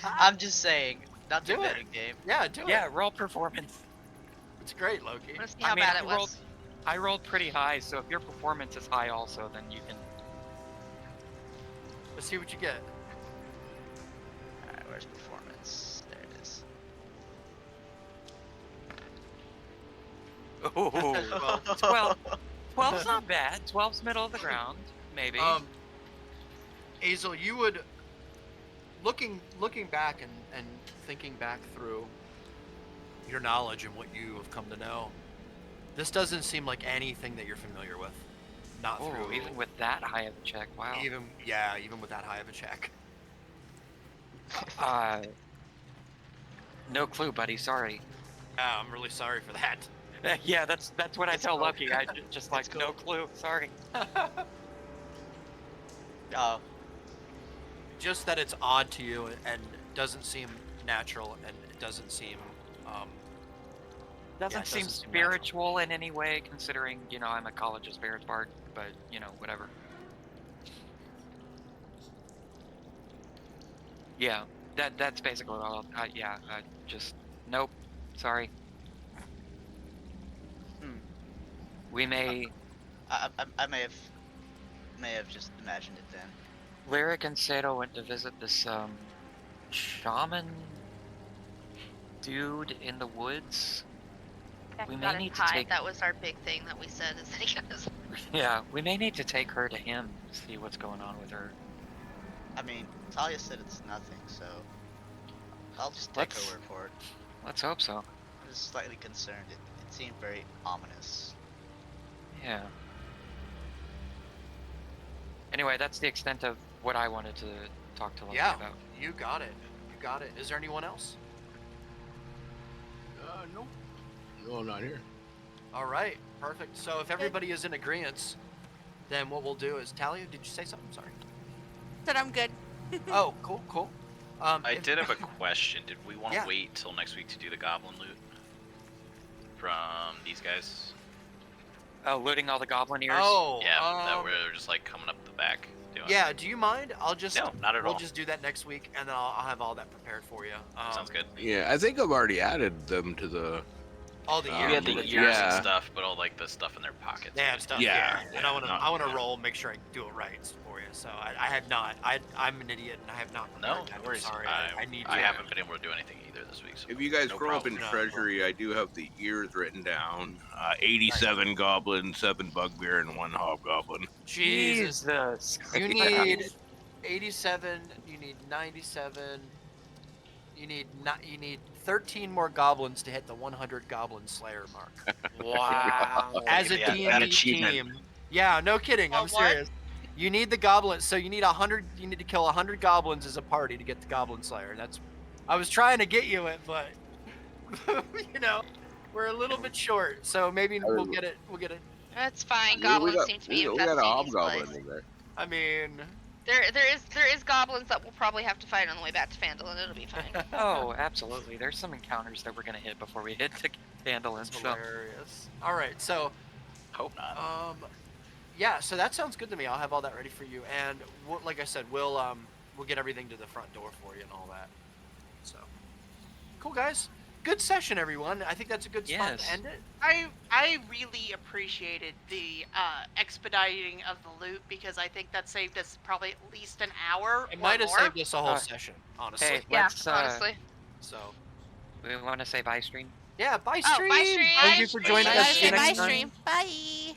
Speaker 5: I'm just saying, not the
Speaker 9: Do it.
Speaker 5: metagame.
Speaker 9: Yeah, do
Speaker 1: Yeah,
Speaker 9: it.
Speaker 1: roll performance.
Speaker 9: It's great, Loki.
Speaker 10: Let's see how bad it was.
Speaker 1: I rolled pretty high, so if your performance is high also, then you can.
Speaker 9: Let's see what you get.
Speaker 5: Alright, where's performance? There it is.
Speaker 1: Oh, 12. 12's not bad. 12's middle of the ground, maybe.
Speaker 9: Hazel, you would looking back and thinking back through your knowledge and what you have come to know. This doesn't seem like anything that you're familiar with. Not
Speaker 1: Oh,
Speaker 9: through
Speaker 1: even with that high of a check, wow.
Speaker 9: even with that high of a check.
Speaker 1: No clue, buddy. Sorry.
Speaker 9: Yeah, I'm really sorry for that.
Speaker 1: Yeah, that's what I
Speaker 5: Let's
Speaker 1: tell
Speaker 5: go.
Speaker 1: Lucky. I just like
Speaker 5: Let's go.
Speaker 1: no clue. Sorry.
Speaker 5: Oh,
Speaker 9: Just that it's odd to you and doesn't seem natural and it doesn't seem
Speaker 1: Doesn't
Speaker 9: it
Speaker 1: seem
Speaker 9: doesn't seem natural.
Speaker 1: spiritual in any way, considering I'm a College of Spirits bard. But whatever. Yeah, that's basically all. Yeah, just nope. Sorry.
Speaker 5: Hmm.
Speaker 1: We may.
Speaker 5: I may have just imagined it then.
Speaker 1: Lyric and Sato went to visit this shaman dude in the woods.
Speaker 10: Yeah,
Speaker 1: We
Speaker 10: he
Speaker 1: may
Speaker 10: got his
Speaker 1: need to
Speaker 10: hide.
Speaker 1: take.
Speaker 10: That was our big thing that we said is that he got his.
Speaker 1: Yeah, we may need to take her to him. See what's going on with her.
Speaker 5: I mean, Talia said it's nothing, so I'll just take
Speaker 1: Let's-
Speaker 5: her word for it.
Speaker 1: Let's hope so.
Speaker 5: I was slightly concerned. It seemed very ominous.
Speaker 1: Yeah. Anyway, that's the extent of what I wanted to talk to Loki
Speaker 9: Yeah,
Speaker 1: about.
Speaker 9: you got it. You got it. Is there anyone else?
Speaker 7: Nope. No, not here.
Speaker 9: All right, perfect. So if everybody is in agreement, then what we'll do is Talia. Did you say something? Sorry.
Speaker 2: Said I'm good.
Speaker 9: Oh, cool, cool.
Speaker 6: I
Speaker 9: if-
Speaker 6: did have a question. Did we want to
Speaker 9: Yeah.
Speaker 6: wait till next week to do the goblin loot from these guys?
Speaker 1: Oh, looting all the goblin ears?
Speaker 9: Oh,
Speaker 6: Yeah, that we're just like coming up the back doing.
Speaker 9: yeah. Do you mind? I'll just
Speaker 6: No, not at
Speaker 9: we'll
Speaker 6: all.
Speaker 9: just do that next week, and then I'll have all that prepared for you.
Speaker 6: Sounds good.
Speaker 7: Yeah, I think I've already added them to the.
Speaker 9: All the
Speaker 7: Yeah,
Speaker 6: We
Speaker 9: years.
Speaker 6: had the
Speaker 7: but
Speaker 6: ears
Speaker 7: yeah.
Speaker 6: and stuff, but all like the stuff in their pockets.
Speaker 9: They have stuff.
Speaker 7: Yeah,
Speaker 9: And I want to.
Speaker 7: not-
Speaker 9: I want to
Speaker 7: yeah.
Speaker 9: roll. Make sure I do it right for you. So I have not. I'm an idiot, and I have not.
Speaker 6: No,
Speaker 9: prepared that.
Speaker 6: no
Speaker 9: I'm
Speaker 6: worries.
Speaker 9: sorry. I need.
Speaker 6: I
Speaker 9: to.
Speaker 6: haven't been able to do anything either this week. So
Speaker 7: If you guys
Speaker 6: no
Speaker 7: scroll up in
Speaker 6: problem.
Speaker 9: No.
Speaker 7: Treasury, I do have the ears written down. 87 goblins, 7 bugbear, and 1 hobgoblin.
Speaker 9: Jesus.
Speaker 1: Jesus.
Speaker 9: You need 87. You need 97. You need 13 more goblins to hit the 100 goblin slayer mark.
Speaker 1: Wow.
Speaker 9: As a
Speaker 6: Yeah, that
Speaker 9: D&D
Speaker 6: achievement.
Speaker 9: team. Yeah, no kidding. I'm
Speaker 8: Oh, what?
Speaker 9: serious. You need the goblins. So you need 100. You need to kill 100 goblins as a party to get the goblin slayer. That's. I was trying to get you it, but you know, we're a little bit short. So maybe we'll get it. We'll get it.
Speaker 10: That's fine.
Speaker 7: We
Speaker 10: Goblins
Speaker 7: got-
Speaker 10: seem to be
Speaker 7: we got a
Speaker 10: infesting these
Speaker 7: hobgoblin
Speaker 10: places.
Speaker 7: in there.
Speaker 9: I mean,
Speaker 10: There is goblins that we'll probably have to fight on the way back to Phandelver. It'll be fine.
Speaker 1: Oh, absolutely. There's some encounters that we're gonna hit before we hit to Phandelver.
Speaker 9: it's
Speaker 1: So,
Speaker 9: hilarious. All right, so
Speaker 6: Hope not.
Speaker 9: yeah, so that sounds good to me. I'll have all that ready for you, and like I said, we'll get everything to the front door for you and all that. So cool, guys. Good session, everyone. I think that's a good spot
Speaker 1: Yes.
Speaker 9: to end it.
Speaker 8: I really appreciated the expediting of the loot because I think that saved us probably at least an hour.
Speaker 9: It
Speaker 8: or
Speaker 9: might have
Speaker 8: more.
Speaker 9: saved us a whole
Speaker 1: Uh,
Speaker 9: session, honestly.
Speaker 1: hey,
Speaker 10: Yeah,
Speaker 1: let's,
Speaker 10: honestly.
Speaker 9: So
Speaker 1: we want to say bye, stream?
Speaker 9: yeah, bye
Speaker 10: Oh,
Speaker 9: stream.
Speaker 10: bye, stream.
Speaker 9: Thank you
Speaker 10: Bye,
Speaker 9: for joining
Speaker 10: stream.
Speaker 9: us. See you
Speaker 2: Bye,
Speaker 9: next time.
Speaker 2: stream. Bye.